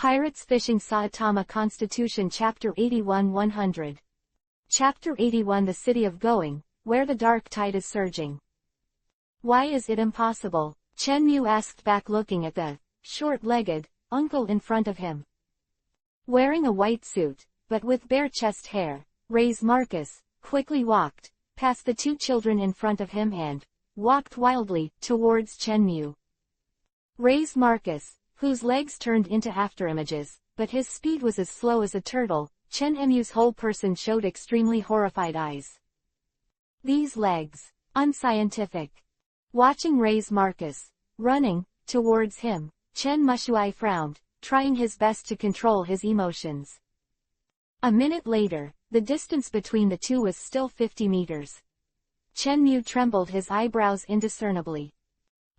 Pirates fishing Saitama Constitution Chapter 81-100. Chapter 81 The City of Going, where the dark tide is surging. Why is it impossible? Chen Mu asked back, looking at the short-legged uncle in front of him. Wearing a white suit, but with bare chest hair, Ray's Marcus quickly walked past the two children in front of him and walked wildly towards Chen Mu. Ray's Marcus, whose legs turned into afterimages, but his speed was as slow as a turtle. Chen Mu's whole person showed extremely horrified eyes. These legs, unscientific. Watching Ray's Marcus running towards him, Chen Mushui frowned, trying his best to control his emotions. A minute later, the distance between the two was still 50 meters. Chen Mu trembled, his eyebrows indiscernibly.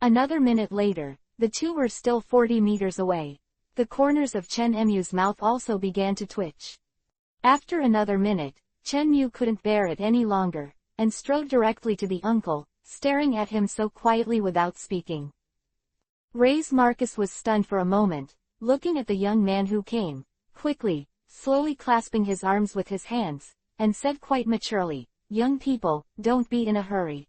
Another minute later, the two were still 40 meters away. The corners of Chen Mu's mouth also began to twitch. After another minute, Chen Mu couldn't bear it any longer, and strode directly to the uncle, staring at him so quietly without speaking. Ray's Marcus was stunned for a moment, looking at the young man who came, quickly, slowly clasping his arms with his hands, and said quite maturely, "Young people, don't be in a hurry."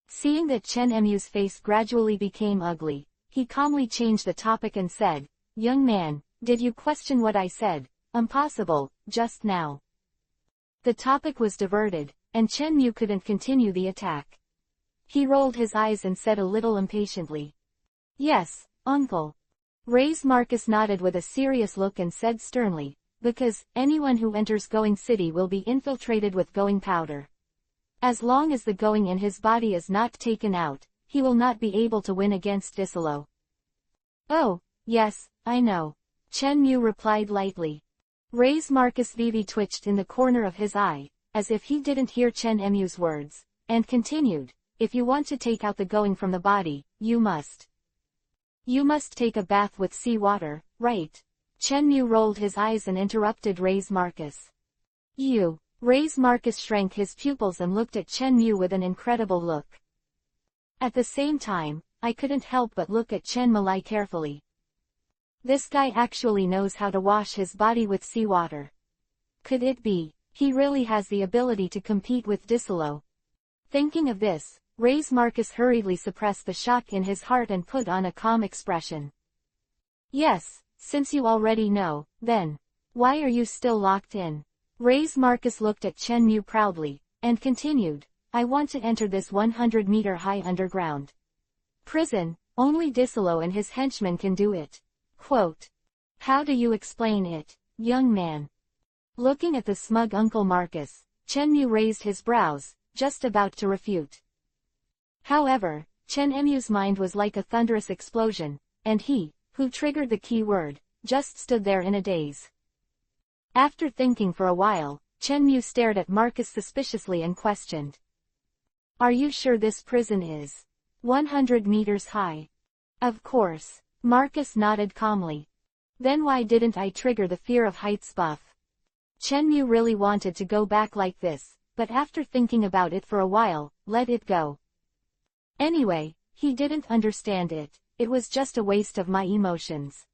Seeing that Chen Mu's face gradually became ugly, he calmly changed the topic and said, "Young man, did you question what I said, impossible, just now?" The topic was diverted, and Chen Mu couldn't continue the attack. He rolled his eyes and said a little impatiently, "Yes, uncle." Ray's Marcus nodded with a serious look and said sternly, "Because anyone who enters Going City will be infiltrated with going powder. As long as the going in his body is not taken out, he will not be able to win against Disolo." "Oh, yes, I know," Chen Mu replied lightly. Ray's Marcus Vivi twitched in the corner of his eye, as if he didn't hear Chen Mu's words, and continued, "If you want to take out the going from the body, you must take a bath with seawater, right?" Chen Mu rolled his eyes and interrupted Ray's Marcus. "You?" Ray's Marcus shrank his pupils and looked at Chen Mu with an incredible look. At the same time, I couldn't help but look at Chen Malai carefully. This guy actually knows how to wash his body with seawater. Could it be he really has the ability to compete with Disolo? Thinking of this, Ray's Marcus hurriedly suppressed the shock in his heart and put on a calm expression. "Yes, since you already know, then why are you still locked in?" Ray's Marcus looked at Chen Mu proudly, and continued, "I want to enter this 100-meter-high underground prison. Only Disolo and his henchmen can do it." Quote, "How do you explain it, young man?" Looking at the smug Uncle Marcus, Chen Mu raised his brows, just about to refute. However, Chen Mu's mind was like a thunderous explosion, and he, who triggered the key word, just stood there in a daze. After thinking for a while, Chen Mu stared at Marcus suspiciously and questioned, "Are you sure this prison is 100 meters high?" "Of course." Marcus nodded calmly. "Then why didn't I trigger the fear of heights buff?" Chen Mu really wanted to go back like this, but after thinking about it for a while, let it go. Anyway, he didn't understand it. It was just a waste of my emotions.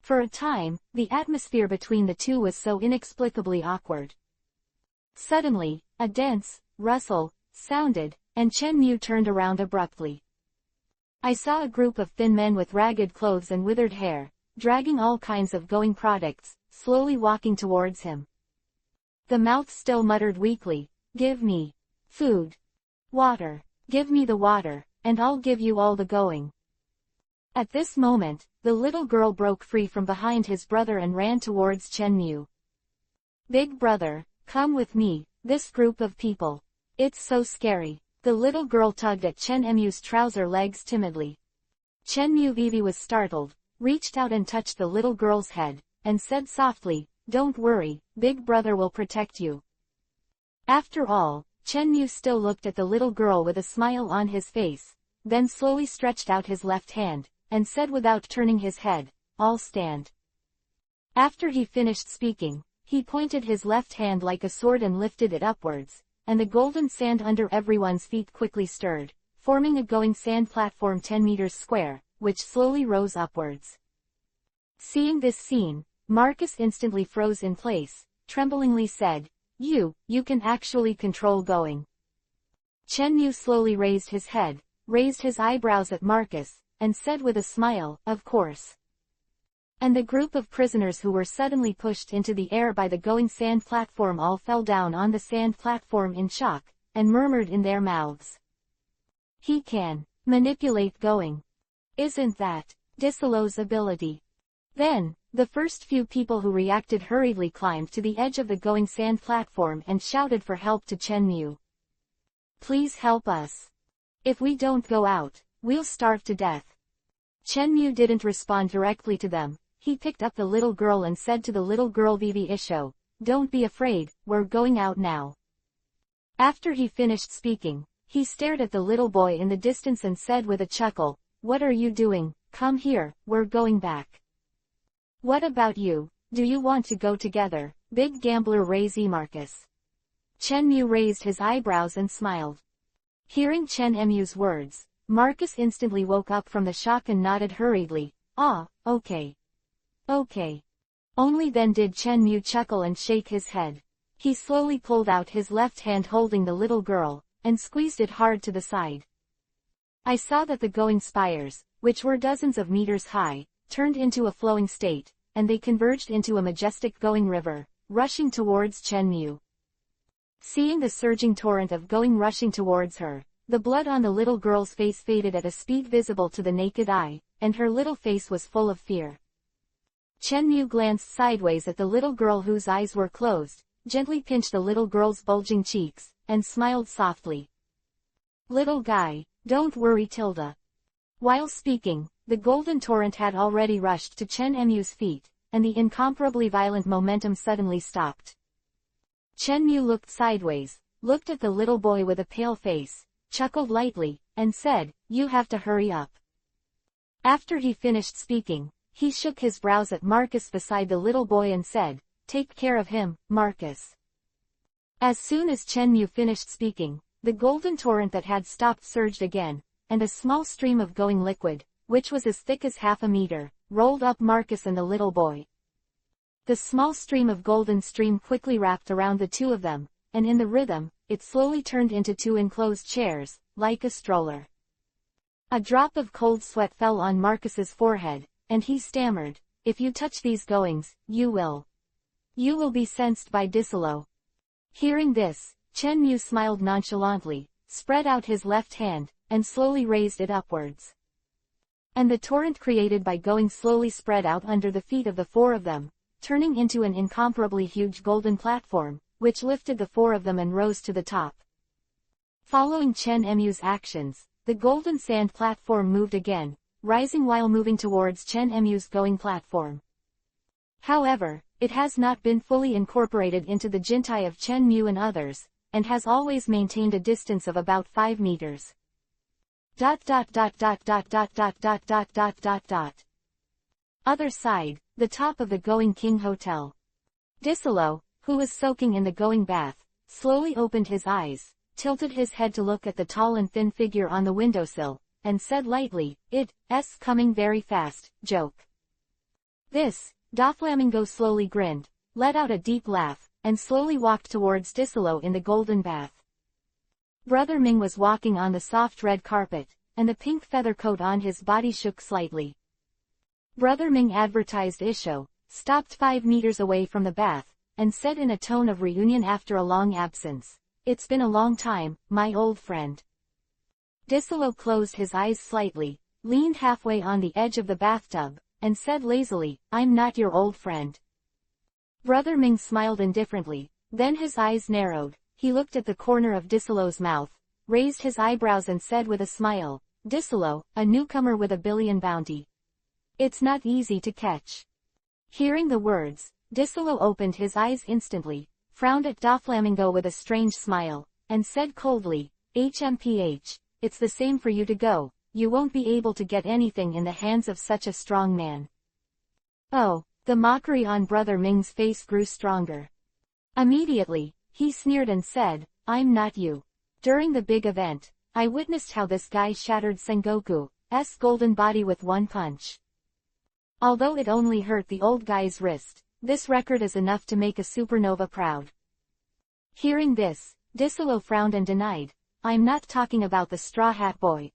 For a time, the atmosphere between the two was so inexplicably awkward. Suddenly, a dense rustle sounded, and Chen Mu turned around abruptly. I saw a group of thin men with ragged clothes and withered hair, dragging all kinds of going products, slowly walking towards him. The mouth still muttered weakly, "Give me food, water, give me the water, and I'll give you all the going." At this moment, the little girl broke free from behind his brother and ran towards Chen Mu. "Big brother, come with me, this group of people. It's so scary." The little girl tugged at Chen Mu's trouser legs timidly. Chen Mu Vivi was startled, reached out and touched the little girl's head, and said softly, "Don't worry, big brother will protect you." After all, Chen Mu still looked at the little girl with a smile on his face, then slowly stretched out his left hand, and said without turning his head, "I'll stand." After he finished speaking, he pointed his left hand like a sword and lifted it upwards, and the golden sand under everyone's feet quickly stirred, forming a going sand platform 10 meters square, which slowly rose upwards. Seeing this scene, Marcus instantly froze in place, tremblingly said, You can actually control going. Chenmu slowly raised his head, raised his eyebrows at Marcus, and said with a smile, Of course. And the group of prisoners who were suddenly pushed into the air by the going sand platform all fell down on the sand platform in shock, and murmured in their mouths. He can manipulate going. Isn't that Disolo's ability? Then, the first few people who reacted hurriedly climbed to the edge of the going sand platform and shouted for help to Chenmu. Please help us. If we don't go out, we'll starve to death. Chenmu didn't respond directly to them. He picked up the little girl and said to the little girl Vivi Isho, Don't be afraid, we're going out now. After he finished speaking, he stared at the little boy in the distance and said with a chuckle, What are you doing? Come here, we're going back. What about you? Do you want to go together? Big gambler Ray Marcus. Chenmu raised his eyebrows and smiled. Hearing Chenmu's words, Marcus instantly woke up from the shock and nodded hurriedly, Okay. Okay. Only then did Chenmu chuckle and shake his head. He slowly pulled out his left hand holding the little girl, and squeezed it hard to the side. I saw that the going spires, which were dozens of meters high, turned into a flowing state, and they converged into a majestic going river, rushing towards Chenmu. Seeing the surging torrent of going rushing towards her, the blood on the little girl's face faded at a speed visible to the naked eye, and her little face was full of fear. Chenmu glanced sideways at the little girl whose eyes were closed, gently pinched the little girl's bulging cheeks, and smiled softly. Little guy, don't worry Tilda. While speaking, the golden torrent had already rushed to Chenmu's feet, and the incomparably violent momentum suddenly stopped. Chenmu looked sideways, looked at the little boy with a pale face, chuckled lightly, and said, You have to hurry up. After he finished speaking, he shook his brows at Marcus beside the little boy and said, Take care of him, Marcus. As soon as Chenmu finished speaking, the golden torrent that had stopped surged again, and a small stream of going liquid, which was as thick as half a meter, rolled up Marcus and the little boy. The small stream of golden stream quickly wrapped around the two of them, and in the rhythm, it slowly turned into two enclosed chairs, like a stroller. A drop of cold sweat fell on Marcus's forehead, and he stammered, If you touch these goings, you will be sensed by Disolo. Hearing this, Chenmu smiled nonchalantly, spread out his left hand, and slowly raised it upwards. And the torrent created by going slowly spread out under the feet of the four of them, turning into an incomparably huge golden platform, which lifted the four of them and rose to the top. Following Chenmu's actions, the golden sand platform moved again, rising while moving towards Chenmu's going platform. However, it has not been fully incorporated into the jintai of Chenmu and others, and has always maintained a distance of about 5 meters. Other side, the top of the Going King Hotel. Disolo, who was soaking in the going bath, slowly opened his eyes, tilted his head to look at the tall and thin figure on the windowsill, and said lightly, It's coming very fast, joke. This, Doflamingo slowly grinned, let out a deep laugh, and slowly walked towards Disolo in the golden bath. Brother Ming was walking on the soft red carpet, and the pink feather coat on his body shook slightly. Brother Ming advertised Isho, stopped 5 meters away from the bath, and said in a tone of reunion after a long absence, It's been a long time, my old friend. Disolo closed his eyes slightly, leaned halfway on the edge of the bathtub, and said lazily, I'm not your old friend. Brother Ming smiled indifferently, then his eyes narrowed, he looked at the corner of Disolo's mouth, raised his eyebrows and said with a smile, Disolo, a newcomer with a billion bounty. It's not easy to catch. Hearing the words, Disolo opened his eyes instantly, frowned at Doflamingo with a strange smile, and said coldly, HMPH, it's the same for you to go, you won't be able to get anything in the hands of such a strong man. Oh, the mockery on Brother Ming's face grew stronger. Immediately, he sneered and said, I'm not you. During the big event, I witnessed how this guy shattered Sengoku's golden body with one punch. Although it only hurt the old guy's wrist, this record is enough to make a supernova proud. Hearing this, Disolo frowned and denied, I'm not talking about the Straw Hat Boy.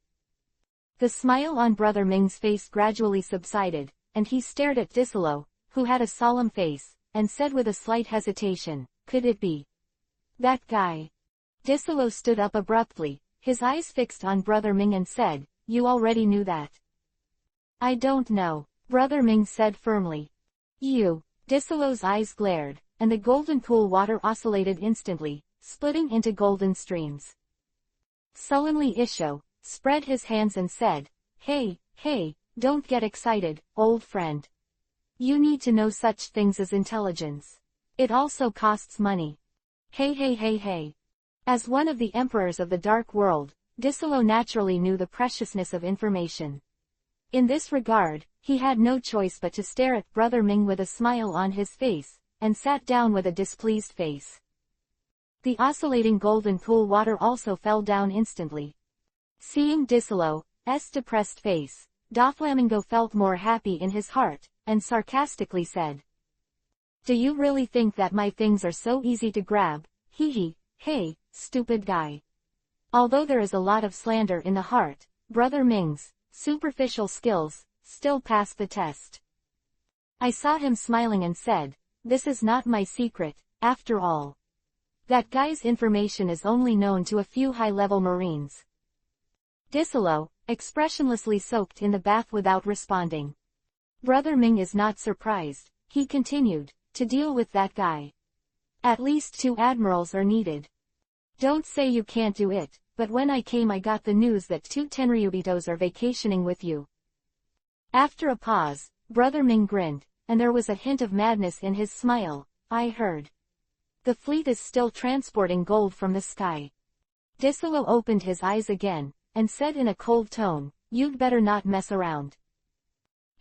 The smile on Brother Ming's face gradually subsided, and he stared at Disolo, who had a solemn face, and said with a slight hesitation, could it be that guy? Disolo stood up abruptly, his eyes fixed on Brother Ming and said, you already knew that. I don't know, Brother Ming said firmly. You. Disolo's eyes glared, and the golden pool water oscillated instantly, splitting into golden streams. Sullenly Isho spread his hands and said, hey, don't get excited, old friend. You need to know such things as intelligence. It also costs money. Hey. As one of the emperors of the dark world, Disolo naturally knew the preciousness of information. In this regard, he had no choice but to stare at Brother Ming with a smile on his face, and sat down with a displeased face. The oscillating golden pool water also fell down instantly. Seeing Disolo's depressed face, Doflamingo felt more happy in his heart, and sarcastically said, do you really think that my things are so easy to grab? Hey, stupid guy. Although there is a lot of slander in the heart, Brother Ming's superficial skills still pass the test. I saw him smiling and said, this is not my secret, after all. That guy's information is only known to a few high-level Marines. Disolo, expressionlessly soaked in the bath without responding. Brother Ming is not surprised, he continued, to deal with that guy. At least 2 admirals are needed. Don't say you can't do it, but when I came I got the news that 2 Tenryubitos are vacationing with you. After a pause, Brother Ming grinned, and there was a hint of madness in his smile. I heard. The fleet is still transporting gold from the sky. Disolo opened his eyes again, and said in a cold tone, you'd better not mess around.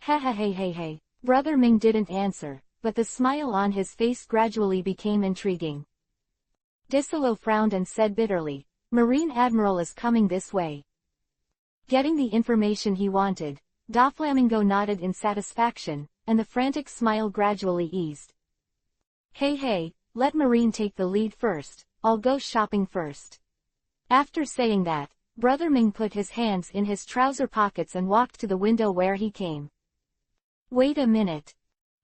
Hey. Brother Ming didn't answer, but the smile on his face gradually became intriguing. Disolo frowned and said bitterly, Marine Admiral is coming this way. Getting the information he wanted, Doflamingo nodded in satisfaction, and the frantic smile gradually eased. Hey, let Marine take the lead first, I'll go shopping first. After saying that, Brother Ming put his hands in his trouser pockets and walked to the window where he came. Wait a minute.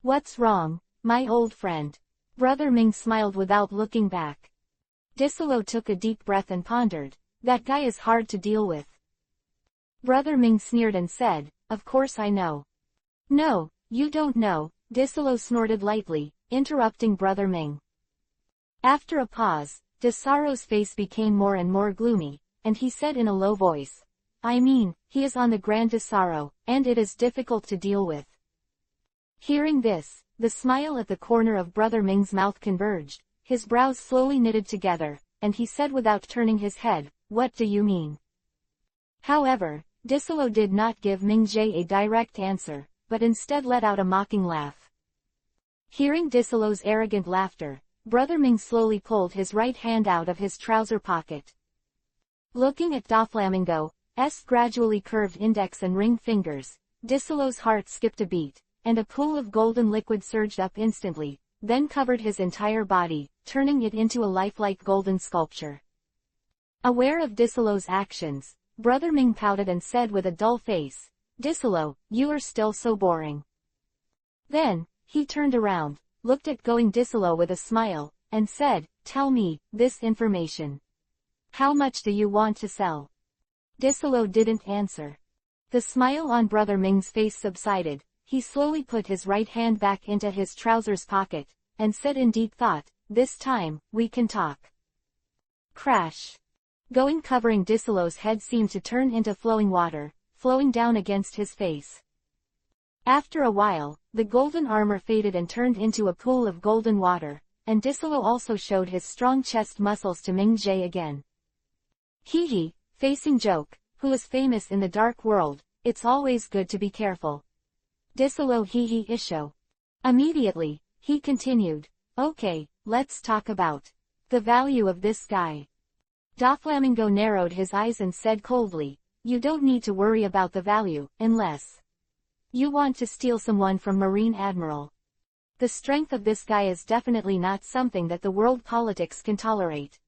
What's wrong, my old friend? Brother Ming smiled without looking back. Disolo took a deep breath and pondered, that guy is hard to deal with. Brother Ming sneered and said, of course I know. No, you don't know, Disolo snorted lightly, interrupting Brother Ming. After a pause, Desaro's face became more and more gloomy, and he said in a low voice, I mean, he is on the Grand Desaro, and it is difficult to deal with. Hearing this, the smile at the corner of Brother Ming's mouth converged, his brows slowly knitted together, and he said without turning his head, what do you mean? However, Disolo did not give Ming-jae a direct answer, but instead let out a mocking laugh. Hearing Disolo's arrogant laughter, Brother Ming slowly pulled his right hand out of his trouser pocket. Looking at Doflamingo's gradually curved index and ring fingers, Disolo's heart skipped a beat, and a pool of golden liquid surged up instantly, then covered his entire body, turning it into a lifelike golden sculpture. Aware of Disolo's actions, Brother Ming pouted and said with a dull face, Disolo, you are still so boring. Then, he turned around, looked at going Disolo with a smile, and said, tell me, this information. How much do you want to sell? Disolo didn't answer. The smile on Brother Ming's face subsided, he slowly put his right hand back into his trousers pocket, and said in deep thought, this time, we can talk. Crash. Going covering Disolo's head seemed to turn into flowing water, flowing down against his face. After a while, the golden armor faded and turned into a pool of golden water, and Disolo also showed his strong chest muscles to Ming-jae again. Facing Joke, who is famous in the dark world, it's always good to be careful. Disolo Isho. Immediately, he continued, okay, let's talk about the value of this guy. Doflamingo narrowed his eyes and said coldly, you don't need to worry about the value, unless You want to steal someone from Marine Admiral. The strength of this guy is definitely not something that the world politics can tolerate.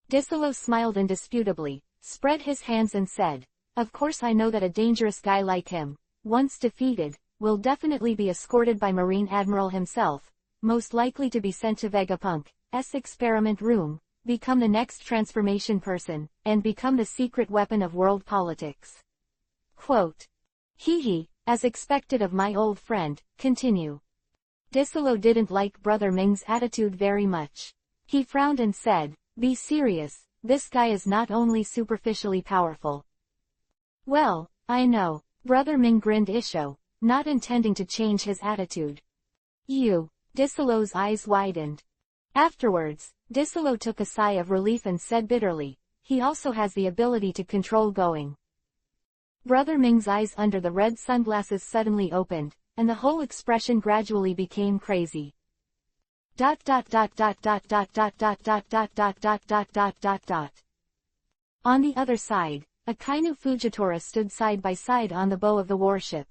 Disolo smiled indisputably, spread his hands and said, of course I know that a dangerous guy like him, once defeated, will definitely be escorted by Marine Admiral himself, most likely to be sent to Vegapunk's experiment room, become the next transformation person, and become the secret weapon of world politics. Quote. Hee, as expected of my old friend, continue. Disolo didn't like Brother Ming's attitude very much. He frowned and said, be serious, this guy is not only superficially powerful. Well, I know, Brother Ming grinned Isho, not intending to change his attitude. You. Disolo's eyes widened. Afterwards, Disolo took a sigh of relief and said bitterly, he also has the ability to control going. Brother Ming's eyes under the red sunglasses suddenly opened, and the whole expression gradually became crazy. On the other side, Akainu Fujitora stood side by side on the bow of the warship.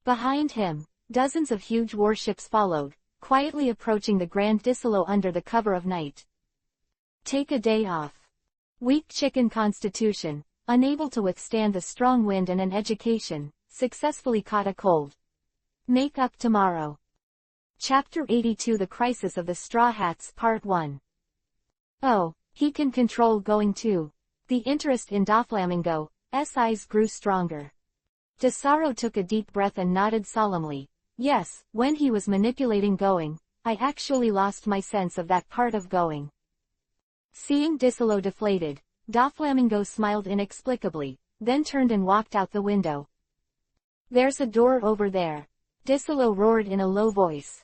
Behind him, dozens of huge warships followed, quietly approaching the Grand Disolo under the cover of night. Take a day off. Weak chicken constitution, unable to withstand the strong wind and an education, successfully caught a cold. Make up tomorrow. Chapter 82 The Crisis of the Straw Hats Part 1. Oh, he can control going too. The interest in Doflamingo's eyes grew stronger. Desaro took a deep breath and nodded solemnly. Yes, when he was manipulating going, I actually lost my sense of that part of going. Seeing Disolo deflated, Doflamingo smiled inexplicably, then turned and walked out the window. There's a door over there. Disolo roared in a low voice.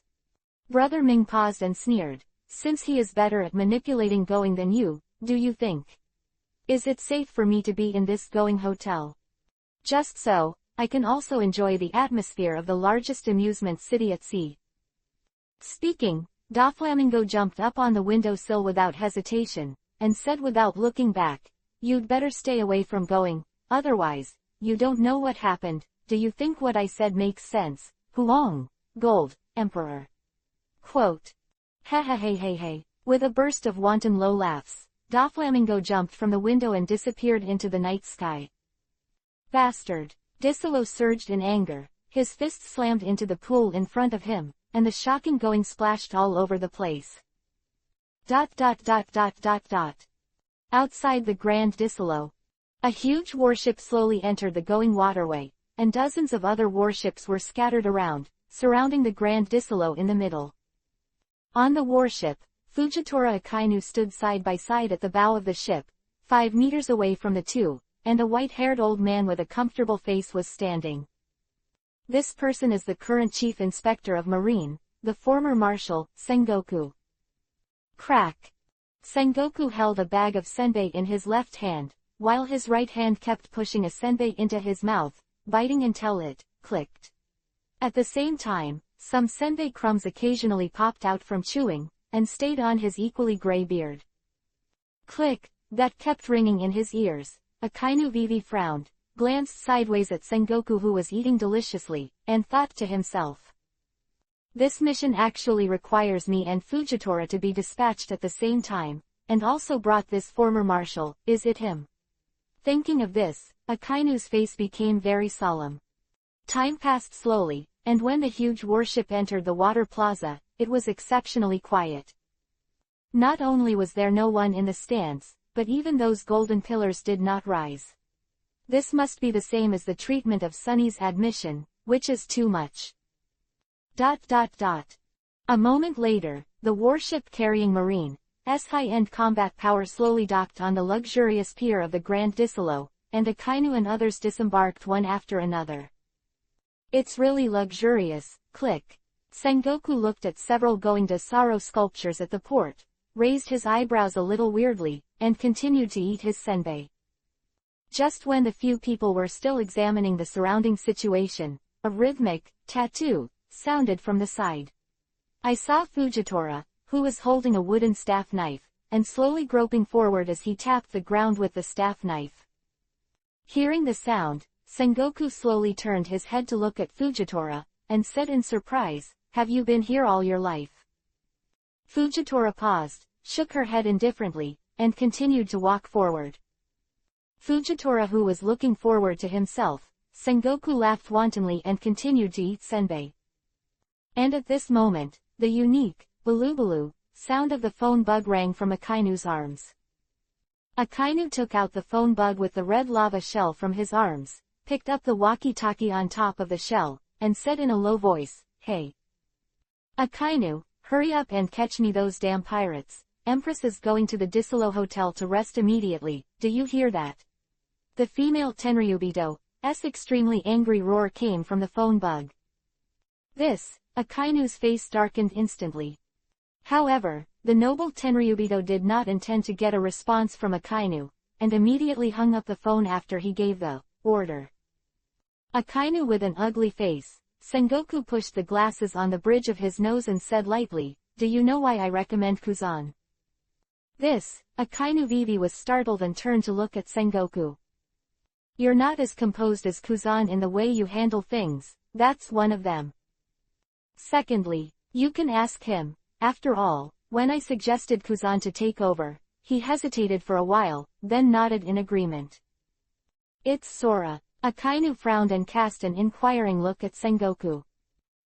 Brother Ming paused and sneered. Since he is better at manipulating going than you, do you think? Is it safe for me to be in this going hotel? Just so, I can also enjoy the atmosphere of the largest amusement city at sea. Speaking, Doflamingo jumped up on the windowsill without hesitation, and said without looking back, you'd better stay away from going, otherwise, you don't know what happened. Do you think what I said makes sense? Huang, Gold, Emperor. Quote. Hey. With a burst of wanton low laughs, Doflamingo jumped from the window and disappeared into the night sky. Bastard. Disolo surged in anger, his fist slammed into the pool in front of him, and the shocking going splashed all over the place. Outside the Grand Disolo, a huge warship slowly entered the going waterway, and dozens of other warships were scattered around, surrounding the Grand Disolo in the middle. On the warship, Fujitora Akainu stood side by side at the bow of the ship, 5 meters away from the two, and a white-haired old man with a comfortable face was standing. This person is the current chief inspector of marine, the former marshal, Sengoku. Crack. Sengoku held a bag of senbei in his left hand, while his right hand kept pushing a senbei into his mouth, biting until it clicked. At the same time, some senbei crumbs occasionally popped out from chewing, and stayed on his equally gray beard. Click, that kept ringing in his ears. Akainu Vivi frowned, glanced sideways at Sengoku who was eating deliciously, and thought to himself. This mission actually requires me and Fujitora to be dispatched at the same time, and also brought this former marshal, is it him? Thinking of this, Akainu's face became very solemn. Time passed slowly, and when the huge warship entered the water plaza, it was exceptionally quiet. Not only was there no one in the stands, but even those golden pillars did not rise. This must be the same as the treatment of Sunny's admission, which is too much. A moment later, the warship carrying Marine's high-end combat power slowly docked on the luxurious pier of the Grand Disolo, and Akainu and others disembarked one after another. It's really luxurious, click. Sengoku looked at several going Desaro sculptures at the port, raised his eyebrows a little weirdly, and continued to eat his senbei. Just when the few people were still examining the surrounding situation, a rhythmic tattoo sounded from the side. I saw Fujitora, who was holding a wooden staff knife, and slowly groping forward as he tapped the ground with the staff knife. Hearing the sound, Sengoku slowly turned his head to look at Fujitora, and said in surprise, "Have you been here all your life?" Fujitora paused, shook her head indifferently, and continued to walk forward. Fujitora, who was looking forward to himself, Sengoku laughed wantonly and continued to eat senbei. And at this moment, the unique, baloo sound of the phone bug rang from Akainu's arms. Akainu took out the phone bug with the red lava shell from his arms, picked up the walkie-talkie on top of the shell, and said in a low voice, "Hey, Akainu, hurry up and catch me those damn pirates. Empress is going to the Disolo Hotel to rest immediately, do you hear that?" The female Tenryubito's extremely angry roar came from the phone bug. Akainu's face darkened instantly. However, the noble Tenryubito did not intend to get a response from Akainu, and immediately hung up the phone after he gave the order. Akainu with an ugly face, Sengoku pushed the glasses on the bridge of his nose and said lightly, "Do you know why I recommend Kuzan?" Akainu Vivi was startled and turned to look at Sengoku. "You're not as composed as Kuzan in the way you handle things, that's one of them. Secondly, you can ask him. After all, when I suggested Kuzan to take over, he hesitated for a while, then nodded in agreement." "It's Sora." Akainu frowned and cast an inquiring look at Sengoku.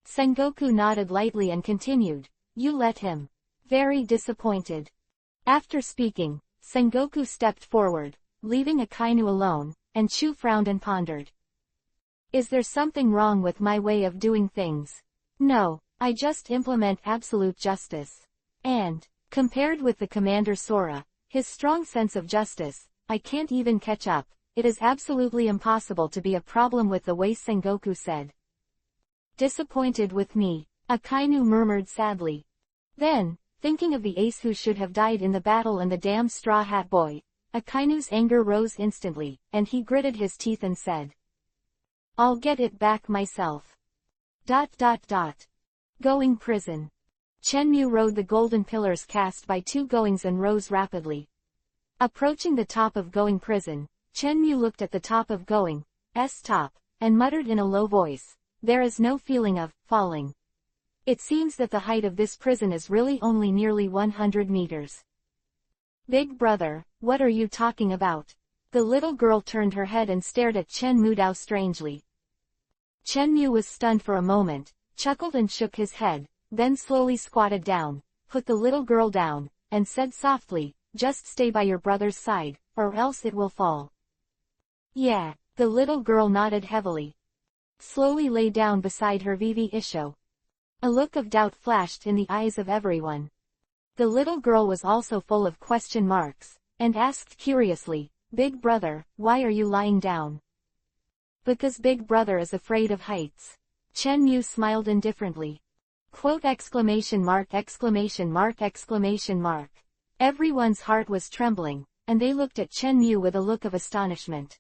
Sengoku nodded lightly and continued, "You let him." Very disappointed. After speaking, Sengoku stepped forward, leaving Akainu alone, and Chu frowned and pondered. "Is there something wrong with my way of doing things?" "No, I just implement absolute justice. And, compared with the Commander Sora, his strong sense of justice, I can't even catch up. It is absolutely impossible to be a problem with the way," Sengoku said. "Disappointed with me," Akainu murmured sadly. Then, thinking of the ace who should have died in the battle and the damn Straw Hat Boy, Akainu's anger rose instantly, and he gritted his teeth and said, "I'll get it back myself." Going prison. Chenmu rode the golden pillars cast by two goings and rose rapidly. Approaching the top of Going prison, Chenmu looked at the top of Going's top, and muttered in a low voice, "There is no feeling of falling. It seems that the height of this prison is really only nearly 100 meters. "Big brother, what are you talking about?" The little girl turned her head and stared at Chenmu Dao strangely. Chenmu was stunned for a moment, chuckled and shook his head, then slowly squatted down, put the little girl down, and said softly, "Just stay by your brother's side, or else it will fall." "Yeah." The little girl nodded heavily. Slowly lay down beside her Vivi Isho. A look of doubt flashed in the eyes of everyone. The little girl was also full of question marks, and asked curiously, "Big brother, why are you lying down?" "Because Big brother is afraid of heights." Chenmu smiled indifferently. Quote exclamation mark. Everyone's heart was trembling, and they looked at Chenmu with a look of astonishment.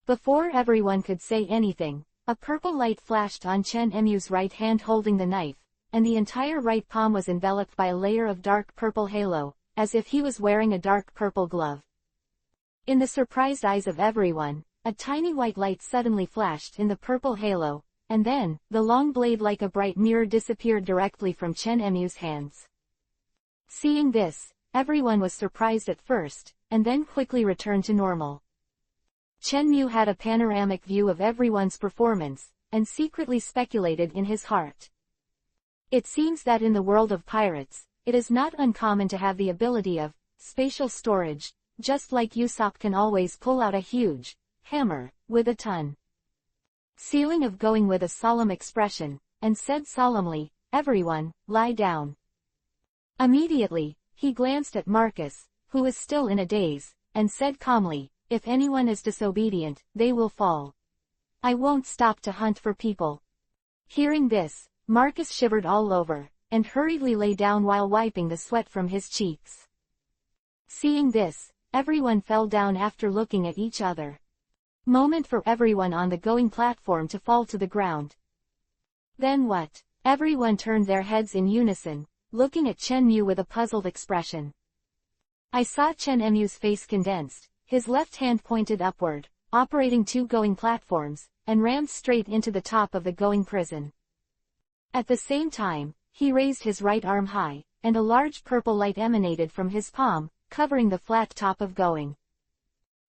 Before everyone could say anything, a purple light flashed on Chenmu's right hand holding the knife, and the entire right palm was enveloped by a layer of dark purple halo, as if he was wearing a dark purple glove. In the surprised eyes of everyone, a tiny white light suddenly flashed in the purple halo, and then, the long blade like a bright mirror disappeared directly from Chenmu's hands. Seeing this, everyone was surprised at first, and then quickly returned to normal. Chenmu had a panoramic view of everyone's performance, and secretly speculated in his heart. It seems that in the world of pirates, it is not uncommon to have the ability of spatial storage, just like Usopp can always pull out a huge hammer with a ton ceiling of going with a solemn expression, and said solemnly, "Everyone, lie down." Immediately, he glanced at Marcus, who was still in a daze, and said calmly, "If anyone is disobedient, they will fall. I won't stop to hunt for people." Hearing this, Marcus shivered all over, and hurriedly lay down while wiping the sweat from his cheeks. Seeing this, everyone fell down after looking at each other. Moment for everyone on the going platform to fall to the ground. Then what? Everyone turned their heads in unison, looking at Chenmu with a puzzled expression. I saw Chenmu's face condensed, his left hand pointed upward, operating 2 going platforms, and rammed straight into the top of the going prison. At the same time, he raised his right arm high, and a large purple light emanated from his palm, covering the flat top of going.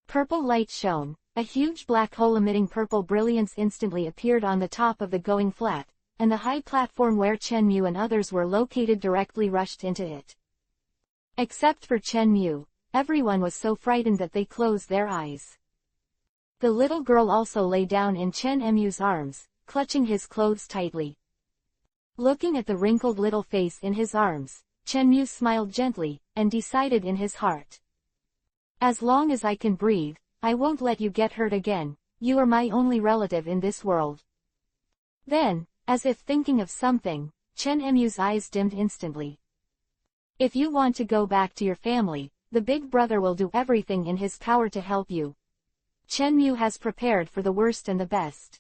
Purple light shone. A huge black hole emitting purple brilliance instantly appeared on the top of the going flat, and the high platform where Chen Mu and others were located directly rushed into it. Except for Chen Mu, everyone was so frightened that they closed their eyes. The little girl also lay down in Chen Mu's arms, clutching his clothes tightly. Looking at the wrinkled little face in his arms, Chen Mu smiled gently, and decided in his heart. As long as I can breathe, I won't let you get hurt again. You are my only relative in this world. Then, as if thinking of something, Chen Mu's eyes dimmed instantly. If you want to go back to your family, the big brother will do everything in his power to help you. Chen Mu has prepared for the worst and the best.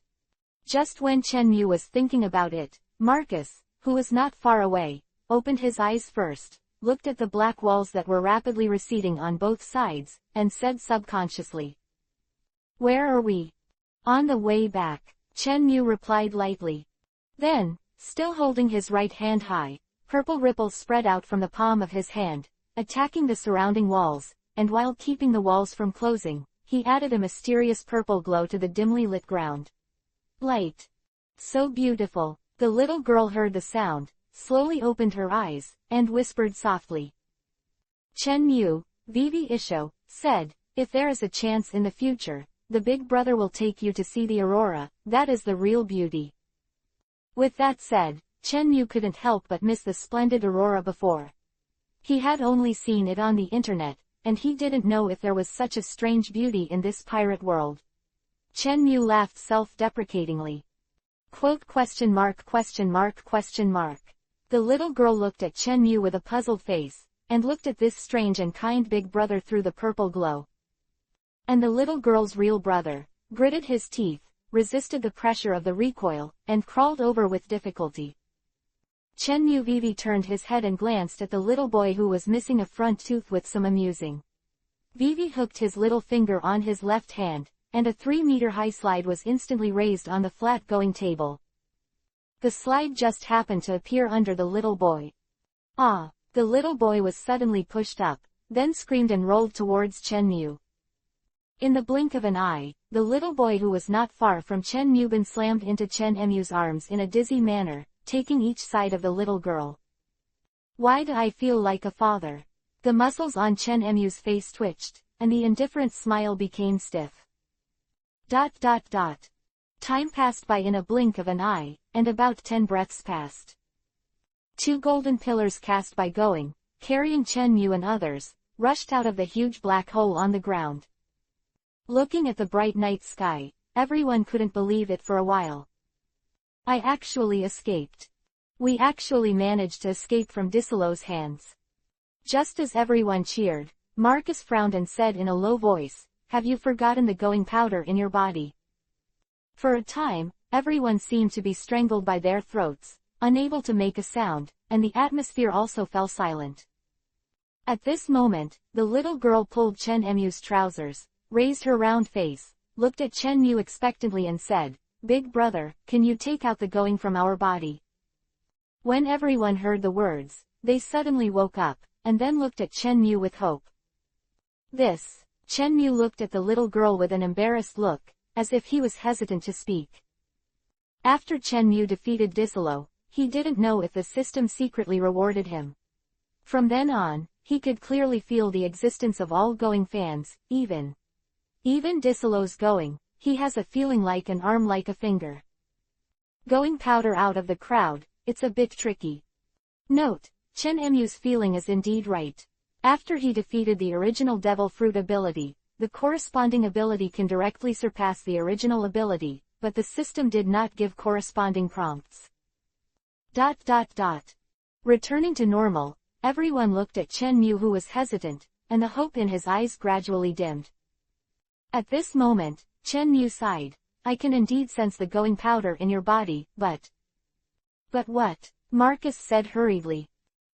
Just when Chen Mu was thinking about it, Marcus, who was not far away, opened his eyes first, looked at the black walls that were rapidly receding on both sides, and said subconsciously, "Where are we?" "On the way back," Chen Mu replied lightly. Then, still holding his right hand high, purple ripples spread out from the palm of his hand, attacking the surrounding walls, and while keeping the walls from closing, he added a mysterious purple glow to the dimly lit ground. Light. So beautiful. The little girl heard the sound, slowly opened her eyes, and whispered softly. Chen Mu, Vivi Isho, said, "If there is a chance in the future, the big brother will take you to see the aurora, that is the real beauty." With that said, Chen Mu couldn't help but miss the splendid aurora before. He had only seen it on the internet, and he didn't know if there was such a strange beauty in this pirate world. Chen Mu laughed self-deprecatingly. Quote question mark question mark question mark. The little girl looked at Chen Mu with a puzzled face, and looked at this strange and kind big brother through the purple glow. And the little girl's real brother gritted his teeth, resisted the pressure of the recoil, and crawled over with difficulty. Chen Mu Vivi turned his head and glanced at the little boy who was missing a front tooth with some amusing. Vivi hooked his little finger on his left hand, and a 3-meter-high slide was instantly raised on the flat-going table. The slide just happened to appear under the little boy. Ah! The little boy was suddenly pushed up, then screamed and rolled towards Chen Mu. In the blink of an eye, the little boy who was not far from Chen Mu slammed into Chen Mu's arms in a dizzy manner, taking each side of the little girl. Why do I feel like a father? The muscles on Chen Mu's face twitched, and the indifferent smile became stiff. Time passed by in a blink of an eye, and about 10 breaths passed. 2 golden pillars cast by going, carrying Chen Mu and others, rushed out of the huge black hole on the ground. Looking at the bright night sky, everyone couldn't believe it for a while. I actually escaped. We actually managed to escape from Disolo's hands. Just as everyone cheered, Marcus frowned and said in a low voice, "Have you forgotten the going powder in your body?" For a time, everyone seemed to be strangled by their throats, unable to make a sound, and the atmosphere also fell silent. At this moment, the little girl pulled Chen Mu's trousers, raised her round face, looked at Chen Mu expectantly and said, "Big brother, can you take out the going from our body?" When everyone heard the words, they suddenly woke up, and then looked at Chen Mu with hope. Chen Mu looked at the little girl with an embarrassed look, as if he was hesitant to speak. After Chen Mu defeated Disolo, he didn't know if the system secretly rewarded him. From then on, he could clearly feel the existence of all going fans, even Disolo's going. He has a feeling like an arm like a finger. Going powder out of the crowd, it's a bit tricky. Note, Chen Mu's feeling is indeed right. After he defeated the original Devil Fruit ability, the corresponding ability can directly surpass the original ability, but the system did not give corresponding prompts. Returning to normal, everyone looked at Chen Mu who was hesitant, and the hope in his eyes gradually dimmed. At this moment, Chen Mu sighed. "I can indeed sense the going powder in your body, but what?" Marcus said hurriedly.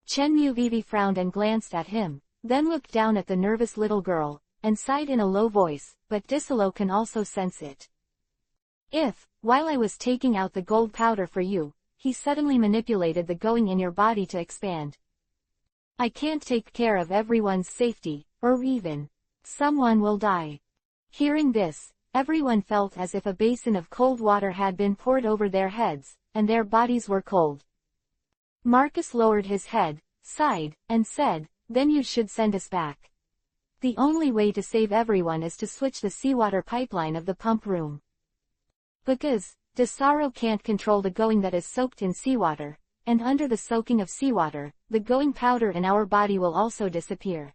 Chen Mu Vivi frowned and glanced at him, then looked down at the nervous little girl, and sighed in a low voice, but Disolo can also sense it. If, while I was taking out the gold powder for you, he suddenly manipulated the going in your body to expand. I can't take care of everyone's safety, or even, someone will die. Hearing this, everyone felt as if a basin of cold water had been poured over their heads, and their bodies were cold. Marcus lowered his head, sighed, and said, then you should send us back. The only way to save everyone is to switch the seawater pipeline of the pump room. Because, Disaro can't control the going that is soaked in seawater, and under the soaking of seawater, the going powder in our body will also disappear.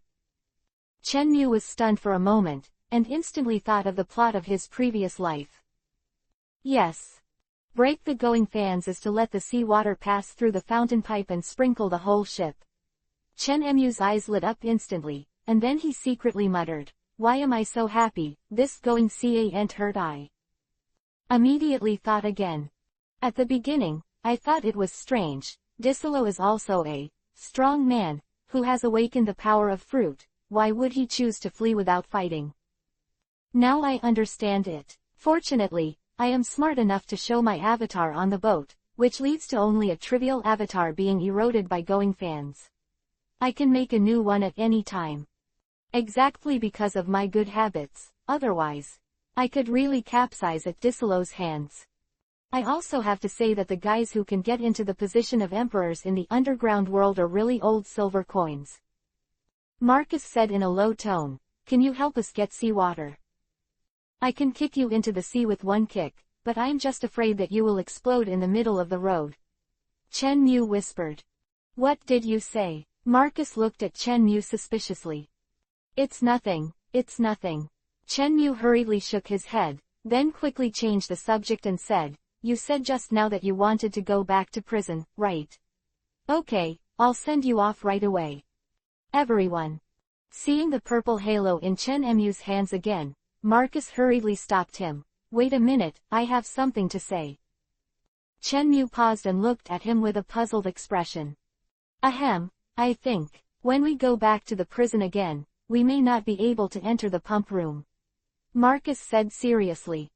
Chenmu was stunned for a moment, and instantly thought of the plot of his previous life. Yes. Break the going fans is to let the seawater pass through the fountain pipe and sprinkle the whole ship. Chenmu's eyes lit up instantly, and then he secretly muttered, why am I so happy, this going can't hurt I. Immediately thought again. At the beginning, I thought it was strange, Disolo is also a strong man, who has awakened the power of fruit, why would he choose to flee without fighting? Now I understand it. Fortunately, I am smart enough to show my avatar on the boat, which leads to only a trivial avatar being eroded by going fans. I can make a new one at any time. Exactly because of my good habits, otherwise, I could really capsize at Disolo's hands. I also have to say that the guys who can get into the position of emperors in the underground world are really old silver coins. Marcus said in a low tone, can you help us get seawater? I can kick you into the sea with one kick, but I'm just afraid that you will explode in the middle of the road. Chenmu whispered. What did you say? Marcus looked at Chenmu suspiciously. It's nothing, it's nothing. Chenmu hurriedly shook his head, then quickly changed the subject and said, you said just now that you wanted to go back to prison, right? Okay, I'll send you off right away. Everyone. Seeing the purple halo in Chenmu's hands again, Marcus hurriedly stopped him. Wait a minute, I have something to say. Chenmu paused and looked at him with a puzzled expression. Ahem, I think, when we go back to the prison again, we may not be able to enter the pump room. Marcus said seriously.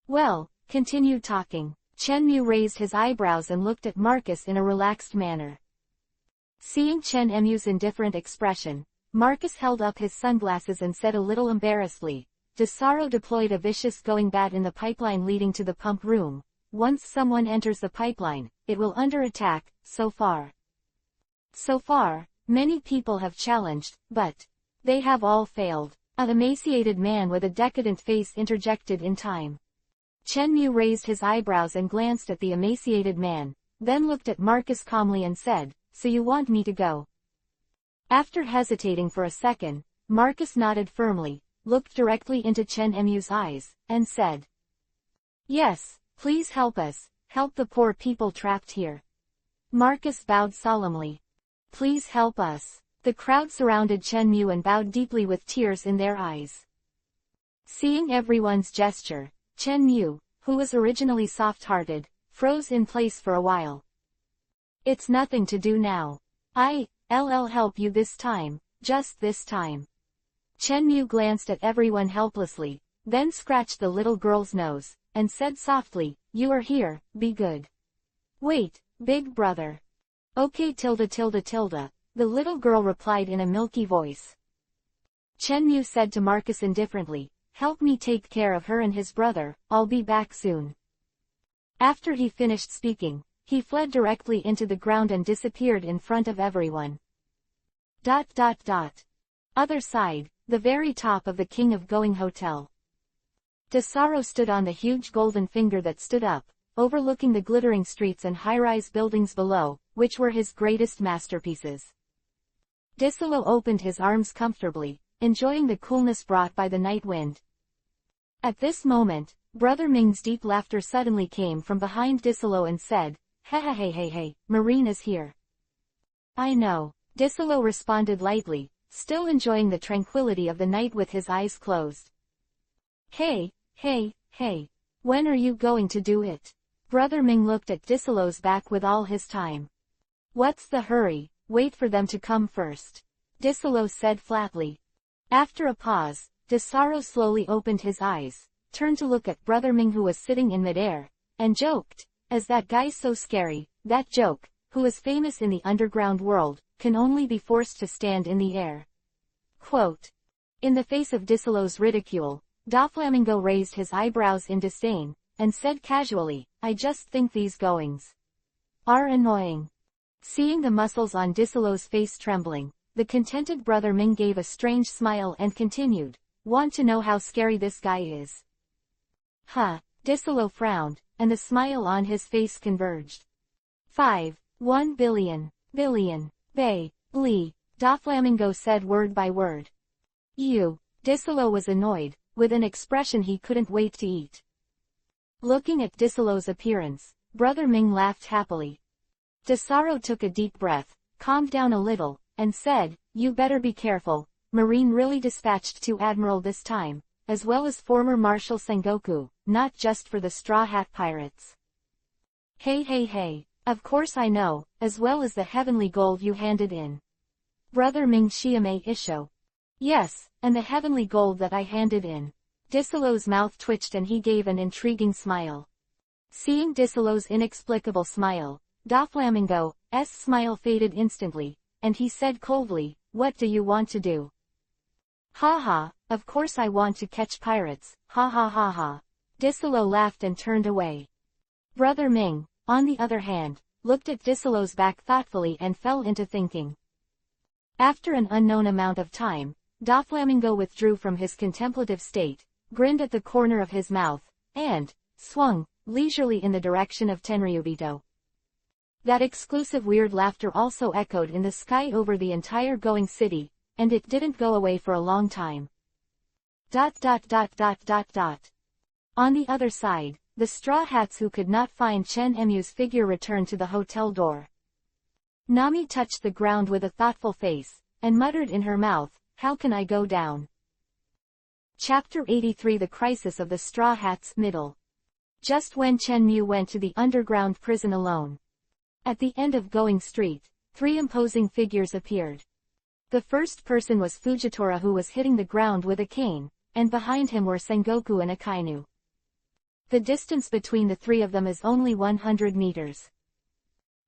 Well, continue talking. Chenmu raised his eyebrows and looked at Marcus in a relaxed manner. Seeing Chenmu's indifferent expression, Marcus held up his sunglasses and said a little embarrassedly, Disaro deployed a vicious going bat in the pipeline leading to the pump room. Once someone enters the pipeline, it will under attack. So far, many people have challenged, but they have all failed. An emaciated man with a decadent face interjected in time. Chenmu raised his eyebrows and glanced at the emaciated man, then looked at Marcus calmly and said, so you want me to go? After hesitating for a second, Marcus nodded firmly, looked directly into Chenmu's eyes, and said, yes, please help us, help the poor people trapped here. Marcus bowed solemnly. Please help us. The crowd surrounded Chenmu and bowed deeply with tears in their eyes. Seeing everyone's gesture, Chenmu, who was originally soft-hearted, froze in place for a while. It's nothing to do now. I'll help you this time, just this time. Chenmu glanced at everyone helplessly, then scratched the little girl's nose, and said softly, you are here, be good. Wait, big brother. Okay tilde. The little girl replied in a milky voice. Chenmu said to Marcus indifferently, help me take care of her and his brother, I'll be back soon. After he finished speaking, he fled directly into the ground and disappeared in front of everyone. Other side, the very top of the King of Going Hotel. Disaro stood on the huge golden finger that stood up, overlooking the glittering streets and high-rise buildings below, which were his greatest masterpieces. Disalo opened his arms comfortably, enjoying the coolness brought by the night wind. At this moment, Brother Ming's deep laughter suddenly came from behind Disalo and said, hey, Marine is here. I know, Disalo responded lightly, still enjoying the tranquility of the night with his eyes closed. Hey, when are you going to do it? Brother Ming looked at Disalo's back with all his time. What's the hurry, wait for them to come first. Disalo said flatly. After a pause, Desaro slowly opened his eyes, turned to look at Brother Ming who was sitting in midair, and joked, "As that guy's so scary, that joke, who is famous in the underground world, can only be forced to stand in the air." Quote. In the face of Disolo's ridicule, Doflamingo raised his eyebrows in disdain, and said casually, "I just think these goings are annoying." Seeing the muscles on Disolo's face trembling, the contented Brother Ming gave a strange smile and continued, "Want to know how scary this guy is?" Huh. Disolo frowned, and the smile on his face converged. 1 billion, Bay, Lee, Doflamingo said word by word. Disolo was annoyed, with an expression he couldn't wait to eat. Looking at Disolo's appearance, Brother Ming laughed happily. Desaro took a deep breath, calmed down a little, and said, "You better be careful, Marine really dispatched 2 Admiral this time, as well as former Marshal Sengoku, not just for the Straw Hat Pirates." Hey, of course I know, as well as the heavenly gold you handed in. Brother Ming Shiame Isho. Yes, and the heavenly gold that I handed in. Disolo's mouth twitched and he gave an intriguing smile. Seeing Disolo's inexplicable smile, Doflamingo's smile faded instantly, and he said coldly, "What do you want to do?" "Ha, of course I want to catch pirates, ha. Disolo laughed and turned away. Brother Ming, on the other hand, looked at Disolo's back thoughtfully and fell into thinking. After an unknown amount of time, Doflamingo withdrew from his contemplative state, grinned at the corner of his mouth, and swung leisurely in the direction of Tenryubito. That exclusive weird laughter also echoed in the sky over the entire Going City, and it didn't go away for a long time. On the other side, the Straw Hats who could not find Chen Emu's figure returned to the hotel door. Nami touched the ground with a thoughtful face, and muttered in her mouth, "How can I go down?" Chapter 83 The Crisis of the Straw Hats Middle. Just when Chen Mu went to the underground prison alone. At the end of Going Street, 3 imposing figures appeared. The first person was Fujitora who was hitting the ground with a cane, and behind him were Sengoku and Akainu. The distance between the 3 of them is only 100 meters.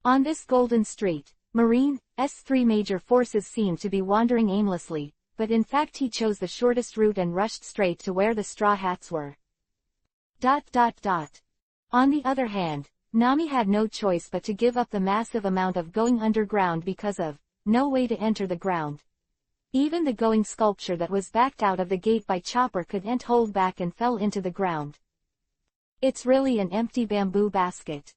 On this golden street, Marine's 3 major forces seemed to be wandering aimlessly, but in fact he chose the shortest route and rushed straight to where the Straw Hats were. On the other hand, Nami had no choice but to give up the massive amount of going underground because of no way to enter the ground. Even the going sculpture that was backed out of the gate by Chopper couldn't hold back and fell into the ground. It's really an empty bamboo basket.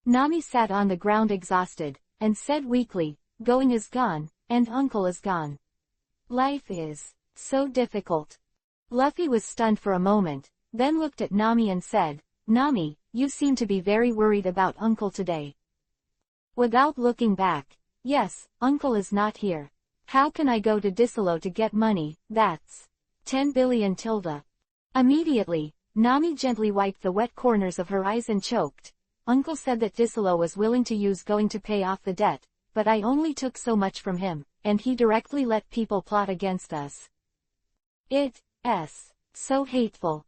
Nami sat on the ground exhausted, and said weakly, "Going is gone, and Uncle is gone. Life is so difficult." Luffy was stunned for a moment, then looked at Nami and said, "Nami, you seem to be very worried about Uncle today." Without looking back, "Yes, Uncle is not here. How can I go to Disolo to get money? That's 10 billion tilde." Immediately, Nami gently wiped the wet corners of her eyes and choked. "Uncle said that Disolo was willing to use going to pay off the debt, but I only took so much from him, and he directly let people plot against us. It's so hateful."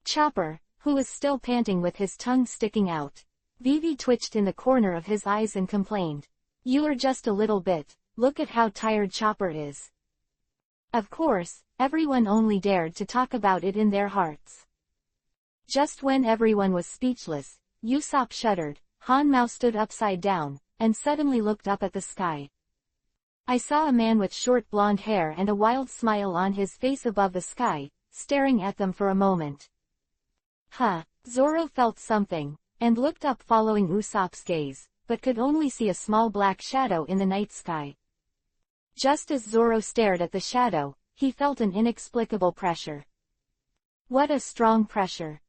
Chopper, who was still panting with his tongue sticking out, Vivi twitched in the corner of his eyes and complained, "You are just a little bit, look at how tired Chopper is." Of course, everyone only dared to talk about it in their hearts. Just when everyone was speechless, Usopp shuddered, Hanmao stood upside down, and suddenly looked up at the sky. I saw a man with short blonde hair and a wild smile on his face above the sky, staring at them for a moment. Zoro felt something, and looked up following Usopp's gaze, but could only see a small black shadow in the night sky. Just as Zoro stared at the shadow, he felt an inexplicable pressure. What a strong pressure!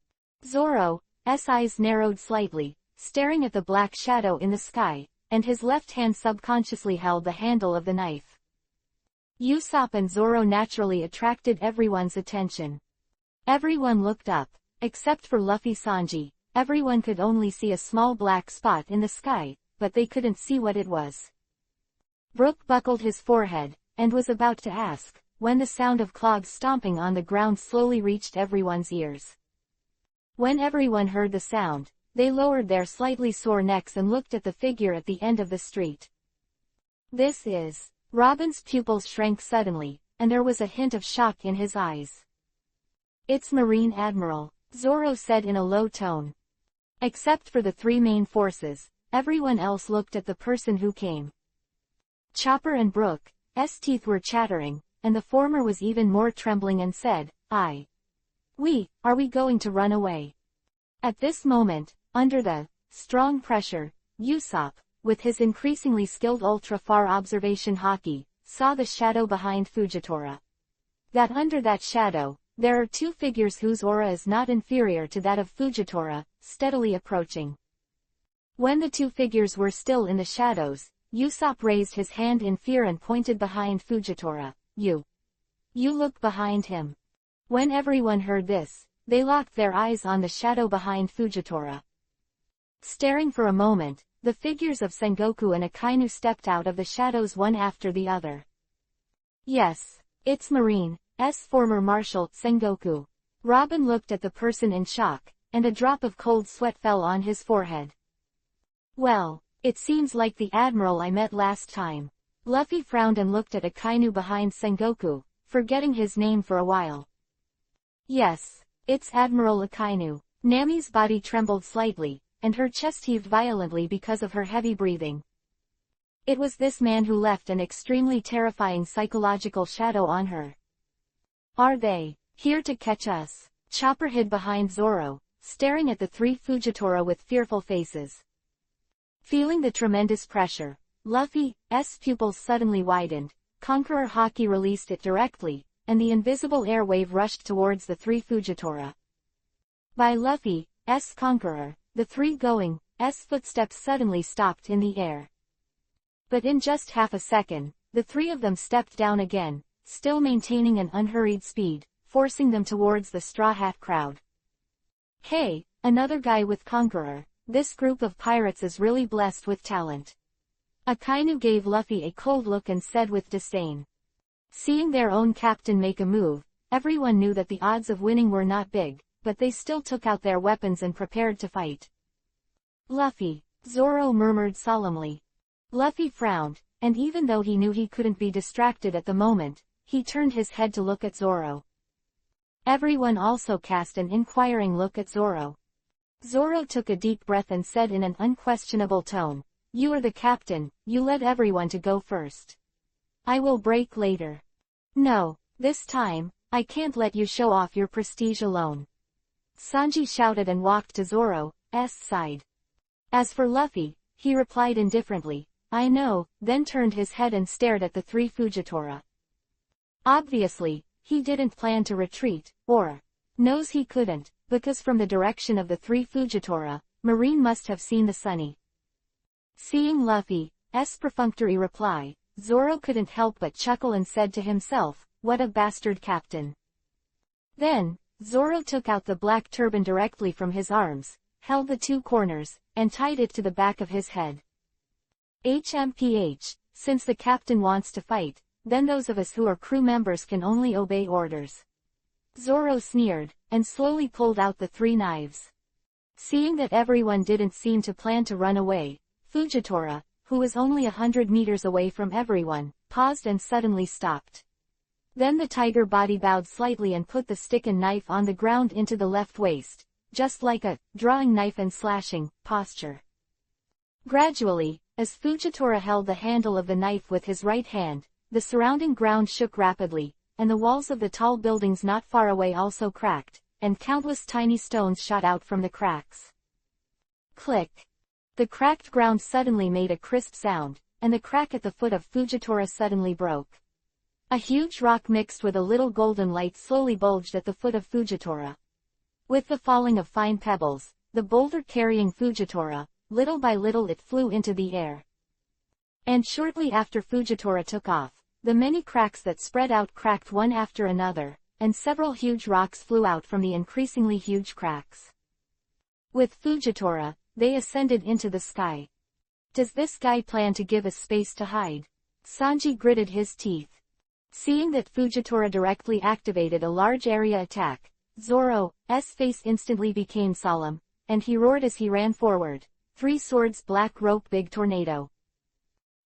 Zoro's eyes narrowed slightly, staring at the black shadow in the sky, and his left hand subconsciously held the handle of the knife. Usopp and Zoro naturally attracted everyone's attention. Everyone looked up, except for Luffy Sanji. Everyone could only see a small black spot in the sky, but they couldn't see what it was. Brook buckled his forehead, and was about to ask, when the sound of clogs stomping on the ground slowly reached everyone's ears. When everyone heard the sound, they lowered their slightly sore necks and looked at the figure at the end of the street. "This is..." Robin's pupils shrank suddenly, and there was a hint of shock in his eyes. "It's Marine Admiral," Zoro said in a low tone. Except for the three main forces, everyone else looked at the person who came. Chopper and Brooke's teeth were chattering, and the former was even more trembling and said, "Are we going to run away?" At this moment, under the strong pressure, Usopp, with his increasingly skilled ultra-far observation haki, saw the shadow behind Fujitora. That under that shadow, there are two figures whose aura is not inferior to that of Fujitora, steadily approaching. When the two figures were still in the shadows, Usopp raised his hand in fear and pointed behind Fujitora. You look behind him." When everyone heard this, they locked their eyes on the shadow behind Fujitora. Staring for a moment, the figures of Sengoku and Akainu stepped out of the shadows one after the other. "Yes, it's Marine's former Marshal, Sengoku." Robin looked at the person in shock, and a drop of cold sweat fell on his forehead. "Well, it seems like the Admiral I met last time." Luffy frowned and looked at Akainu behind Sengoku, forgetting his name for a while. "Yes, it's Admiral Akainu." Nami's body trembled slightly, and her chest heaved violently because of her heavy breathing. It was this man who left an extremely terrifying psychological shadow on her. "Are they here to catch us?" Chopper hid behind Zoro, staring at the three Fujitora with fearful faces. Feeling the tremendous pressure, Luffy's pupils suddenly widened, Conqueror Haki released it directly, and the invisible air wave rushed towards the three Fujitora. By Luffy's Conqueror, the three Going's footsteps suddenly stopped in the air. But in just half a second, the three of them stepped down again, still maintaining an unhurried speed, forcing them towards the Straw Hat crowd. "Hey, another guy with Conqueror. This group of pirates is really blessed with talent." Akainu gave Luffy a cold look and said with disdain. Seeing their own captain make a move, everyone knew that the odds of winning were not big, but they still took out their weapons and prepared to fight. "Luffy," Zoro murmured solemnly. Luffy frowned, and even though he knew he couldn't be distracted at the moment, he turned his head to look at Zoro. Everyone also cast an inquiring look at Zoro. Zoro took a deep breath and said in an unquestionable tone, "You are the captain, you led everyone to go first. I will break later." "No, this time, I can't let you show off your prestige alone." Sanji shouted and walked to Zoro's side. As for Luffy, he replied indifferently, "I know," then turned his head and stared at the three Fujitora. Obviously, he didn't plan to retreat, or knows he couldn't, because from the direction of the three Fujitora, Marine must have seen the Sunny. Seeing Luffy's perfunctory reply, Zoro couldn't help but chuckle and said to himself, "What a bastard captain." Then, Zoro took out the black turban directly from his arms, held the two corners, and tied it to the back of his head. HMPH, since the captain wants to fight, then those of us who are crew members can only obey orders. Zoro sneered, and slowly pulled out the three knives. Seeing that everyone didn't seem to plan to run away, Fujitora, who was only 100 meters away from everyone, paused and suddenly stopped. Then the tiger body bowed slightly and put the stick and knife on the ground into the left waist, just like a drawing knife and slashing posture. Gradually, as Fujitora held the handle of the knife with his right hand, the surrounding ground shook rapidly, and the walls of the tall buildings not far away also cracked, and countless tiny stones shot out from the cracks. Click! The cracked ground suddenly made a crisp sound, and the crack at the foot of Fujitora suddenly broke. A huge rock mixed with a little golden light slowly bulged at the foot of Fujitora. With the falling of fine pebbles, the boulder carrying Fujitora, little by little it flew into the air. And shortly after Fujitora took off, the many cracks that spread out cracked one after another, and several huge rocks flew out from the increasingly huge cracks. With Fujitora, they ascended into the sky. "Does this guy plan to give us space to hide?" Sanji gritted his teeth. Seeing that Fujitora directly activated a large area attack, Zoro's face instantly became solemn, and he roared as he ran forward. 3 swords black rope big tornado.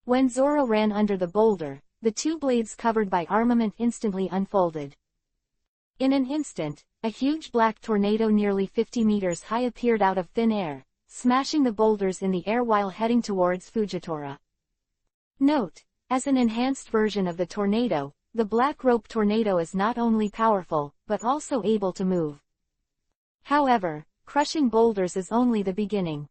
When Zoro ran under the boulder, the 2 blades covered by armament instantly unfolded. In an instant, a huge black tornado nearly 50 meters high appeared out of thin air, smashing the boulders in the air while heading towards Fujitora. Note: as an enhanced version of the tornado, the black rope tornado is not only powerful, but also able to move. However, crushing boulders is only the beginning.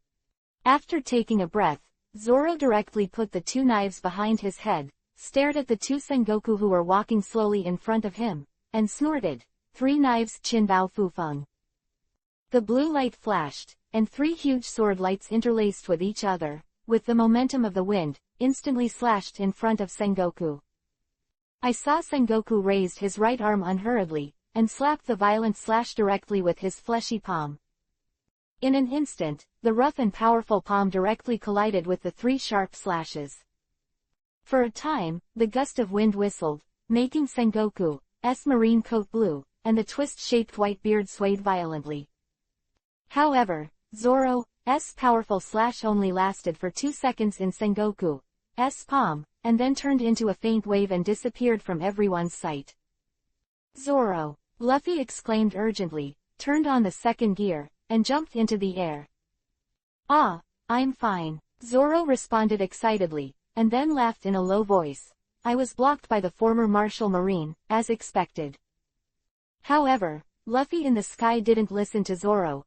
After taking a breath, Zoro directly put the 2 knives behind his head, stared at the 2 Sengoku who were walking slowly in front of him, and snorted, 3 knives Qinbao Fufeng. The blue light flashed, and 3 huge sword lights interlaced with each other, with the momentum of the wind, instantly slashed in front of Sengoku. I saw Sengoku raised his right arm unhurriedly, and slapped the violent slash directly with his fleshy palm. In an instant, the rough and powerful palm directly collided with the 3 sharp slashes. For a time, the gust of wind whistled, making Sengoku's marine coat blue, and the twist-shaped white beard swayed violently. However, Zoro's powerful slash only lasted for 2 seconds in Sengoku's palm, and then turned into a faint wave and disappeared from everyone's sight. Zoro! Luffy exclaimed urgently, turned on the second gear, and jumped into the air. Ah, I'm fine, Zoro responded excitedly, and then laughed in a low voice. I was blocked by the former Martial Marine, as expected. However, Luffy in the sky didn't listen to Zoro's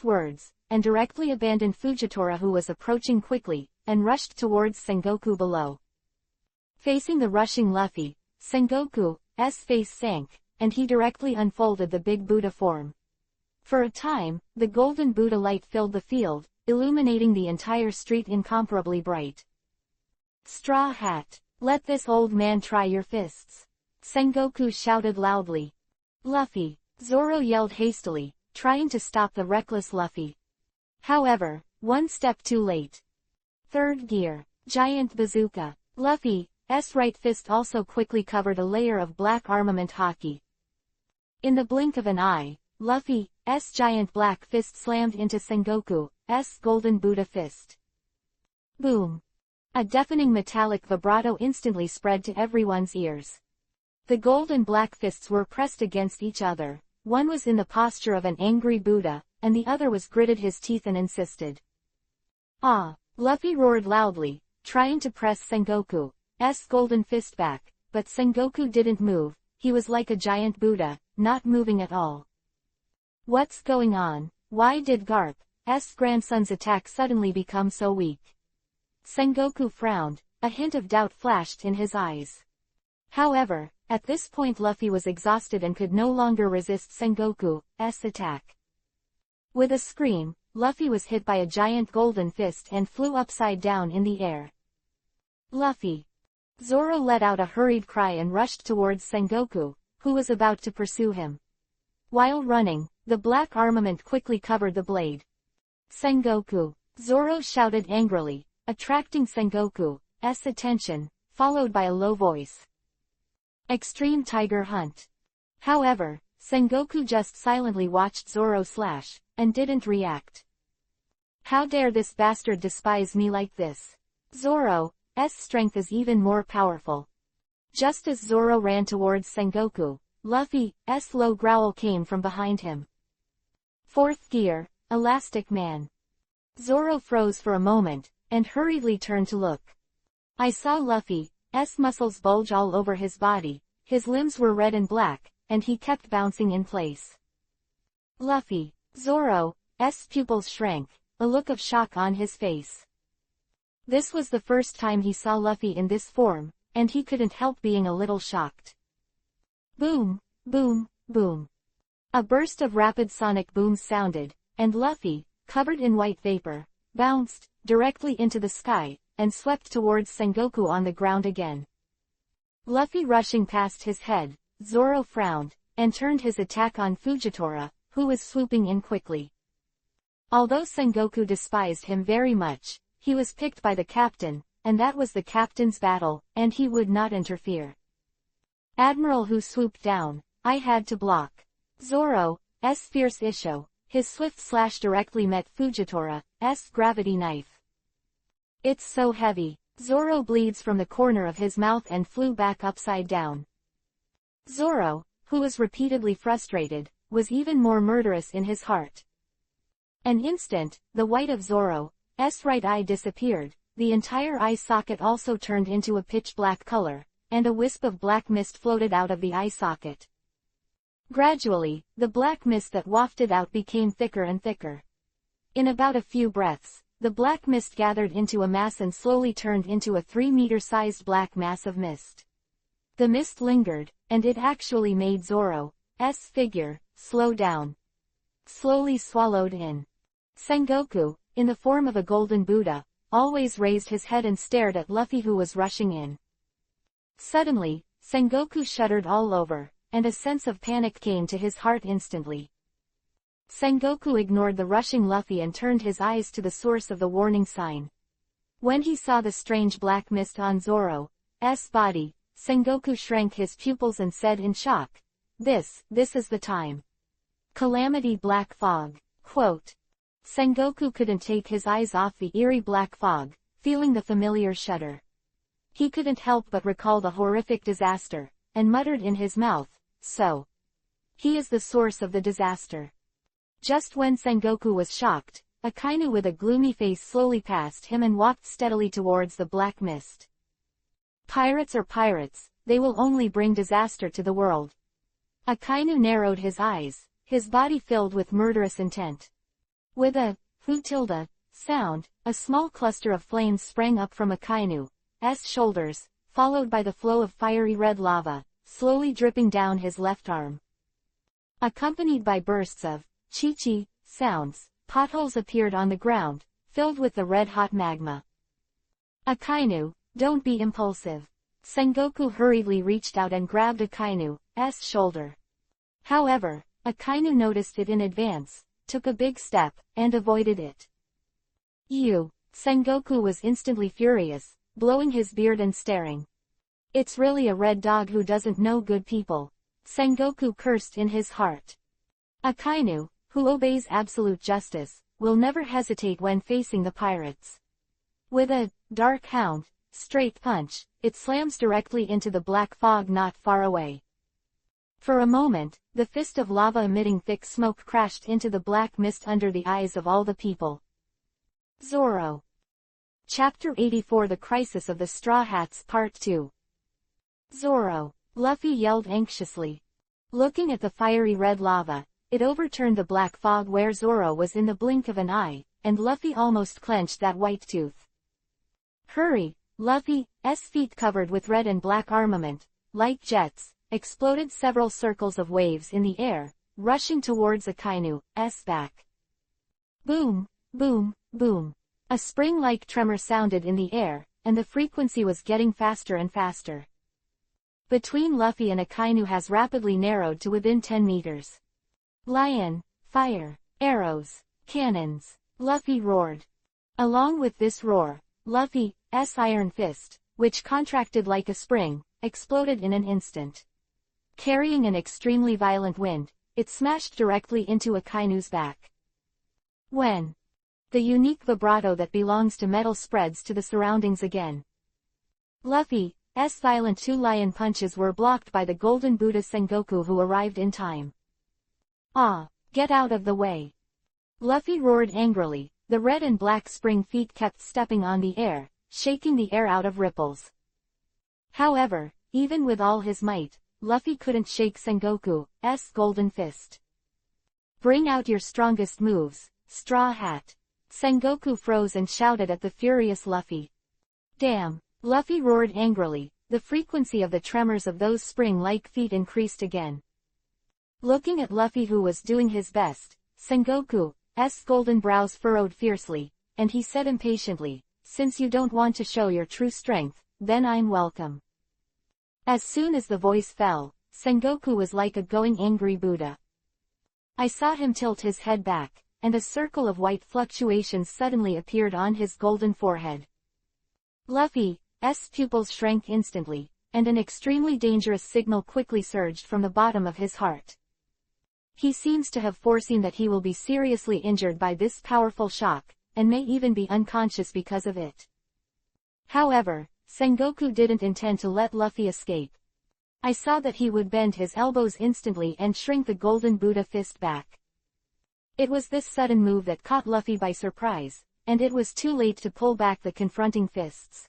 words, and directly abandoned Fujitora who was approaching quickly, and rushed towards Sengoku below. Facing the rushing Luffy, Sengoku's face sank, and he directly unfolded the big Buddha form. For a time, the golden Buddha light filled the field, illuminating the entire street incomparably bright. Straw Hat, let this old man try your fists. Sengoku shouted loudly. Luffy, Zoro yelled hastily, trying to stop the reckless Luffy. However, one step too late. Third gear, giant bazooka. Luffy's right fist also quickly covered a layer of black armament hockey. In the blink of an eye, Luffy's giant black fist slammed into Sengoku's golden Buddha fist. Boom! A deafening metallic vibrato instantly spread to everyone's ears. The gold and black fists were pressed against each other. One was in the posture of an angry Buddha, and the other was gritted his teeth and insisted. Ah! Luffy roared loudly, trying to press Sengoku's golden fist back, but Sengoku didn't move. He was like a giant Buddha, not moving at all. What's going on? Why did Garp's grandson's attack suddenly become so weak? Sengoku frowned, a hint of doubt flashed in his eyes. However, at this point Luffy was exhausted and could no longer resist Sengoku's attack. With a scream, Luffy was hit by a giant golden fist and flew upside down in the air. Luffy! Zoro let out a hurried cry and rushed towards Sengoku, who was about to pursue him. While running, the black armament quickly covered the blade. Sengoku! Zoro shouted angrily, attracting Sengoku's attention, followed by a low voice. Extreme Tiger Hunt. However, Sengoku just silently watched Zoro slash, and didn't react. How dare this bastard despise me like this? Zoro's strength is even more powerful. Just as Zoro ran towards Sengoku, Luffy's low growl came from behind him. Fourth gear, Elastic Man. Zoro froze for a moment, and hurriedly turned to look. I saw Luffy's muscles bulge all over his body, his limbs were red and black, and he kept bouncing in place. Luffy! Zoro's pupils shrank, a look of shock on his face. This was the first time he saw Luffy in this form, and he couldn't help being a little shocked. Boom! Boom! Boom! A burst of rapid sonic booms sounded, and Luffy, covered in white vapor, bounced directly into the sky, and swept towards Sengoku on the ground again. Luffy rushing past his head, Zoro frowned, and turned his attack on Fujitora, who was swooping in quickly. Although Sengoku despised him very much, he was picked by the captain, and that was the captain's battle, and he would not interfere. Admiral who swooped down, I had to block. Zoro's fierce issue, his swift slash directly met Fujitori's gravity knife. It's so heavy. Zoro bleeds from the corner of his mouth and flew back upside down. Zoro, who was repeatedly frustrated, was even more murderous in his heart. An instant, the white of Zoro's right eye disappeared, the entire eye socket also turned into a pitch-black color, and a wisp of black mist floated out of the eye socket. Gradually, the black mist that wafted out became thicker and thicker. In about a few breaths, the black mist gathered into a mass and slowly turned into a 3-meter-sized black mass of mist. The mist lingered, and it actually made Zoro's figure slow down. Slowly swallowed in. Sengoku, in the form of a golden Buddha, always raised his head and stared at Luffy who was rushing in. Suddenly, Sengoku shuddered all over, and a sense of panic came to his heart instantly. Sengoku ignored the rushing Luffy and turned his eyes to the source of the warning sign. When he saw the strange black mist on Zoro's body, Sengoku shrank his pupils and said in shock, This is the time. Calamity black fog. Quote. Sengoku couldn't take his eyes off the eerie black fog, feeling the familiar shudder. He couldn't help but recall the horrific disaster, and muttered in his mouth, So. He is the source of the disaster. Just when Sengoku was shocked, Akainu with a gloomy face slowly passed him and walked steadily towards the black mist. Pirates are pirates, they will only bring disaster to the world. Akainu narrowed his eyes, his body filled with murderous intent. With a fu sound, a small cluster of flames sprang up from Akainu's shoulders, followed by the flow of fiery red lava, slowly dripping down his left arm. Accompanied by bursts of chi-chi sounds, potholes appeared on the ground, filled with the red-hot magma. Akainu, don't be impulsive. Sengoku hurriedly reached out and grabbed Akainu's shoulder. However, Akainu noticed it in advance, took a big step, and avoided it. Sengoku was instantly furious, blowing his beard and staring. It's really a red dog who doesn't know good people. Sengoku cursed in his heart. Akainu, who obeys absolute justice, will never hesitate when facing the pirates. With a dark hound, straight punch, it slams directly into the black fog not far away. For a moment, the fist of lava emitting thick smoke crashed into the black mist under the eyes of all the people. Zoro. Chapter 84 The Crisis of the Straw Hats Part 2. Zoro, Luffy yelled anxiously. Looking at the fiery red lava, it overturned the black fog where Zoro was in the blink of an eye, and Luffy almost clenched that white tooth. Hurry! Luffy's feet covered with red and black armament, like jets, exploded several circles of waves in the air, rushing towards Akainu's back. Boom, boom, boom. A spring-like tremor sounded in the air, and the frequency was getting faster and faster. Between Luffy and Akainu has rapidly narrowed to within 10 meters. Lion, fire, arrows, cannons, Luffy roared. Along with this roar, Luffy's iron fist, which contracted like a spring, exploded in an instant. Carrying an extremely violent wind, it smashed directly into Akainu's back. When the unique vibrato that belongs to metal spreads to the surroundings again. Luffy's violent two lion punches were blocked by the golden Buddha Sengoku who arrived in time. Ah! Get out of the way! Luffy roared angrily, the red and black spring feet kept stepping on the air, shaking the air out of ripples. However, even with all his might, Luffy couldn't shake Sengoku's golden fist. Bring out your strongest moves, Straw Hat. Sengoku froze and shouted at the furious Luffy. Damn! Luffy roared angrily, the frequency of the tremors of those spring-like feet increased again. Looking at Luffy who was doing his best, Sengoku's golden brows furrowed fiercely, and he said impatiently, Since you don't want to show your true strength, then I'm welcome. As soon as the voice fell, Sengoku was like a going angry Buddha. I saw him tilt his head back, and a circle of white fluctuations suddenly appeared on his golden forehead. Luffy's pupils shrank instantly, and an extremely dangerous signal quickly surged from the bottom of his heart. He seems to have foreseen that he will be seriously injured by this powerful shock, and may even be unconscious because of it. However, Sengoku didn't intend to let Luffy escape. I saw that he would bend his elbows instantly and shrink the golden Buddha fist back. It was this sudden move that caught Luffy by surprise, and it was too late to pull back the confronting fists.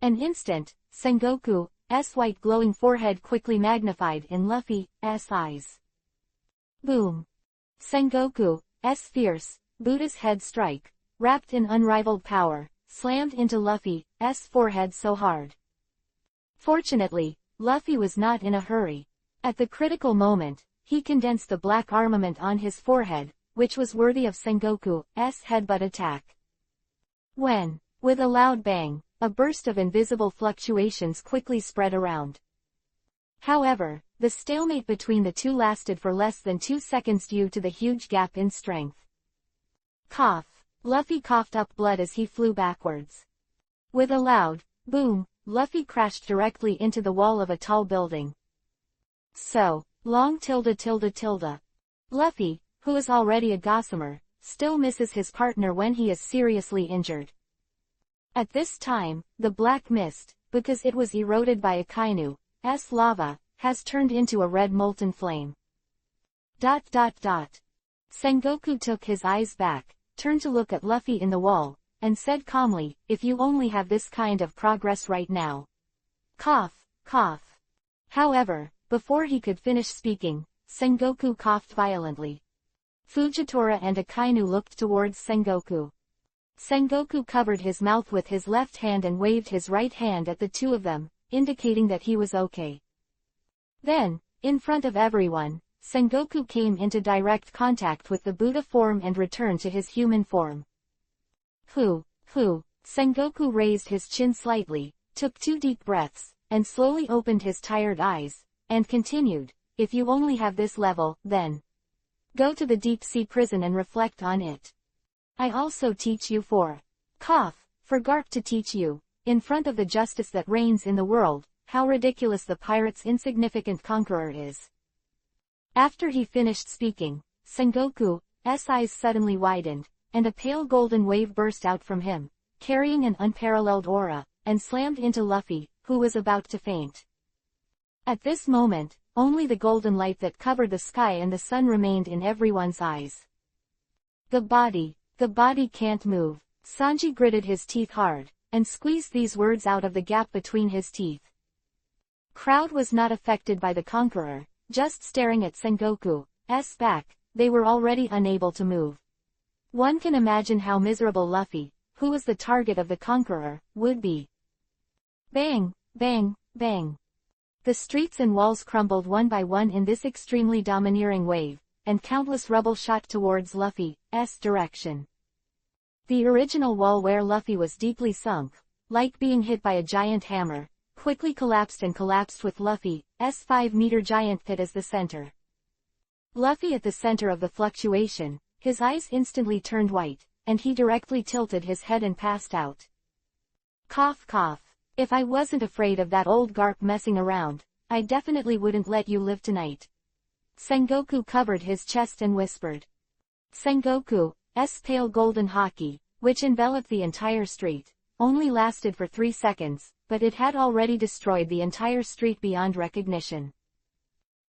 An instant, Sengoku's white glowing forehead quickly magnified in Luffy's eyes. Boom! Sengoku's fierce, Buddha's head strike, wrapped in unrivaled power, slammed into Luffy's forehead so hard. Fortunately, Luffy was not in a hurry. At the critical moment, he condensed the black armament on his forehead, which was worthy of Sengoku's headbutt attack. When, with a loud bang, a burst of invisible fluctuations quickly spread around. However, the stalemate between the two lasted for less than 2 seconds due to the huge gap in strength. Cough! Luffy coughed up blood as he flew backwards. With a loud boom, Luffy crashed directly into the wall of a tall building. So long ... Luffy, who is already a gossamer, still misses his partner when he is seriously injured. At this time, the black mist, because it was eroded by Akainu's lava, has turned into a red molten flame. ... Sengoku took his eyes back, turned to look at Luffy in the wall, and said calmly, "If you only have this kind of progress right now." Cough, cough. However, before he could finish speaking, Sengoku coughed violently. Fujitora and Akainu looked towards Sengoku. Sengoku covered his mouth with his left hand and waved his right hand at the two of them, indicating that he was okay. Then, in front of everyone, Sengoku came into direct contact with the Buddha form and returned to his human form. Sengoku raised his chin slightly, took 2 deep breaths, and slowly opened his tired eyes, and continued, "If you only have this level, then go to the deep-sea prison and reflect on it. I also teach you for Garp to teach you, in front of the justice that reigns in the world, how ridiculous the pirate's insignificant conqueror is." After he finished speaking, Sengoku's eyes suddenly widened, and a pale golden wave burst out from him, carrying an unparalleled aura, and slammed into Luffy, who was about to faint. At this moment, only the golden light that covered the sky and the sun remained in everyone's eyes. The body can't move. Sanji gritted his teeth hard, and squeezed these words out of the gap between his teeth. Crowd was not affected by the conqueror, just staring at Sengoku's back, they were already unable to move. One can imagine how miserable Luffy, who was the target of the conqueror, would be. Bang, bang, bang. The streets and walls crumbled one by one in this extremely domineering wave, and countless rubble shot towards Luffy's direction. The original wall where Luffy was deeply sunk, like being hit by a giant hammer, quickly collapsed with Luffy's 5-meter giant pit as the center. Luffy at the center of the fluctuation, his eyes instantly turned white, and he directly tilted his head and passed out. Cough cough. If I wasn't afraid of that old Garp messing around, I definitely wouldn't let you live tonight. Sengoku covered his chest and whispered. Sengoku's pale golden haki, which enveloped the entire street, only lasted for 3 seconds, but it had already destroyed the entire street beyond recognition.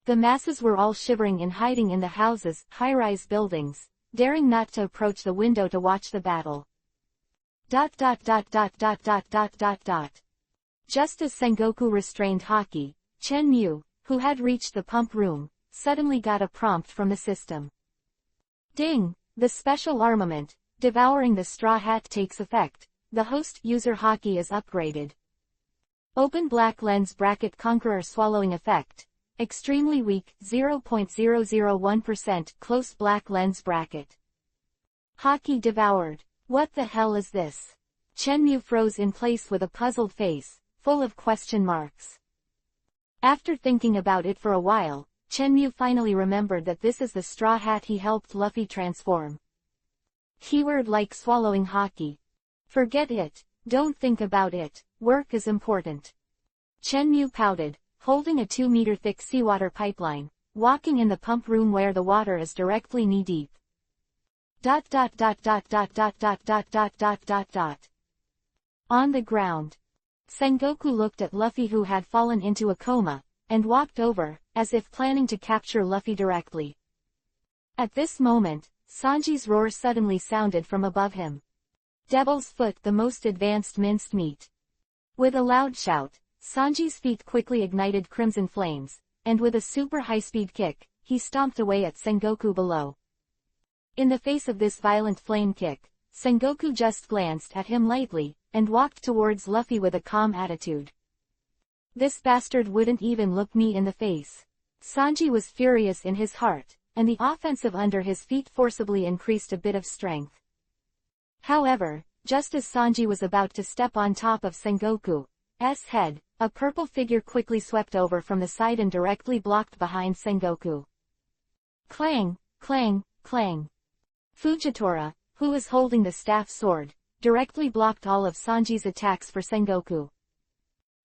The masses were all shivering and hiding in the houses, high-rise buildings, daring not to approach the window to watch the battle. Just as Sengoku restrained haki, Chen Mu, who had reached the pump room, suddenly got a prompt from the system. Ding! The special armament, devouring the straw hat takes effect. The host user haki is upgraded. Open black lens bracket conqueror swallowing effect. Extremely weak, 0.001% close black lens bracket. Haki devoured. What the hell is this? Chenmu froze in place with a puzzled face, full of question marks. After thinking about it for a while, Chenmu finally remembered that this is the straw hat he helped Luffy transform. Keyword like swallowing haki. Forget it, don't think about it, work is important. Chenmu pouted, holding a 2-meter thick seawater pipeline, walking in the pump room where the water is directly knee-deep. ... On the ground. Sengoku looked at Luffy, who had fallen into a coma, and walked over, as if planning to capture Luffy directly. At this moment, Sanji's roar suddenly sounded from above him. Devil's foot, the most advanced minced meat. With a loud shout, Sanji's feet quickly ignited crimson flames, and with a super high-speed kick, he stomped away at Sengoku below. In the face of this violent flame kick, Sengoku just glanced at him lightly, and walked towards Luffy with a calm attitude. This bastard wouldn't even look me in the face. Sanji was furious in his heart, and the offensive under his feet forcibly increased a bit of strength. However, just as Sanji was about to step on top of Sengoku's head, a purple figure quickly swept over from the side and directly blocked behind Sengoku. Clang, clang, clang. Fujitora, who was holding the staff sword, directly blocked all of Sanji's attacks for Sengoku.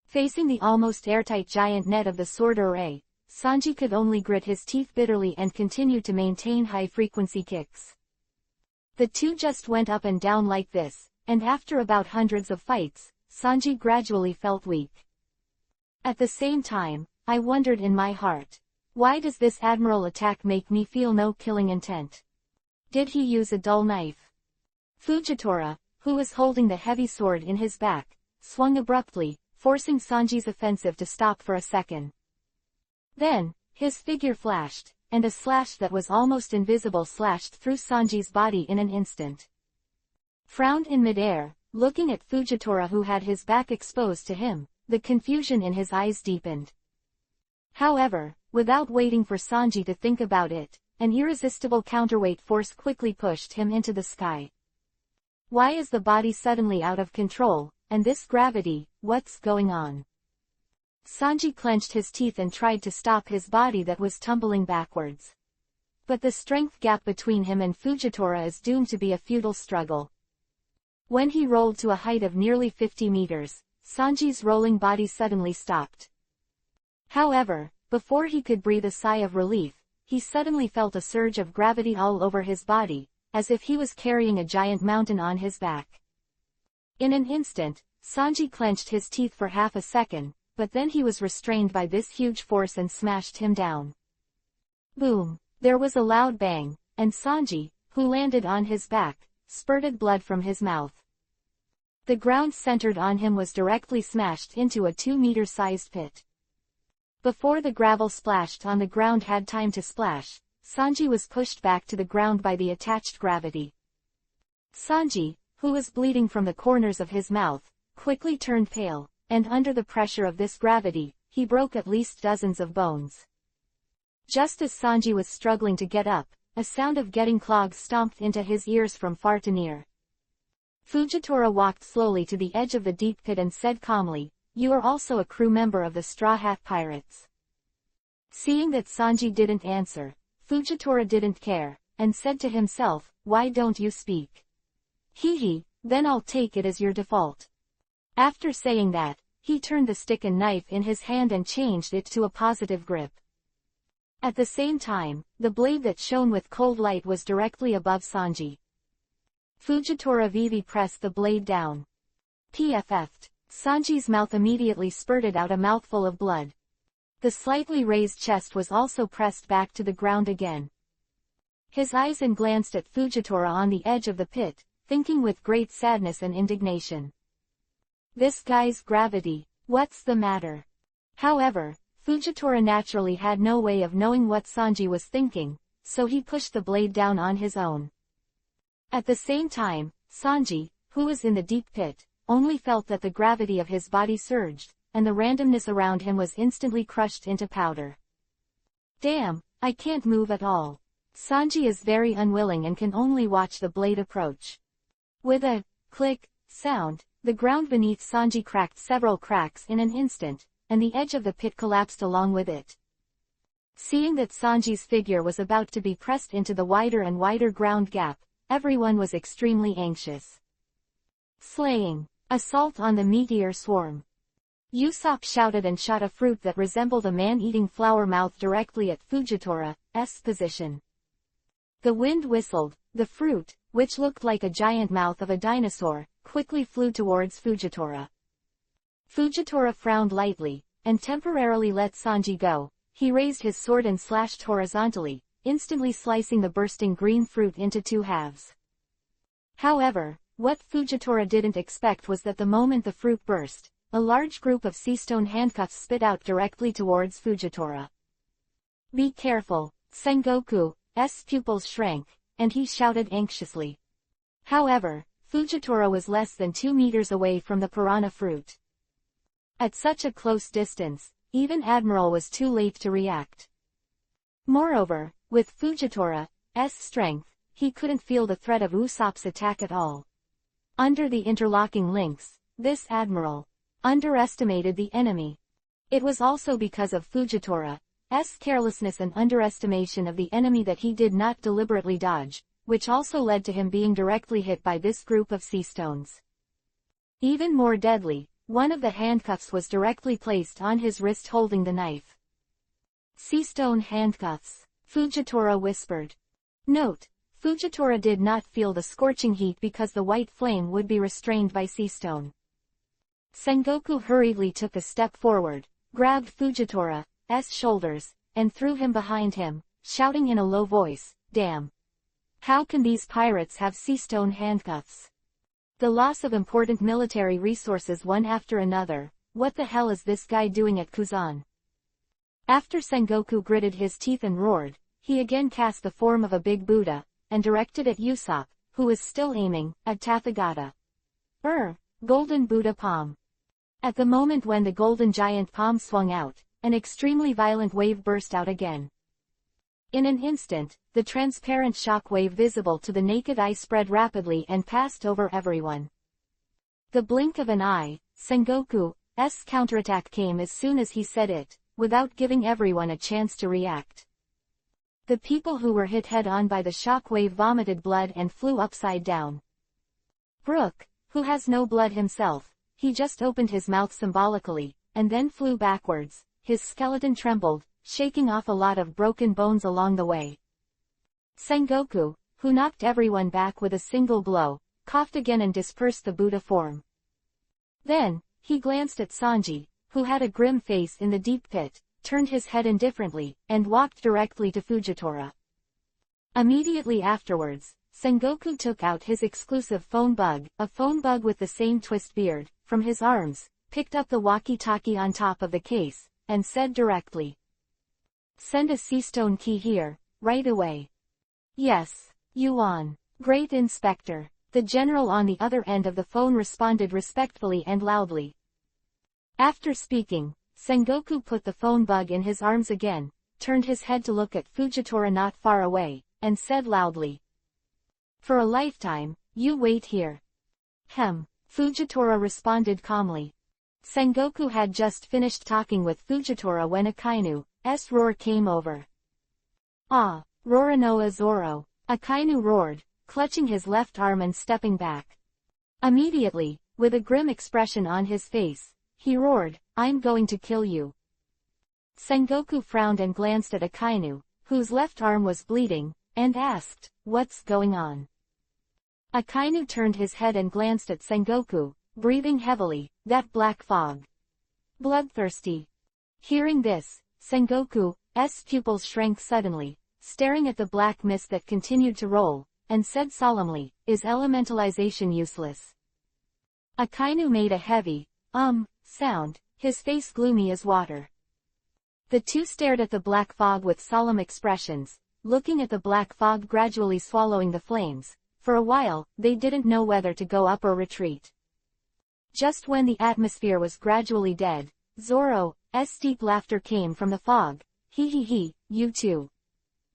Facing the almost airtight giant net of the sword array, Sanji could only grit his teeth bitterly and continue to maintain high-frequency kicks. The two just went up and down like this, and after about hundreds of fights, Sanji gradually felt weak. At the same time, I wondered in my heart, why does this admiral attack make me feel no killing intent? Did he use a dull knife? Fujitora, who was holding the heavy sword in his back, swung abruptly, forcing Sanji's offensive to stop for a second. Then, his figure flashed, and a slash that was almost invisible slashed through Sanji's body in an instant. Frowned in midair, looking at Fujitora, who had his back exposed to him, the confusion in his eyes deepened. However, without waiting for Sanji to think about it, an irresistible counterweight force quickly pushed him into the sky. Why is the body suddenly out of control, and this gravity, what's going on? Sanji clenched his teeth and tried to stop his body that was tumbling backwards. But the strength gap between him and Fujitora is doomed to be a futile struggle. When he rolled to a height of nearly 50 meters, Sanji's rolling body suddenly stopped. However, before he could breathe a sigh of relief, he suddenly felt a surge of gravity all over his body, as if he was carrying a giant mountain on his back. In an instant, Sanji clenched his teeth for half a second, but then he was restrained by this huge force and smashed him down. Boom! There was a loud bang, and Sanji, who landed on his back, spurted blood from his mouth. The ground centered on him was directly smashed into a 2-meter-sized pit. Before the gravel splashed on the ground had time to splash, Sanji was pushed back to the ground by the attached gravity. Sanji, who was bleeding from the corners of his mouth, quickly turned pale, and under the pressure of this gravity, he broke at least dozens of bones. Just as Sanji was struggling to get up, a sound of getting clogs stomped into his ears from far to near. Fujitora walked slowly to the edge of the deep pit and said calmly, "You are also a crew member of the Straw Hat Pirates." Seeing that Sanji didn't answer, Fujitora didn't care, and said to himself, "Why don't you speak? Hee, then I'll take it as your default." After saying that, he turned the stick and knife in his hand and changed it to a positive grip. At the same time, the blade that shone with cold light was directly above Sanji. Fujitora Vivi pressed the blade down. PFF'd. Sanji's mouth immediately spurted out a mouthful of blood. The slightly raised chest was also pressed back to the ground again. His eyes glanced at Fujitora on the edge of the pit, thinking with great sadness and indignation. This guy's gravity, what's the matter? However, Fujitora naturally had no way of knowing what Sanji was thinking, so he pushed the blade down on his own. At the same time, Sanji, who was in the deep pit, only felt that the gravity of his body surged, and the randomness around him was instantly crushed into powder. Damn, I can't move at all. Sanji is very unwilling and can only watch the blade approach. With a click sound, the ground beneath Sanji cracked several cracks in an instant, and the edge of the pit collapsed along with it. Seeing that Sanji's figure was about to be pressed into the wider and wider ground gap, everyone was extremely anxious. Slaying. Assault on the meteor swarm. Usopp shouted and shot a fruit that resembled a man-eating flower mouth directly at Fujitora's position. The wind whistled. The fruit, which looked like a giant mouth of a dinosaur, quickly flew towards Fujitora. Fujitora frowned lightly, and temporarily let Sanji go. He raised his sword and slashed horizontally, instantly slicing the bursting green fruit into two halves. However, what Fujitora didn't expect was that the moment the fruit burst, a large group of sea-stone handcuffs spit out directly towards Fujitora. "Be careful," Sengoku's pupils shrank, and he shouted anxiously. However, Fujitora was less than 2 meters away from the piranha fruit. At such a close distance, even Admiral was too late to react. Moreover, with Fujitora's strength, he couldn't feel the threat of Usopp's attack at all. Under the interlocking links, this Admiral underestimated the enemy. It was also because of Fujitora's carelessness and underestimation of the enemy that he did not deliberately dodge, which also led to him being directly hit by this group of sea stones. Even more deadly, one of the handcuffs was directly placed on his wrist holding the knife. "Sea stone handcuffs," Fujitora whispered. Note: Fujitora did not feel the scorching heat because the white flame would be restrained by sea stone. Sengoku hurriedly took a step forward, grabbed Fujitora's shoulders, and threw him behind him, shouting in a low voice, "Damn! How can these pirates have sea stone handcuffs? The loss of important military resources one after another, what the hell is this guy doing at Kuzan?" After Sengoku gritted his teeth and roared, he again cast the form of a big Buddha, and directed at Usopp, who was still aiming at Tathagata. Golden Buddha palm. At the moment when the golden giant palm swung out, an extremely violent wave burst out again. In an instant, the transparent shock wave visible to the naked eye spread rapidly and passed over everyone. The blink of an eye, Sengoku's counterattack came as soon as he said it, without giving everyone a chance to react. The people who were hit head-on by the shock wave vomited blood and flew upside down. Brook, who has no blood himself, he just opened his mouth symbolically, and then flew backwards. His skeleton trembled, shaking off a lot of broken bones along the way. Sengoku, who knocked everyone back with a single blow, coughed again and dispersed the Buddha form. Then, he glanced at Sanji, who had a grim face in the deep pit, turned his head indifferently, and walked directly to Fujitora. Immediately afterwards, Sengoku took out his exclusive phone bug, a phone bug with the same twist beard, from his arms, picked up the walkie-talkie on top of the case, and said directly, "Send a sea stone key here, right away." "Yes, Yuan. Great Inspector." The general on the other end of the phone responded respectfully and loudly. After speaking, Sengoku put the phone bug in his arms again, turned his head to look at Fujitora not far away, and said loudly, "For a lifetime, you wait here." Fujitora responded calmly. Sengoku had just finished talking with Fujitora when Akainu's roar came over. "Ah, Roranoa Zoro," Akainu roared, clutching his left arm and stepping back. Immediately, with a grim expression on his face, he roared, "I'm going to kill you." Sengoku frowned and glanced at Akainu, whose left arm was bleeding, and asked, "What's going on?" Akainu turned his head and glanced at Sengoku, breathing heavily. "That black fog. Bloodthirsty." Hearing this, Sengoku's pupils shrank suddenly, staring at the black mist that continued to roll, and said solemnly, "Is elementalization useless?" Akainu made a heavy, sound, his face gloomy as water. The two stared at the black fog with solemn expressions, looking at the black fog gradually swallowing the flames. For a while, they didn't know whether to go up or retreat. Just when the atmosphere was gradually dead, Zoro's deep laughter came from the fog. "He, you two.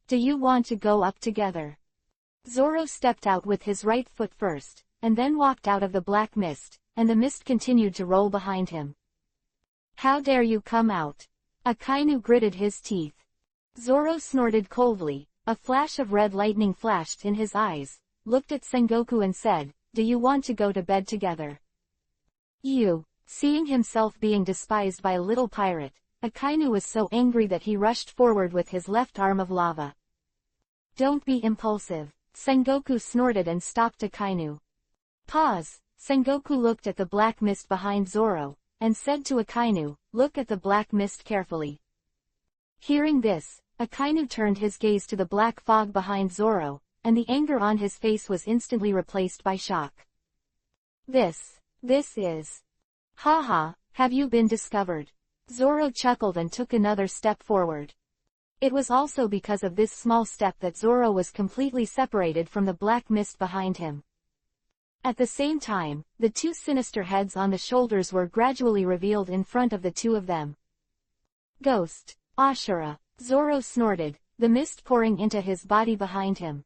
Do you want to go up together?" Zoro stepped out with his right foot first, and then walked out of the black mist, and the mist continued to roll behind him. "How dare you come out?" Akainu gritted his teeth. Zoro snorted coldly, a flash of red lightning flashed in his eyes, looked at Sengoku and said, "Do you want to go to bed together?" "You." Seeing himself being despised by a little pirate, Akainu was so angry that he rushed forward with his left arm of lava. Don't be impulsive, Sengoku snorted and stopped Akainu. Pause. Sengoku looked at the black mist behind Zoro, and said to Akainu, look at the black mist carefully. Hearing this, Akainu turned his gaze to the black fog behind Zoro, and the anger on his face was instantly replaced by shock. This is... Haha, have you been discovered? Zoro chuckled and took another step forward. It was also because of this small step that Zoro was completely separated from the black mist behind him. At the same time, the two sinister heads on the shoulders were gradually revealed in front of the two of them. Ghost. Ashura. Zoro snorted, the mist pouring into his body behind him.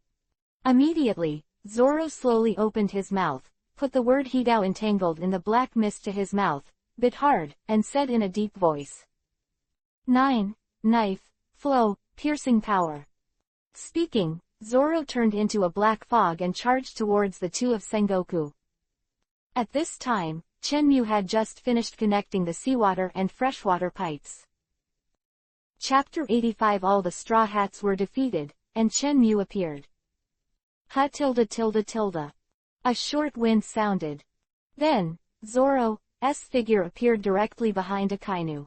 Immediately, Zoro slowly opened his mouth, put the word Hidao entangled in the black mist to his mouth, bit hard, and said in a deep voice. 9. Knife. Flow. Piercing power. Speaking, Zoro turned into a black fog and charged towards the two of Sengoku. At this time, Chenmu had just finished connecting the seawater and freshwater pipes. Chapter 85. All the Straw Hats were defeated, and Chenmu appeared. Ha tilde tilde tilde. A short wind sounded. Then, Zoro's figure appeared directly behind Akainu.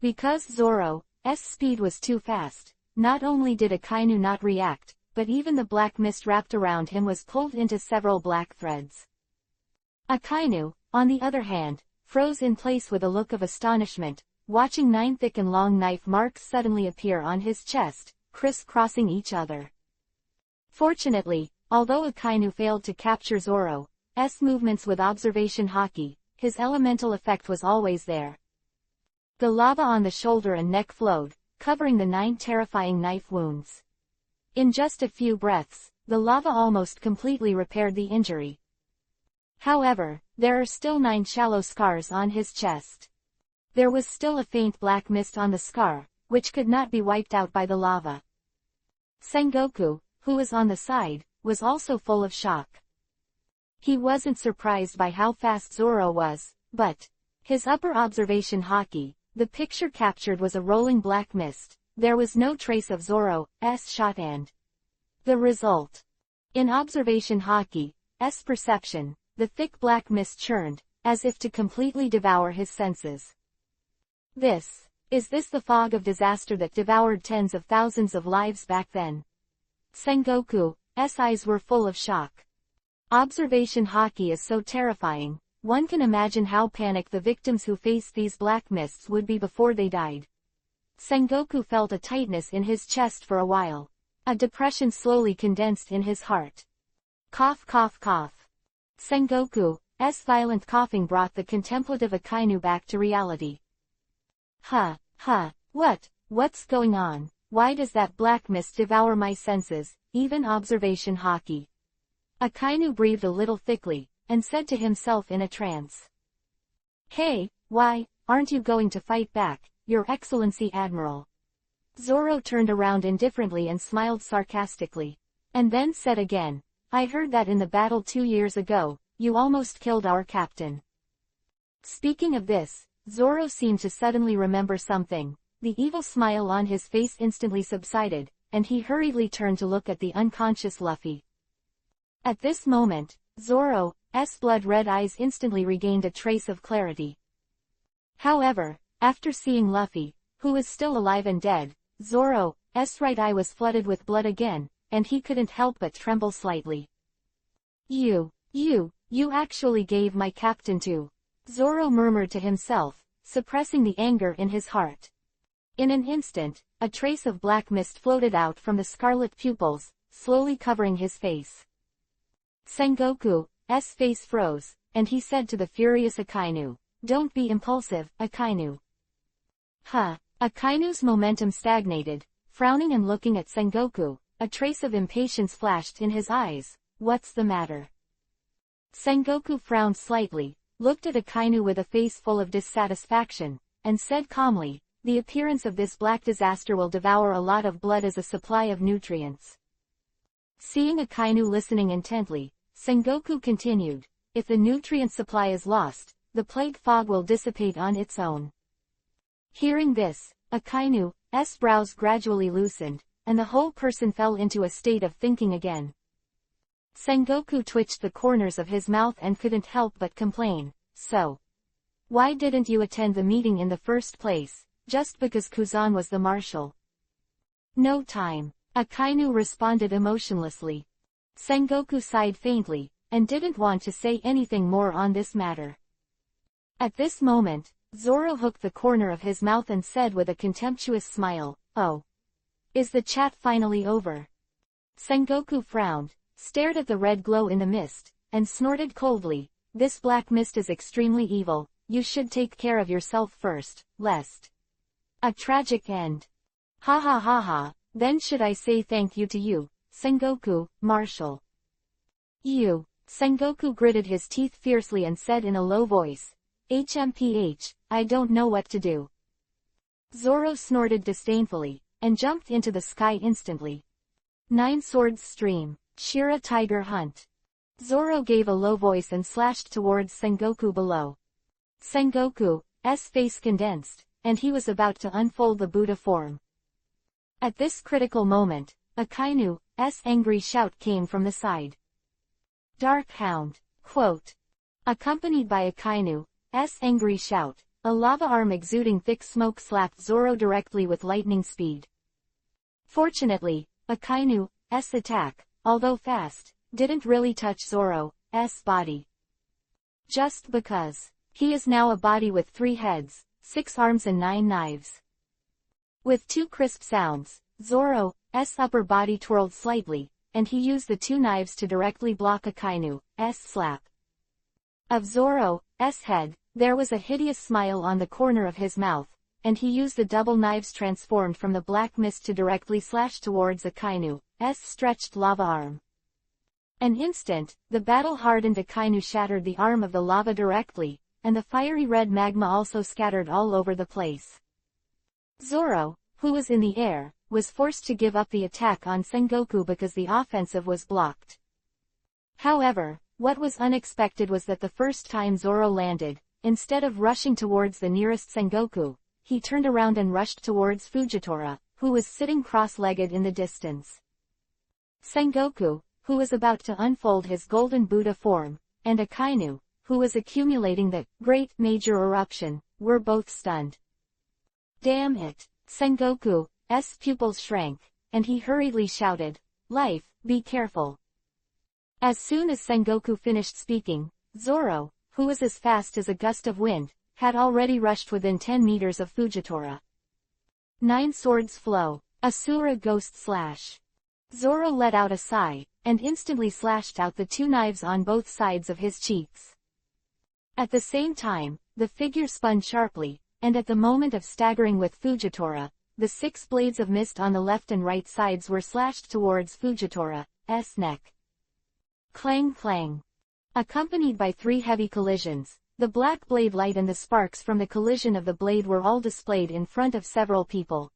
Because Zoro's speed was too fast, not only did Akainu not react, but even the black mist wrapped around him was pulled into several black threads. Akainu, on the other hand, froze in place with a look of astonishment, watching 9 thick and long knife marks suddenly appear on his chest, criss-crossing each other. Fortunately, although Akainu failed to capture Zoro's movements with observation haki, his elemental effect was always there. The lava on the shoulder and neck flowed, covering the 9 terrifying knife wounds. In just a few breaths, the lava almost completely repaired the injury. However, there are still 9 shallow scars on his chest. There was still a faint black mist on the scar, which could not be wiped out by the lava. Sengoku, who was on the side, was also full of shock. He wasn't surprised by how fast Zoro was, but his upper observation haki, the picture captured was a rolling black mist. There was no trace of Zoro's shot and the result. In observation haki's perception, the thick black mist churned, as if to completely devour his senses. Is this the fog of disaster that devoured tens of thousands of lives back then? Sengoku's eyes were full of shock. Observation haki is so terrifying, one can imagine how panicked the victims who faced these black mists would be before they died. Sengoku felt a tightness in his chest for a while. A depression slowly condensed in his heart. Cough cough cough. Sengoku's violent coughing brought the contemplative Akainu back to reality. What's going on? Why does that black mist devour my senses, even observation haki? Akainu breathed a little thickly, and said to himself in a trance. Hey, why, aren't you going to fight back, Your Excellency Admiral? Zoro turned around indifferently and smiled sarcastically. And then said again, I heard that in the battle 2 years ago, you almost killed our captain. Speaking of this, Zoro seemed to suddenly remember something. The evil smile on his face instantly subsided, and he hurriedly turned to look at the unconscious Luffy. At this moment, Zoro's blood-red eyes instantly regained a trace of clarity. However, after seeing Luffy, who was still alive and dead, Zoro's right eye was flooded with blood again, and he couldn't help but tremble slightly. You actually gave my captain to... Zoro murmured to himself, suppressing the anger in his heart. In an instant, a trace of black mist floated out from the scarlet pupils, slowly covering his face. Sengoku's face froze, and he said to the furious Akainu, Don't be impulsive, Akainu. Akainu's momentum stagnated, frowning and looking at Sengoku. A trace of impatience flashed in his eyes. What's the matter? Sengoku frowned slightly, looked at Akainu with a face full of dissatisfaction, and said calmly, The appearance of this black disaster will devour a lot of blood as a supply of nutrients. Seeing Akainu listening intently, Sengoku continued, If the nutrient supply is lost, the plague fog will dissipate on its own. Hearing this, Akainu's brows gradually loosened, and the whole person fell into a state of thinking again. Sengoku twitched the corners of his mouth and couldn't help but complain, "So, why didn't you attend the meeting in the first place, just because Kuzan was the marshal?" "No time," Akainu responded emotionlessly. Sengoku sighed faintly, and didn't want to say anything more on this matter. At this moment, Zoro hooked the corner of his mouth and said with a contemptuous smile, "Oh. Is the chat finally over?" Sengoku frowned, stared at the red glow in the mist, and snorted coldly, "This black mist is extremely evil, you should take care of yourself first, lest a tragic end." "Ha ha ha ha, then should I say thank you to you, Sengoku, Marshal?" "You." Sengoku gritted his teeth fiercely and said in a low voice, "HMPH, I don't know what to do." Zoro snorted disdainfully, and jumped into the sky instantly. 9 Swords Stream, Shira Tiger Hunt. Zoro gave a low voice and slashed towards Sengoku below. Sengoku's face condensed, and he was about to unfold the Buddha form. At this critical moment, Akainu's angry shout came from the side. "Dark Hound!" Quote. Accompanied by Akainu's angry shout, a lava arm exuding thick smoke slapped Zoro directly with lightning speed. Fortunately, Akainu's attack, although fast, didn't really touch Zoro's body. Just because he is now a body with 3 heads, 6 arms and 9 knives. With 2 crisp sounds, Zoro's upper body twirled slightly, and he used the 2 knives to directly block Akainu's slap. Of Zoro's head, there was a hideous smile on the corner of his mouth, and he used the double knives transformed from the black mist to directly slash towards Akainu's stretched lava arm. An instant, the battle-hardened Akainu shattered the arm of the lava directly, and the fiery red magma also scattered all over the place. Zoro, who was in the air, was forced to give up the attack on Sengoku because the offensive was blocked. However, what was unexpected was that the first time Zoro landed, instead of rushing towards the nearest Sengoku, he turned around and rushed towards Fujitora, who was sitting cross-legged in the distance. Sengoku, who was about to unfold his golden Buddha form, and Akainu, who was accumulating the Great Major Eruption, were both stunned. "Damn it!" Sengoku's pupils shrank, and he hurriedly shouted, "Life, be careful." As soon as Sengoku finished speaking, Zoro, who was as fast as a gust of wind, had already rushed within 10 meters of Fujitora. 9 Swords Flow, Asura Ghost Slash. Zoro let out a sigh, and instantly slashed out the 2 knives on both sides of his cheeks. At the same time, the figure spun sharply, and at the moment of staggering with Fujitora, the 6 blades of mist on the left and right sides were slashed towards Fujitora's neck. Clang clang. Accompanied by 3 heavy collisions, the black blade light and the sparks from the collision of the blade were all displayed in front of several people.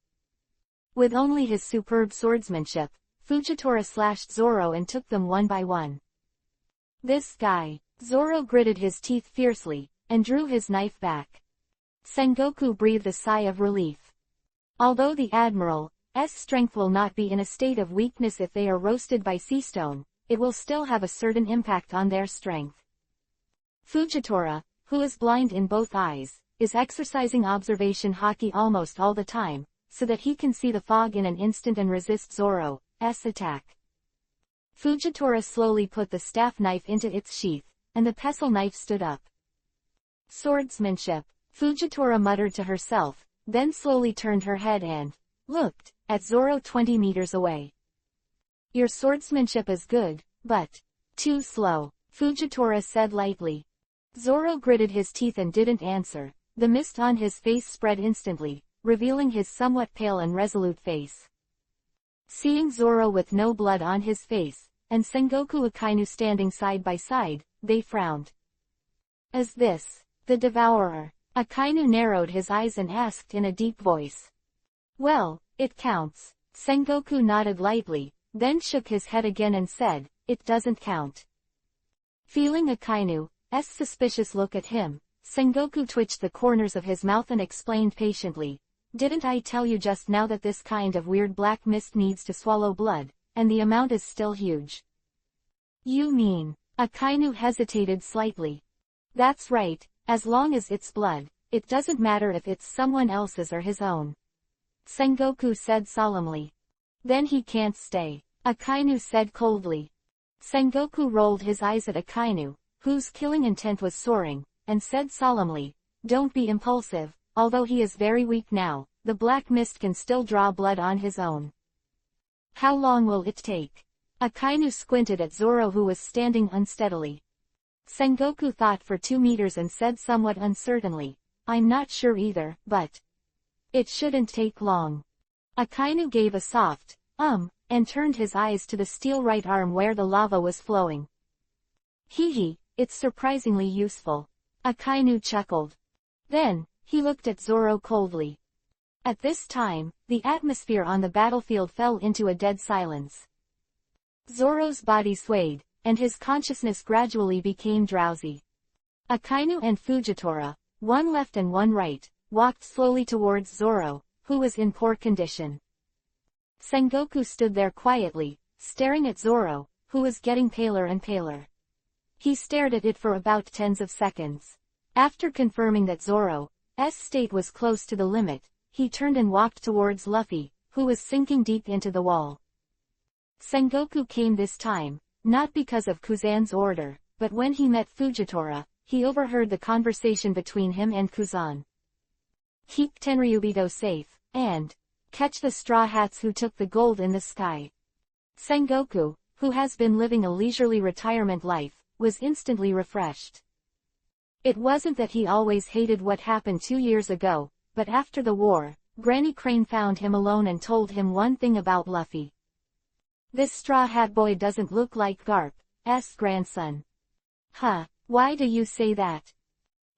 With only his superb swordsmanship, Fujitora slashed Zoro and took them one by one. "This guy." Zoro gritted his teeth fiercely, and drew his knife back. Sengoku breathed a sigh of relief. Although the Admiral's strength will not be in a state of weakness if they are roasted by sea stone, it will still have a certain impact on their strength. Fujitora, who is blind in both eyes, is exercising observation haki almost all the time, so that he can see the fog in an instant and resist Zoro's attack. Fujitora slowly put the staff knife into its sheath, and the pestle knife stood up. "Swordsmanship," Fujitora muttered to herself, then slowly turned her head and looked at Zoro 20 meters away. "Your swordsmanship is good, but too slow," Fujitora said lightly. Zoro gritted his teeth and didn't answer. The mist on his face spread instantly, revealing his somewhat pale and resolute face. Seeing Zoro with no blood on his face, and Sengoku Akainu standing side by side, they frowned. "Is this the Devourer?" Akainu narrowed his eyes and asked in a deep voice. "Well, it counts." Sengoku nodded lightly, then shook his head again and said, "It doesn't count." Feeling Akainu's suspicious look at him, Sengoku twitched the corners of his mouth and explained patiently. Didn't I tell you just now that this kind of weird black mist needs to swallow blood, and the amount is still huge? You mean? Akainu hesitated slightly. That's right, as long as it's blood, it doesn't matter if it's someone else's or his own. Sengoku said solemnly. Then he can't stay, Akainu said coldly. Sengoku rolled his eyes at Akainu, whose killing intent was soaring, and said solemnly, don't be impulsive, although he is very weak now, the black mist can still draw blood on his own. How long will it take? Akainu squinted at Zoro, who was standing unsteadily. Sengoku thought for 2 meters and said somewhat uncertainly, I'm not sure either, but it shouldn't take long. Akainu gave a soft, and turned his eyes to the steel right arm where the lava was flowing. Hee, it's surprisingly useful. Akainu chuckled. Then, he looked at Zoro coldly. At this time, the atmosphere on the battlefield fell into a dead silence. Zoro's body swayed, and his consciousness gradually became drowsy. Akainu and Fujitora, one left and one right, walked slowly towards Zoro, who was in poor condition. Sengoku stood there quietly, staring at Zoro, who was getting paler and paler. He stared at it for about tens of seconds. After confirming that Zoro's state was close to the limit, he turned and walked towards Luffy, who was sinking deep into the wall. Sengoku came this time, not because of Kuzan's order, but when he met Fujitora, he overheard the conversation between him and Kuzan. Keep Tenryubito safe, and catch the Straw Hats who took the gold in the sky. Sengoku, who has been living a leisurely retirement life, was instantly refreshed. It wasn't that he always hated what happened 2 years ago, but after the war, Granny Crane found him alone and told him one thing about Luffy. This Straw Hat boy doesn't look like Garp's grandson. Huh, why do you say that?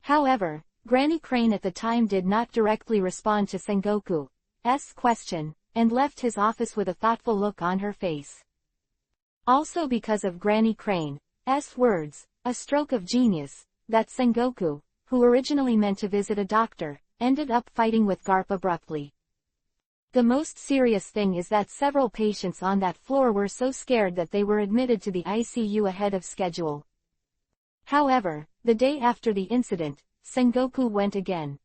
However, Granny Crane at the time did not directly respond to Sengoku's question, and left his office with a thoughtful look on her face. Also because of Granny Crane's words, a stroke of genius, that Sengoku, who originally meant to visit a doctor, ended up fighting with Garp abruptly. The most serious thing is that several patients on that floor were so scared that they were admitted to the ICU ahead of schedule. However, the day after the incident, Sengoku went again.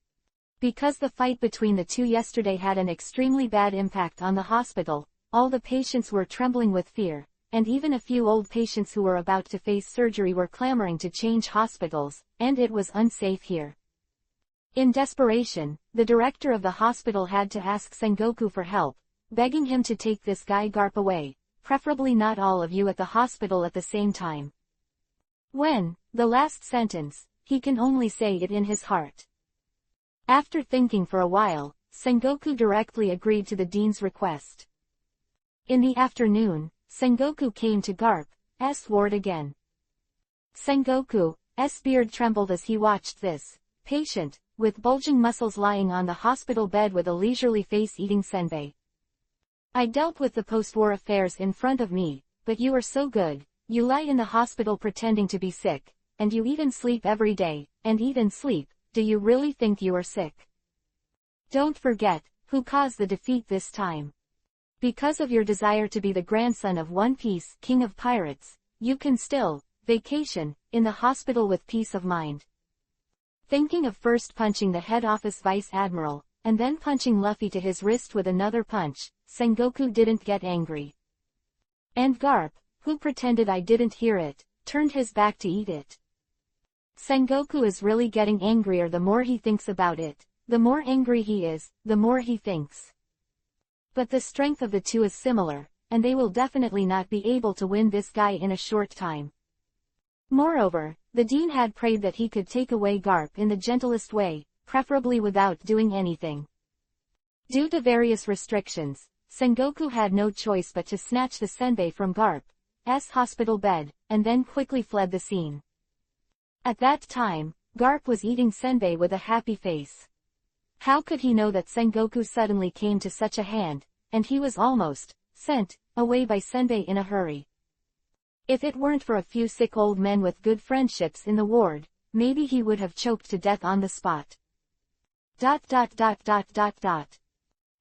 Because the fight between the two yesterday had an extremely bad impact on the hospital, all the patients were trembling with fear, and even a few old patients who were about to face surgery were clamoring to change hospitals, and it was unsafe here. In desperation, the director of the hospital had to ask Sengoku for help, begging him to take this guy Garp away, preferably not all of you at the hospital at the same time. When, the last sentence, he can only say it in his heart. After thinking for a while, Sengoku directly agreed to the dean's request. In the afternoon, Sengoku came to Garp's ward again. Sengoku's beard trembled as he watched this patient, with bulging muscles lying on the hospital bed with a leisurely face eating senbei. I dealt with the post-war affairs in front of me, but you are so good, you lie in the hospital pretending to be sick, and you eat and sleep every day, and eat and sleep, do you really think you are sick? Don't forget, who caused the defeat this time. Because of your desire to be the grandson of One Piece, King of Pirates, you can still vacation in the hospital with peace of mind. Thinking of first punching the head office vice admiral, and then punching Luffy to his wrist with another punch, Sengoku didn't get angry. And Garp, who pretended I didn't hear it, turned his back to eat it. Sengoku is really getting angrier the more he thinks about it. The more angry he is, the more he thinks. But the strength of the two is similar, and they will definitely not be able to win this guy in a short time. Moreover, the dean had prayed that he could take away Garp in the gentlest way, preferably without doing anything. Due to various restrictions, Sengoku had no choice but to snatch the senbei from Garp's hospital bed, and then quickly fled the scene. At that time, Garp was eating senbei with a happy face. How could he know that Sengoku suddenly came to such a hand, and he was almost sent away by senbei in a hurry? If it weren't for a few sick old men with good friendships in the ward, maybe he would have choked to death on the spot.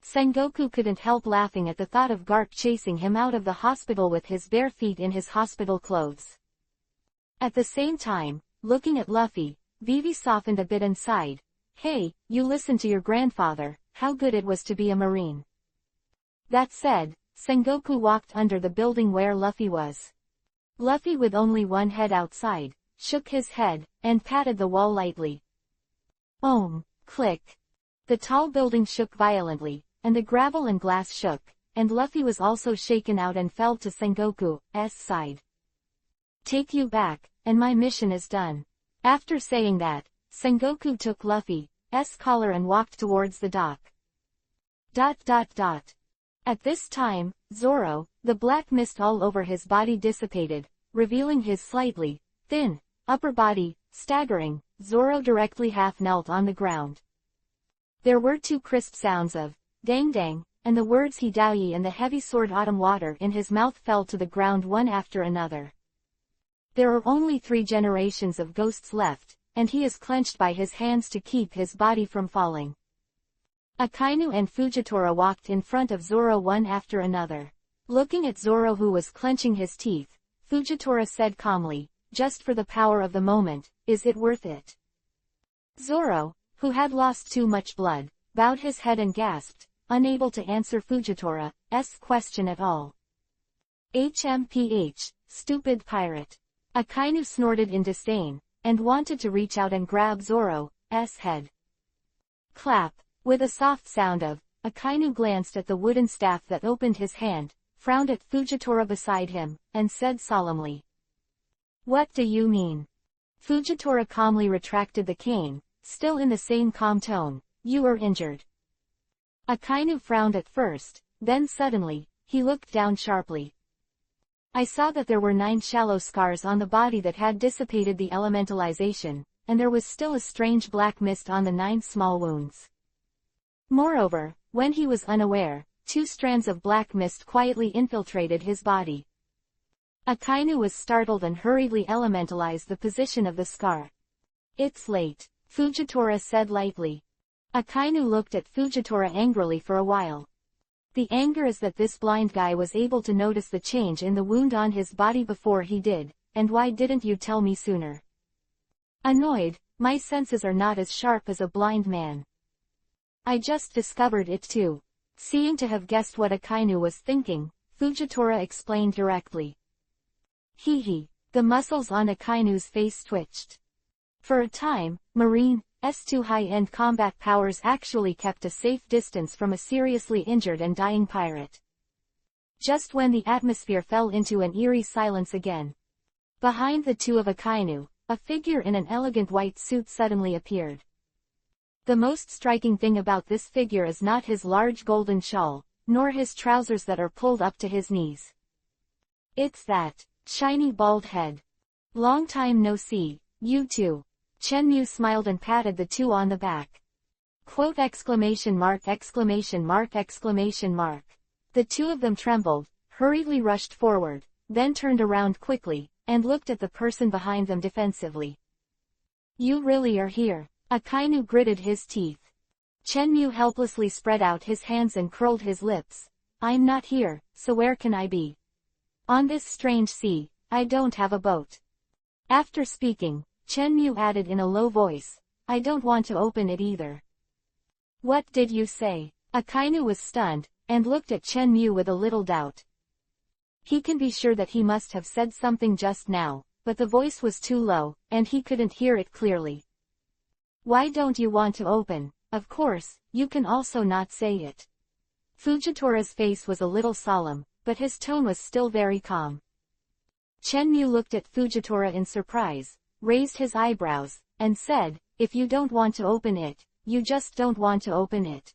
Sengoku couldn't help laughing at the thought of Garp chasing him out of the hospital with his bare feet in his hospital clothes. At the same time, looking at Luffy, Vivi softened a bit and sighed. Hey, you listened to your grandfather, how good it was to be a marine. That said, Sengoku walked under the building where Luffy was. Luffy, with only one head outside, shook his head, and patted the wall lightly. Click. The tall building shook violently, and the gravel and glass shook, and Luffy was also shaken out and fell to Sengoku's side. Take you back, and my mission is done. After saying that, Sengoku took Luffy's collar and walked towards the dock. At this time, Zoro, the black mist all over his body dissipated, revealing his slightly thin upper body. Staggering, Zoro directly half knelt on the ground. There were two crisp sounds of dang dang, and the words Hidayi and the heavy sword autumn water in his mouth fell to the ground one after another. There are only 3 generations of ghosts left, and he is clenched by his hands to keep his body from falling. Akainu and Fujitora walked in front of Zoro one after another. Looking at Zoro, who was clenching his teeth, Fujitora said calmly, just for the power of the moment, is it worth it? Zoro, who had lost too much blood, bowed his head and gasped, unable to answer Fujitora's question at all. HMPH, stupid pirate. Akainu snorted in disdain, and wanted to reach out and grab Zoro's head. Clap. With a soft sound of, Akainu glanced at the wooden staff that opened his hand, frowned at Fujitora beside him, and said solemnly. What do you mean? Fujitora calmly retracted the cane, still in the same calm tone, you are injured. Akainu frowned at first, then suddenly, he looked down sharply. I saw that there were 9 shallow scars on the body that had dissipated the elementalization, and there was still a strange black mist on the 9 small wounds. Moreover, when he was unaware, 2 strands of black mist quietly infiltrated his body. Akainu was startled and hurriedly elementalized the position of the scar. It's late, Fujitora said lightly. Akainu looked at Fujitora angrily for a while. The anger is that this blind guy was able to notice the change in the wound on his body before he did, and why didn't you tell me sooner? Annoyed, my senses are not as sharp as a blind man. I just discovered it too. Seeming to have guessed what Akainu was thinking, Fujitora explained directly. The muscles on Akainu's face twitched. For a time, Marine's 2 high-end combat powers actually kept a safe distance from a seriously injured and dying pirate. Just when the atmosphere fell into an eerie silence again. Behind the 2 of Akainu, a figure in an elegant white suit suddenly appeared. The most striking thing about this figure is not his large golden shawl, nor his trousers that are pulled up to his knees. It's that shiny bald head. Long time no see, you two. Chenmu smiled and patted the 2 on the back. Quote! The 2 of them trembled, hurriedly rushed forward, then turned around quickly, and looked at the person behind them defensively. You really are here. Akainu gritted his teeth. Chenmu helplessly spread out his hands and curled his lips. I'm not here, so where can I be? On this strange sea, I don't have a boat. After speaking, Chenmu added in a low voice, I don't want to open it either. What did you say? Akainu was stunned, and looked at Chenmu with a little doubt. He can be sure that he must have said something just now, but the voice was too low, and he couldn't hear it clearly. Why don't you want to open? Of course, you can also not say it. Fujitora's face was a little solemn, but his tone was still very calm. Chenmu looked at Fujitora in surprise, raised his eyebrows, and said, if you don't want to open it, you just don't want to open it.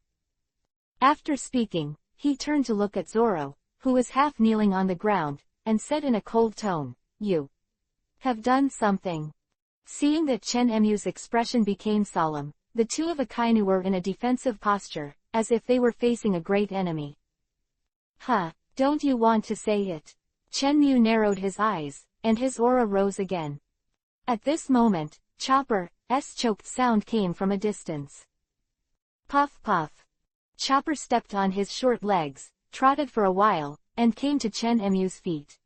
After speaking, he turned to look at Zoro, who was half kneeling on the ground, and said in a cold tone, you have done something. Seeing that Chenmu's expression became solemn, the 2 of Akainu were in a defensive posture, as if they were facing a great enemy. Don't you want to say it? Chenmu narrowed his eyes, and his aura rose again. At this moment, Chopper's choked sound came from a distance. Puff puff. Chopper stepped on his short legs, trotted for a while, and came to Chen Mu's feet.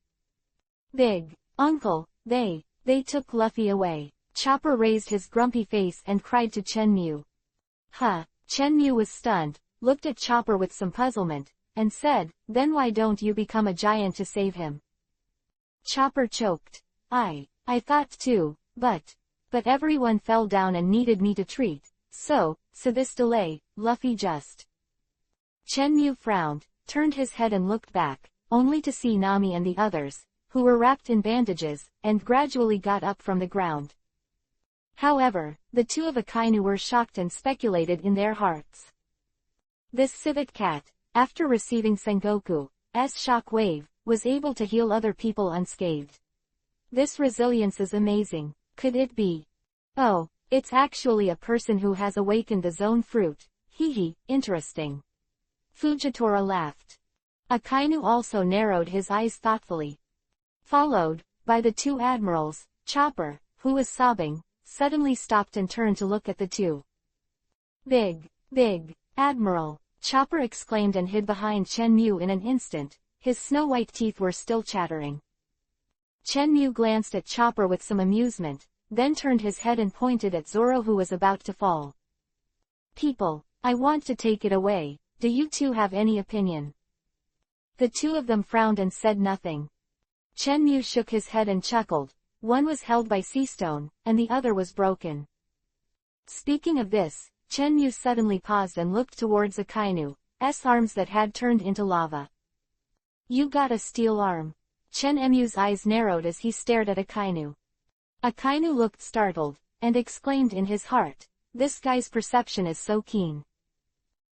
Big Uncle, they took Luffy away. Chopper raised his grumpy face and cried to Chen Mu. Huh. Chen Mu was stunned, looked at Chopper with some puzzlement, and said, then why don't you become a giant to save him? Chopper choked. I thought too, but everyone fell down and needed me to treat, so this delay, Luffy just. Chen Mu frowned, turned his head and looked back, only to see Nami and the others, who were wrapped in bandages, and gradually got up from the ground. However, the two of Akainu were shocked and speculated in their hearts. This civet cat, after receiving Sengoku's shock wave, was able to heal other people unscathed. This resilience is amazing. Could it be? Oh, it's actually a person who has awakened the zone fruit. Hee, interesting. Fujitora laughed. Akainu also narrowed his eyes thoughtfully. Followed by the two admirals, Chopper, who was sobbing, suddenly stopped and turned to look at the two. Big Admiral, Chopper exclaimed and hid behind Chen Mu in an instant. His snow-white teeth were still chattering. Chen Mu glanced at Chopper with some amusement, then turned his head and pointed at Zoro who was about to fall. People, I want to take it away. Do you two have any opinion? The two of them frowned and said nothing. Chen Mu shook his head and chuckled. One was held by sea stone, and the other was broken. Speaking of this, Chen Mu suddenly paused and looked towards Akainu's arms that had turned into lava. You got a steel arm. Chen Mu's eyes narrowed as he stared at Akainu. Akainu looked startled, and exclaimed in his heart, this guy's perception is so keen.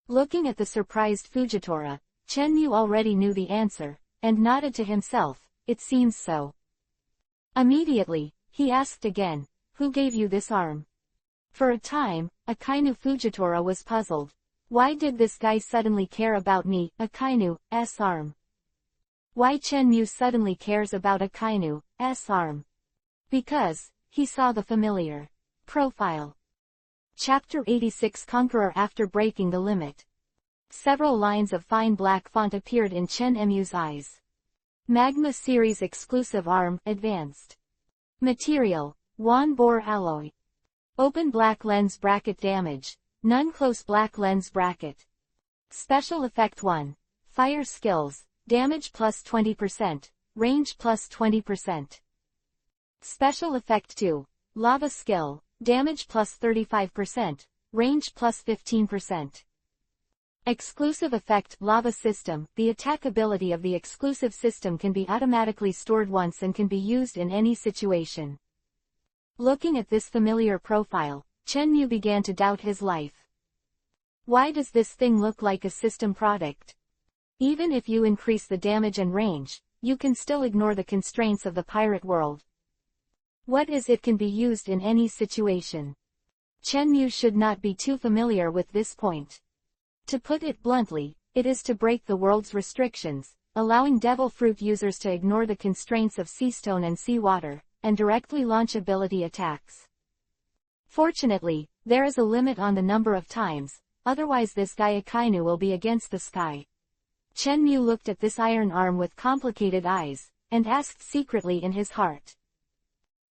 Looking at the surprised Fujitora, Chen Mu already knew the answer, and nodded to himself, it seems so. Immediately, he asked again, who gave you this arm? For a time, Akainu Fujitora was puzzled. Why did this guy suddenly care about me, Akainu's arm? Why Chen Mu suddenly cares about Akainu's arm? Because he saw the familiar profile. Chapter 86 Conqueror. After breaking the limit. Several lines of fine black font appeared in Chen Mu's eyes. Magma Series exclusive arm, advanced. Material, Wan Bore alloy. Open black lens bracket damage, none close black lens bracket. Special effect 1. Fire skills, damage plus 20%, range plus 20%. Special effect 2. Lava skill, damage plus 35%, range plus 15%. Exclusive effect Lava System. The attack ability of the exclusive system can be automatically stored once and can be used in any situation. Looking at this familiar profile, Chen Mu began to doubt his life. Why does this thing look like a system product? Even if you increase the damage and range, you can still ignore the constraints of the pirate world. What is it can be used in any situation? Chen Mu should not be too familiar with this point. To put it bluntly, it is to break the world's restrictions, allowing Devil Fruit users to ignore the constraints of sea stone and sea water, and directly launch ability attacks. Fortunately, there is a limit on the number of times, otherwise this guy Akainu will be against the sky. Chen Mu looked at this iron arm with complicated eyes, and asked secretly in his heart.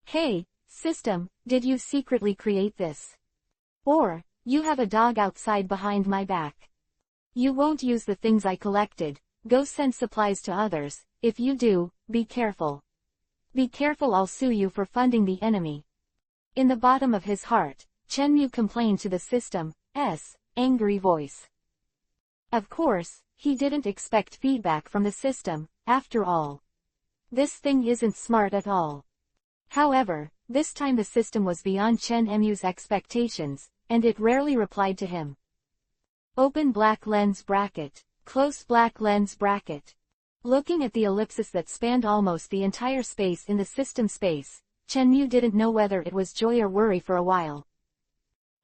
Hey, system, did you secretly create this? Or, you have a dog outside behind my back? You won't use the things I collected, go send supplies to others. If you do, be careful. Be careful, I'll sue you for funding the enemy. In the bottom of his heart, Chen Mu complained to the system's angry voice. Of course, he didn't expect feedback from the system, after all. This thing isn't smart at all. However, this time the system was beyond Chen Mu's expectations, and it rarely replied to him. Open black lens bracket, close black lens bracket. Looking at the ellipsis that spanned almost the entire space in the system space, Chen Mu didn't know whether it was joy or worry for a while.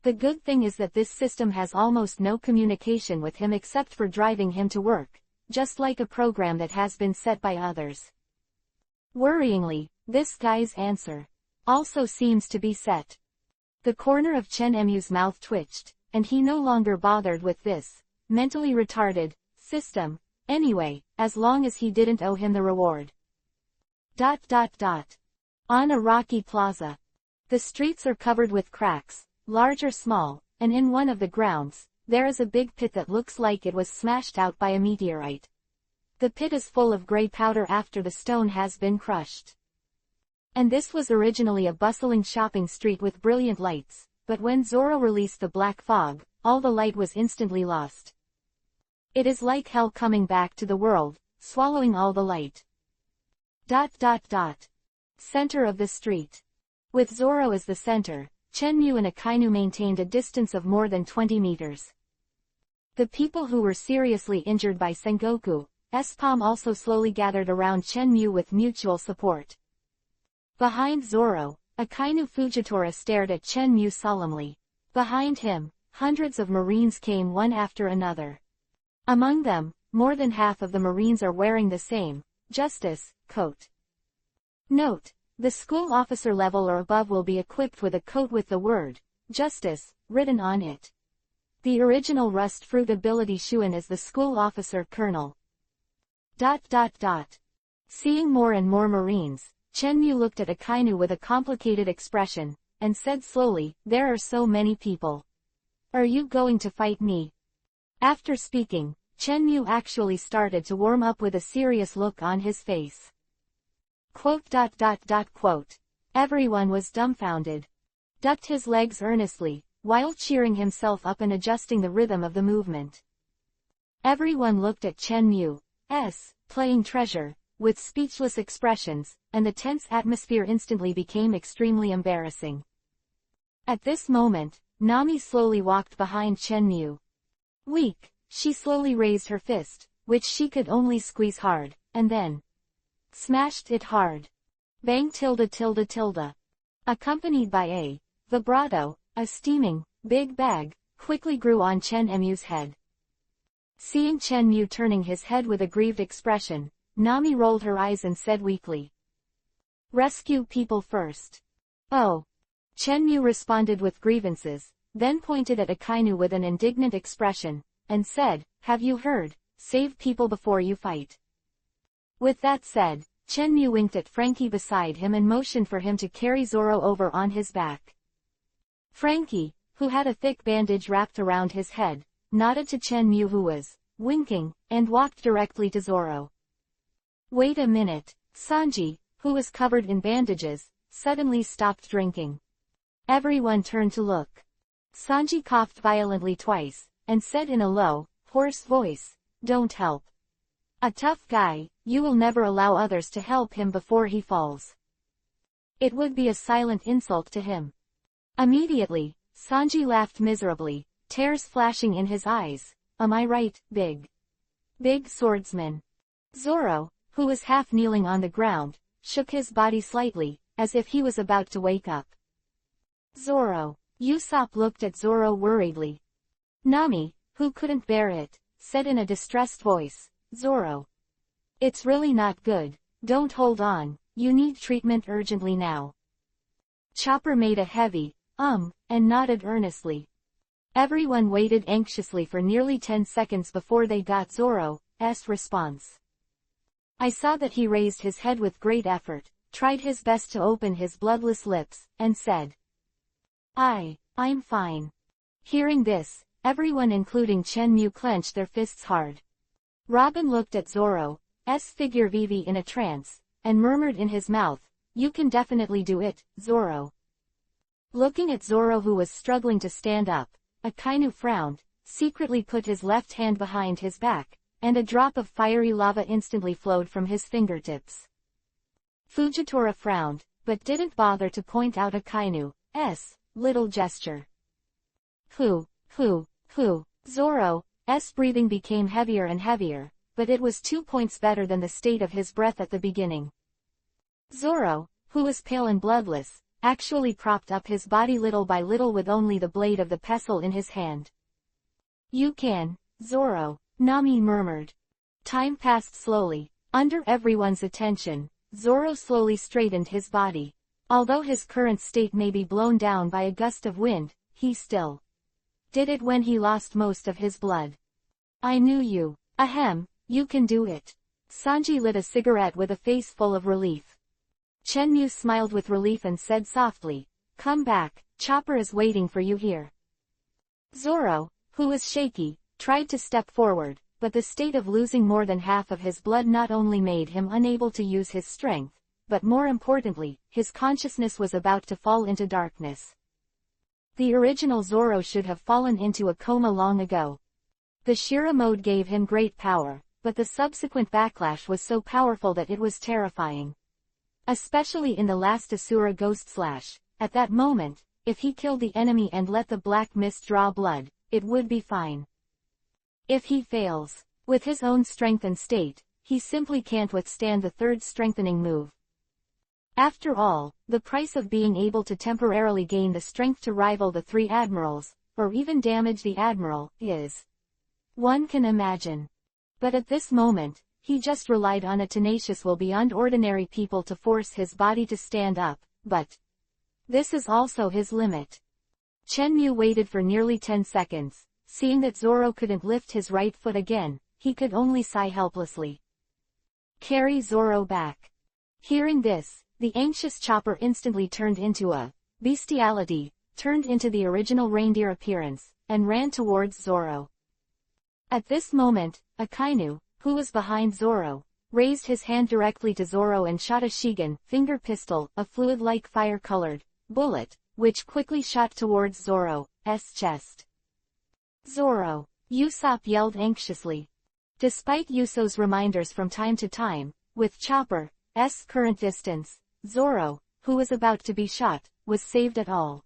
The good thing is that this system has almost no communication with him except for driving him to work, just like a program that has been set by others. Worryingly, this guy's answer also seems to be set. The corner of Chenmu's mouth twitched, and he no longer bothered with this mentally retarded system, anyway, as long as he didn't owe him the reward. On a rocky plaza. The streets are covered with cracks, large or small, and in one of the grounds, there is a big pit that looks like it was smashed out by a meteorite. The pit is full of gray powder after the stone has been crushed. And this was originally a bustling shopping street with brilliant lights, but when Zoro released the black fog, all the light was instantly lost. It is like hell coming back to the world, swallowing all the light. Center of the street. With Zoro as the center, Chenmu and Akainu maintained a distance of more than 20 meters. The people who were seriously injured by Sengoku's palm also slowly gathered around Chenmu with mutual support. Behind Zoro, Akainu Fujitora stared at Chenmu solemnly. Behind him, hundreds of Marines came one after another. Among them, more than half of the Marines are wearing the same justice coat. Note: the school officer level or above will be equipped with a coat with the word justice written on it. The original Rust Fruit ability Shuin is the school officer colonel. Seeing more and more Marines, Chenmu looked at Akainu with a complicated expression, and said slowly, "There are so many people. Are you going to fight me?" After speaking, Chenmu actually started to warm up with a serious look on his face. Everyone was dumbfounded. Ducked his legs earnestly, while cheering himself up and adjusting the rhythm of the movement. Everyone looked at Chenmu's playing treasure, with speechless expressions, and the tense atmosphere instantly became extremely embarrassing. At this moment, Nami slowly walked behind Chenmu. Weak, she slowly raised her fist, which she could only squeeze hard, and then smashed it hard. Bang .. Accompanied by a vibrato, a steaming, big bag, quickly grew on Chenmu's head. Seeing Chenmu turning his head with a grieved expression, Nami rolled her eyes and said weakly, "Rescue people first." "Oh." Chenmu responded with grievances, then pointed at Akainu with an indignant expression, and said, "Have you heard? Save people before you fight." With that said, Chenmu winked at Frankie beside him and motioned for him to carry Zoro over on his back. Frankie, who had a thick bandage wrapped around his head, nodded to Chenmu who was winking, and walked directly to Zoro. "Wait a minute." Sanji, who was covered in bandages, suddenly stopped drinking. Everyone turned to look. Sanji coughed violently twice, and said in a low, hoarse voice, "Don't help. A tough guy, you will never allow others to help him before he falls. It would be a silent insult to him." Immediately, Sanji laughed miserably, tears flashing in his eyes. "Am I right, big swordsman?" Zoro, who was half kneeling on the ground, shook his body slightly, as if he was about to wake up. "Zoro." Usopp looked at Zoro worriedly. Nami, who couldn't bear it, said in a distressed voice, "Zoro. It's really not good. Don't hold on, you need treatment urgently now." Chopper made a heavy, and nodded earnestly. Everyone waited anxiously for nearly 10 seconds before they got Zoro's response. I saw that he raised his head with great effort, tried his best to open his bloodless lips, and said, I'm fine." Hearing this, everyone including Chenmu clenched their fists hard. Robin looked at Zoro's figure Vivi in a trance, and murmured in his mouth, "You can definitely do it, Zoro." Looking at Zoro who was struggling to stand up, Akainu frowned, secretly put his left hand behind his back, and a drop of fiery lava instantly flowed from his fingertips. Fujitora frowned, but didn't bother to point out Akainu's little gesture. Zoro's breathing became heavier and heavier, but it was 2 points better than the state of his breath at the beginning. Zoro, who was pale and bloodless, actually propped up his body little by little with only the blade of the pestle in his hand. "You can, Zoro," Nami murmured. Time passed slowly. Under everyone's attention, Zoro slowly straightened his body. Although his current state may be blown down by a gust of wind, he still did it when he lost most of his blood. I knew you. Ahem, you can do it. Sanji lit a cigarette with a face full of relief. Chenmu smiled with relief and said softly, "Come back, Chopper is waiting for you here." Zoro, who was shaky, tried to step forward, but the state of losing more than half of his blood not only made him unable to use his strength, but more importantly, his consciousness was about to fall into darkness. The original Zoro should have fallen into a coma long ago. The Shira mode gave him great power, but the subsequent backlash was so powerful that it was terrifying. Especially in the last Asura Ghost Slash, at that moment, if he killed the enemy and let the black mist draw blood, it would be fine. If he fails, with his own strength and state, he simply can't withstand the third strengthening move. After all, the price of being able to temporarily gain the strength to rival the three admirals, or even damage the admiral, is, one can imagine. But at this moment, he just relied on a tenacious will beyond ordinary people to force his body to stand up, but this is also his limit. Chenmu waited for nearly 10 seconds, seeing that Zoro couldn't lift his right foot again, he could only sigh helplessly. Carry Zoro back. Hearing this, the anxious Chopper instantly turned into a bestiality, turned into the original reindeer appearance, and ran towards Zoro. At this moment, Akainu, who was behind Zoro, raised his hand directly to Zoro and shot a Shigan finger pistol, a fluid-like fire-colored bullet, which quickly shot towards Zoro's chest. Zoro! Usopp yelled anxiously. Despite Usopp's reminders from time to time, with Chopper's current distance, Zoro, who was about to be shot, was saved at all.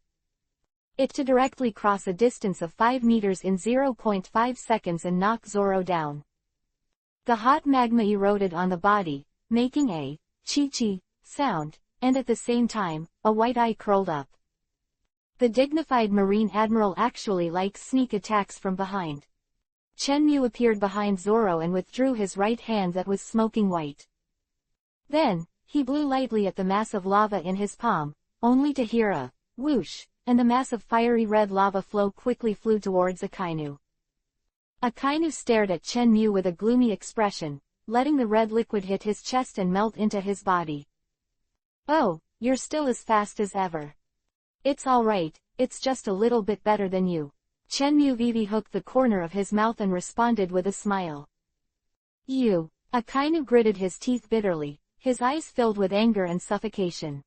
It to directly cross a distance of 5 meters in 0.5 seconds and knock Zoro down. The hot magma eroded on the body, making a chi-chi sound, and at the same time, a white eye curled up. The dignified Marine Admiral actually likes sneak attacks from behind. Chenmu appeared behind Zoro and withdrew his right hand that was smoking white. Then, he blew lightly at the mass of lava in his palm, only to hear a whoosh, and the mass of fiery red lava flow quickly flew towards Akainu. Akainu stared at Chenmu with a gloomy expression, letting the red liquid hit his chest and melt into his body. "Oh, you're still as fast as ever. It's alright, it's just a little bit better than you." Chenmu Vivi hooked the corner of his mouth and responded with a smile. "You." Akainu gritted his teeth bitterly, his eyes filled with anger and suffocation.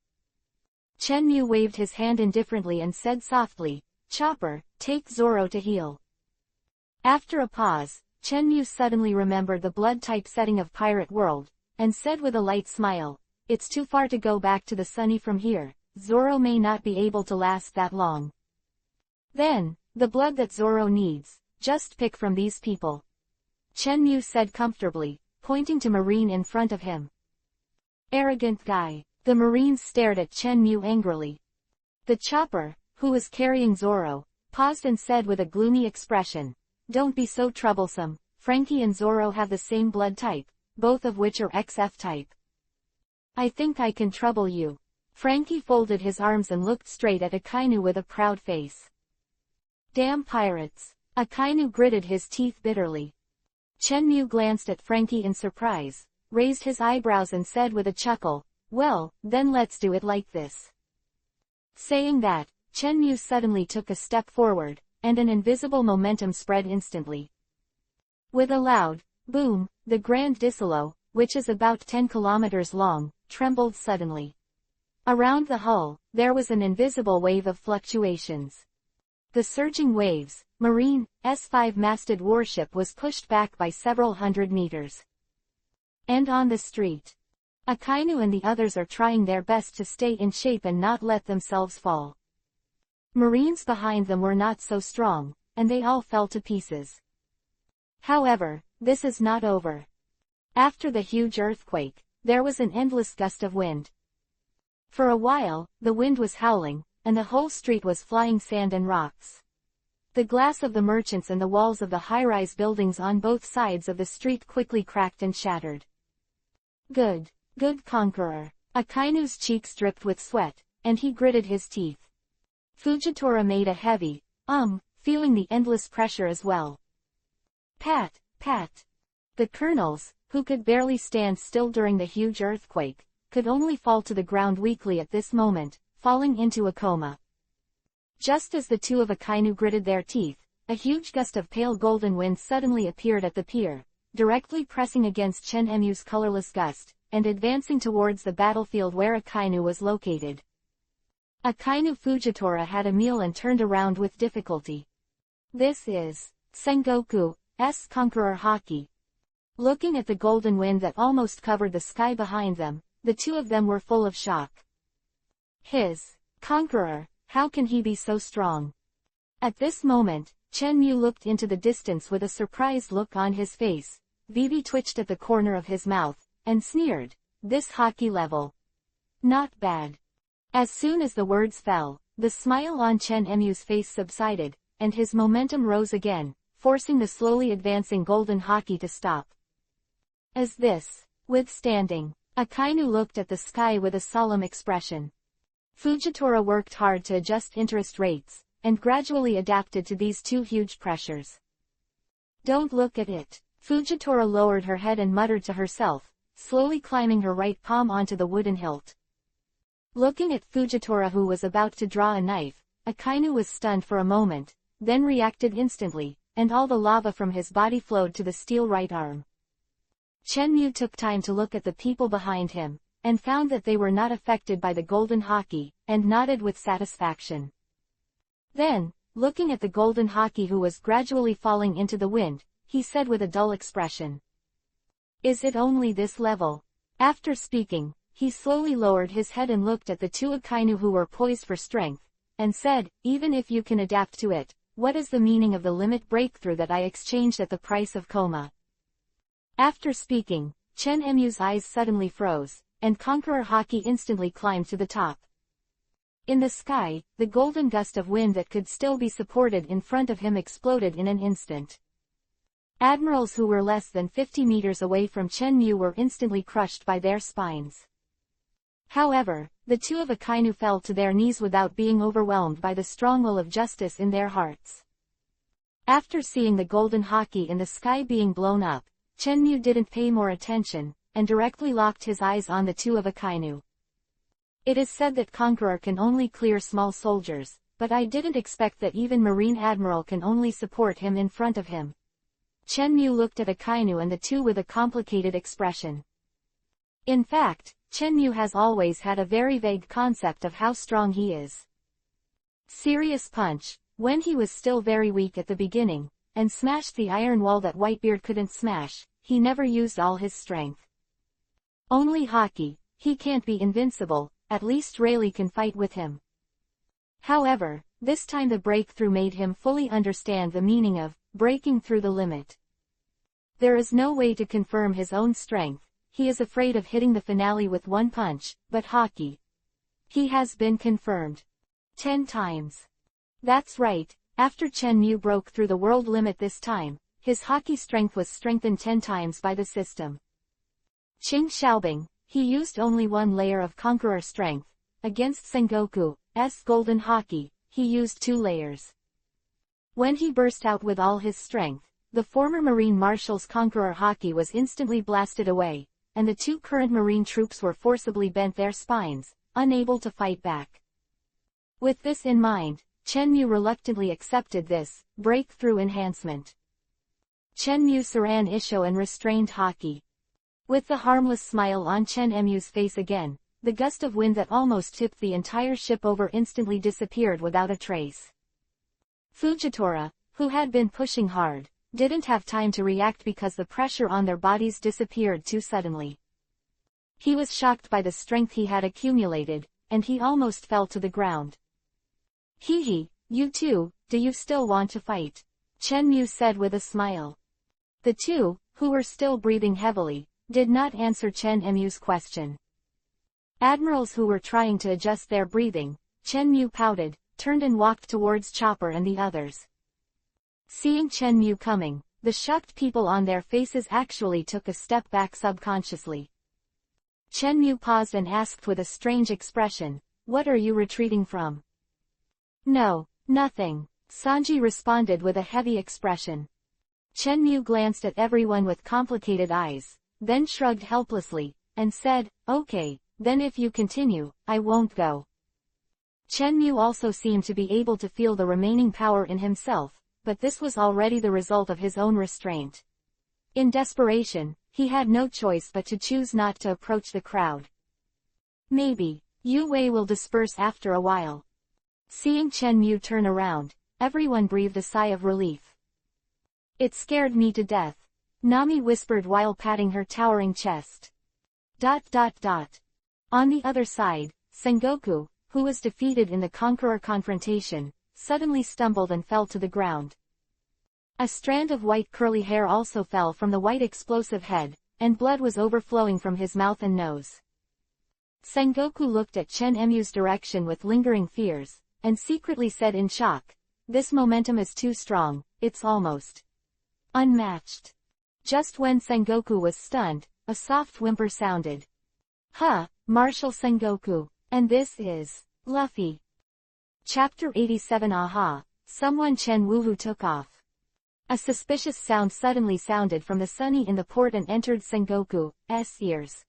Chenmu waved his hand indifferently and said softly, "Chopper, take Zoro to heal." After a pause, Chenmu suddenly remembered the blood-type setting of Pirate World, and said with a light smile, "It's too far to go back to the Sunny from here, Zoro may not be able to last that long. Then, the blood that Zoro needs, just pick from these people." Chenmu said comfortably, pointing to Marine in front of him. "Arrogant guy." The Marine stared at Chenmu angrily. The Chopper, who was carrying Zoro, paused and said with a gloomy expression, "Don't be so troublesome, Frankie and Zoro have the same blood type, both of which are XF type. I think I can trouble you." Frankie folded his arms and looked straight at Akainu with a proud face. "Damn pirates." Akainu gritted his teeth bitterly. Chenmu glanced at Frankie in surprise, raised his eyebrows and said with a chuckle, "Well, then let's do it like this." Saying that, Chenmu suddenly took a step forward, and an invisible momentum spread instantly. With a loud boom, the Grand Disalo, which is about 10 kilometers long, trembled suddenly. Around the hull, there was an invisible wave of fluctuations. The surging waves, Marine's 5-masted warship was pushed back by several hundred meters. And on the street, Akainu and the others are trying their best to stay in shape and not let themselves fall. Marines behind them were not so strong, and they all fell to pieces. However, this is not over. After the huge earthquake, there was an endless gust of wind. For a while, the wind was howling, and the whole street was flying sand and rocks. The glass of the merchants and the walls of the high-rise buildings on both sides of the street quickly cracked and shattered. Good conqueror. Akainu's cheeks dripped with sweat, and he gritted his teeth. Fujitora made a heavy, feeling the endless pressure as well. Pat, pat. The colonels, who could barely stand still during the huge earthquake, could only fall to the ground weakly at this moment, falling into a coma. Just as the two of Akainu gritted their teeth, a huge gust of pale golden wind suddenly appeared at the pier, directly pressing against Chen Emu's colorless gust, and advancing towards the battlefield where Akainu was located. Akainu Fujitora had a meal and turned around with difficulty. This is Sengoku's Conqueror Haki. Looking at the golden wind that almost covered the sky behind them, the two of them were full of shock. His Conqueror, how can he be so strong? At this moment, Chen Mu looked into the distance with a surprised look on his face. Vivi twitched at the corner of his mouth, and sneered, "This Haki level. Not bad." As soon as the words fell, the smile on Chen Emu's face subsided, and his momentum rose again, forcing the slowly advancing golden Haki to stop. As this, withstanding, Akainu looked at the sky with a solemn expression. Fujitora worked hard to adjust interest rates, and gradually adapted to these two huge pressures. "Don't look at it." Fujitora lowered her head and muttered to herself, slowly climbing her right palm onto the wooden hilt. Looking at Fujitora, who was about to draw a knife, Akainu was stunned for a moment, then reacted instantly, and all the lava from his body flowed to the steel right arm. Chen Mu took time to look at the people behind him, and found that they were not affected by the golden Haki, and nodded with satisfaction. Then, looking at the golden Haki who was gradually falling into the wind, he said with a dull expression, "Is it only this level?" After speaking, he slowly lowered his head and looked at the two Akainu who were poised for strength, and said, "Even if you can adapt to it, what is the meaning of the limit breakthrough that I exchanged at the price of coma?" After speaking, Chen Emu's eyes suddenly froze, and Conqueror Haki instantly climbed to the top. In the sky, the golden gust of wind that could still be supported in front of him exploded in an instant. Admirals who were less than 50 meters away from Chen Mu were instantly crushed by their spines. However, the two of Akainu fell to their knees without being overwhelmed by the strong will of justice in their hearts. After seeing the golden Haki in the sky being blown up, Chen Mu didn't pay more attention, and directly locked his eyes on the two of Akainu. "It is said that Conqueror can only clear small soldiers, but I didn't expect that even Marine Admiral can only support him in front of him." Chen Mu looked at Akainu and the two with a complicated expression. In fact, Chen Mu has always had a very vague concept of how strong he is. Serious punch, when he was still very weak at the beginning, and smashed the iron wall that Whitebeard couldn't smash, he never used all his strength. Only Haki, he can't be invincible, at least Rayleigh can fight with him. However, this time the breakthrough made him fully understand the meaning of breaking through the limit. There is no way to confirm his own strength. He is afraid of hitting the finale with one punch, but Haki. He has been confirmed 10 times. That's right, after Chen Mu broke through the world limit this time, his Haki strength was strengthened 10 times by the system. Qing Xiaobing, he used only one layer of Conqueror strength. Against Sengoku's golden Haki, he used 2 layers. When he burst out with all his strength, the former Marine Marshal's Conqueror Haki was instantly blasted away, and the two current Marine troops were forcibly bent their spines, unable to fight back. With this in mind, Chen Mu reluctantly accepted this breakthrough enhancement. Chen Mu Saran Isho and restrained Haki. With the harmless smile on Chen Emu's face again, the gust of wind that almost tipped the entire ship over instantly disappeared without a trace. Fujitora, who had been pushing hard, didn't have time to react because the pressure on their bodies disappeared too suddenly. He was shocked by the strength he had accumulated, and he almost fell to the ground. "Hee, you two, do you still want to fight?" Chen Mu said with a smile. The two, who were still breathing heavily, did not answer Chen Emu's question. Admirals who were trying to adjust their breathing, Chen Mu pouted, turned and walked towards Chopper and the others. Seeing Chen Mu coming, the shocked people on their faces actually took a step back subconsciously. Chenmu paused and asked with a strange expression, "What are you retreating from?" "No, nothing," Sanji responded with a heavy expression. Chenmu glanced at everyone with complicated eyes, then shrugged helplessly, and said, "Okay, then if you continue, I won't go." Chenmu also seemed to be able to feel the remaining power in himself, but this was already the result of his own restraint. In desperation, he had no choice but to choose not to approach the crowd. "Maybe, Yu Wei will disperse after a while." Seeing Chenmu turn around, everyone breathed a sigh of relief. "It scared me to death," Nami whispered while patting her towering chest. On the other side, Sengoku, who was defeated in the Conqueror confrontation, suddenly stumbled and fell to the ground. A strand of white curly hair also fell from the white explosive head, and blood was overflowing from his mouth and nose. Sengoku looked at Chen Emu's direction with lingering fears, and secretly said in shock, "This momentum is too strong, it's almost unmatched." Just when Sengoku was stunned, a soft whimper sounded. "Huh, Marshal Sengoku, and this is Luffy." Chapter 87 Aha, someone Chen Woohoo took off. A suspicious sound suddenly sounded from the sunny in the port and entered Sengoku's ears.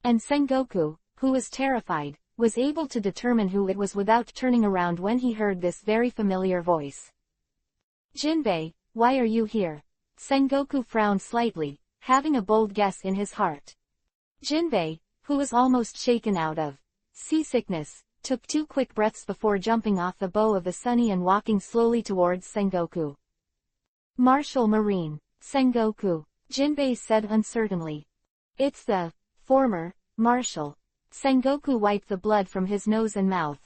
And Sengoku, who was terrified, was able to determine who it was without turning around when he heard this very familiar voice. "Jinbei, why are you here?" Sengoku frowned slightly, having a bold guess in his heart. Jinbei, who was almost shaken out of seasickness, took 2 quick breaths before jumping off the bow of the sunny and walking slowly towards Sengoku. "Marshal Marine, Sengoku," Jinbei said uncertainly. "It's the former Marshal." Sengoku wiped the blood from his nose and mouth.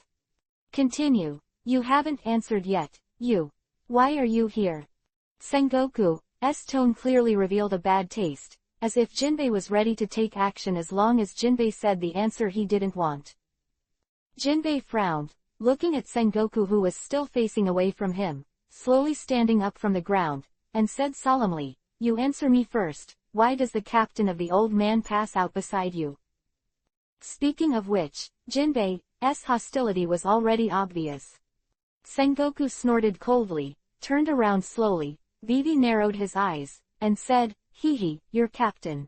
"Continue. You haven't answered yet, you. Why are you here?" Sengoku's tone clearly revealed a bad taste, as if Jinbei was ready to take action as long as Jinbei said the answer he didn't want. Jinbei frowned, looking at Sengoku who was still facing away from him, slowly standing up from the ground, and said solemnly, "You answer me first, why does the captain of the old man pass out beside you?" Speaking of which, Jinbei's hostility was already obvious. Sengoku snorted coldly, turned around slowly, Vivi narrowed his eyes, and said, "Hehe, your captain."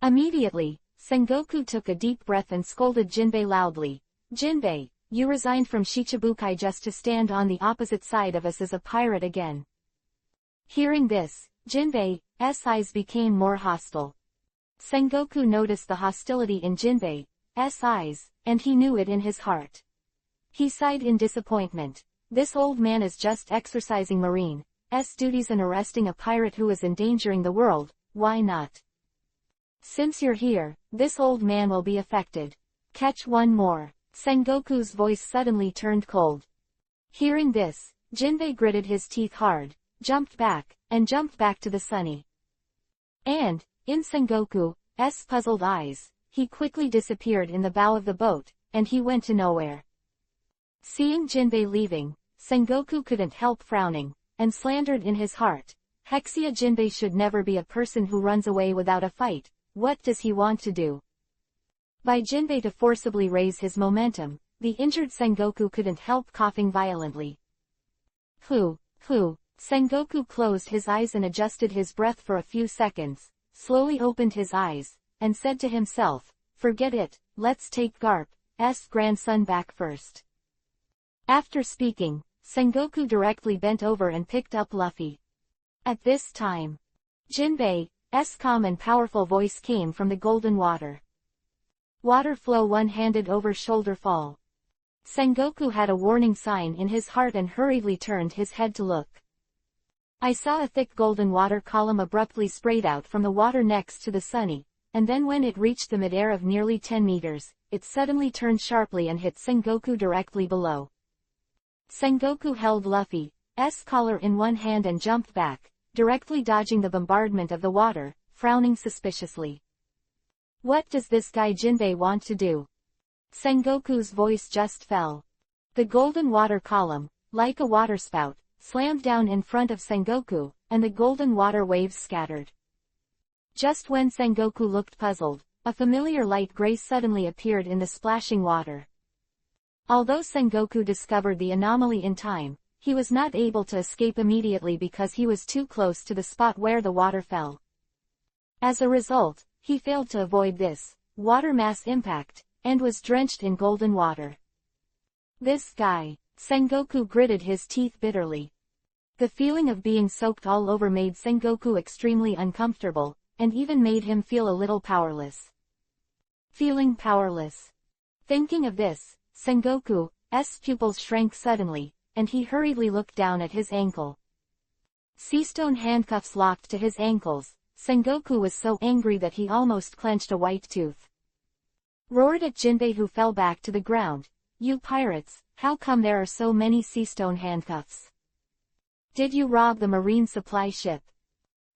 Immediately, Sengoku took a deep breath and scolded Jinbei loudly. "Jinbei, you resigned from Shichibukai just to stand on the opposite side of us as a pirate again." Hearing this, Jinbei's eyes became more hostile. Sengoku noticed the hostility in Jinbei's eyes, and he knew it in his heart. He sighed in disappointment. This old man is just exercising Marine's duties and arresting a pirate who is endangering the world, why not? Since you're here, this old man will be affected. Catch one more. Sengoku's voice suddenly turned cold. Hearing this, Jinbei gritted his teeth hard, jumped back to the sunny. And, in Sengoku's puzzled eyes, he quickly disappeared in the bow of the boat, and he went to nowhere. Seeing Jinbei leaving, Sengoku couldn't help frowning, and slandered in his heart, "Hexia Jinbei should never be a person who runs away without a fight. What does he want to do?" By Jinbei to forcibly raise his momentum, the injured Sengoku couldn't help coughing violently. Who? Sengoku closed his eyes and adjusted his breath for a few seconds, slowly opened his eyes, and said to himself, "Forget it, let's take Garp's grandson back first." After speaking, Sengoku directly bent over and picked up Luffy. At this time, Jinbei's calm and powerful voice came from the golden water. "Water flow one-handed over shoulder fall." Sengoku had a warning sign in his heart and hurriedly turned his head to look. I saw a thick golden water column abruptly sprayed out from the water next to the sunny, and then when it reached the mid-air of nearly 10 meters, it suddenly turned sharply and hit Sengoku directly below. Sengoku held Luffy's collar in one hand and jumped back, directly dodging the bombardment of the water, frowning suspiciously. "What does this guy Jinbei want to do?" Sengoku's voice just fell. The golden water column, like a waterspout, slammed down in front of Sengoku, and the golden water waves scattered. Just when Sengoku looked puzzled, a familiar light gray suddenly appeared in the splashing water. Although Sengoku discovered the anomaly in time, he was not able to escape immediately because he was too close to the spot where the water fell. As a result, he failed to avoid this water mass impact, and was drenched in golden water. This guy. Sengoku gritted his teeth bitterly. The feeling of being soaked all over made Sengoku extremely uncomfortable, and even made him feel a little powerless. Feeling powerless. Thinking of this, Sengoku's pupils shrank suddenly, and he hurriedly looked down at his ankle. Seastone handcuffs locked to his ankles. Sengoku was so angry that he almost clenched a white tooth. Roared at Jinbei, who fell back to the ground. "You pirates, how come there are so many seastone handcuffs? Did you rob the marine supply ship?"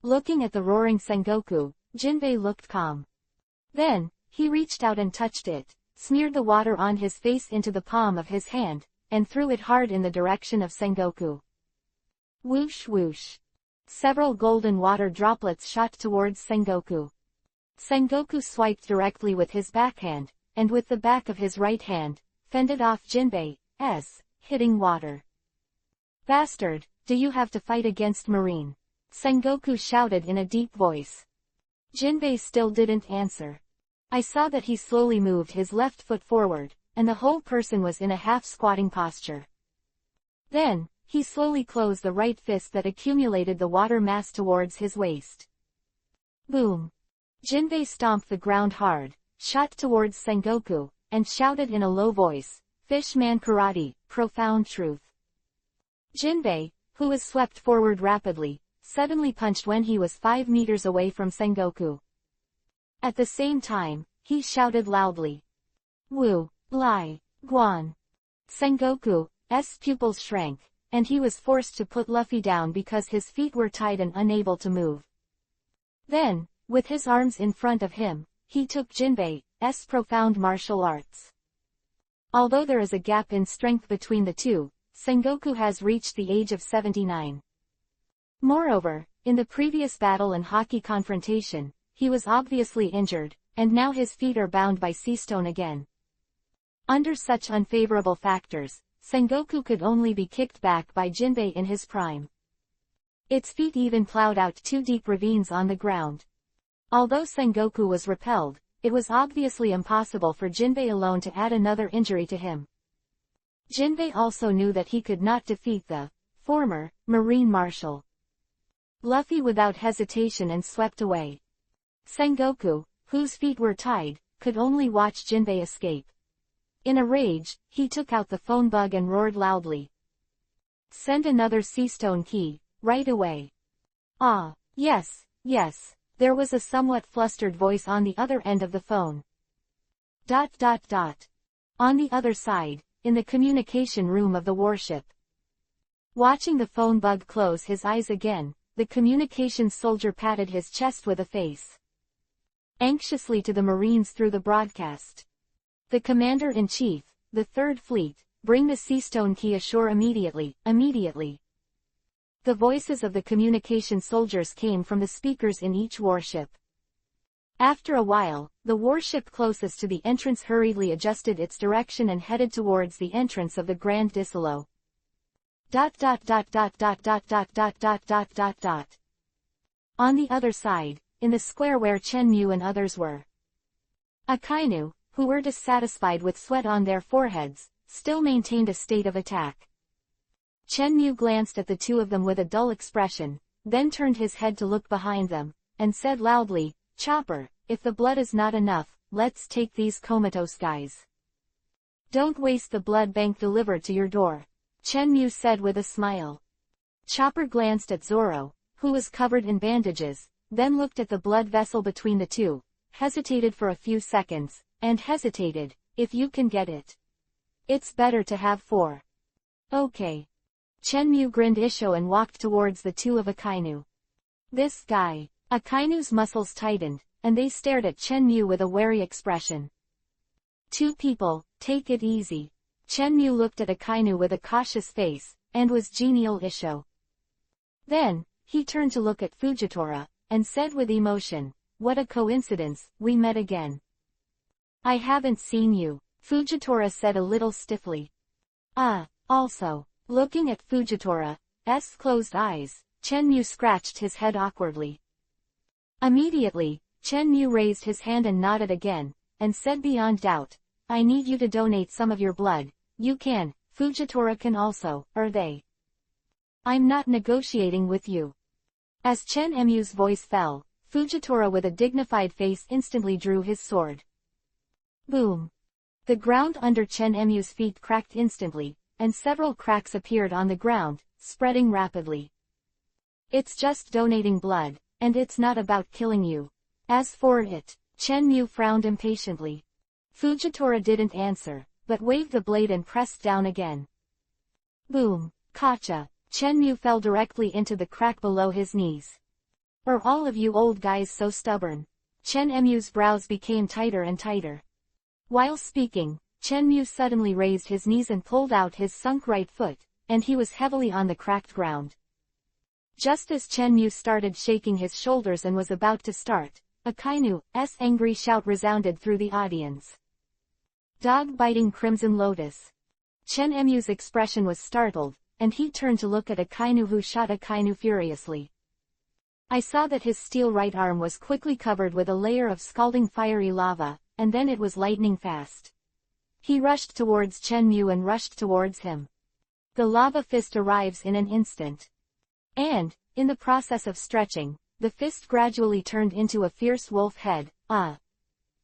Looking at the roaring Sengoku, Jinbei looked calm. Then, he reached out and touched it, smeared the water on his face into the palm of his hand, and threw it hard in the direction of Sengoku. Whoosh whoosh. Several golden water droplets shot towards Sengoku. Sengoku swiped directly with his backhand, and with the back of his right hand, fended off Jinbei's hitting water. "Bastard, do you have to fight against marine?" Sengoku shouted in a deep voice. Jinbei still didn't answer. I saw that he slowly moved his left foot forward, and the whole person was in a half-squatting posture. Then, he slowly closed the right fist that accumulated the water mass towards his waist. Boom! Jinbei stomped the ground hard, shot towards Sengoku, and shouted in a low voice, "Fishman karate, profound truth." Jinbei, who was swept forward rapidly, suddenly punched when he was 5 meters away from Sengoku. At the same time, he shouted loudly, "Wu, Lai, Guan." Sengoku's pupils shrank, and he was forced to put Luffy down because his feet were tied and unable to move. Then, with his arms in front of him, he took Jinbei's profound martial arts. Although there is a gap in strength between the two, Sengoku has reached the age of 79. Moreover, in the previous battle and hockey confrontation, he was obviously injured, and now his feet are bound by seastone again. Under such unfavorable factors, Sengoku could only be kicked back by Jinbei in his prime. Its feet even plowed out 2 deep ravines on the ground. Although Sengoku was repelled, it was obviously impossible for Jinbei alone to add another injury to him. Jinbei also knew that he could not defeat the former marine marshal Luffy without hesitation and swept away. Sengoku, whose feet were tied, could only watch Jinbei escape. In a rage, he took out the phone bug and roared loudly. "Send another seastone key, right away." "Ah, yes, yes." There was a somewhat flustered voice on the other end of the phone. ... On the other side, in the communication room of the warship. Watching the phone bug close his eyes again, the communications soldier patted his chest with a face anxiously to the Marines through the broadcast. "The Commander-in-Chief, the Third Fleet, bring the Seastone Key ashore immediately, immediately." The voices of the communication soldiers came from the speakers in each warship. After a while, the warship closest to the entrance hurriedly adjusted its direction and headed towards the entrance of the Grand Disalo. ... On the other side, in the square where Chenmu and others were. Akainu, who were dissatisfied with sweat on their foreheads, still maintained a state of attack. Chenmu glanced at the two of them with a dull expression, then turned his head to look behind them, and said loudly, "Chopper, if the blood is not enough, let's take these comatose guys. Don't waste the blood bank delivered to your door," Chenmu said with a smile. Chopper glanced at Zoro, who was covered in bandages, then looked at the blood vessel between the two, hesitated for a few seconds, and hesitated. "If you can get it. It's better to have 4. Okay." Chenmu grinned Isho and walked towards the two of Akainu. "This guy." Akainu's muscles tightened, and they stared at Chenmu with a wary expression. "Two people, take it easy." Chenmu looked at Akainu with a cautious face, and was genial Isho. Then, he turned to look at Fujitora, and said with emotion, what a coincidence, we met again. I haven't seen you, Fujitora said a little stiffly. Also. Looking at Fujitora's closed eyes, Chenmu scratched his head awkwardly. Immediately, Chenmu raised his hand and nodded again, and said beyond doubt, I need you to donate some of your blood. You can, Fujitora can also, or they. I'm not negotiating with you. As Chenmu's voice fell, Fujitora with a dignified face instantly drew his sword. Boom. The ground under Chenmu's feet cracked instantly, and several cracks appeared on the ground, spreading rapidly. It's just donating blood, and it's not about killing you. As for it, Chenmu frowned impatiently. Fujitora didn't answer, but waved the blade and pressed down again. Boom, kacha, Chenmu fell directly into the crack below his knees. Are all of you old guys so stubborn? Chenmu's brows became tighter and tighter. While speaking, Chenmu suddenly raised his knees and pulled out his sunk right foot, and he was heavily on the cracked ground. Just as Chenmu started shaking his shoulders and was about to start, Akainu's angry shout resounded through the audience. Dog biting Crimson Lotus. Chenmu's expression was startled, and he turned to look at Akainu who shot Akainu furiously. I saw that his steel right arm was quickly covered with a layer of scalding fiery lava, and then it was lightning fast. He rushed towards Chenmu and rushed towards him. The lava fist arrives in an instant. And, in the process of stretching, the fist gradually turned into a fierce wolf head.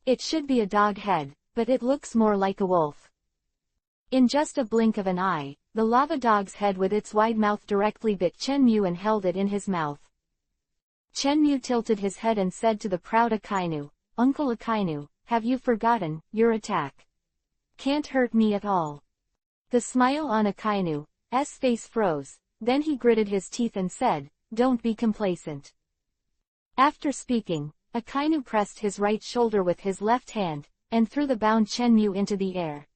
It should be a dog head, but it looks more like a wolf. In just a blink of an eye, the lava dog's head with its wide mouth directly bit Chenmu and held it in his mouth. Chenmu tilted his head and said to the proud Akainu, Uncle Akainu, have you forgotten your attack? Can't hurt me at all. The smile on Akainu's face froze, then he gritted his teeth and said, don't be complacent. After speaking, Akainu pressed his right shoulder with his left hand, and threw the bound Chenmu into the air.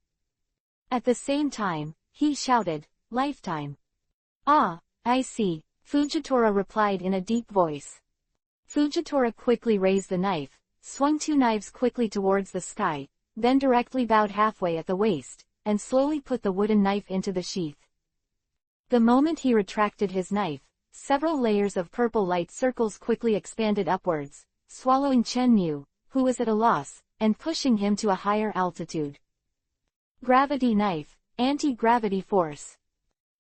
At the same time, he shouted, lifetime. I see, Fujitora replied in a deep voice. Fujitora quickly raised the knife, swung two knives quickly towards the sky, then directly bowed halfway at the waist, and slowly put the wooden knife into the sheath. The moment he retracted his knife, several layers of purple light circles quickly expanded upwards, swallowing Chenmu, who was at a loss, and pushing him to a higher altitude. Gravity knife, anti-gravity force.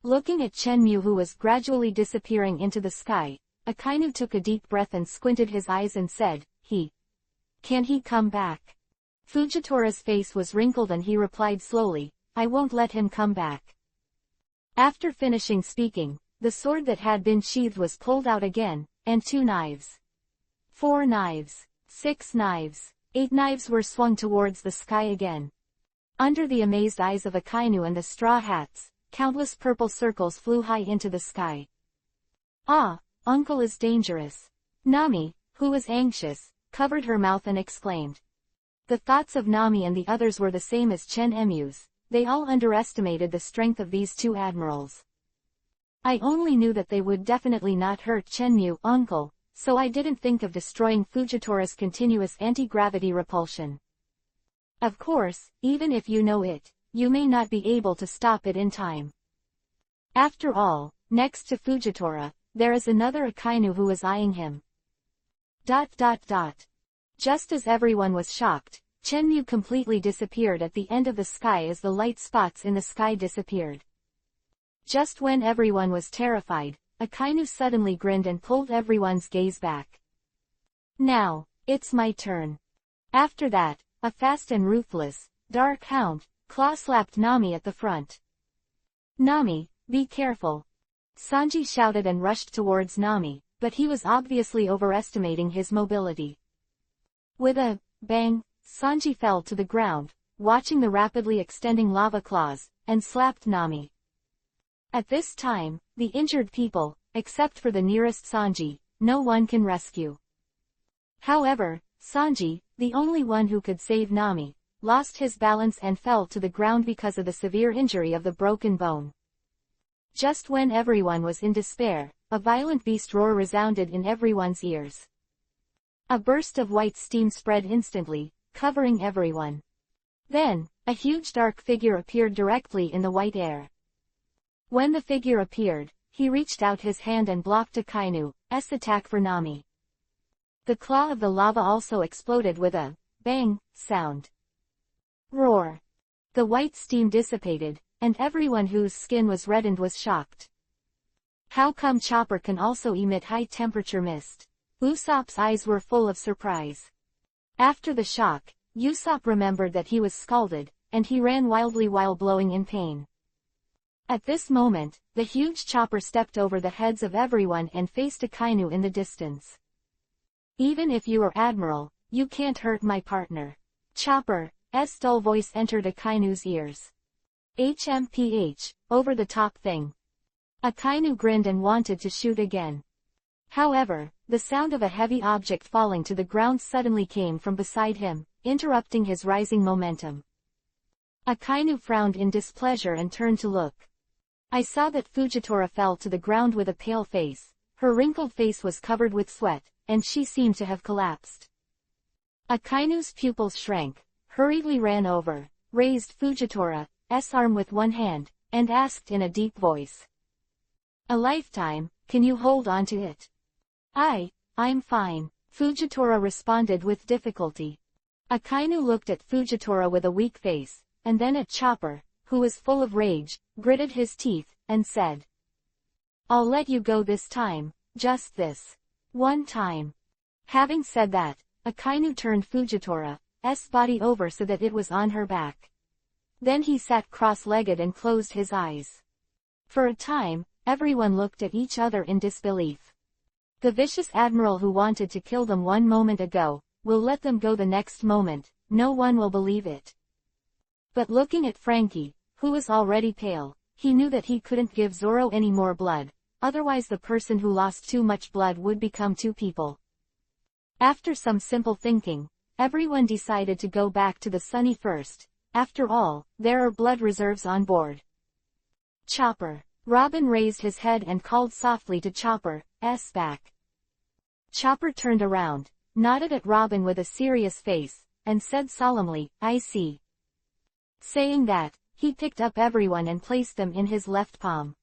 Looking at Chenmu who was gradually disappearing into the sky, Akainu took a deep breath and squinted his eyes and said, Can he come back? Fujitora's face was wrinkled and he replied slowly, I won't let him come back. After finishing speaking, the sword that had been sheathed was pulled out again, and 2 knives. 4 knives. 6 knives. 8 knives were swung towards the sky again. Under the amazed eyes of Akainu and the straw hats, countless purple circles flew high into the sky. Uncle is dangerous. Nami, who was anxious, covered her mouth and exclaimed. The thoughts of Nami and the others were the same as Chenmu's. They all underestimated the strength of these 2 admirals. I only knew that they would definitely not hurt Chenmu, uncle, so I didn't think of destroying Fujitora's continuous anti-gravity repulsion. Of course, even if you know it, you may not be able to stop it in time. After all, next to Fujitora, there is another Akainu who is eyeing him. ... Just as everyone was shocked, Chenmu completely disappeared at the end of the sky as the light spots in the sky disappeared. Just when everyone was terrified, Akainu suddenly grinned and pulled everyone's gaze back. Now, it's my turn. After that, a fast and ruthless, dark hound, claw slapped Nami at the front. Nami, be careful. Sanji shouted and rushed towards Nami, but he was obviously overestimating his mobility. With a bang, Sanji fell to the ground, watching the rapidly extending lava claws, and slapped Nami. At this time, the injured people, except for the nearest Sanji, no one can rescue. However, Sanji, the only one who could save Nami, lost his balance and fell to the ground because of the severe injury of the broken bone. Just when everyone was in despair, a violent beast roar resounded in everyone's ears. A burst of white steam spread instantly, covering everyone. Then, a huge dark figure appeared directly in the white air. When the figure appeared, he reached out his hand and blocked Akainu's attack for Nami. The claw of the lava also exploded with a bang sound. Roar. The white steam dissipated, and everyone whose skin was reddened was shocked. How come Chopper can also emit high-temperature mist? Usopp's eyes were full of surprise. After the shock, Usopp remembered that he was scalded, and he ran wildly while blowing in pain. At this moment, the huge Chopper stepped over the heads of everyone and faced Akainu in the distance. Even if you are Admiral, you can't hurt my partner. Chopper's dull voice entered Akainu's ears. HMPH, over the top thing. Akainu grinned and wanted to shoot again. However, the sound of a heavy object falling to the ground suddenly came from beside him, interrupting his rising momentum. Akainu frowned in displeasure and turned to look. I saw that Fujitora fell to the ground with a pale face. Her wrinkled face was covered with sweat, and she seemed to have collapsed. Akainu's pupils shrank, hurriedly ran over, raised Fujitora's arm with one hand, and asked in a deep voice. A lifetime, can you hold on to it? I'm fine, Fujitora responded with difficulty. Akainu looked at Fujitora with a weak face, and then at Chopper, who was full of rage, gritted his teeth, and said. I'll let you go this time, just this one time. Having said that, Akainu turned Fujitora's body over so that it was on her back. Then he sat cross-legged and closed his eyes. For a time, everyone looked at each other in disbelief. The vicious admiral who wanted to kill them 1 moment ago, will let them go the next moment, no one will believe it. But looking at Frankie, who was already pale, he knew that he couldn't give Zoro any more blood, otherwise the person who lost too much blood would become 2 people. After some simple thinking, everyone decided to go back to the Sunny first. After all, there are blood reserves on board. Chopper. Robin raised his head and called softly to Chopper's back. Chopper turned around, nodded at Robin with a serious face, and said solemnly, I see. Saying that, he picked up everyone and placed them in his left palm.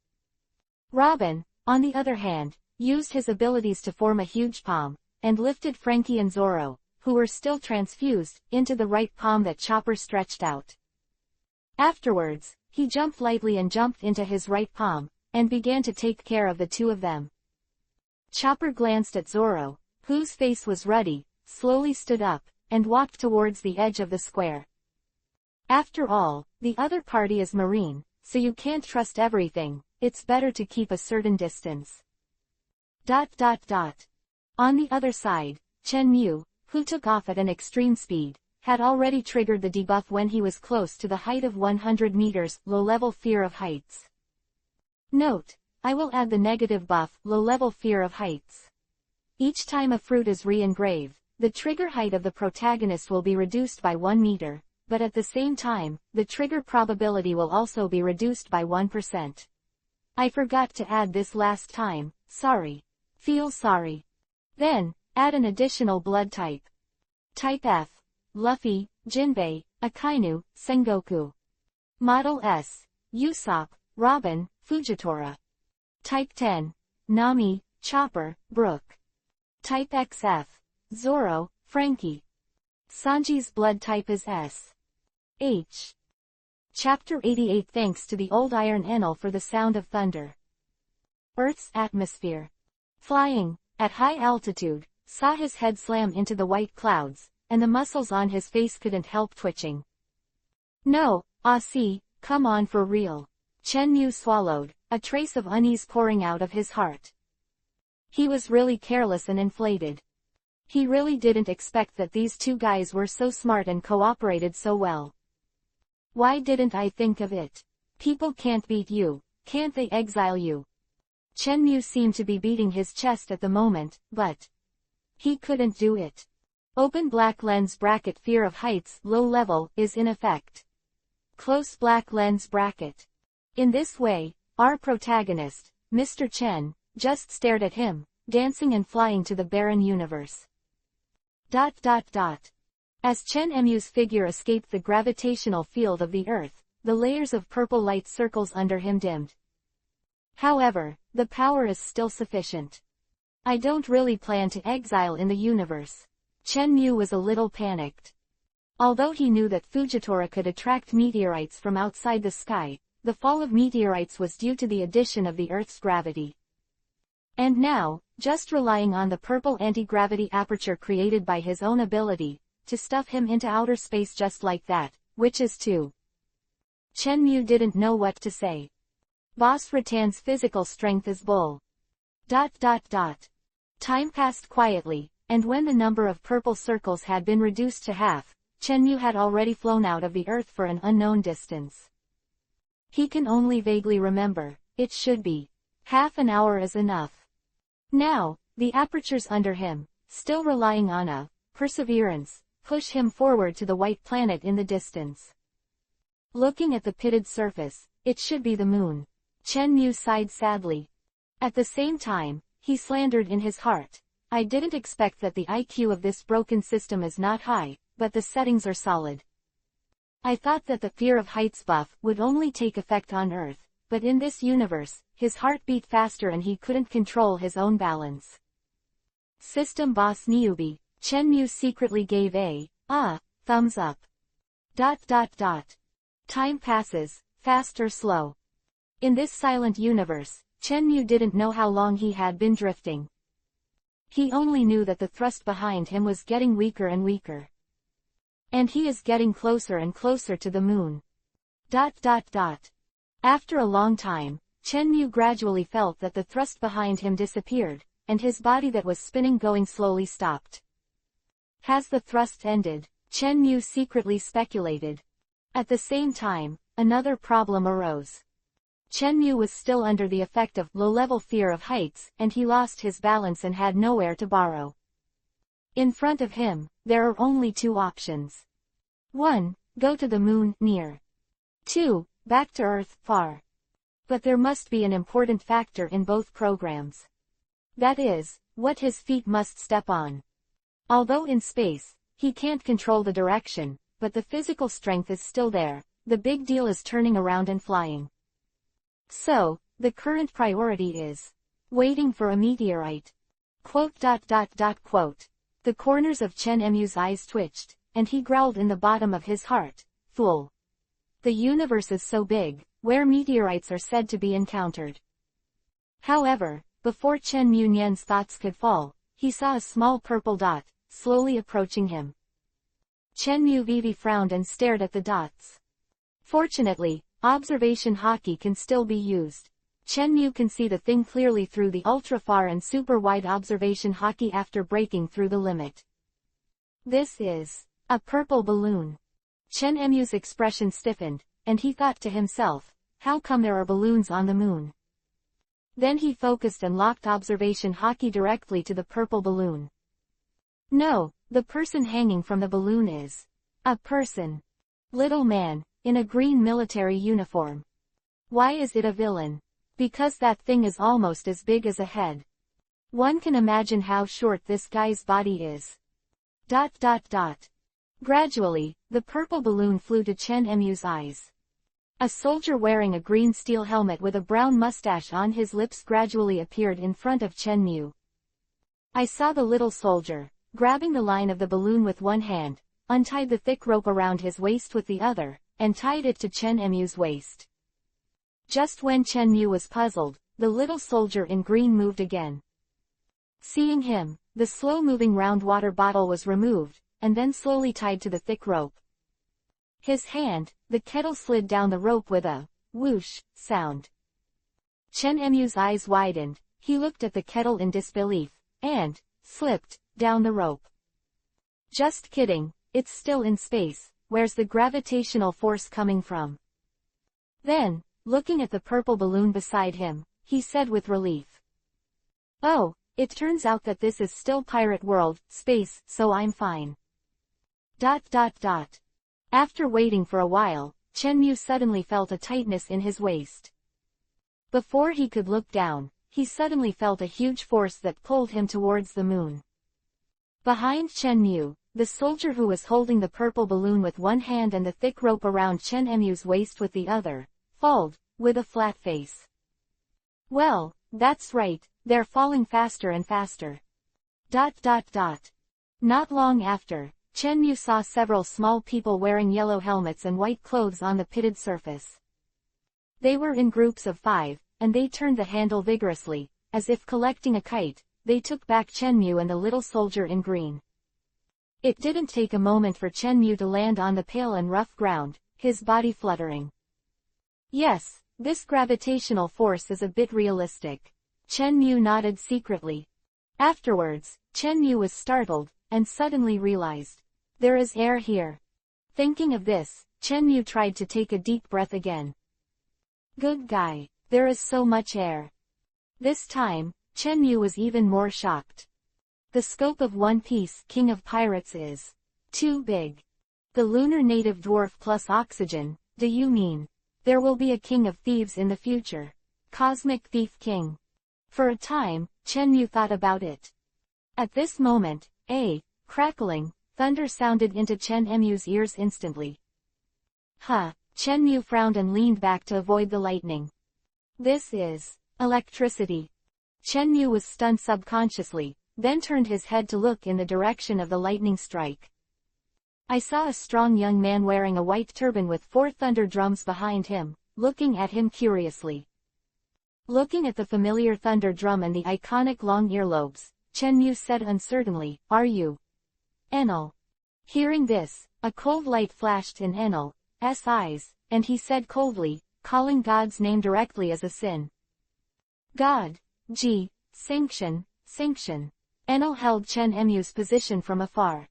Robin, on the other hand, used his abilities to form a huge palm, and lifted Frankie and Zoro, who were still transfused, into the right palm that Chopper stretched out. Afterwards, he jumped lightly and jumped into his right palm, and began to take care of the 2 of them. Chopper glanced at Zoro, whose face was ruddy, slowly stood up, and walked towards the edge of the square. After all, the other party is marine, so you can't trust everything, it's better to keep a certain distance. On the other side, Chen-Mu, who took off at an extreme speed, had already triggered the debuff when he was close to the height of 100 meters, low-level fear of heights. Note, I will add the negative buff, low-level fear of heights. Each time a fruit is re-engraved, the trigger height of the protagonist will be reduced by 1 meter, but at the same time, the trigger probability will also be reduced by 1%. I forgot to add this last time, sorry. Feel sorry. Then, add an additional blood type. Type F. Luffy, Jinbei, Akainu, Sengoku. Model S. Usopp, Robin, Fujitora. Type 10. Nami, Chopper, Brook. Type XF. Zoro, Frankie. Sanji's blood type is S. H. Chapter 88. Thanks to the old iron Enel for the sound of thunder. Earth's atmosphere. Flying, at high altitude, saw his head slam into the white clouds, and the muscles on his face couldn't help twitching. No, see, come on for real. Chen-Mu swallowed, a trace of unease pouring out of his heart. He was really careless and inflated. He really didn't expect that these 2 guys were so smart and cooperated so well. Why didn't I think of it? People can't beat you, can't they exile you? Chen-Mu seemed to be beating his chest at the moment, but he couldn't do it. Open black lens bracket fear of heights, low level, is in effect. Close black lens bracket. In this way, our protagonist, Mr. Chen, just stared at him, dancing and flying to the barren universe. As Chen Mu's figure escaped the gravitational field of the Earth, the layers of purple light circles under him dimmed. However, the power is still sufficient. I don't really plan to exile in the universe. Chen Mu was a little panicked. Although he knew that Fujitora could attract meteorites from outside the sky, the fall of meteorites was due to the addition of the Earth's gravity. And now, just relying on the purple anti-gravity aperture created by his own ability, to stuff him into outer space just like that, which is too. Chen Mu didn't know what to say. Boss Ratan's physical strength is bull. Time passed quietly, and when the number of purple circles had been reduced to half, Chen Mu had already flown out of the Earth for an unknown distance. He can only vaguely remember, it should be. Half an hour is enough. Now, the apertures under him, still relying on a perseverance, push him forward to the white planet in the distance. Looking at the pitted surface, it should be the moon. Chen Mu sighed sadly. At the same time, he slandered in his heart. I didn't expect that the IQ of this broken system is not high, but the settings are solid. I thought that the fear of heights buff would only take effect on Earth, but in this universe, his heart beat faster and he couldn't control his own balance. System boss newbie, Chen Mu secretly gave a thumbs up. Time passes, fast or slow. In this silent universe, Chen Mu didn't know how long he had been drifting. He only knew that the thrust behind him was getting weaker and weaker. And he is getting closer and closer to the moon. After a long time, Chen Mu gradually felt that the thrust behind him disappeared, and his body that was spinning going slowly stopped. Has the thrust ended? Chen Mu secretly speculated. At the same time, another problem arose. Chen Mu was still under the effect of low-level fear of heights, and he lost his balance and had nowhere to borrow. In front of him, there are only two options. 1. Go to the moon, near. 2. Back to Earth, far. But there must be an important factor in both programs. That is, what his feet must step on. Although in space, he can't control the direction, but the physical strength is still there. The big deal is turning around and flying. So, the current priority is waiting for a meteorite. The corners of Chen Mu's eyes twitched, and he growled in the bottom of his heart, fool. The universe is so big, where meteorites are said to be encountered. However, before Chen Munyen's thoughts could fall, he saw a small purple dot, slowly approaching him. Chen Mu Vivi frowned and stared at the dots. Fortunately, observation hockey can still be used. Chen Mu can see the thing clearly through the ultra-far and super-wide observation hockey after breaking through the limit. This is a purple balloon. Chen Mu's expression stiffened, and he thought to himself, how come there are balloons on the moon? Then he focused and locked observation hockey directly to the purple balloon. No, the person hanging from the balloon is a person. Little man, in a green military uniform. Why is it a villain? Because that thing is almost as big as a head. One can imagine how short this guy's body is. Gradually, the purple balloon flew to Chen Mu's eyes. A soldier wearing a green steel helmet with a brown mustache on his lips gradually appeared in front of Chen Mu. I saw the little soldier, grabbing the line of the balloon with one hand, untied the thick rope around his waist with the other, and tied it to Chen Mu's waist. Just when Chen Mu was puzzled, the little soldier in green moved again. Seeing him, the slow-moving round water bottle was removed, and then slowly tied to the thick rope. His hand, the kettle slid down the rope with a whoosh sound. Chen Mu's eyes widened, he looked at the kettle in disbelief, and slipped down the rope. Just kidding, it's still in space, where's the gravitational force coming from? Then, looking at the purple balloon beside him, he said with relief. Oh, it turns out that this is still pirate world, space, so I'm fine. After waiting for a while, Chen Mu suddenly felt a tightness in his waist. Before he could look down, he suddenly felt a huge force that pulled him towards the moon. Behind Chen Mu, the soldier who was holding the purple balloon with one hand and the thick rope around Chen Mu's waist with the other, followed, with a flat face. Well, that's right, they're falling faster and faster. ... Not long after, Chen Mu saw several small people wearing yellow helmets and white clothes on the pitted surface. They were in groups of 5, and they turned the handle vigorously, as if collecting a kite. They took back Chen Mu and the little soldier in green. It didn't take a moment for Chen Mu to land on the pale and rough ground, his body fluttering. Yes, this gravitational force is a bit realistic. Chen Mu nodded secretly. Afterwards, Chen Mu was startled, and suddenly realized. There is air here. Thinking of this, Chen Mu tried to take a deep breath again. Good guy, there is so much air. This time, Chen Mu was even more shocked. The scope of One Piece King of Pirates is too big. The lunar native dwarf plus oxygen, do you mean? There will be a king of thieves in the future. Cosmic Thief King. For a time, Chen Mu thought about it. At this moment, a crackling thunder sounded into Chen Mu's ears instantly. Chen Mu frowned and leaned back to avoid the lightning. This is electricity. Chen Mu was stunned subconsciously, then turned his head to look in the direction of the lightning strike. I saw a strong young man wearing a white turban with 4 thunder drums behind him, looking at him curiously. Looking at the familiar thunder drum and the iconic long earlobes, Chen Mu said uncertainly, "Are you Enel?" Hearing this, a cold light flashed in Enel's eyes, and he said coldly, "Calling God's name directly is a sin." God. Sanction. Enel held Chen Mu's position from afar.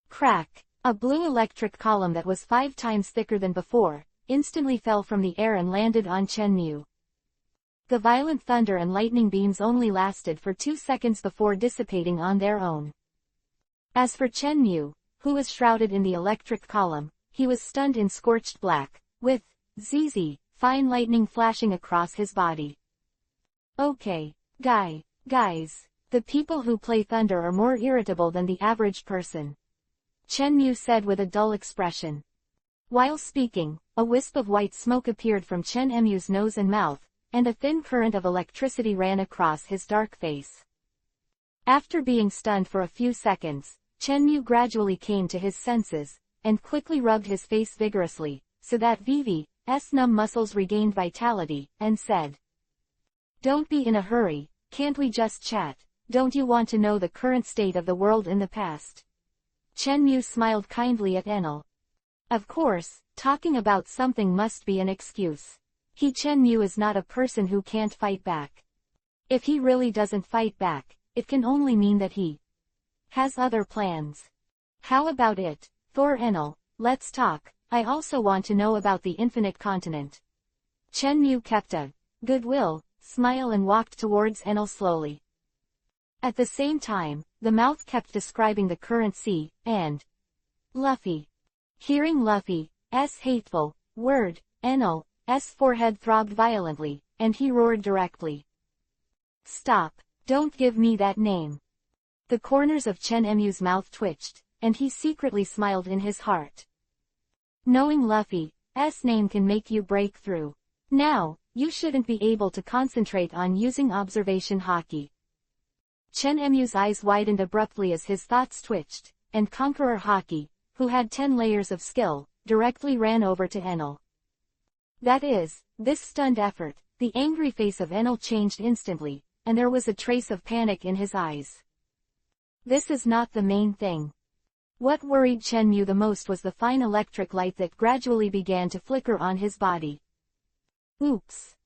Crack. A blue electric column that was 5 times thicker than before, instantly fell from the air and landed on Chen Mu. The violent thunder and lightning beams only lasted for 2 seconds before dissipating on their own. As for Chen Mu, who was shrouded in the electric column, he was stunned in scorched black, with fine lightning flashing across his body. Okay, guys, the people who play thunder are more irritable than the average person. Chen Mu said with a dull expression. While speaking, a wisp of white smoke appeared from Chen Mu's nose and mouth, and a thin current of electricity ran across his dark face. After being stunned for a few seconds, Chen Mu gradually came to his senses, and quickly rubbed his face vigorously, so that Vivi's numb muscles regained vitality, and said, "Don't be in a hurry, can't we just chat? Don't you want to know the current state of the world in the past?" Chen Mu smiled kindly at Enel. Of course, talking about something must be an excuse. Chen Mu is not a person who can't fight back. If he really doesn't fight back, it can only mean that he has other plans. How about it, for Enel? Let's talk. I also want to know about the infinite continent. Chen Mu kept a goodwill smile and walked towards Enel slowly. At the same time, the mouth kept describing the current sea, and Luffy. Hearing Luffy's hateful word, Enel's forehead throbbed violently, and he roared directly. "Stop, don't give me that name." The corners of Chen Mu's mouth twitched, and he secretly smiled in his heart. Knowing Luffy's name can make you break through. Now, you shouldn't be able to concentrate on using observation haki. Chen Mu's eyes widened abruptly as his thoughts twitched, and Conqueror Haki, who had 10 layers of skill, directly ran over to Enel. That is, this stunned effort, the angry face of Enel changed instantly, and there was a trace of panic in his eyes. This is not the main thing. What worried Chen Mu the most was the fine electric light that gradually began to flicker on his body. Oops.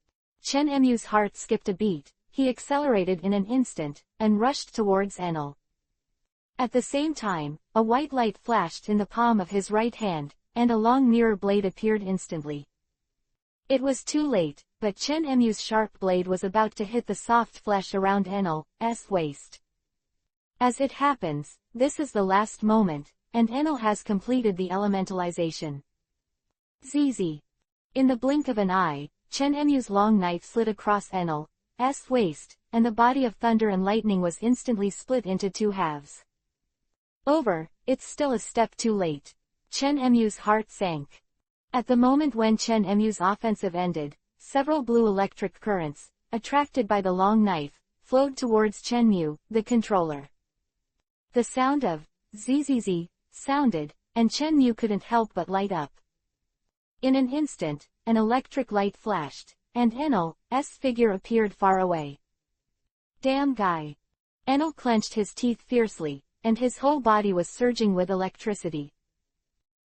Chen Mu's heart skipped a beat. He accelerated in an instant, and rushed towards Enel. At the same time, a white light flashed in the palm of his right hand, and a long mirror blade appeared instantly. It was too late, but Chen Mu's sharp blade was about to hit the soft flesh around Enel's waist. As it happens, this is the last moment, and Enel has completed the elementalization. ZZ. In the blink of an eye, Chen Mu's long knife slid across Enel's waist, and the body of thunder and lightning was instantly split into 2 halves. Over, it's still a step too late. Chen Mu's heart sank. At the moment when Chen Mu's offensive ended, several blue electric currents, attracted by the long knife, flowed towards Chen Mu, the controller. The sound of zzz sounded, and Chen Mu couldn't help but light up. In an instant, an electric light flashed, and Enel's figure appeared far away. Damn guy. Enel clenched his teeth fiercely, and his whole body was surging with electricity.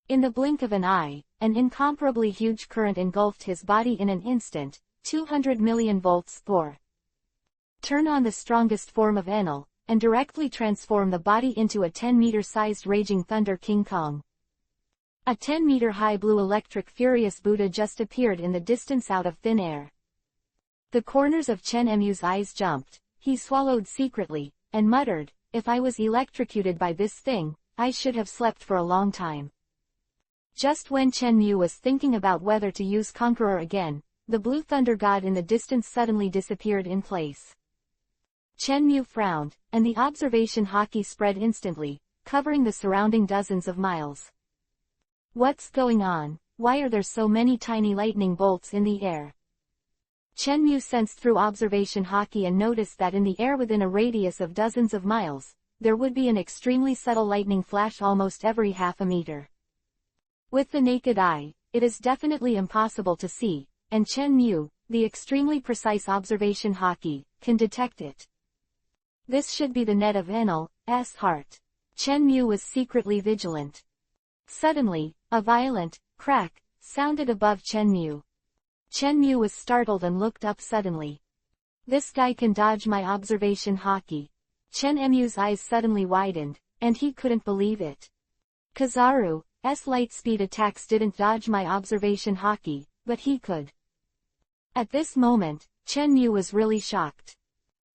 In the blink of an eye, an incomparably huge current engulfed his body in an instant, 200 million volts for. Turn on the strongest form of Enel, and directly transform the body into a 10-meter-sized raging thunder King Kong. A 10-meter-high blue electric furious Buddha just appeared in the distance out of thin air. The corners of Chen Mu's eyes jumped, he swallowed secretly, and muttered, "If I was electrocuted by this thing, I should have slept for a long time." Just when Chen Mu was thinking about whether to use Conqueror again, the blue thunder god in the distance suddenly disappeared in place. Chen Mu frowned, and the observation hockey spread instantly, covering the surrounding dozens of miles. What's going on? Why are there so many tiny lightning bolts in the air? Chen Mu sensed through observation hockey and noticed that in the air within a radius of dozens of miles, there would be an extremely subtle lightning flash almost every half a meter. With the naked eye, it is definitely impossible to see, and Chen Mu, the extremely precise observation hockey, can detect it. This should be the net of Enel's heart. Chen Mu was secretly vigilant. Suddenly, a violent crack sounded above Chen Mu. Chen Mu was startled and looked up suddenly. This guy can dodge my observation hockey. Chen Mu's eyes suddenly widened, and he couldn't believe it. Kizaru's light-speed attacks didn't dodge my observation hockey, but he could. At this moment, Chen Mu was really shocked.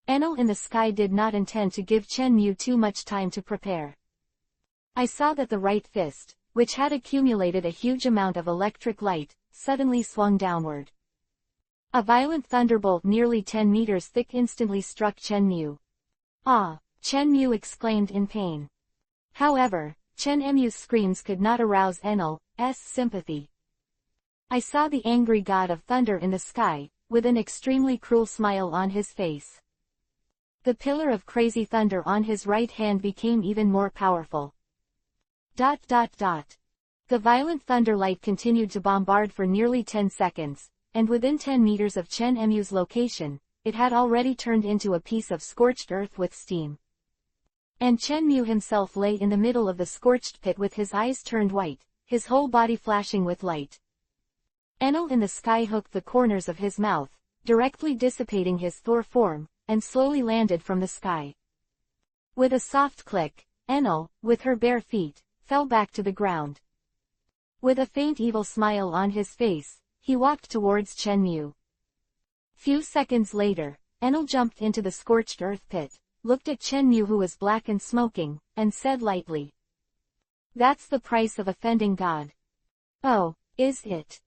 Enel in the sky did not intend to give Chen Mu too much time to prepare. I saw that the right fist, which had accumulated a huge amount of electric light, suddenly swung downward. A violent thunderbolt nearly 10 meters thick instantly struck Chen Mu. Ah! Chen Mu exclaimed in pain. However, Chen Mu's screams could not arouse Enel's sympathy. I saw the angry god of thunder in the sky, with an extremely cruel smile on his face. The pillar of crazy thunder on his right hand became even more powerful. The violent thunder light continued to bombard for nearly 10 seconds, and within 10 meters of Chen Mu's location, it had already turned into a piece of scorched earth with steam. And Chen Mu himself lay in the middle of the scorched pit with his eyes turned white, his whole body flashing with light. Enel in the sky hooked the corners of his mouth, directly dissipating his Thor form, and slowly landed from the sky. With a soft click, Enel, with her bare feet, fell back to the ground. With a faint evil smile on his face, he walked towards Chen Mu. Few seconds later, Enel jumped into the scorched earth pit, looked at Chen Mu who was black and smoking, and said lightly, "That's the price of offending God." "Oh, is it?"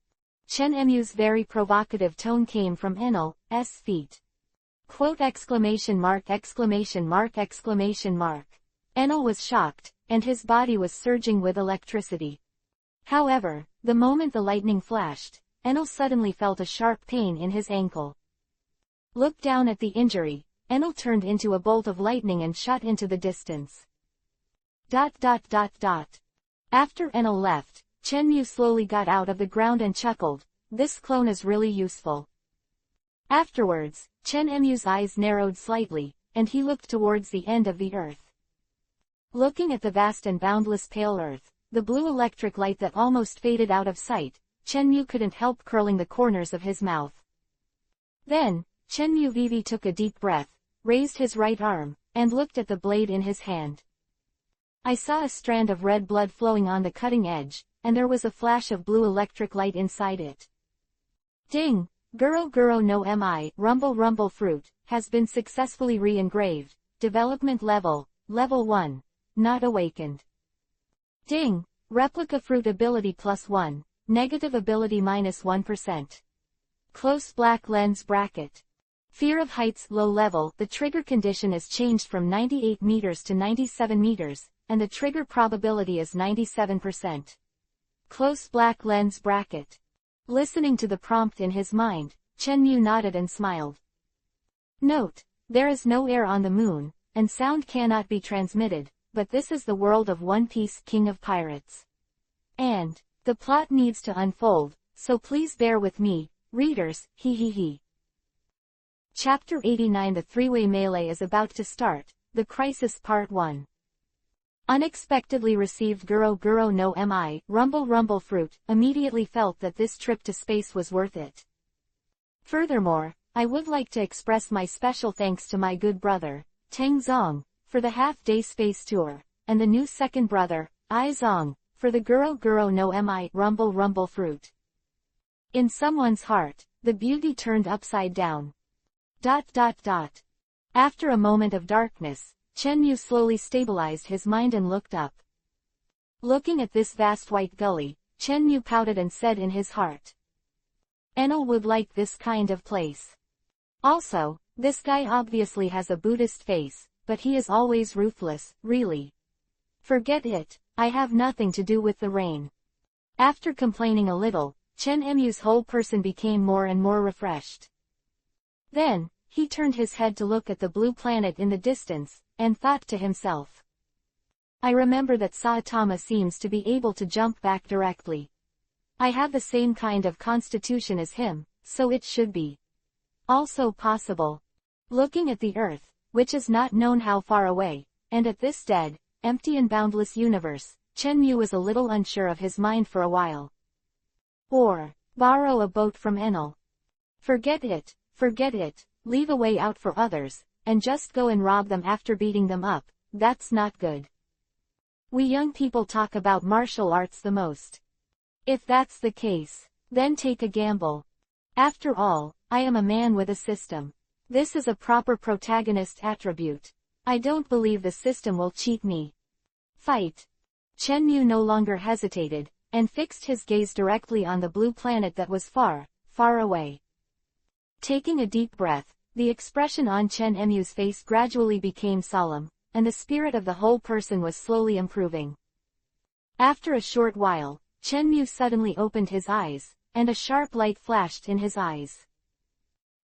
Chen Mu's very provocative tone came from Enel's feet. Quote exclamation mark exclamation mark exclamation mark. Enel was shocked, and his body was surging with electricity. However, the moment the lightning flashed, Enel suddenly felt a sharp pain in his ankle. Look down at the injury. Enel turned into a bolt of lightning and shot into the distance. After Enel left, Chen Mu slowly got out of the ground and chuckled, "This clone is really useful." Afterwards, Chen Mu's eyes narrowed slightly, and he looked towards the end of the earth. Looking at the vast and boundless pale earth, the blue electric light that almost faded out of sight, Chen Mu couldn't help curling the corners of his mouth. Then, Chen Mu Vivi took a deep breath, raised his right arm, and looked at the blade in his hand. I saw a strand of red blood flowing on the cutting edge, and there was a flash of blue electric light inside it. Ding! Guro Guro no Mi, Rumble Rumble Fruit, has been successfully re-engraved. Development level, Level 1. Not awakened. Ding! Replica fruit ability +1, negative ability -1%. Close black lens bracket. Fear of heights low level. The trigger condition is changed from 98 meters to 97 meters, and the trigger probability is 97%. Close black lens bracket. Listening to the prompt in his mind, Chenmu nodded and smiled. Note: there is no air on the moon, and sound cannot be transmitted, but this is the world of One Piece, King of Pirates. And the plot needs to unfold, so please bear with me, readers, he. Chapter 89. The three-way melee is about to start. The Crisis Part 1. Unexpectedly received Guro Guro no Mi, Rumble Fruit, immediately felt that this trip to space was worth it. Furthermore, I would like to express my special thanks to my good brother, Teng Zong, for the half-day space tour, and the new second brother, I Zong, for the Guro Guro no Mi, Rumble Fruit. In someone's heart, the beauty turned upside down. ... After a moment of darkness, Chenmu slowly stabilized his mind and looked up. Looking at this vast white gully, Chenmu pouted and said in his heart, Enel would like this kind of place. Also, this guy obviously has a Buddhist face, but he is always ruthless, really. Forget it, I have nothing to do with the rain. After complaining a little, Chenmu's whole person became more and more refreshed. Then, he turned his head to look at the blue planet in the distance, and thought to himself. I remember that Saitama seems to be able to jump back directly. I have the same kind of constitution as him, so it should be also possible. Looking at the Earth, which is not known how far away, and at this dead, empty and boundless universe, Chenmu was a little unsure of his mind for a while. Or borrow a boat from Enel. Forget it, leave a way out for others, and just go and rob them after beating them up. That's not good. We young people talk about martial arts the most. If that's the case, then take a gamble. After all, I am a man with a system. This is a proper protagonist attribute. I don't believe the system will cheat me. Fight. Chenmu no longer hesitated, and fixed his gaze directly on the blue planet that was far, far away. Taking a deep breath, the expression on Chenmu's face gradually became solemn, and the spirit of the whole person was slowly improving. After a short while, Chenmu suddenly opened his eyes, and a sharp light flashed in his eyes.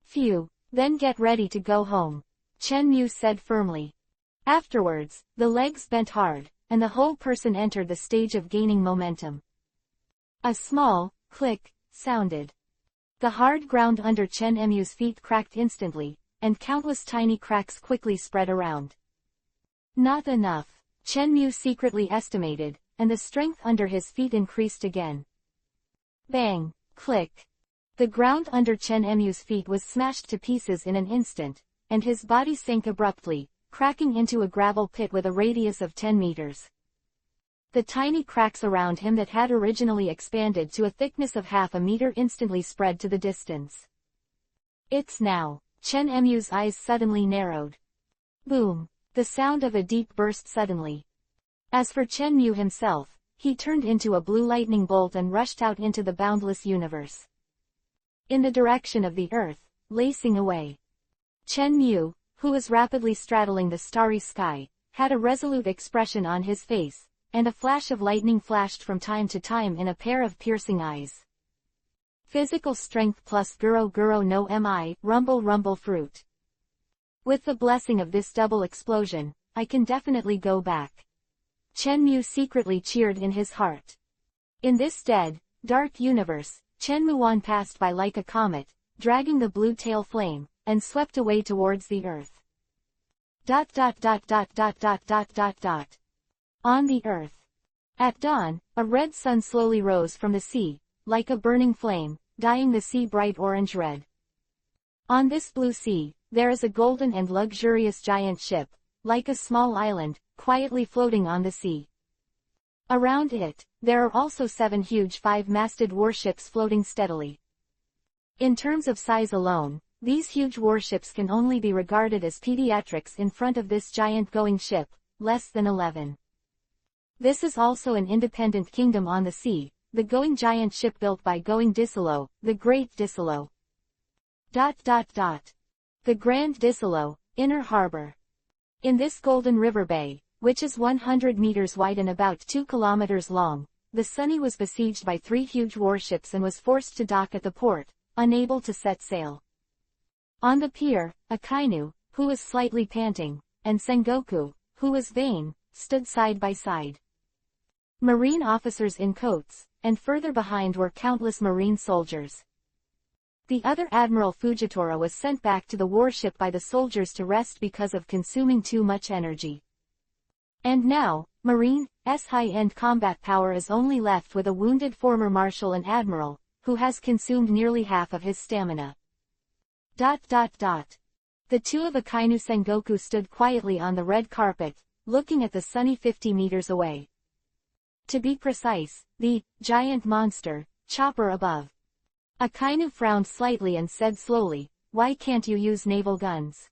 Phew, then get ready to go home, Chenmu said firmly. Afterwards, the legs bent hard, and the whole person entered the stage of gaining momentum. A small click sounded. The hard ground under Chenmu's feet cracked instantly, and countless tiny cracks quickly spread around. Not enough, Chenmu secretly estimated, and the strength under his feet increased again. Bang! Click! The ground under Chenmu's feet was smashed to pieces in an instant, and his body sank abruptly, cracking into a gravel pit with a radius of 10 meters. The tiny cracks around him that had originally expanded to a thickness of half a meter instantly spread to the distance. It's now. Chenmu's eyes suddenly narrowed. Boom! The sound of a deep burst suddenly. As for Chenmu himself, he turned into a blue lightning bolt and rushed out into the boundless universe. In the direction of the Earth, lacing away. Chenmu, who was rapidly straddling the starry sky, had a resolute expression on his face, and a flash of lightning flashed from time to time in a pair of piercing eyes. Physical strength plus Guro Guro no Mi, Rumble Fruit. With the blessing of this double explosion, I can definitely go back. Chenmu secretly cheered in his heart. In this dead, dark universe, Chenmuan passed by like a comet, dragging the blue tail flame, and swept away towards the Earth. On the Earth. At dawn, a red sun slowly rose from the sea, like a burning flame, dyeing the sea bright orange-red. On this blue sea, there is a golden and luxurious giant ship, like a small island, quietly floating on the sea. Around it, there are also 7 huge 5-masted warships floating steadily. In terms of size alone, these huge warships can only be regarded as pediatrics in front of this giant going ship, less than 11. This is also an independent kingdom on the sea, the going giant ship built by Going Disolo, the Great Disolo. The Grand Disolo, Inner Harbor. In this golden river bay, which is 100 meters wide and about 2 kilometers long, the Sunny was besieged by 3 huge warships and was forced to dock at the port, unable to set sail. On the pier, Akainu, who was slightly panting, and Sengoku, who was vain, stood side by side. Marine officers in coats, and further behind were countless marine soldiers. The other Admiral Fujitora was sent back to the warship by the soldiers to rest because of consuming too much energy. And now, Marine's high-end combat power is only left with a wounded former marshal and admiral, who has consumed nearly half of his stamina. The two of Akainu Sengoku stood quietly on the red carpet, looking at the Sunny 50 meters away. To be precise, the giant monster chopper above. Akainu frowned slightly and said slowly, "Why can't you use naval guns?"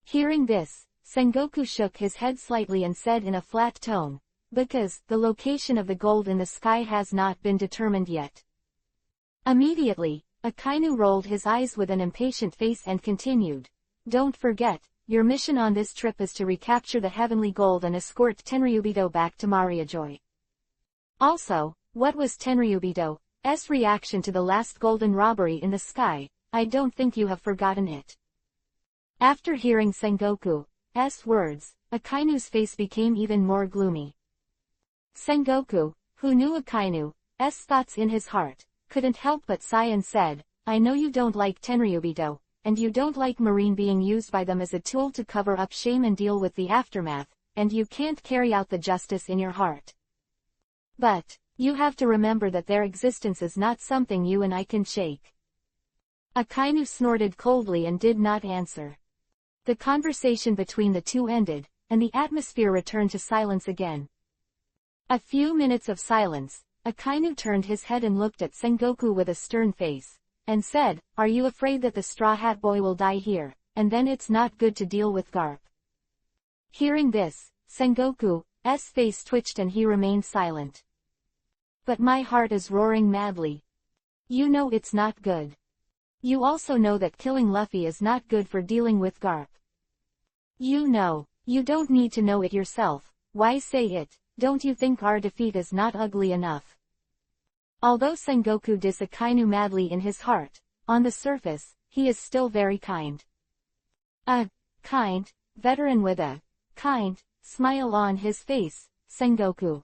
Hearing this, Sengoku shook his head slightly and said in a flat tone, "Because the location of the gold in the sky has not been determined yet." Immediately, Akainu rolled his eyes with an impatient face and continued, "Don't forget, your mission on this trip is to recapture the heavenly gold and escort Tenryubito back to Mariajoy. Also, what was Tenryubito's reaction to the last golden robbery in the sky? I don't think you have forgotten it." After hearing Sengoku's words, Akainu's face became even more gloomy. Sengoku, who knew Akainu's thoughts in his heart, couldn't help but sigh and said, "I know you don't like Tenryubito, and you don't like Marine being used by them as a tool to cover up shame and deal with the aftermath, and you can't carry out the justice in your heart. But you have to remember that their existence is not something you and I can shake." Akainu snorted coldly and did not answer. The conversation between the two ended, and the atmosphere returned to silence again. A few minutes of silence, Akainu turned his head and looked at Sengoku with a stern face, and said, "Are you afraid that the Straw Hat Boy will die here, and then it's not good to deal with Garp?" Hearing this, Sengoku's face twitched and he remained silent. "But my heart is roaring madly. You know it's not good. You also know that killing Luffy is not good for dealing with Garp. You know. You don't need to know it yourself. Why say it? Don't you think our defeat is not ugly enough?" Although Sengoku dislikes Akainu madly in his heart, on the surface, he is still very kind. A kind veteran with a kind smile on his face, Sengoku.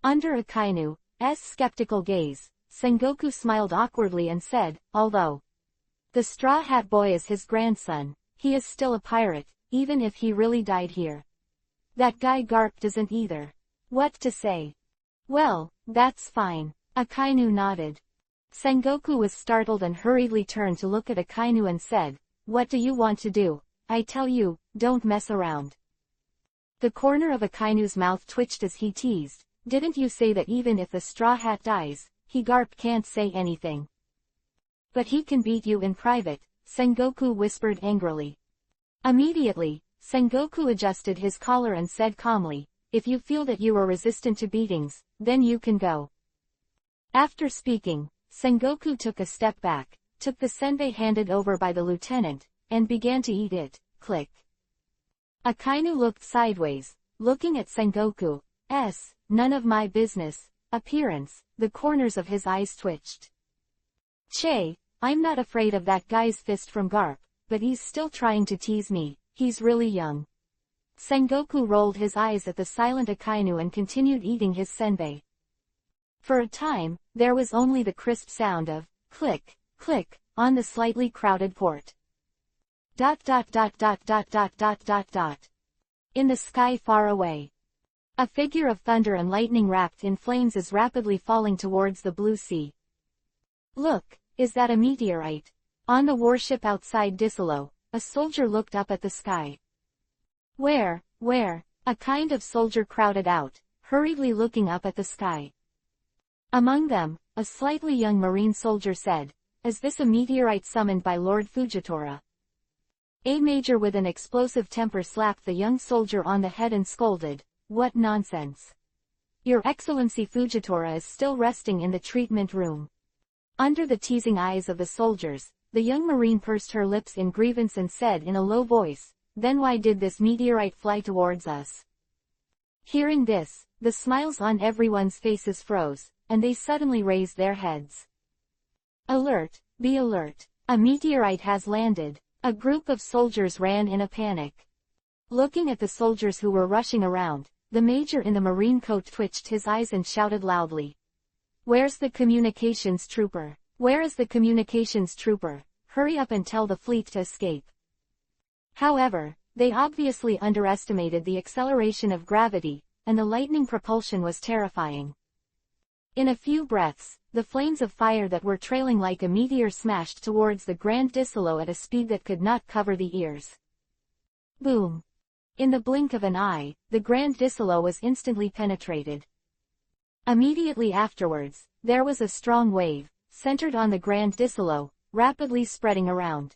Under Akainu's skeptical gaze, Sengoku smiled awkwardly and said, "Although the Straw Hat Boy is his grandson, he is still a pirate, even if he really died here. That guy Garp doesn't either. What to say?" "Well, that's fine." Akainu nodded. Sengoku was startled and hurriedly turned to look at Akainu and said, "What do you want to do? I tell you, don't mess around." The corner of Akainu's mouth twitched as he teased, "Didn't you say that even if the Straw Hat dies, he Garp can't say anything?" "But he can beat you in private," Sengoku whispered angrily. Immediately, Sengoku adjusted his collar and said calmly, "If you feel that you are resistant to beatings, then you can go." After speaking, Sengoku took a step back, took the senbei handed over by the lieutenant, and began to eat it. Click. Akainu looked sideways, looking at Sengoku's "none of my business" appearance. The corners of his eyes twitched. "Che, I'm not afraid of that guy's fist from Garp, but he's still trying to tease me. He's really young." Sengoku rolled his eyes at the silent Akainu and continued eating his senbei. For a time, there was only the crisp sound of click, click, on the slightly crowded port. In the sky far away, a figure of thunder and lightning wrapped in flames is rapidly falling towards the blue sea. "Look, is that a meteorite?" On the warship outside Disolo, a soldier looked up at the sky. Where? A kind of soldier crowded out, hurriedly looking up at the sky. Among them, a slightly young marine soldier said, "Is this a meteorite summoned by Lord Fujitora?" A major with an explosive temper slapped the young soldier on the head and scolded, "What nonsense! Your Excellency Fujitora is still resting in the treatment room." Under the teasing eyes of the soldiers, the young marine pursed her lips in grievance and said in a low voice, then why did this meteorite fly towards us? Hearing this, the smiles on everyone's faces froze, and they suddenly raised their heads. Alert! Be alert! A meteorite has landed. A group of soldiers ran in a panic. Looking at the soldiers who were rushing around, the major in the marine coat twitched his eyes and shouted loudly. Where's the communications trooper? Where is the communications trooper? Hurry up and tell the fleet to escape. However, they obviously underestimated the acceleration of gravity, and the lightning propulsion was terrifying. In a few breaths, the flames of fire that were trailing like a meteor smashed towards the Grand Disolo at a speed that could not cover the ears. Boom! In the blink of an eye, the Grand Disolo was instantly penetrated. Immediately afterwards, there was a strong wave, centered on the Grand Disolo, rapidly spreading around.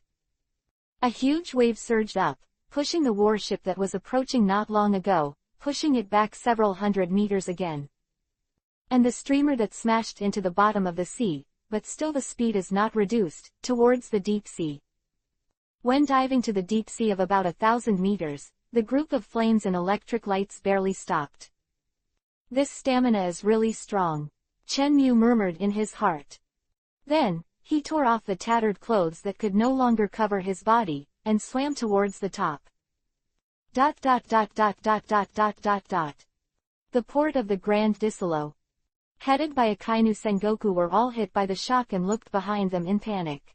A huge wave surged up, pushing the warship that was approaching not long ago, pushing it back several hundred meters again. And the streamer that smashed into the bottom of the sea, but still the speed is not reduced, towards the deep sea. When diving to the deep sea of about 1,000 meters, the group of flames and electric lights barely stopped. This stamina is really strong, Chen Mu murmured in his heart. Then, he tore off the tattered clothes that could no longer cover his body, and swam towards the top. The port of the Grand Disolo, headed by Akainu Sengoku, were all hit by the shock and looked behind them in panic.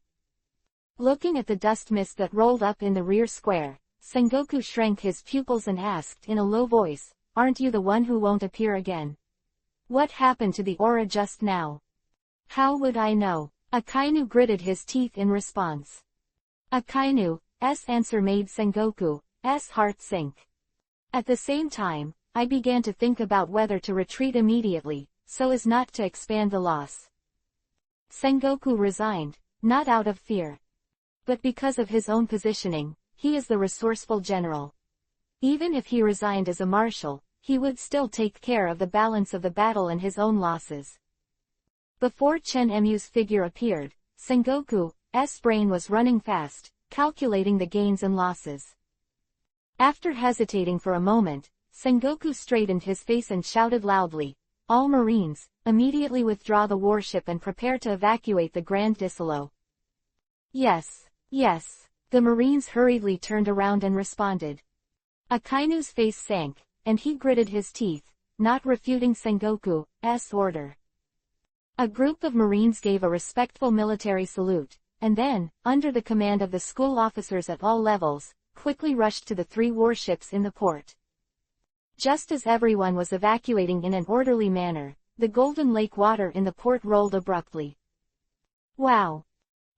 Looking at the dust mist that rolled up in the rear square, Sengoku shrank his pupils and asked in a low voice, "Aren't you the one who won't appear again? What happened to the aura just now?" "How would I know?" Akainu gritted his teeth in response. Akainu's answer made Sengoku's heart sink. At the same time, I began to think about whether to retreat immediately, so as not to expand the loss. Sengoku resigned, not out of fear, but because of his own positioning. He is the resourceful general. Even if he resigned as a marshal, he would still take care of the balance of the battle and his own losses. Before Chen Mu's figure appeared, Sengoku's brain was running fast, calculating the gains and losses. After hesitating for a moment, Sengoku straightened his face and shouted loudly, "All Marines, immediately withdraw the warship and prepare to evacuate the Grand Disolo." "Yes, yes." The Marines hurriedly turned around and responded. Akainu's face sank, and he gritted his teeth, not refuting Sengoku's order. A group of Marines gave a respectful military salute, and then, under the command of the school officers at all levels, quickly rushed to the 3 warships in the port. Just as everyone was evacuating in an orderly manner, the Golden Lake water in the port rolled abruptly. Wow!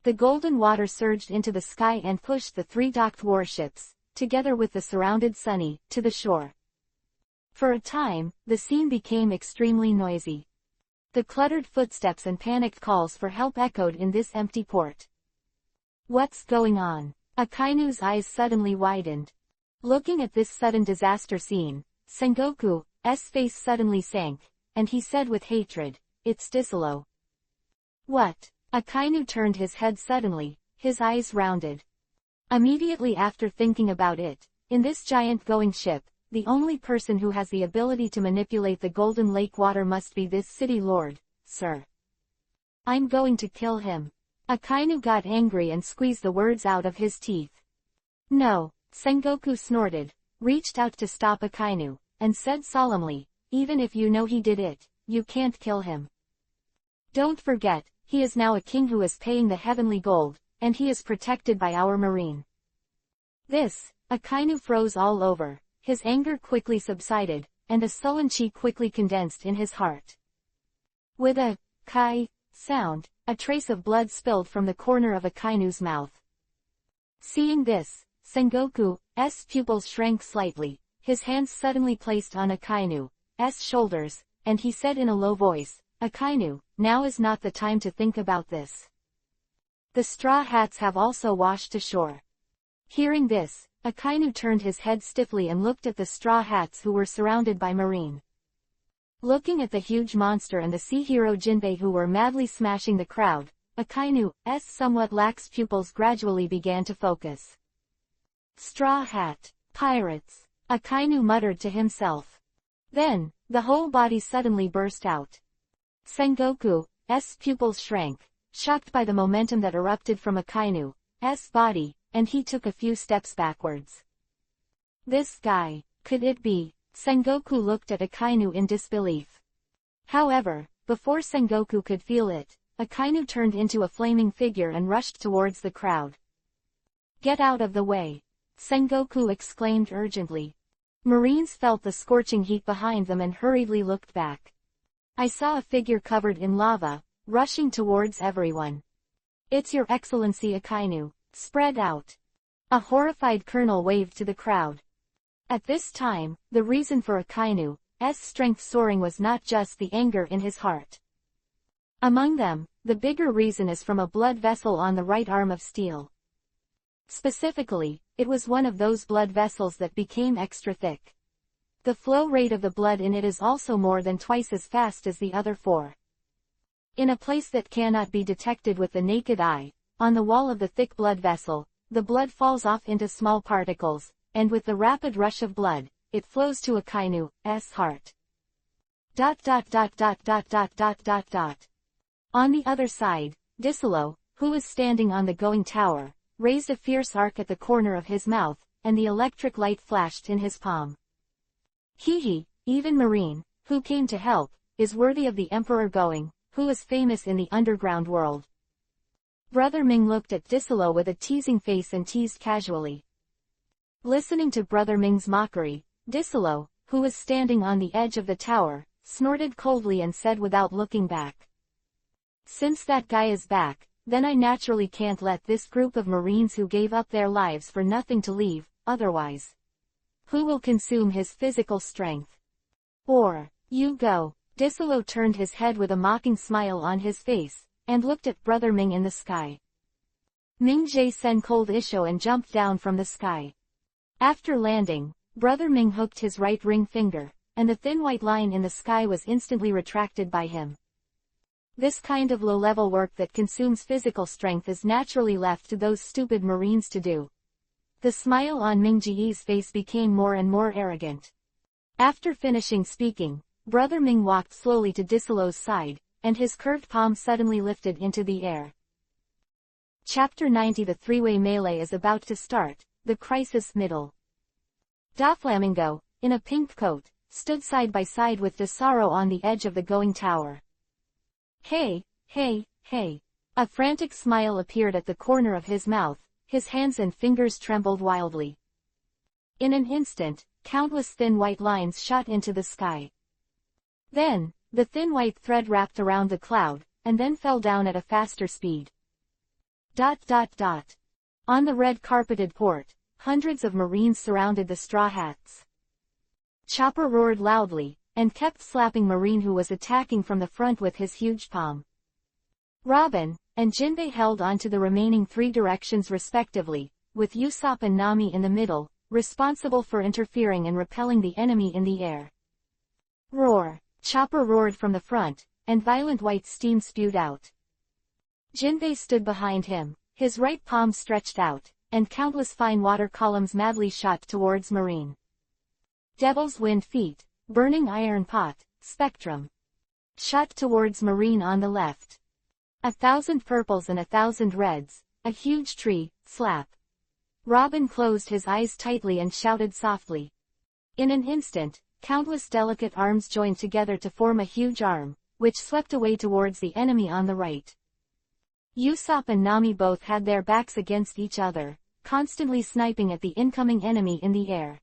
The golden water surged into the sky and pushed the 3 docked warships, together with the surrounded Sunny, to the shore. For a time, the scene became extremely noisy. The cluttered footsteps and panicked calls for help echoed in this empty port. What's going on? Akainu's eyes suddenly widened. Looking at this sudden disaster scene, Sengoku's face suddenly sank, and he said with hatred, "It's Disolo." "What?" Akainu turned his head suddenly, his eyes rounded. Immediately after thinking about it, in this giant going ship, the only person who has the ability to manipulate the Golden Lake water must be this city lord, sir. I'm going to kill him. Akainu got angry and squeezed the words out of his teeth. No, Sengoku snorted, reached out to stop Akainu, and said solemnly, "Even if you know he did it, you can't kill him. Don't forget, he is now a king who is paying the heavenly gold, and he is protected by our marine." This, Akainu froze all over, his anger quickly subsided, and a sullen chi quickly condensed in his heart. With a kai sound, a trace of blood spilled from the corner of Akainu's mouth. Seeing this, Sengoku's pupils shrank slightly, his hands suddenly placed on Akainu's shoulders, and he said in a low voice, "Akainu, now is not the time to think about this. The straw hats have also washed ashore." Hearing this, Akainu turned his head stiffly and looked at the straw hats who were surrounded by marine. Looking at the huge monster and the sea hero Jinbei who were madly smashing the crowd, Akainu's somewhat lax pupils gradually began to focus. Straw Hat. Pirates. Akainu muttered to himself. Then, the whole body suddenly burst out. Sengoku's pupils shrank, shocked by the momentum that erupted from Akainu's body, and he took a few steps backwards. This guy, could it be? Sengoku looked at Akainu in disbelief. However, before Sengoku could feel it, Akainu turned into a flaming figure and rushed towards the crowd. Get out of the way! Sengoku exclaimed urgently. Marines felt the scorching heat behind them and hurriedly looked back. I saw a figure covered in lava, rushing towards everyone. It's Your Excellency Akainu, spread out. A horrified colonel waved to the crowd. At this time, the reason for Akainu's strength soaring was not just the anger in his heart. Among them, the bigger reason is from a blood vessel on the right arm of steel. Specifically, it was one of those blood vessels that became extra thick. The flow rate of the blood in it is also more than twice as fast as the other four. In a place that cannot be detected with the naked eye, on the wall of the thick blood vessel, the blood falls off into small particles, and with the rapid rush of blood, it flows to Akainu's heart. On the other side, Disolo, who was standing on the going tower, raised a fierce arc at the corner of his mouth, and the electric light flashed in his palm. Even Marine, who came to help, is worthy of the Emperor Going, who is famous in the underground world. Brother Ming looked at Disolo with a teasing face and teased casually. Listening to Brother Ming's mockery, Disolo, who was standing on the edge of the tower, snorted coldly and said without looking back. Since that guy is back, then I naturally can't let this group of Marines who gave up their lives for nothing to leave, otherwise. Who will consume his physical strength? Or, you go. Disolo turned his head with a mocking smile on his face, and looked at Brother Ming in the sky. Ming Jie sen cold isho and jumped down from the sky. After landing, Brother Ming hooked his right ring finger, and the thin white line in the sky was instantly retracted by him. This kind of low-level work that consumes physical strength is naturally left to those stupid Marines to do. The smile on Ming Jie's face became more and more arrogant. After finishing speaking, Brother Ming walked slowly to Disolo's side, and his curved palm suddenly lifted into the air. Chapter 90. The three-way melee is about to start, the crisis middle. Doflamingo, in a pink coat, stood side by side with Desaro on the edge of the going tower. Hey, hey, hey. A frantic smile appeared at the corner of his mouth, his hands and fingers trembled wildly. In an instant, countless thin white lines shot into the sky. Then, the thin white thread wrapped around the cloud, and then fell down at a faster speed. On the red-carpeted port, hundreds of Marines surrounded the Straw Hats. Chopper roared loudly, and kept slapping Marine who was attacking from the front with his huge palm. Robin and Jinbei held on to the remaining three directions respectively, with Usopp and Nami in the middle, responsible for interfering and repelling the enemy in the air. Roar! Chopper roared from the front, and violent white steam spewed out. Jinbei stood behind him, his right palm stretched out, and countless fine water columns madly shot towards Marine. Devil's Wind Feet, Burning Iron Pot, Spectrum. Shot towards Marine on the left. 1,000 purples and 1,000 reds, a huge tree, slap. Robin closed his eyes tightly and shouted softly. In an instant, countless delicate arms joined together to form a huge arm, which swept away towards the enemy on the right. Usopp and Nami both had their backs against each other, constantly sniping at the incoming enemy in the air.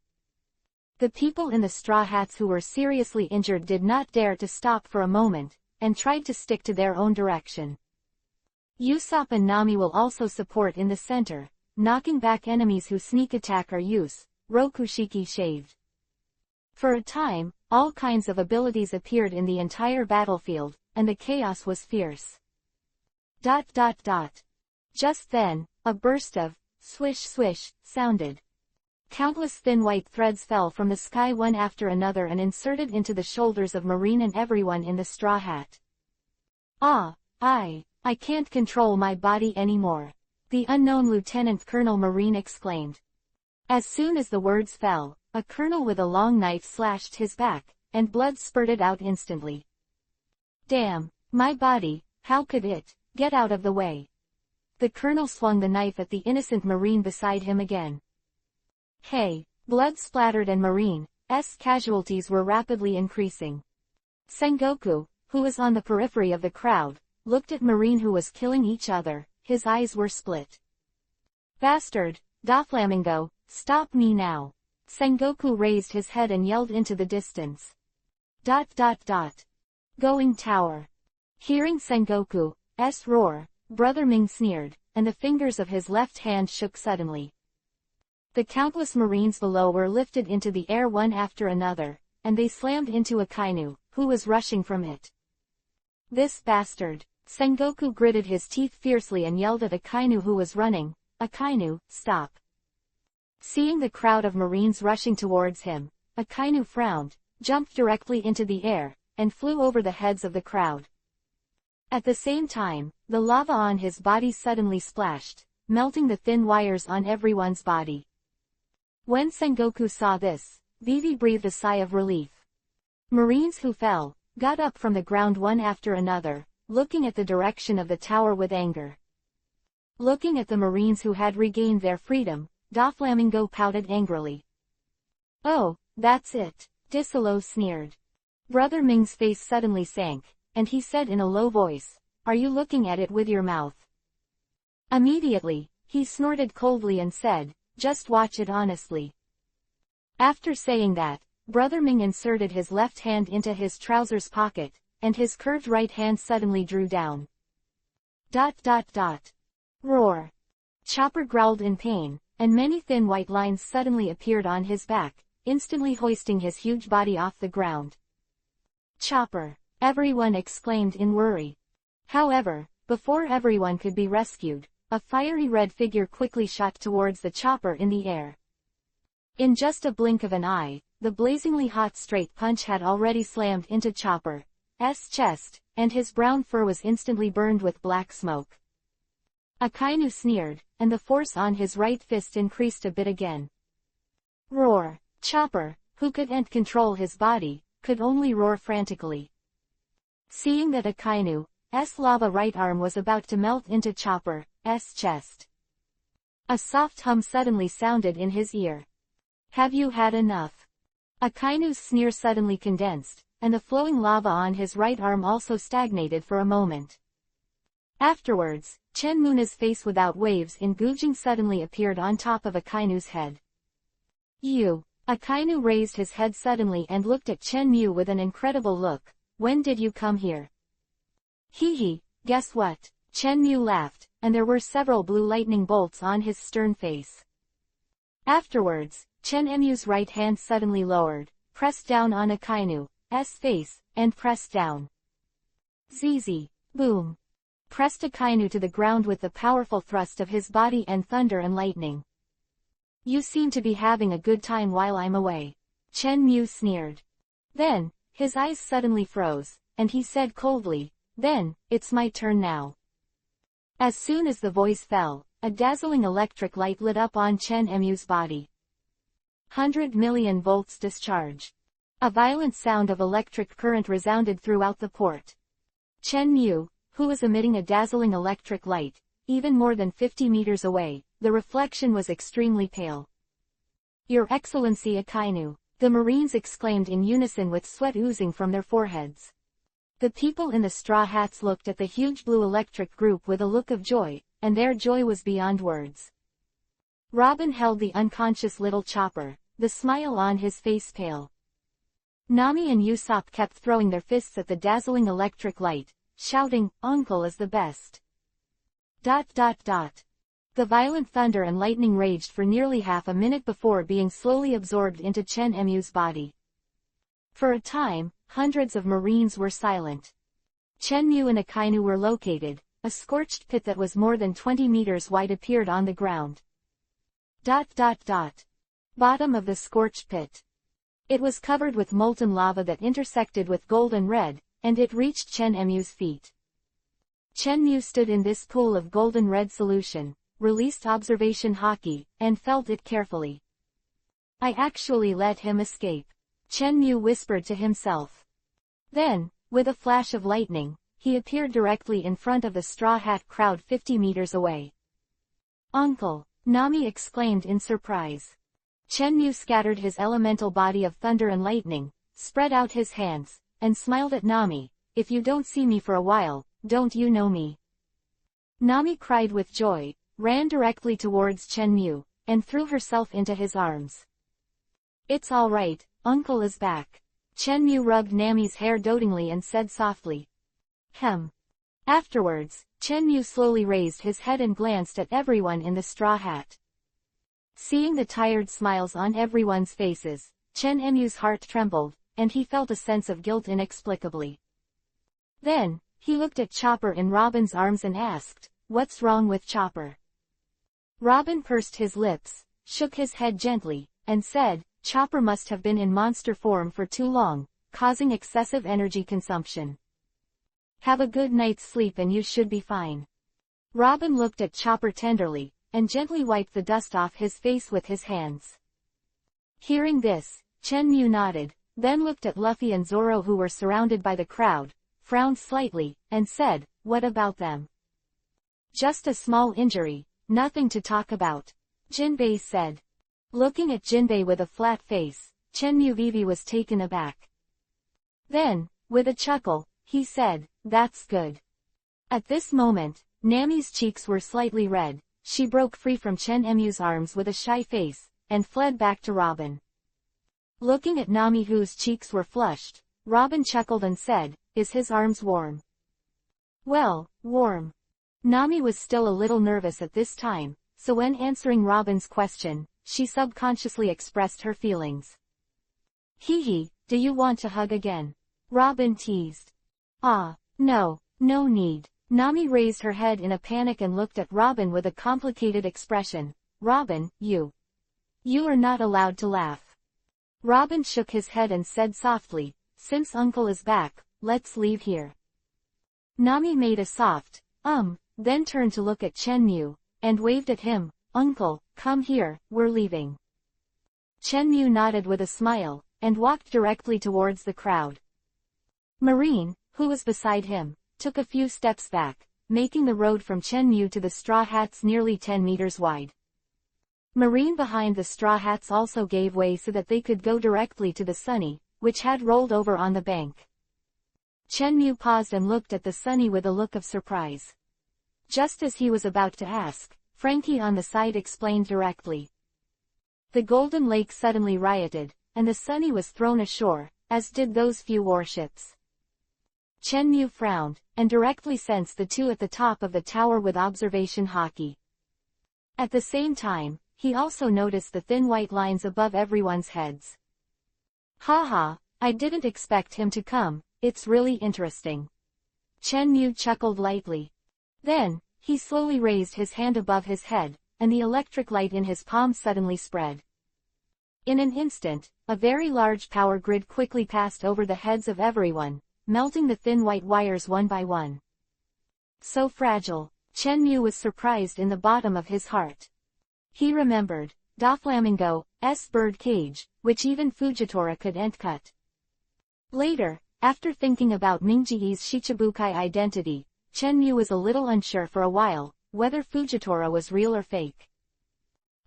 The people in the Straw Hats who were seriously injured did not dare to stop for a moment, and tried to stick to their own direction. Usopp and Nami will also support in the center, knocking back enemies who sneak attack or use Rokushiki shaved. For a time, all kinds of abilities appeared in the entire battlefield, and the chaos was fierce. Just then, a burst of swish swish sounded. Countless thin white threads fell from the sky one after another and inserted into the shoulders of Marine and everyone in the Straw Hat. I can't control my body anymore. The unknown Lieutenant Colonel Marine exclaimed. As soon as the words fell, a colonel with a long knife slashed his back, and blood spurted out instantly. Damn, my body, how could it get out of the way? The colonel swung the knife at the innocent Marine beside him again. Hey, blood splattered and Marine's casualties were rapidly increasing. Sengoku, who was on the periphery of the crowd, looked at Marine who was killing each other, his eyes were split. Bastard, Doflamingo, stop me now. Sengoku raised his head and yelled into the distance. ... Going tower. Hearing Sengoku's roar, Brother Ming sneered, and the fingers of his left hand shook suddenly. The countless Marines below were lifted into the air one after another, and they slammed into Akainu, who was rushing from it. This bastard. Sengoku gritted his teeth fiercely and yelled at Akainu who was running, Akainu, stop. Seeing the crowd of Marines rushing towards him, Akainu frowned, jumped directly into the air, and flew over the heads of the crowd. At the same time, the lava on his body suddenly splashed, melting the thin wires on everyone's body. When Sengoku saw this, Vivi breathed a sigh of relief. Marines who fell got up from the ground one after another, looking at the direction of the tower with anger. Looking at the Marines who had regained their freedom, Doflamingo pouted angrily. Oh, that's it, Disolo sneered. Brother Ming's face suddenly sank, and he said in a low voice, are you looking at it with your mouth? Immediately, he snorted coldly and said, just watch it honestly. After saying that, Brother Ming inserted his left hand into his trousers pocket, and his curved right hand suddenly drew down. ... Roar. Chopper growled in pain, and many thin white lines suddenly appeared on his back, instantly hoisting his huge body off the ground. Chopper! Everyone exclaimed in worry. However, before everyone could be rescued, a fiery red figure quickly shot towards the chopper in the air. In just a blink of an eye, the blazingly hot straight punch had already slammed into Chopper's chest, and his brown fur was instantly burned with black smoke. Akainu sneered, and the force on his right fist increased a bit again. Roar! Chopper, who couldn't control his body, could only roar frantically. Seeing that Akainu's lava right arm was about to melt into Chopper's chest, a soft hum suddenly sounded in his ear. Have you had enough? Akainu's sneer suddenly condensed, and the flowing lava on his right arm also stagnated for a moment. Afterwards, Chen Muna's face without waves in Gujing suddenly appeared on top of Akainu's head. You! Akainu raised his head suddenly and looked at Chen Mu with an incredible look. When did you come here? Hee, guess what? Chen Mu laughed, and there were several blue lightning bolts on his stern face. Afterwards, Chen Mu's right hand suddenly lowered, pressed down on Akainu's face, and pressed down. ZZ, boom. Pressed Akainu to the ground with the powerful thrust of his body and thunder and lightning. You seem to be having a good time while I'm away. Chen Mu sneered. Then, his eyes suddenly froze, and he said coldly, then, it's my turn now. As soon as the voice fell, a dazzling electric light lit up on Chen Mu's body. 100 million volts discharge. A violent sound of electric current resounded throughout the port. Chen Mu, who was emitting a dazzling electric light, even more than 50 meters away, the reflection was extremely pale. Your Excellency Akainu, the Marines exclaimed in unison with sweat oozing from their foreheads. The people in the straw hats looked at the huge blue electric group with a look of joy, and their joy was beyond words. Robin held the unconscious little Chopper, the smile on his face pale. Nami and Usopp kept throwing their fists at the dazzling electric light, shouting, Uncle is the best. ... The violent thunder and lightning raged for nearly half a minute before being slowly absorbed into Chen Mu's body. For a time, hundreds of Marines were silent. Chen Mu and Akainu were located. A scorched pit that was more than 20 meters wide appeared on the ground. ... Bottom of the scorched pit. It was covered with molten lava that intersected with gold and red, and it reached Chen Mu's feet. Chen Mu stood in this pool of golden red solution, released observation haki, and felt it carefully. I actually let him escape. Chen Mu whispered to himself. Then, with a flash of lightning, he appeared directly in front of the Straw Hat crowd 50 meters away. Uncle! Nami exclaimed in surprise. Chen Mu scattered his elemental body of thunder and lightning, spread out his hands, and smiled at Nami. If you don't see me for a while, don't you know me? Nami cried with joy, ran directly towards Chen Mu, and threw herself into his arms. It's all right, Uncle is back. Chen Mu rubbed Nami's hair dotingly and said softly. Hem. Afterwards, Chen Mu slowly raised his head and glanced at everyone in the straw hat. Seeing the tired smiles on everyone's faces, Chen Mu's heart trembled, and he felt a sense of guilt inexplicably. Then, he looked at Chopper in Robin's arms and asked, What's wrong with Chopper? Robin pursed his lips, shook his head gently, and said, Chopper must have been in monster form for too long, causing excessive energy consumption. Have a good night's sleep and you should be fine. Robin looked at Chopper tenderly, and gently wiped the dust off his face with his hands. Hearing this, Chen Mu nodded, then looked at Luffy and Zoro who were surrounded by the crowd, frowned slightly, and said, What about them? Just a small injury, nothing to talk about. Jinbei said. Looking at Jinbei with a flat face, Chen Mu Vivi was taken aback. Then, with a chuckle, he said, That's good. At this moment, Nami's cheeks were slightly red. She broke free from Chen Mu's arms with a shy face, and fled back to Robin. Looking at Nami whose cheeks were flushed, Robin chuckled and said, Is his arms warm? Well, warm. Nami was still a little nervous at this time, so when answering Robin's question, she subconsciously expressed her feelings. Hee hee, do you want to hug again? Robin teased. Ah, no need. Nami raised her head in a panic and looked at Robin with a complicated expression. Robin, you are not allowed to laugh. Robin shook his head and said softly, Since Uncle is back, let's leave here. Nami made a soft, then turned to look at Chen Mu, and waved at him, Uncle, come here, we're leaving. Chen Mu nodded with a smile, and walked directly towards the crowd. Marine, who was beside him, took a few steps back, making the road from Chen Mu to the straw hats nearly 10 meters wide. Marine behind the straw hats also gave way so that they could go directly to the Sunny, which had rolled over on the bank. Chen Mu paused and looked at the Sunny with a look of surprise. Just as he was about to ask, Frankie on the side explained directly. The Golden Lake suddenly rioted, and the Sunny was thrown ashore, as did those few warships. Chen Mu frowned, and directly sensed the two at the top of the tower with observation hockey. At the same time, he also noticed the thin white lines above everyone's heads. Haha, I didn't expect him to come, it's really interesting. Chen Mu chuckled lightly. Then, he slowly raised his hand above his head, and the electric light in his palm suddenly spread. In an instant, a very large power grid quickly passed over the heads of everyone, melting the thin white wires one by one. So fragile, Chen Mu was surprised in the bottom of his heart. He remembered Doflamingo's bird cage, which even Fujitora couldn't cut. Later, after thinking about Mingji's Shichibukai identity, Chen Mu was a little unsure for a while, whether Fujitora was real or fake.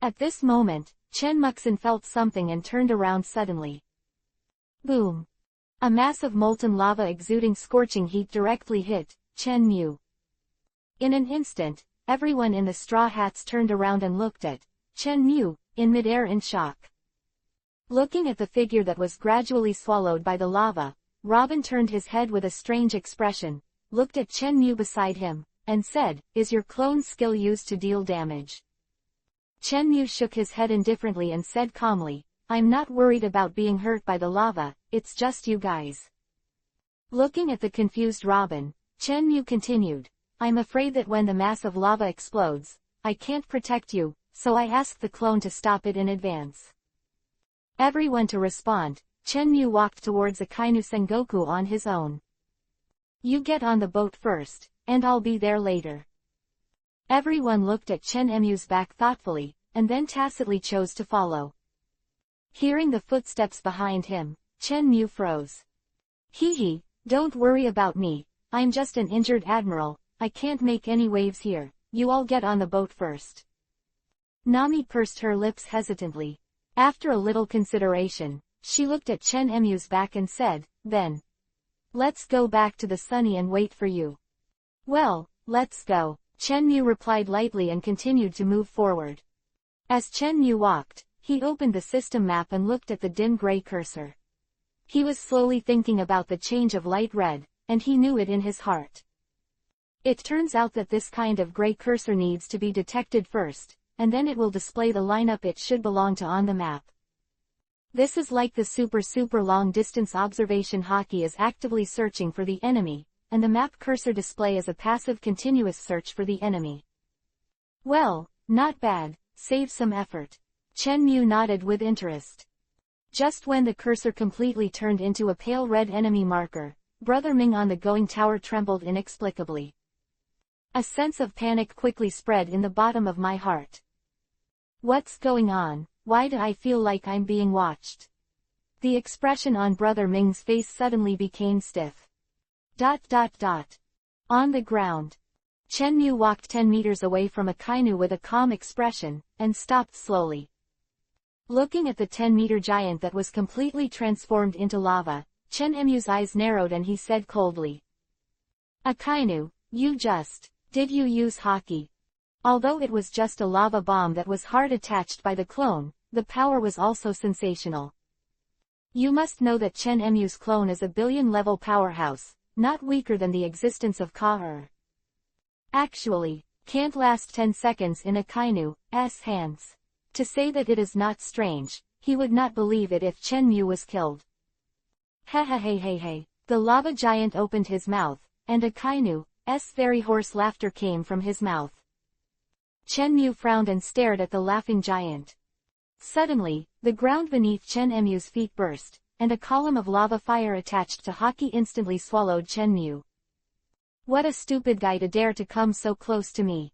At this moment, Chen Muxin felt something and turned around suddenly. Boom! A mass of molten lava exuding scorching heat directly hit Chen Mu. In an instant, everyone in the straw hats turned around and looked at Chen Mu, in midair in shock. Looking at the figure that was gradually swallowed by the lava, Robin turned his head with a strange expression, looked at Chen Mu beside him, and said, Is your clone skill used to deal damage? Chen Mu shook his head indifferently and said calmly, I'm not worried about being hurt by the lava, it's just you guys. Looking at the confused Robin, Chen Mu continued, I'm afraid that when the mass of lava explodes, I can't protect you, so I asked the clone to stop it in advance. Everyone to respond, Chen Mu walked towards Akainu Sengoku on his own. You get on the boat first, and I'll be there later. Everyone looked at Chen Mu's back thoughtfully, and then tacitly chose to follow. Hearing the footsteps behind him, Chen Mu froze. Hee, don't worry about me, I'm just an injured admiral, I can't make any waves here, you all get on the boat first. Nami pursed her lips hesitantly. After a little consideration, she looked at Chen Mu's back and said, then. Let's go back to the Sunny and wait for you. Well, let's go, Chen Mu replied lightly and continued to move forward. As Chen Mu walked, he opened the system map and looked at the dim gray cursor. He was slowly thinking about the change of light red, and he knew it in his heart. It turns out that this kind of gray cursor needs to be detected first, and then it will display the lineup it should belong to on the map. This is like the super long distance observation. Hockey is actively searching for the enemy, and the map cursor display is a passive continuous search for the enemy. Well, not bad, saves some effort. Chen Mu nodded with interest. Just when the cursor completely turned into a pale red enemy marker, Brother Ming on the going tower trembled inexplicably. A sense of panic quickly spread in the bottom of my heart. What's going on? Why do I feel like I'm being watched? The expression on Brother Ming's face suddenly became stiff. ... On the ground. Chen Mu walked 10 meters away from Akainu with a calm expression, and stopped slowly. Looking at the 10-meter giant that was completely transformed into lava, Chen Mu's eyes narrowed and he said coldly. Akainu, did you use hockey? Although it was just a lava bomb that was hard attached by the clone, the power was also sensational. You must know that Chen Mu's clone is a billion-level powerhouse, not weaker than the existence of Ka-er. Actually, can't last 10 seconds in Akainu's hands. To say that it is not strange, he would not believe it if Chen Mu was killed. Hey. The lava giant opened his mouth, and Akainu's very hoarse laughter came from his mouth. Chen Mu frowned and stared at the laughing giant. Suddenly, the ground beneath Chen Mu's feet burst, and a column of lava fire attached to hockey instantly swallowed Chen Mu. What a stupid guy to dare to come so close to me.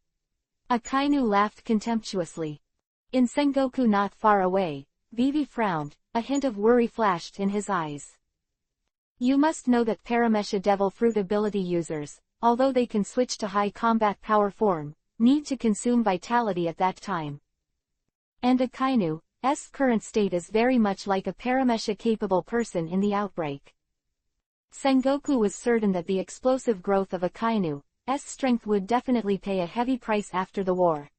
Akainu laughed contemptuously. In Sengoku not far away, Vivi frowned, a hint of worry flashed in his eyes. You must know that Paramesha Devil Fruit ability users, although they can switch to high combat power form, need to consume vitality at that time. And Akainu's current state is very much like a Paramesha-capable person in the outbreak. Sengoku was certain that the explosive growth of Akainu's strength would definitely pay a heavy price after the war.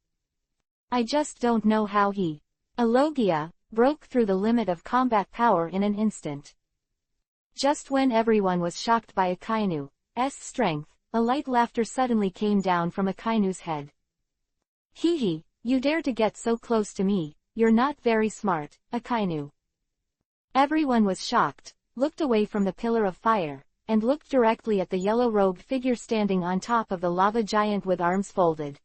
I just don't know how he, Alogia, broke through the limit of combat power in an instant. Just when everyone was shocked by Akainu's strength, a light laughter suddenly came down from Akainu's head. Hee, you dare to get so close to me, you're not very smart, Akainu. Everyone was shocked, looked away from the pillar of fire, and looked directly at the yellow-robed figure standing on top of the lava giant with arms folded.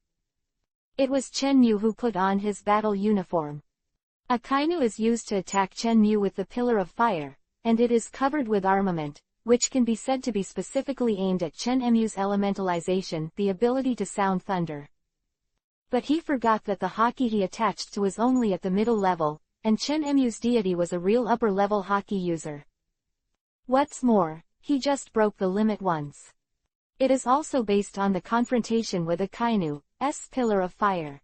It was Chen Mu who put on his battle uniform. Akainu is used to attack Chen Mu with the pillar of fire, and it is covered with armament, which can be said to be specifically aimed at Chen Mu's elementalization, the ability to sound thunder. But he forgot that the hockey he attached to was only at the middle level, and Chen Mu's deity was a real upper-level hockey user. What's more, he just broke the limit once. It is also based on the confrontation with Akainu's pillar of fire.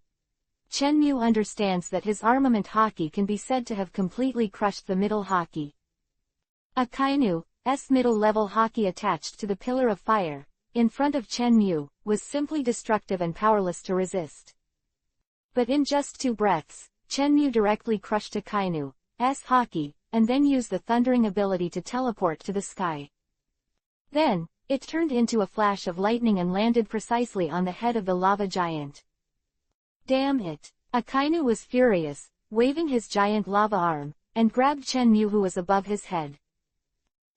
Chen Mu understands that his armament hockey can be said to have completely crushed the middle hockey. Akainu's middle-level hockey attached to the pillar of fire, in front of Chen Mu, was simply destructive and powerless to resist. But in just 2 breaths, Chen Mu directly crushed Akainu's hockey, and then used the thundering ability to teleport to the sky. Then, it turned into a flash of lightning and landed precisely on the head of the lava giant. Damn it! Akainu was furious, waving his giant lava arm, and grabbed Chen Mu who was above his head.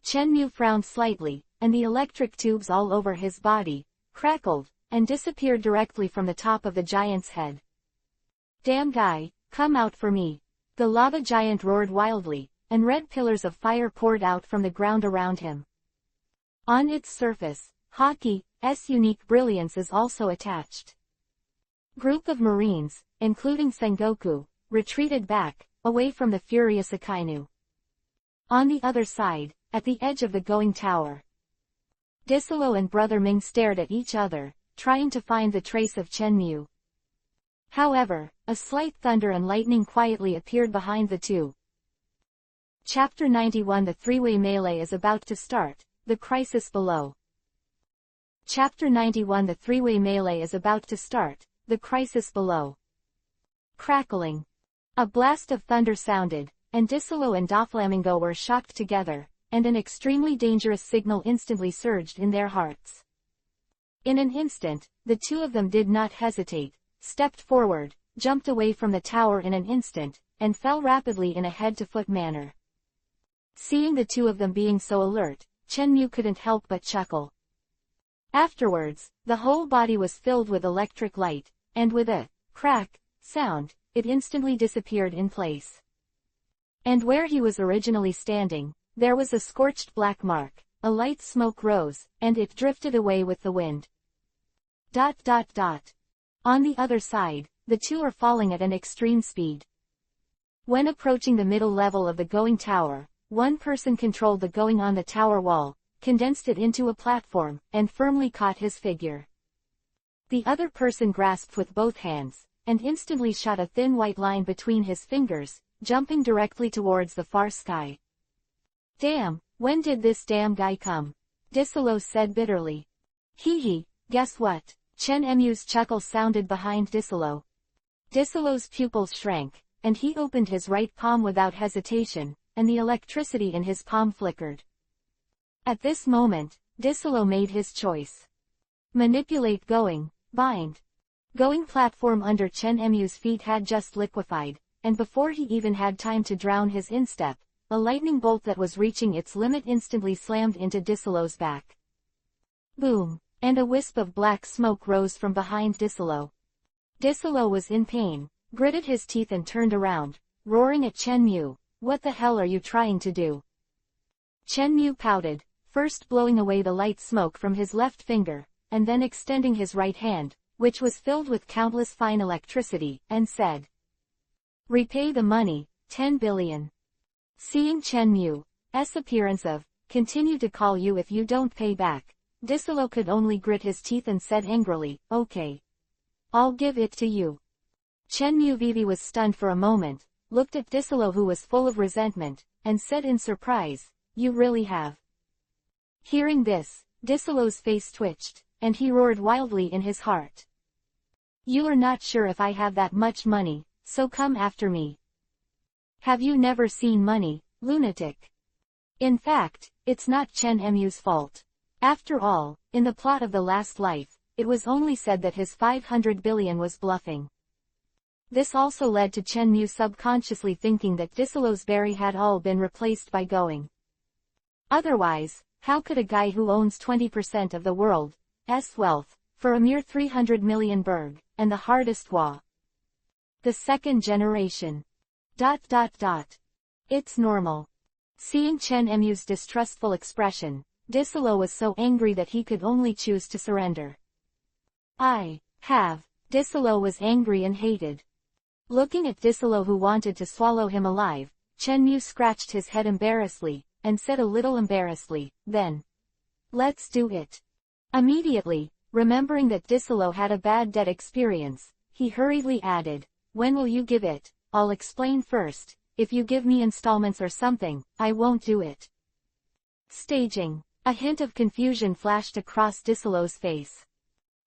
Chen Mu frowned slightly, and the electric tubes all over his body crackled, and disappeared directly from the top of the giant's head. Damn guy, come out for me! The lava giant roared wildly, and red pillars of fire poured out from the ground around him. On its surface, hockey's unique brilliance is also attached. Group of Marines, including Sengoku, retreated back, away from the furious Akainu. On the other side, at the edge of the going tower, Disolo and Brother Ming stared at each other, trying to find the trace of Chen Mu. However, a slight thunder and lightning quietly appeared behind the two. Chapter 91 The three-way melee is about to start, the crisis below. Chapter 91 The three-way melee is about to start, the crisis below. Crackling. A blast of thunder sounded, and Disolo and Doflamingo were shocked together, and an extremely dangerous signal instantly surged in their hearts. In an instant, the two of them did not hesitate, stepped forward, jumped away from the tower in an instant, and fell rapidly in a head-to-foot manner. Seeing the two of them being so alert, Chen Mu couldn't help but chuckle. Afterwards, the whole body was filled with electric light, and with a crack sound, it instantly disappeared in place. And where he was originally standing, there was a scorched black mark, a light smoke rose, and it drifted away with the wind. On the other side, the two are falling at an extreme speed. When approaching the middle level of the going tower, one person controlled the going on the tower wall, condensed it into a platform, and firmly caught his figure. The other person grasped with both hands, and instantly shot a thin white line between his fingers, jumping directly towards the far sky. Damn, when did this damn guy come? Disolo said bitterly. Hee, guess what? Chen Mu's chuckle sounded behind Disolo. Disolo's pupils shrank, and he opened his right palm without hesitation, and the electricity in his palm flickered. At this moment, Disolo made his choice. Manipulate going, bind. Going platform under Chen Mu's feet had just liquefied, and before he even had time to drown his instep, a lightning bolt that was reaching its limit instantly slammed into Disolo's back. Boom, and a wisp of black smoke rose from behind Disolo. Disolo was in pain, gritted his teeth and turned around, roaring at Chen Mu, "What the hell are you trying to do?" Chen Mu pouted, first blowing away the light smoke from his left finger, and then extending his right hand, which was filled with countless fine electricity, and said, "Repay the money, 10 billion. Seeing Chen Mu's appearance of, "Continue to call you if you don't pay back," Disolo could only grit his teeth and said angrily, "Okay. I'll give it to you." Chen Mu Vivi was stunned for a moment, looked at Disolo who was full of resentment, and said in surprise, "You really have?" Hearing this, Disolo's face twitched, and he roared wildly in his heart. "You are not sure if I have that much money, so come after me. Have you never seen money, lunatic? In fact, it's not Chen Mu's fault. After all, in the plot of The Last Life, it was only said that his 500 billion was bluffing." This also led to Chen Mu subconsciously thinking that Disolo's berry had all been replaced by going. Otherwise, how could a guy who owns 20% of the world's wealth, for a mere 300 million berg, and the hardest the second generation. It's normal. Seeing Chen Mu's distrustful expression, Disolo was so angry that he could only choose to surrender. Disolo was angry and hated. Looking at Disolo who wanted to swallow him alive, Chen Mu scratched his head embarrassedly, and said a little embarrassedly, "Then, let's do it." Immediately, remembering that Disolo had a bad debt experience, he hurriedly added, "When will you give it? I'll explain first. If you give me installments or something, I won't do it." Staging. A hint of confusion flashed across Disolo's face.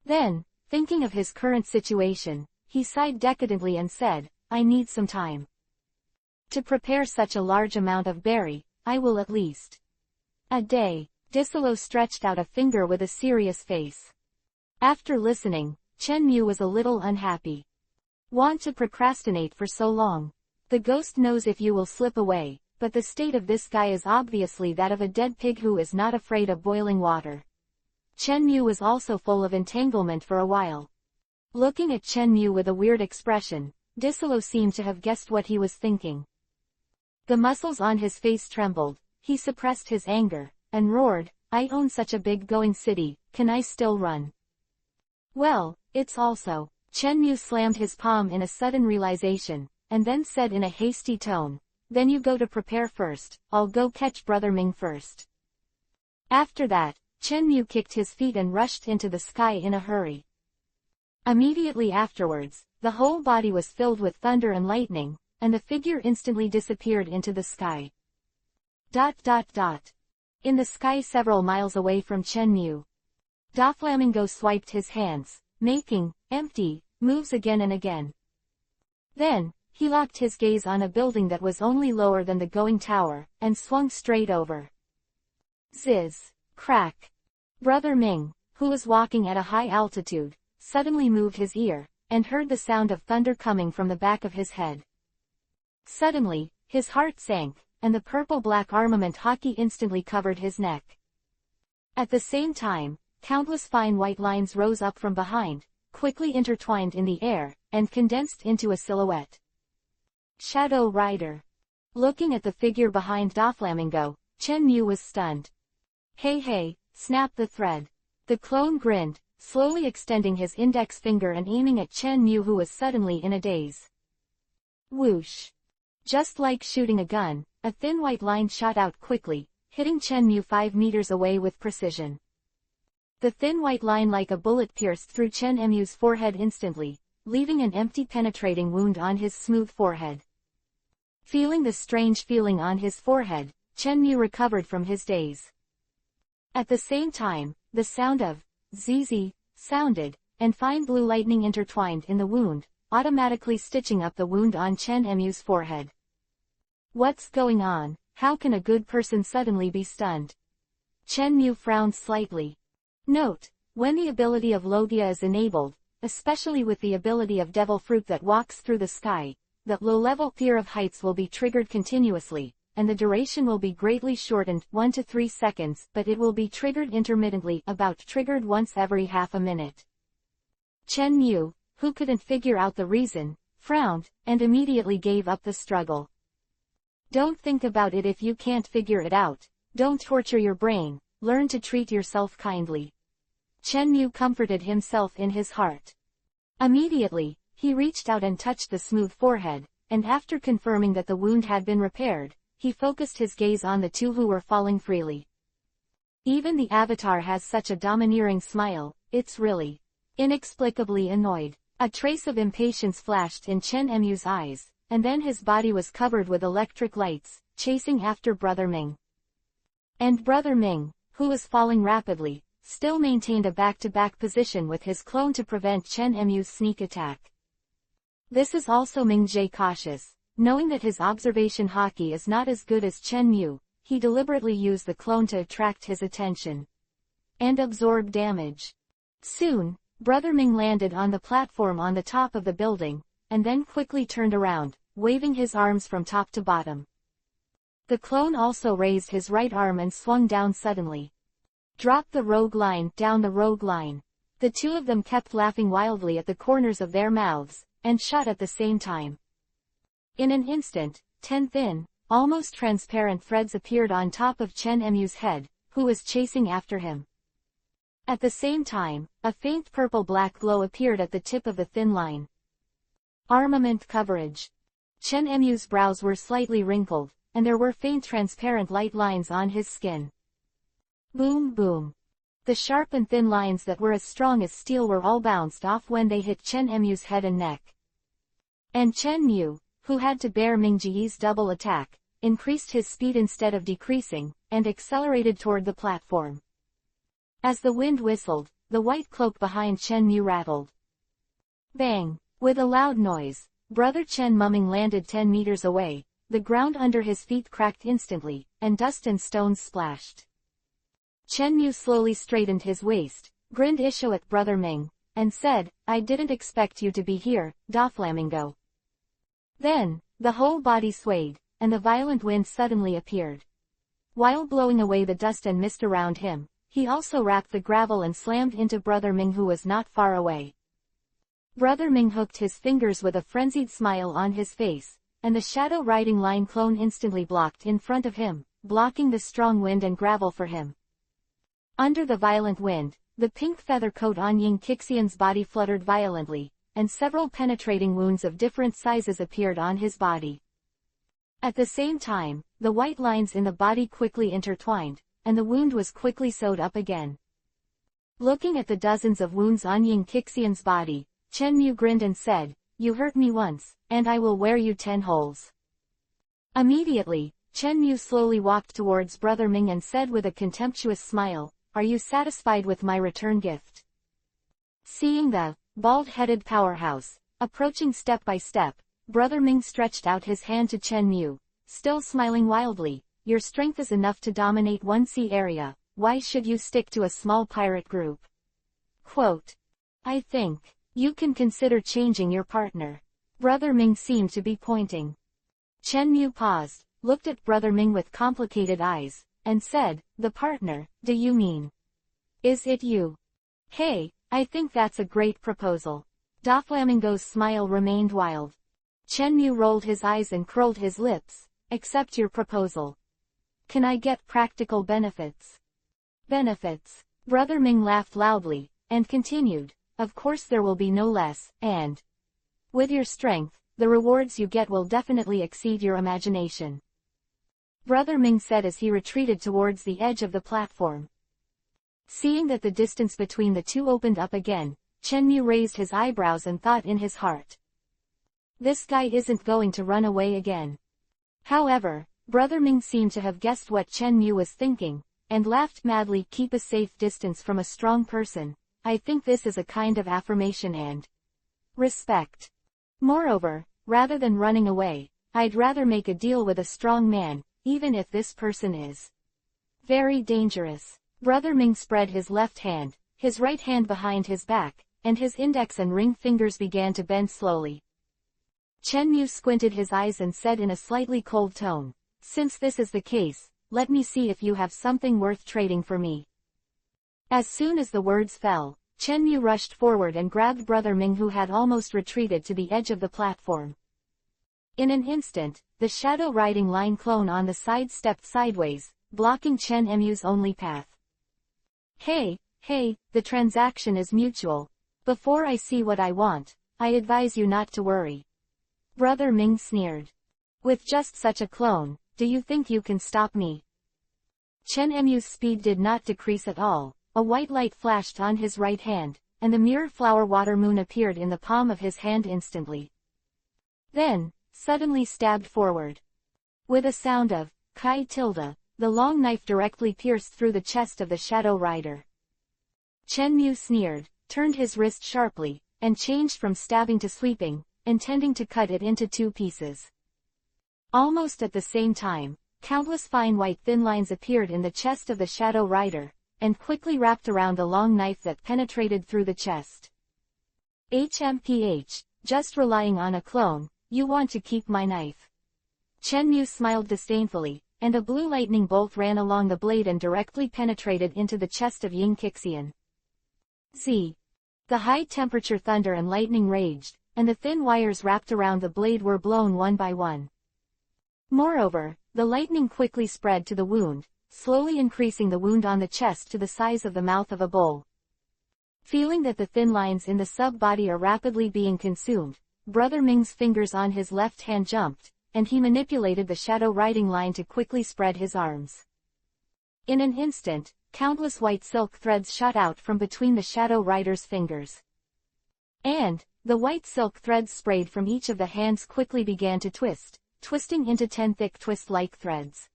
Then, thinking of his current situation, he sighed decadently and said, "I need some time. To prepare such a large amount of berry, I will at least a day." Disolo stretched out a finger with a serious face. After listening, Chen Mu was a little unhappy. Want to procrastinate for so long? The ghost knows if you will slip away, but the state of this guy is obviously that of a dead pig who is not afraid of boiling water. Chen Mu was also full of entanglement for a while. Looking at Chen Mu with a weird expression, Disolo seemed to have guessed what he was thinking. The muscles on his face trembled, he suppressed his anger, and roared, "I own such a big going city, can I still run?" Well, it's also. Chen Mu slammed his palm in a sudden realization, and then said in a hasty tone, "Then you go to prepare first, I'll go catch Brother Ming first." After that, Chen Mu kicked his feet and rushed into the sky in a hurry. Immediately afterwards, the whole body was filled with thunder and lightning, and the figure instantly disappeared into the sky. In the sky several miles away from Chen Mu, Doflamingo swiped his hands, making empty moves again and again. Then, he locked his gaze on a building that was only lower than the going tower, and swung straight over. Ziz, crack. Brother Ming, who was walking at a high altitude, suddenly moved his ear, and heard the sound of thunder coming from the back of his head. Suddenly, his heart sank, and the purple-black armament hockey instantly covered his neck. At the same time, countless fine white lines rose up from behind, quickly intertwined in the air, and condensed into a silhouette. Shadow Rider. Looking at the figure behind Doflamingo, Chen Mu was stunned. Hey, snap the thread. The clone grinned, slowly extending his index finger and aiming at Chen Mu, who was suddenly in a daze. Whoosh. Just like shooting a gun, a thin white line shot out quickly, hitting Chen Mu 5 meters away with precision. The thin white line like a bullet pierced through Chen Mu's forehead instantly, leaving an empty penetrating wound on his smooth forehead. Feeling the strange feeling on his forehead, Chen Mu recovered from his daze. At the same time, the sound of ZZ sounded, and fine blue lightning intertwined in the wound, automatically stitching up the wound on Chen Mu's forehead. What's going on? How can a good person suddenly be stunned? Chen Mu frowned slightly. Note, when the ability of Logia is enabled, especially with the ability of Devil Fruit that walks through the sky, that low-level fear of heights will be triggered continuously, and the duration will be greatly shortened, 1 to 3 seconds, but it will be triggered intermittently, about triggered once every half a minute. Chen Mu, who couldn't figure out the reason, frowned, and immediately gave up the struggle. Don't think about it if you can't figure it out, don't torture your brain, learn to treat yourself kindly. Chen Mu comforted himself in his heart. Immediately, he reached out and touched the smooth forehead, and after confirming that the wound had been repaired, he focused his gaze on the two who were falling freely. Even the avatar has such a domineering smile, it's really inexplicably annoyed. A trace of impatience flashed in Chen Mu's eyes, and then his body was covered with electric lights, chasing after Brother Ming. And Brother Ming, who was falling rapidly, still maintained a back-to-back position with his clone to prevent Chen Mu's sneak attack. This is also Ming Jie cautious. Knowing that his observation hockey is not as good as Chen Mu, he deliberately used the clone to attract his attention and absorb damage. Soon, Brother Ming landed on the platform on the top of the building, and then quickly turned around, waving his arms from top to bottom. The clone also raised his right arm and swung down suddenly. Drop the rogue line, down the rogue line. The two of them kept laughing wildly at the corners of their mouths, and shot at the same time. In an instant, 10 thin, almost transparent threads appeared on top of Chen Mu's head, who was chasing after him. At the same time, a faint purple-black glow appeared at the tip of the thin line. Armament coverage. Chen Mu's brows were slightly wrinkled, and there were faint transparent light lines on his skin. Boom boom. The sharp and thin lines that were as strong as steel were all bounced off when they hit Chen Mu's head and neck. And Chen Mu, who had to bear Ming Jie's double attack, increased his speed instead of decreasing, and accelerated toward the platform. As the wind whistled, the white cloak behind Chen Mu rattled. Bang! With a loud noise, Brother Chen Mumming landed 10 meters away, the ground under his feet cracked instantly, and dust and stones splashed. Chen Mu slowly straightened his waist, grinned Isho at Brother Ming, and said, "I didn't expect you to be here, Doflamingo." Then, the whole body swayed, and the violent wind suddenly appeared. While blowing away the dust and mist around him, he also rapped the gravel and slammed into Brother Ming, who was not far away. Brother Ming hooked his fingers with a frenzied smile on his face, and the shadow riding line clone instantly blocked in front of him, blocking the strong wind and gravel for him. Under the violent wind, the pink feather coat on Ying Qixian's body fluttered violently, and several penetrating wounds of different sizes appeared on his body. At the same time, the white lines in the body quickly intertwined, and the wound was quickly sewed up again. Looking at the dozens of wounds on Ying Qixian's body, Chen Mu grinned and said, "You hurt me once, and I will wear you 10 holes." Immediately, Chen Mu slowly walked towards Brother Ming and said with a contemptuous smile, "Are you satisfied with my return gift?" Seeing the bald-headed powerhouse approaching step by step, Brother Ming stretched out his hand to Chen Mu, still smiling wildly. "Your strength is enough to dominate one sea area, why should you stick to a small pirate group?" Quote, "I think you can consider changing your partner." Brother Ming seemed to be pointing. Chen Mu paused, looked at Brother Ming with complicated eyes, and said, "The partner, do you mean? Is it you?" "Hey, I think that's a great proposal." Doflamingo's smile remained wild. Chen Mu rolled his eyes and curled his lips. "Accept your proposal. Can I get practical benefits?" "Benefits?" Brother Ming laughed loudly, and continued, "Of course there will be no less, and with your strength, the rewards you get will definitely exceed your imagination," Brother Ming said as he retreated towards the edge of the platform. Seeing that the distance between the two opened up again, Chen Mu raised his eyebrows and thought in his heart, "This guy isn't going to run away again." However, Brother Ming seemed to have guessed what Chen Mu was thinking, and laughed madly. "Keep a safe distance from a strong person. I think this is a kind of affirmation and respect. Moreover, rather than running away, I'd rather make a deal with a strong man, even if this person is very dangerous." Brother Ming spread his left hand, his right hand behind his back, and his index and ring fingers began to bend slowly. Chen Mu squinted his eyes and said in a slightly cold tone, "Since this is the case, let me see if you have something worth trading for me." As soon as the words fell, Chen Mu rushed forward and grabbed Brother Ming, who had almost retreated to the edge of the platform. In an instant, the shadow riding line clone on the side stepped sideways, blocking Chen Mu's only path. Hey, the transaction is mutual. Before I see what I want, I advise you not to worry." Brother Ming sneered. "With just such a clone, do you think you can stop me?" Chen Mu's speed did not decrease at all. A white light flashed on his right hand, and the mirror flower water moon appeared in the palm of his hand instantly. Then, suddenly stabbed forward. With a sound of Kai tilde, the long knife directly pierced through the chest of the shadow rider. Chen Mu sneered, turned his wrist sharply, and changed from stabbing to sweeping, intending to cut it into 2 pieces. Almost at the same time, countless fine white thin lines appeared in the chest of the shadow rider, and quickly wrapped around the long knife that penetrated through the chest. "HMPH, just relying on a clone, you want to keep my knife?" Chen Mu smiled disdainfully, and a blue lightning bolt ran along the blade and directly penetrated into the chest of Ying Qixian. Z. The high-temperature thunder and lightning raged, and the thin wires wrapped around the blade were blown one by one. Moreover, the lightning quickly spread to the wound, slowly increasing the wound on the chest to the size of the mouth of a bull. Feeling that the thin lines in the sub-body are rapidly being consumed, Brother Ming's fingers on his left hand jumped, and he manipulated the shadow riding line to quickly spread his arms. In an instant, countless white silk threads shot out from between the shadow rider's fingers. And, the white silk threads sprayed from each of the hands quickly began to twist, twisting into 10 thick twist-like threads.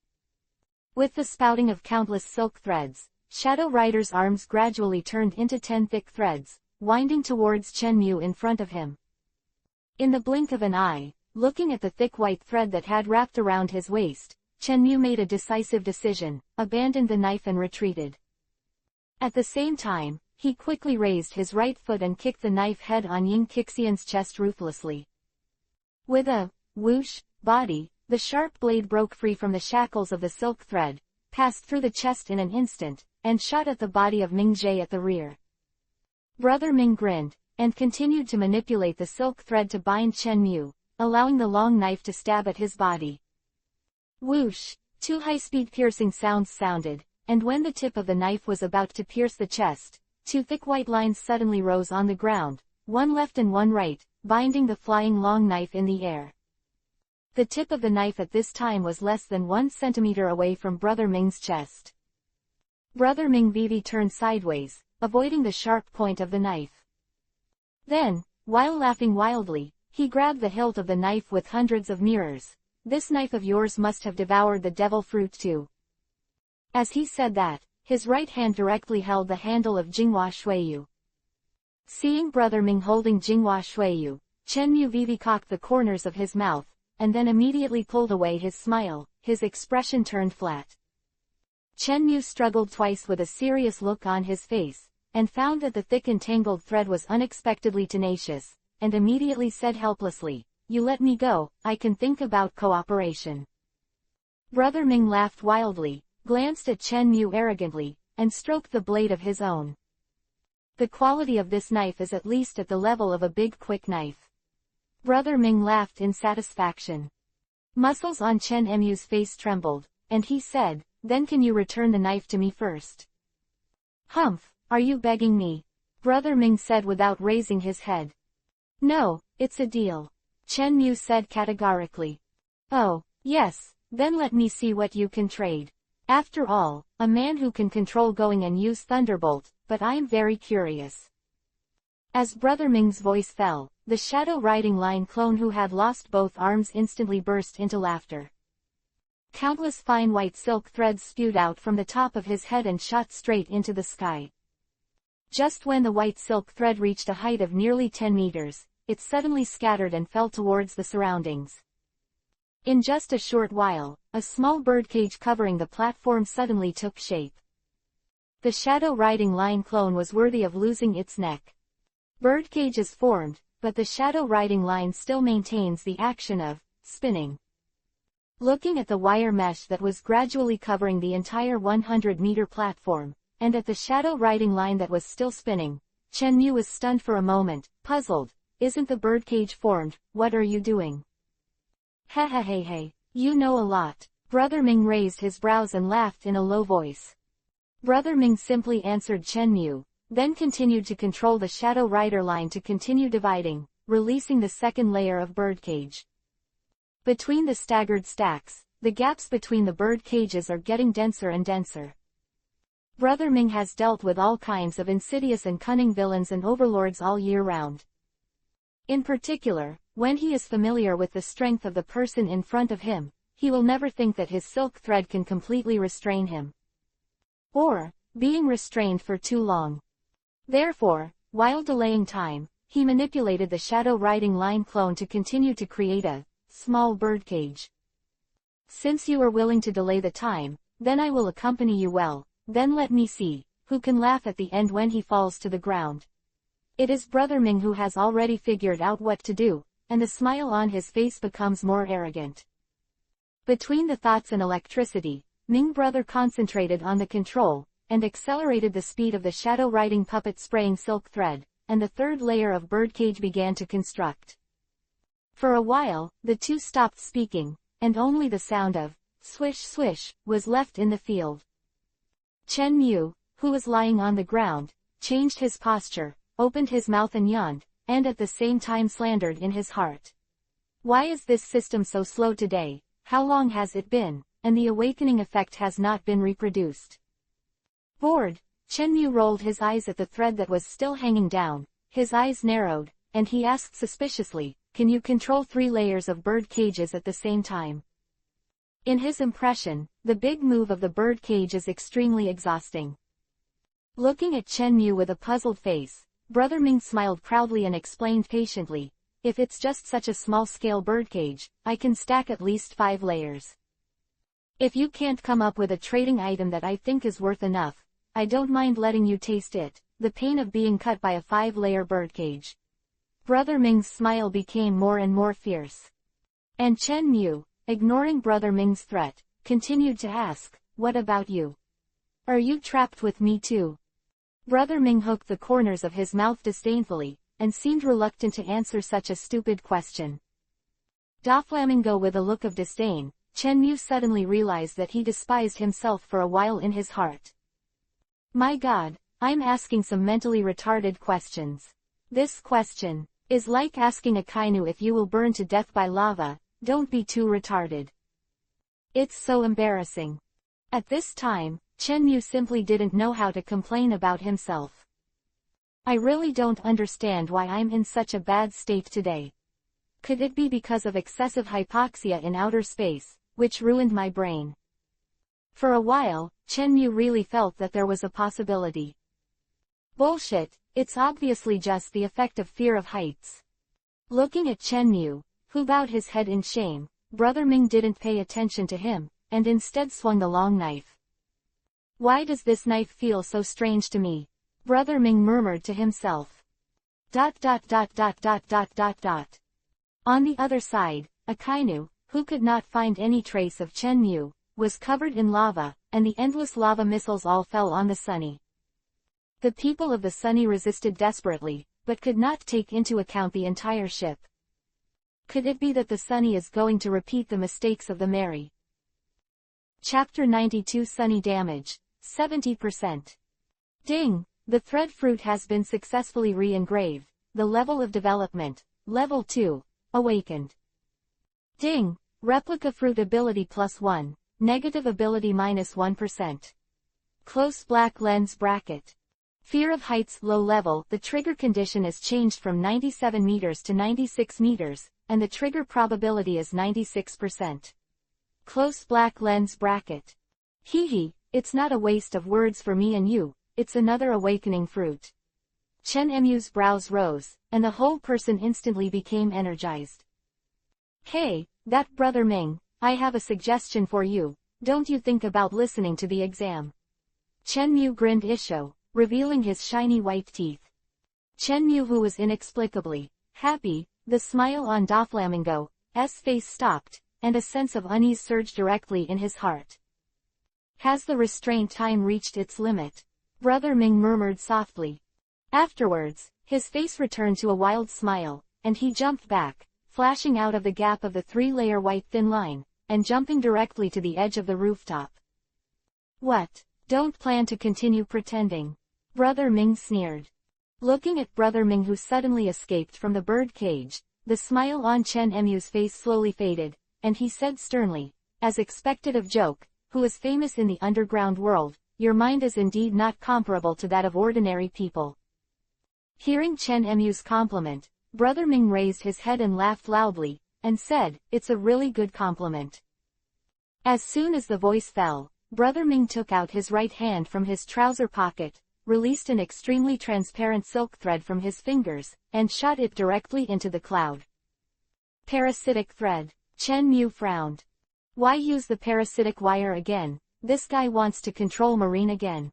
With the spouting of countless silk threads, Shadow Rider's arms gradually turned into 10 thick threads, winding towards Chen Mu in front of him. In the blink of an eye, looking at the thick white thread that had wrapped around his waist, Chen Mu made a decisive decision, abandoned the knife and retreated. At the same time, he quickly raised his right foot and kicked the knife head on Ying Qixian's chest ruthlessly. With a whoosh body, the sharp blade broke free from the shackles of the silk thread, passed through the chest in an instant, and shot at the body of Ming Jie at the rear. Brother Ming grinned, and continued to manipulate the silk thread to bind Chen Mu, allowing the long knife to stab at his body. Whoosh! 2 high-speed piercing sounds sounded, and when the tip of the knife was about to pierce the chest, 2 thick white lines suddenly rose on the ground, one left and one right, binding the flying long knife in the air. The tip of the knife at this time was less than 1 centimeter away from Brother Ming's chest. Brother Ming Vivi turned sideways, avoiding the sharp point of the knife. Then, while laughing wildly, he grabbed the hilt of the knife with hundreds of mirrors. "This knife of yours must have devoured the devil fruit too." As he said that, his right hand directly held the handle of Jinghua Shuiyu. Seeing Brother Ming holding Jinghua Shuiyu, Chen Mu Vivi cocked the corners of his mouth, and then immediately pulled away his smile. His expression turned flat. Chen Mu struggled twice with a serious look on his face, and found that the thick and tangled thread was unexpectedly tenacious, and immediately said helplessly, "You let me go, I can think about cooperation." Brother Ming laughed wildly, glanced at Chen Mu arrogantly, and stroked the blade of his own. "The quality of this knife is at least at the level of a big quick knife." Brother Ming laughed in satisfaction. Muscles on Chen Mu's face trembled, and he said, "Then can you return the knife to me first?" "Humph, are you begging me?" Brother Ming said without raising his head. "No, it's a deal," Chen Mu said categorically. "Oh, yes, then let me see what you can trade. After all, a man who can control going and use Thunderbolt, but I'm very curious." As Brother Ming's voice fell, the shadow riding line clone who had lost both arms instantly burst into laughter. Countless fine white silk threads spewed out from the top of his head and shot straight into the sky. Just when the white silk thread reached a height of nearly 10 meters, it suddenly scattered and fell towards the surroundings. In just a short while, a small birdcage covering the platform suddenly took shape. The shadow riding line clone was worthy of losing its neck. Birdcage is formed, but the shadow riding line still maintains the action of spinning. Looking at the wire mesh that was gradually covering the entire 100-meter platform, and at the shadow riding line that was still spinning, Chen Mu was stunned for a moment, puzzled. "Isn't the birdcage formed? What are you doing?" Hey, you know a lot." Brother Ming raised his brows and laughed in a low voice. Brother Ming simply answered Chen Mu, then continued to control the shadow rider line to continue dividing, releasing the second layer of birdcage. Between the staggered stacks, the gaps between the bird cages are getting denser and denser. Brother Ming has dealt with all kinds of insidious and cunning villains and overlords all year round. In particular, when he is familiar with the strength of the person in front of him, he will never think that his silk thread can completely restrain him. Or, being restrained for too long. Therefore, while delaying time, he manipulated the shadow riding line clone to continue to create a small birdcage. "Since you are willing to delay the time, then I will accompany you well, then let me see who can laugh at the end when he falls to the ground." It is Brother Ming who has already figured out what to do, and the smile on his face becomes more arrogant. Between the thoughts and electricity, Ming Brother concentrated on the control, and accelerated the speed of the shadow riding puppet spraying silk thread, and the third layer of birdcage began to construct. For a while, the two stopped speaking, and only the sound of swish swish was left in the field. Chen Mu, who was lying on the ground, changed his posture, opened his mouth and yawned, and at the same time slandered in his heart. "Why is this system so slow today? How long has it been, and the awakening effect has not been reproduced?" Bored, Chen Mu rolled his eyes at the thread that was still hanging down, his eyes narrowed, and he asked suspiciously, "Can you control 3 layers of bird cages at the same time?" In his impression, the big move of the bird cage is extremely exhausting. Looking at Chen Mu with a puzzled face, Brother Ming smiled proudly and explained patiently, "If it's just such a small-scale birdcage, I can stack at least 5 layers. If you can't come up with a trading item that I think is worth enough, I don't mind letting you taste it, the pain of being cut by a 5-layer birdcage." Brother Ming's smile became more and more fierce. And Chen Mu, ignoring Brother Ming's threat, continued to ask, "What about you? Are you trapped with me too?" Brother Ming hooked the corners of his mouth disdainfully, and seemed reluctant to answer such a stupid question. Doflamingo with a look of disdain, Chen Mu suddenly realized that he despised himself for a while in his heart. "My God, I'm asking some mentally retarded questions. This question is like asking a kainu if you will burn to death by lava. Don't be too retarded. It's so embarrassing. At this time, Chenmu simply didn't know how to complain about himself. I really don't understand why I'm in such a bad state today. Could it be because of excessive hypoxia in outer space, which ruined my brain? For a while, Chenmu really felt that there was a possibility. Bullshit, it's obviously just the effect of fear of heights. Looking at Chenmu, who bowed his head in shame, Brother Ming didn't pay attention to him, and instead swung the long knife. Why does this knife feel so strange to me? Brother Ming murmured to himself. On the other side, Akainu, who could not find any trace of Chenmu, was covered in lava, and the endless lava missiles all fell on the Sunny. The people of the Sunny resisted desperately, but could not take into account the entire ship. Could it be that the Sunny is going to repeat the mistakes of the Mary? Chapter 92 Sunny Damage, 70%. Ding! The thread fruit has been successfully re-engraved. The level of development, Level 2, awakened. Ding! Replica fruit ability +1, negative ability -1%. Close black lens bracket. Fear of heights low level. The trigger condition is changed from 97 meters to 96 meters, and the trigger probability is 96%. Close black lens bracket. Hee, it's not a waste of words for me and you, it's another awakening fruit. Chenmu's brows rose, and the whole person instantly became energized. Hey, that Brother Ming, I have a suggestion for you, don't you think about listening to the exam? Chenmu grinned Isho, revealing his shiny white teeth. Chenmu, who was inexplicably happy, the smile on Doflamingo's face stopped, and a sense of unease surged directly in his heart. Has the restraint time reached its limit? Brother Ming murmured softly. Afterwards, his face returned to a wild smile, and he jumped back, flashing out of the gap of the three-layer white thin line, and jumping directly to the edge of the rooftop. What? Don't plan to continue pretending? Brother Ming sneered. Looking at Brother Ming, who suddenly escaped from the bird cage, the smile on Chenmu's face slowly faded, and he said sternly, as expected of Joke, who is famous in the underground world, your mind is indeed not comparable to that of ordinary people. Hearing Chenmu's compliment, Brother Ming raised his head and laughed loudly, and said, it's a really good compliment. As soon as the voice fell, Brother Ming took out his right hand from his trouser pocket, released an extremely transparent silk thread from his fingers, and shot it directly into the cloud. Parasitic thread. Chenmu frowned. Why use the parasitic wire again? This guy wants to control Marine again.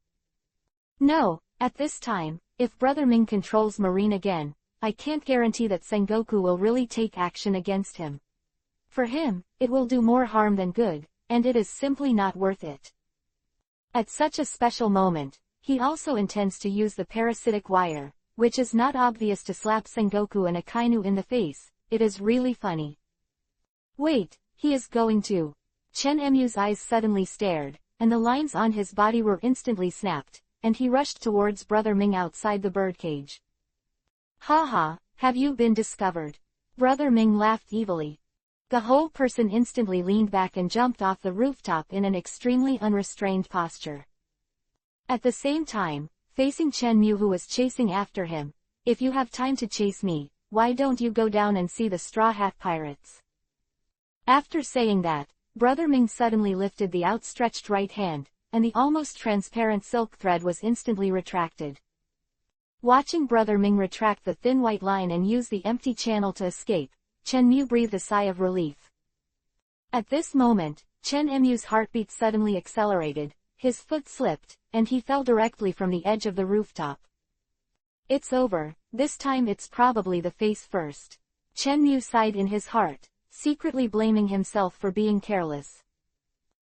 No, at this time, if Brother Ming controls Marine again, I can't guarantee that Sengoku will really take action against him. For him, it will do more harm than good, and it is simply not worth it. At such a special moment, he also intends to use the parasitic wire, which is not obvious to slap Sengoku and Akainu in the face. It is really funny. Wait, he is going to. Chenmu's eyes suddenly stared, and the lines on his body were instantly snapped, and he rushed towards Brother Ming outside the birdcage. Haha, have you been discovered? Brother Ming laughed evilly. The whole person instantly leaned back and jumped off the rooftop in an extremely unrestrained posture. At the same time, facing Chenmu, who was chasing after him, if you have time to chase me, why don't you go down and see the Straw Hat Pirates? After saying that, Brother Ming suddenly lifted the outstretched right hand, and the almost transparent silk thread was instantly retracted. Watching Brother Ming retract the thin white line and use the empty channel to escape, Chenmu breathed a sigh of relief. At this moment, Chenmu's heartbeat suddenly accelerated, his foot slipped, and he fell directly from the edge of the rooftop. It's over, this time it's probably the face first. Chenmu sighed in his heart, secretly blaming himself for being careless.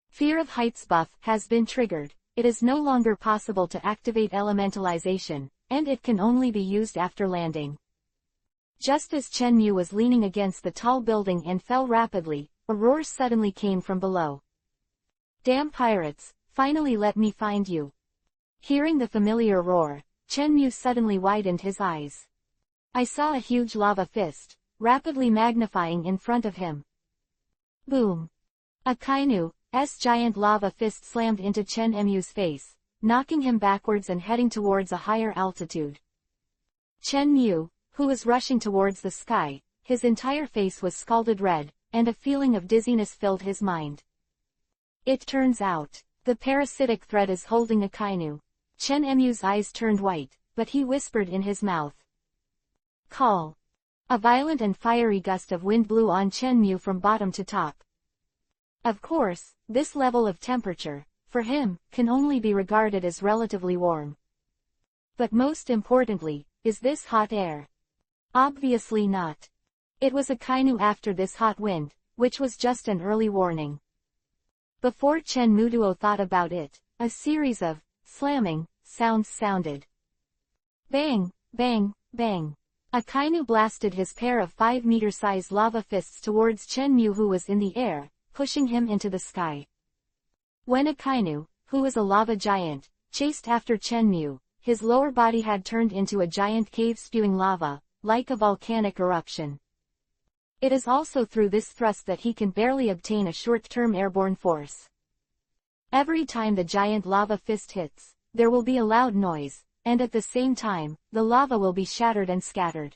Fear of heights buff has been triggered. It is no longer possible to activate elementalization, and it can only be used after landing. Just as Chenmu was leaning against the tall building and fell rapidly, a roar suddenly came from below. Damn pirates, finally let me find you. Hearing the familiar roar, Chenmu suddenly widened his eyes. I saw a huge lava fist, rapidly magnifying in front of him. Boom! Akainu's giant lava fist slammed into Chen Mu's face, knocking him backwards and heading towards a higher altitude. Chen Mu, who was rushing towards the sky, his entire face was scalded red, and a feeling of dizziness filled his mind. It turns out, the parasitic thread is holding Akainu. Chen Mu's eyes turned white, but he whispered in his mouth. Call. A violent and fiery gust of wind blew on Chen Mu from bottom to top. Of course, this level of temperature, for him, can only be regarded as relatively warm. But most importantly, is this hot air? Obviously not. It was Akainu after this hot wind, which was just an early warning. Before Chen Muduo thought about it, a series of slamming sounds sounded. Bang, bang, bang. Akainu blasted his pair of 5-meter-sized lava fists towards Chen Mu, who was in the air, pushing him into the sky. When Akainu, who was a lava giant, chased after Chen Mu, his lower body had turned into a giant cave spewing lava, like a volcanic eruption. It is also through this thrust that he can barely obtain a short-term airborne force. Every time the giant lava fist hits, there will be a loud noise, and at the same time, the lava will be shattered and scattered.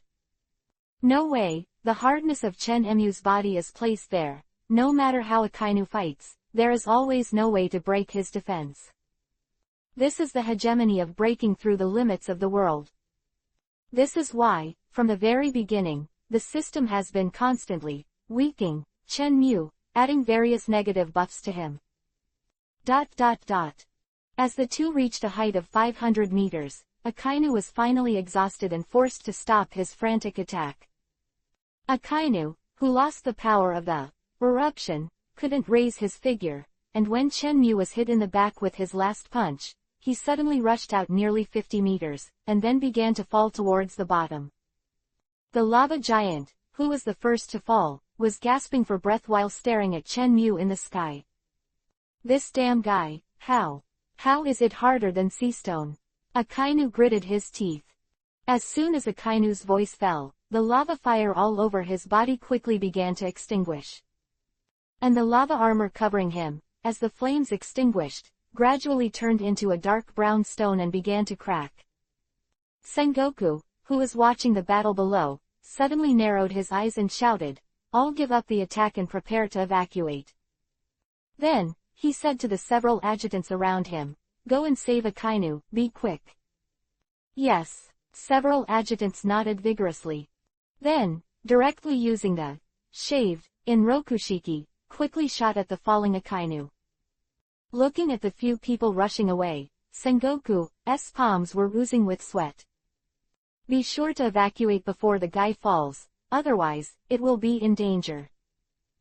No way, the hardness of Chen Mu's body is placed there. No matter how Akainu fights, there is always no way to break his defense. This is the hegemony of breaking through the limits of the world. This is why, from the very beginning, the system has been constantly weakening Chen Mu, adding various negative buffs to him. As the two reached a height of 500 meters, Akainu was finally exhausted and forced to stop his frantic attack. Akainu, who lost the power of the eruption, couldn't raise his figure, and when Chen Mu was hit in the back with his last punch, he suddenly rushed out nearly 50 meters, and then began to fall towards the bottom. The lava giant, who was the first to fall, was gasping for breath while staring at Chen Mu in the sky. This damn guy, how is it harder than sea stone? Akainu gritted his teeth. As soon as Akainu's voice fell, the lava fire all over his body quickly began to extinguish. And the lava armor covering him, as the flames extinguished, gradually turned into a dark brown stone and began to crack. Sengoku, who was watching the battle below, suddenly narrowed his eyes and shouted, "All give up the attack and prepare to evacuate." Then, he said to the several adjutants around him, "Go and save Akainu, be quick." Yes, several adjutants nodded vigorously. Then, directly using the shaved in Rokushiki, quickly shot at the falling Akainu. Looking at the few people rushing away, Sengoku's palms were oozing with sweat. Be sure to evacuate before the guy falls, otherwise, it will be in danger.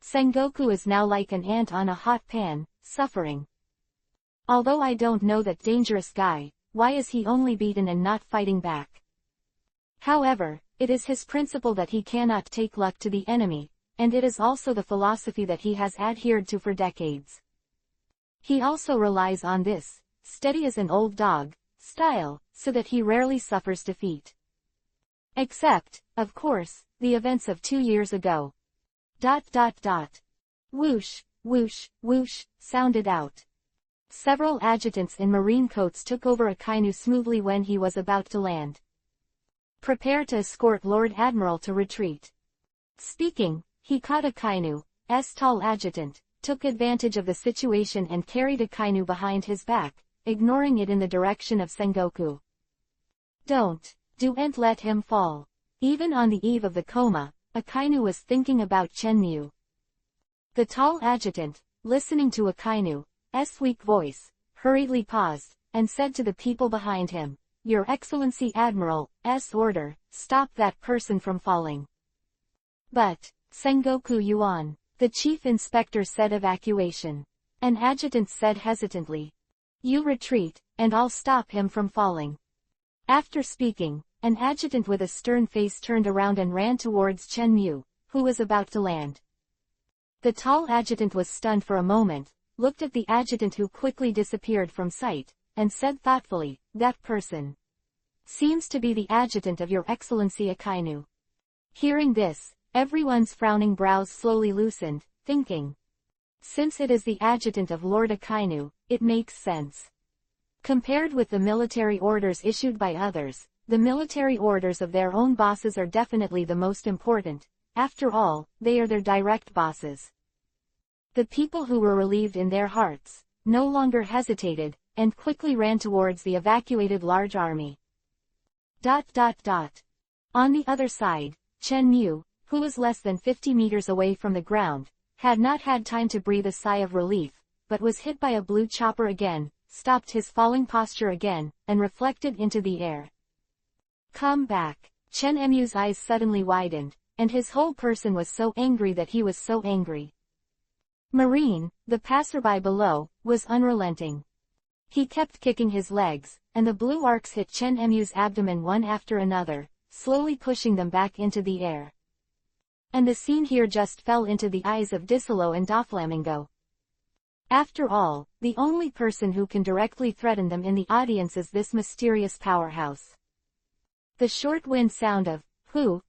Sengoku is now like an ant on a hot pan, suffering. Although I don't know that dangerous guy, why is he only beaten and not fighting back? However, it is his principle that he cannot take luck to the enemy, and it is also the philosophy that he has adhered to for decades. He also relies on this, steady as an old dog, style, so that he rarely suffers defeat. Except, of course, the events of 2 years ago. Whoosh, whoosh, whoosh, sounded out. Several adjutants in marine coats took over Akainu smoothly when he was about to land. Prepare to escort Lord Admiral to retreat. Speaking, he caught Akainu's tall adjutant, took advantage of the situation and carried Akainu behind his back, ignoring it in the direction of Sengoku. Don't let him fall. Even on the eve of the coma, Akainu was thinking about Chen Mu. The tall adjutant, listening to Akainu's weak voice, hurriedly paused, and said to the people behind him, "Your Excellency Admiral's order, stop that person from falling." But, Sengoku Yuan, the chief inspector said evacuation. An adjutant said hesitantly, "You retreat, and I'll stop him from falling." After speaking, an adjutant with a stern face turned around and ran towards Chen Mu, who was about to land. The tall adjutant was stunned for a moment, looked at the adjutant who quickly disappeared from sight, and said thoughtfully, "That person. Seems to be the adjutant of your excellency Akainu. Hearing this, everyone's frowning brows slowly loosened, thinking. Since it is the adjutant of Lord Akainu, it makes sense. Compared with the military orders issued by others, the military orders of their own bosses are definitely the most important. After all, they are their direct bosses. The people who were relieved in their hearts, no longer hesitated, and quickly ran towards the evacuated large army. On the other side, Chen Mu, who was less than 50 meters away from the ground, had not had time to breathe a sigh of relief, but was hit by a blue chopper again, stopped his falling posture again, and reflected into the air. Come back. Chen Mu's eyes suddenly widened, and his whole person was so angry that he was so angry. Marine, the passerby below, was unrelenting. He kept kicking his legs, and the blue arcs hit Chen Mu's abdomen one after another, slowly pushing them back into the air. And the scene here just fell into the eyes of Disolo and Doflamingo. After all, the only person who can directly threaten them in the audience is this mysterious powerhouse. The short wind sound of, hoo,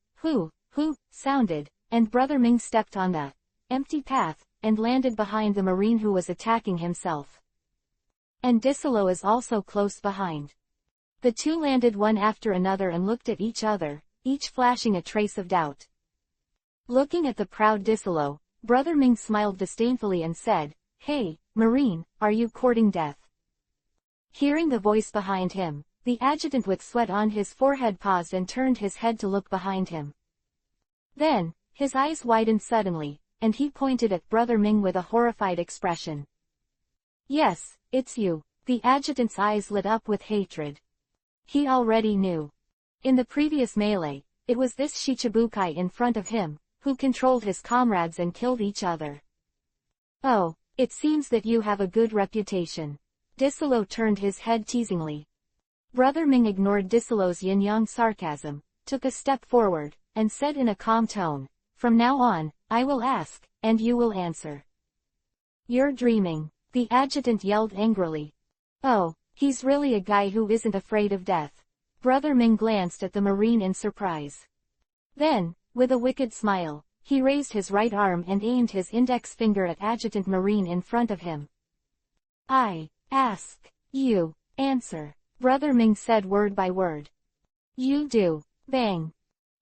sounded, and Brother Ming stepped on the empty path, and landed behind the marine who was attacking himself. And Disolo is also close behind. The two landed one after another and looked at each other, each flashing a trace of doubt. Looking at the proud Disolo, Brother Ming smiled disdainfully and said, "Hey, Marine, are you courting death?" Hearing the voice behind him, the adjutant with sweat on his forehead paused and turned his head to look behind him. Then, his eyes widened suddenly, and he pointed at Brother Ming with a horrified expression. "Yes, it's you." The adjutant's eyes lit up with hatred. He already knew. In the previous melee, it was this Shichibukai in front of him, who controlled his comrades and killed each other. "Oh, it seems that you have a good reputation." Disolo turned his head teasingly. Brother Ming ignored Disolo's yin-yang sarcasm, took a step forward, and said in a calm tone, "From now on, I will ask, and you will answer." "You're dreaming," the adjutant yelled angrily. "Oh, he's really a guy who isn't afraid of death." Brother Ming glanced at the marine in surprise. Then, with a wicked smile, he raised his right arm and aimed his index finger at Adjutant Marine in front of him. "I ask, you answer," Brother Ming said word by word. "You do." Bang.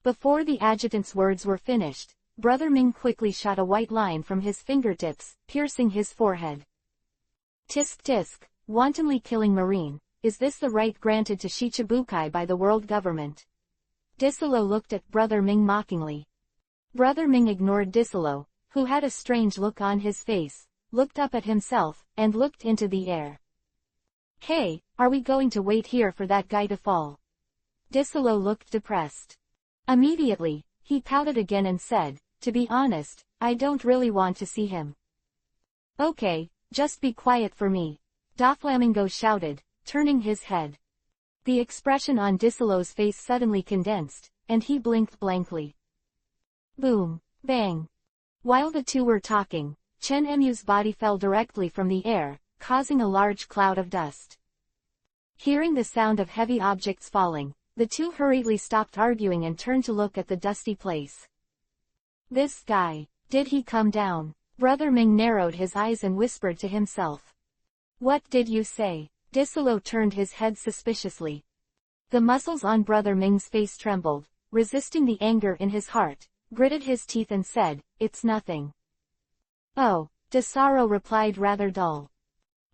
Before the adjutant's words were finished, Brother Ming quickly shot a white line from his fingertips, piercing his forehead. Tisk tisk, wantonly killing Marine, is this the right granted to Shichibukai by the world government? Disolo looked at Brother Ming mockingly. Brother Ming ignored Disolo, who had a strange look on his face, looked up at himself, and looked into the air. "Hey, are we going to wait here for that guy to fall?" Disolo looked depressed. Immediately, he pouted again and said, "To be honest, I don't really want to see him." "Okay, just be quiet for me," Doflamingo shouted, turning his head. The expression on Disolo's face suddenly condensed, and he blinked blankly. Boom, bang. While the two were talking, Chen Mu's body fell directly from the air, causing a large cloud of dust. Hearing the sound of heavy objects falling, the two hurriedly stopped arguing and turned to look at the dusty place. "This guy, did he come down?" Brother Ming narrowed his eyes and whispered to himself. "What did you say?" Disolo turned his head suspiciously. The muscles on Brother Ming's face trembled, resisting the anger in his heart, gritted his teeth and said, "It's nothing." "Oh," Disaro replied rather dull.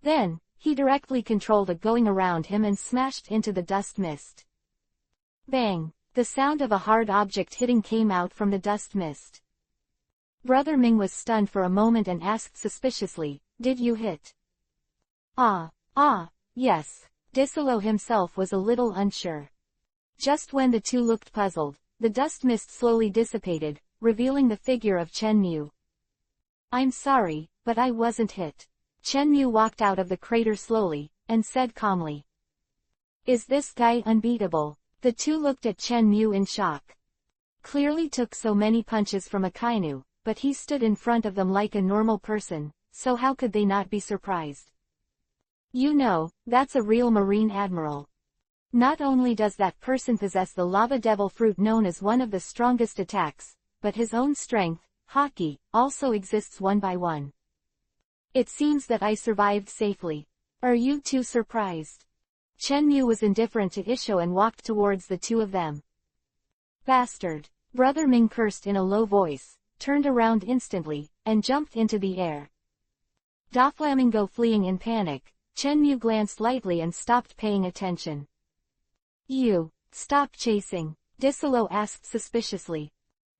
Then, he directly controlled a going around him and smashed into the dust mist. Bang! The sound of a hard object hitting came out from the dust mist. Brother Ming was stunned for a moment and asked suspiciously, "Did you hit?" Yes." Disolo himself was a little unsure. Just when the two looked puzzled, the dust mist slowly dissipated, revealing the figure of Chen Mu. "I'm sorry, but I wasn't hit." Chen Mu walked out of the crater slowly, and said calmly. "Is this guy unbeatable?" The two looked at Chen Mu in shock. Clearly took so many punches from Akainu, but he stood in front of them like a normal person, so how could they not be surprised? "You know, that's a real Marine Admiral." Not only does that person possess the lava devil fruit known as one of the strongest attacks, but his own strength, Haki, also exists one by one. It seems that I survived safely. Are you too surprised? Chenmu was indifferent to Isho and walked towards the two of them. Bastard! Brother Ming cursed in a low voice, turned around instantly, and jumped into the air. Doflamingo fleeing in panic, Chenmu glanced lightly and stopped paying attention. You, stop chasing, Disolo asked suspiciously.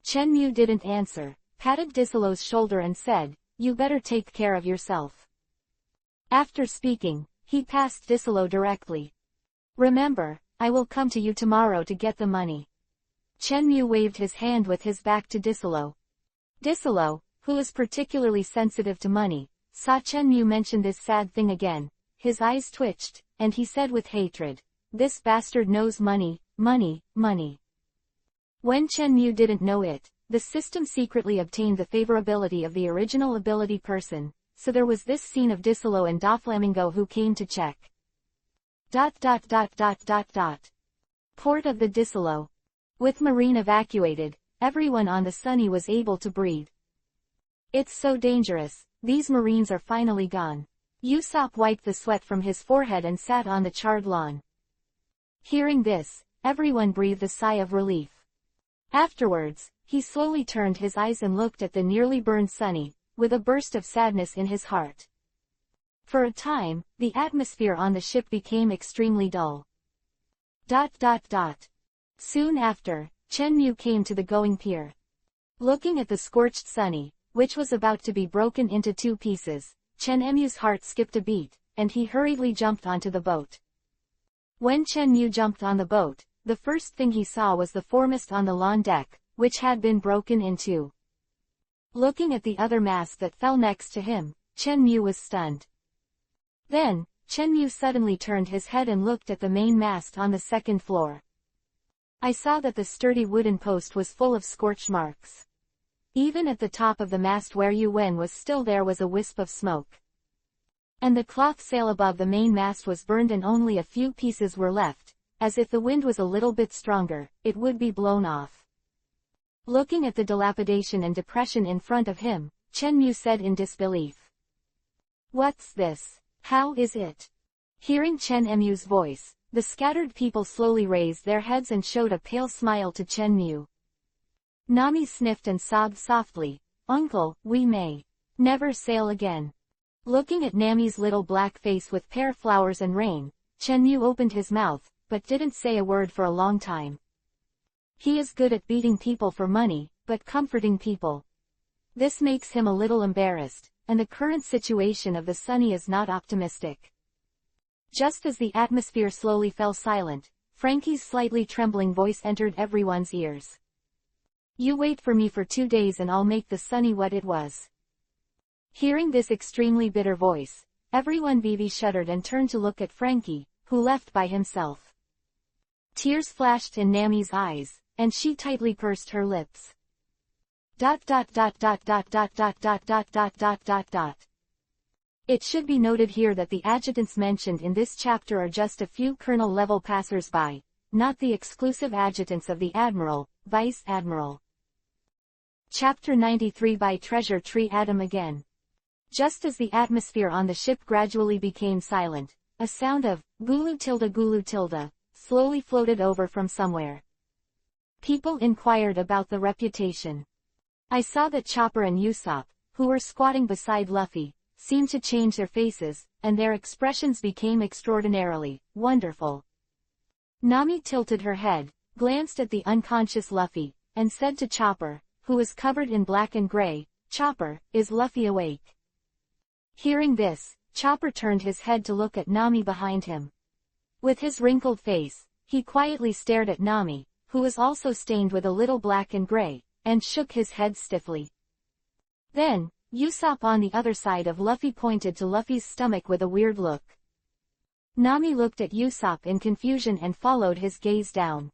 Chenmu didn't answer, patted Disolo's shoulder and said, you better take care of yourself. After speaking, he passed Disolo directly. Remember, I will come to you tomorrow to get the money. Chenmu waved his hand with his back to Disolo. Disolo, who is particularly sensitive to money, saw Chenmu mention this sad thing again. His eyes twitched, and he said with hatred, this bastard knows money, money, money. When Chenmu didn't know it, the system secretly obtained the favorability of the original ability person, so there was this scene of Disolo and Doflamingo who came to check. Port of the Disolo. With marine evacuated, everyone on the Sunny was able to breathe. It's so dangerous, these marines are finally gone. Usopp wiped the sweat from his forehead and sat on the charred lawn. Hearing this, everyone breathed a sigh of relief. Afterwards, he slowly turned his eyes and looked at the nearly burned Sunny, with a burst of sadness in his heart. For a time, the atmosphere on the ship became extremely dull. Soon after, Chenmu came to the going pier. Looking at the scorched Sunny, which was about to be broken into two pieces, Chenmu's heart skipped a beat, and he hurriedly jumped onto the boat. When Chenmu jumped on the boat, the first thing he saw was the foremast on the lawn deck, which had been broken in two. Looking at the other mast that fell next to him, Chenmu was stunned. Then, Chenmu suddenly turned his head and looked at the main mast on the second floor. I saw that the sturdy wooden post was full of scorch marks. Even at the top of the mast where Yuen was still there was a wisp of smoke. And the cloth sail above the main mast was burned and only a few pieces were left, as if the wind was a little bit stronger, it would be blown off. Looking at the dilapidation and depression in front of him, Chenmu said in disbelief. What's this? How is it? Hearing Chenmu's voice, the scattered people slowly raised their heads and showed a pale smile to Chenmu. Nami sniffed and sobbed softly, Uncle, we may never sail again. Looking at Nami's little black face with pear flowers and rain, Chenmu opened his mouth, but didn't say a word for a long time. He is good at beating people for money, but comforting people. This makes him a little embarrassed, and the current situation of the Sunny is not optimistic. Just as the atmosphere slowly fell silent, Frankie's slightly trembling voice entered everyone's ears. You wait for me for 2 days and I'll make the Sunny what it was. Hearing this extremely bitter voice, everyone shuddered and turned to look at Frankie, who left by himself. Tears flashed in Nami's eyes, and she tightly pursed her lips. It should be noted here that the adjutants mentioned in this chapter are just a few colonel-level passers-by, not the exclusive adjutants of the Admiral, Vice Admiral. Chapter 93 by Treasure Tree Adam again. Just as the atmosphere on the ship gradually became silent, a sound of gulu tilde slowly floated over from somewhere. People inquired about the reputation. I saw that Chopper and Usopp, who were squatting beside Luffy, seemed to change their faces, and their expressions became extraordinarily wonderful. Nami tilted her head, glanced at the unconscious Luffy, and said to Chopper, who was covered in black and gray, Chopper, is Luffy awake? Hearing this, Chopper turned his head to look at Nami behind him. With his wrinkled face, he quietly stared at Nami, who was also stained with a little black and gray, and shook his head stiffly. Then, Usopp on the other side of Luffy pointed to Luffy's stomach with a weird look. Nami looked at Usopp in confusion and followed his gaze down.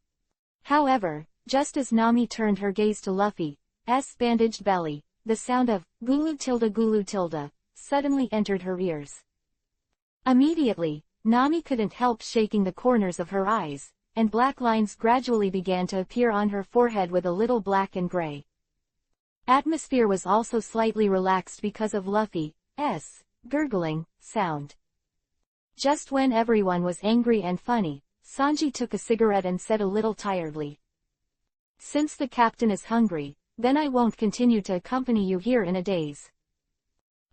However, just as Nami turned her gaze to Luffy's bandaged belly, the sound of gulu tilde suddenly entered her ears. Immediately, Nami couldn't help shaking the corners of her eyes, and black lines gradually began to appear on her forehead with a little black and gray. Atmosphere was also slightly relaxed because of Luffy's gurgling sound. Just when everyone was angry and funny, Sanji took a cigarette and said a little tiredly, "Since the captain is hungry, then I won't continue to accompany you here in a daze."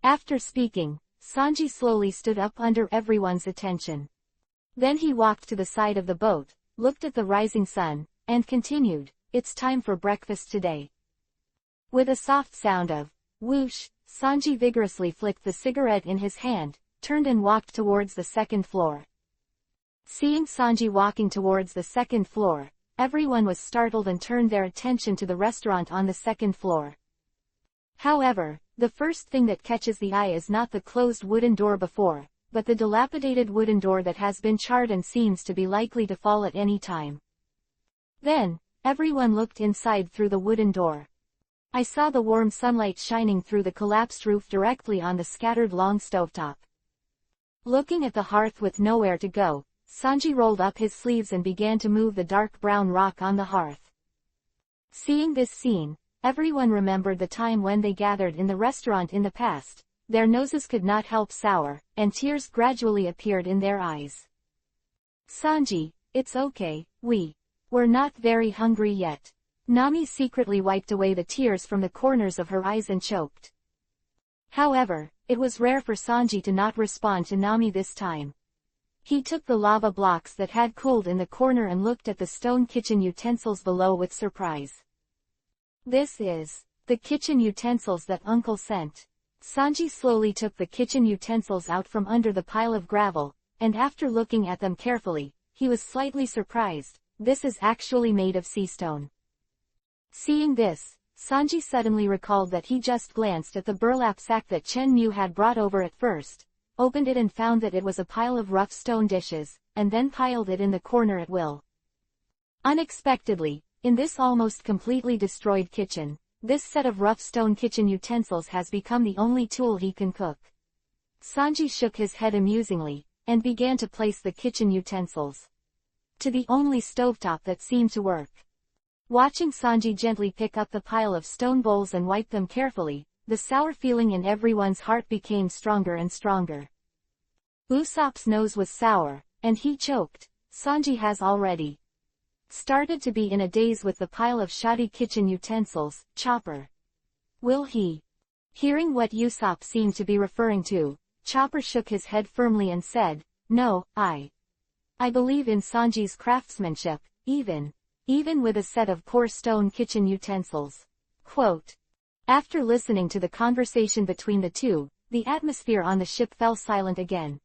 After speaking, Sanji slowly stood up under everyone's attention. Then he walked to the side of the boat, looked at the rising sun, and continued, "It's time for breakfast today." With a soft sound of whoosh, Sanji vigorously flicked the cigarette in his hand, turned and walked towards the second floor. Seeing Sanji walking towards the second floor, everyone was startled and turned their attention to the restaurant on the second floor. However, the first thing that catches the eye is not the closed wooden door before, but the dilapidated wooden door that has been charred and seems to be likely to fall at any time. Then, everyone looked inside through the wooden door. I saw the warm sunlight shining through the collapsed roof directly on the scattered long stovetop. Looking at the hearth with nowhere to go, Sanji rolled up his sleeves and began to move the dark brown rock on the hearth. Seeing this scene, everyone remembered the time when they gathered in the restaurant in the past. Their noses could not help sour, and tears gradually appeared in their eyes. "Sanji, it's okay, we're not very hungry yet." Nami secretly wiped away the tears from the corners of her eyes and choked. However, it was rare for Sanji to not respond to Nami this time. He took the lava blocks that had cooled in the corner and looked at the stone kitchen utensils below with surprise. "This is the kitchen utensils that Uncle sent." Sanji slowly took the kitchen utensils out from under the pile of gravel, and after looking at them carefully, he was slightly surprised. This is actually made of sea stone. Seeing this, Sanji suddenly recalled that he just glanced at the burlap sack that Chen Mu had brought over at first, opened it and found that it was a pile of rough stone dishes, and then piled it in the corner at will. Unexpectedly, in this almost completely destroyed kitchen, this set of rough stone kitchen utensils has become the only tool he can cook. Sanji shook his head amusingly, and began to place the kitchen utensils to the only stovetop that seemed to work. Watching Sanji gently pick up the pile of stone bowls and wipe them carefully, the sour feeling in everyone's heart became stronger and stronger. Usopp's nose was sour, and he choked. Sanji has already started to be in a daze with the pile of shoddy kitchen utensils. Chopper. Will he? Hearing what Usopp seemed to be referring to, Chopper shook his head firmly and said, "No, I believe in Sanji's craftsmanship, even with a set of poor stone kitchen utensils." Quote. After listening to the conversation between the two, the atmosphere on the ship fell silent again.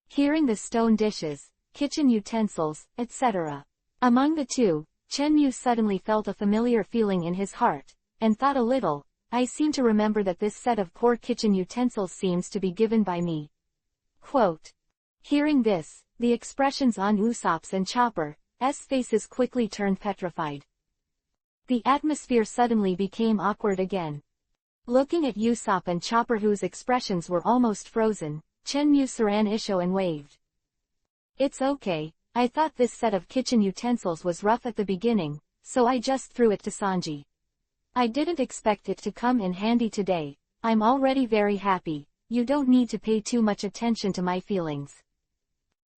Hearing the stone dishes, kitchen utensils, etc. among the two, Chen Mu suddenly felt a familiar feeling in his heart, and thought a little, "I seem to remember that this set of poor kitchen utensils seems to be given by me." Quote. Hearing this, the expressions on Usopp's and Chopper's faces quickly turned petrified. The atmosphere suddenly became awkward again. Looking at Usopp and Chopper, whose expressions were almost frozen, Chen Mu ran Isho and waved. "It's okay, I thought this set of kitchen utensils was rough at the beginning, so I just threw it to Sanji. I didn't expect it to come in handy today. I'm already very happy, you don't need to pay too much attention to my feelings."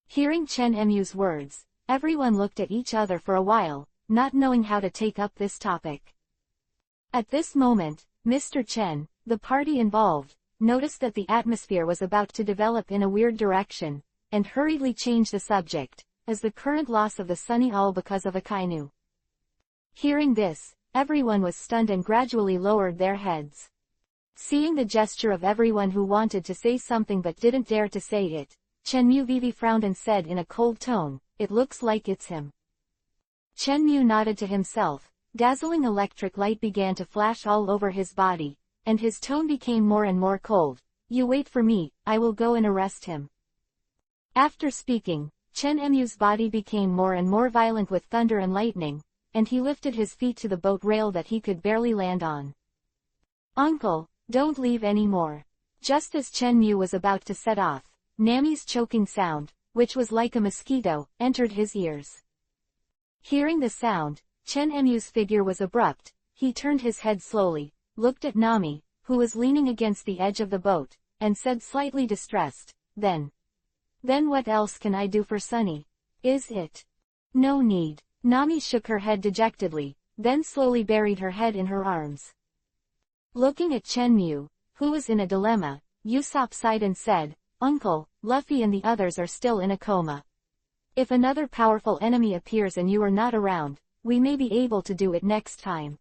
Hearing Chen Mu's words, everyone looked at each other for a while, not knowing how to take up this topic. At this moment, Mr. Chen, the party involved, noticed that the atmosphere was about to develop in a weird direction, and hurriedly changed the subject, as the current loss of the Sunny All because of Akainu. Hearing this, everyone was stunned and gradually lowered their heads. Seeing the gesture of everyone who wanted to say something but didn't dare to say it, Chen Mu Vivi frowned and said in a cold tone, "It looks like it's him." Chen Mu nodded to himself. Dazzling electric light began to flash all over his body, and his tone became more and more cold. "You wait for me, I will go and arrest him." After speaking, Chen Mu's body became more and more violent with thunder and lightning, and he lifted his feet to the boat rail that he could barely land on. "Uncle, don't leave any more." Just as Chen Mu was about to set off, Nami's choking sound, which was like a mosquito, entered his ears. Hearing the sound, Chen Emu's figure was abrupt. He turned his head slowly, looked at Nami, who was leaning against the edge of the boat, and said slightly distressed, Then what else can I do for Sunny? Is it? No need. Nami shook her head dejectedly, then slowly buried her head in her arms. Looking at Chen Mu, who was in a dilemma, Usopp sighed and said, Uncle, Luffy and the others are still in a coma. If another powerful enemy appears and you are not around, we may be able to do it next time.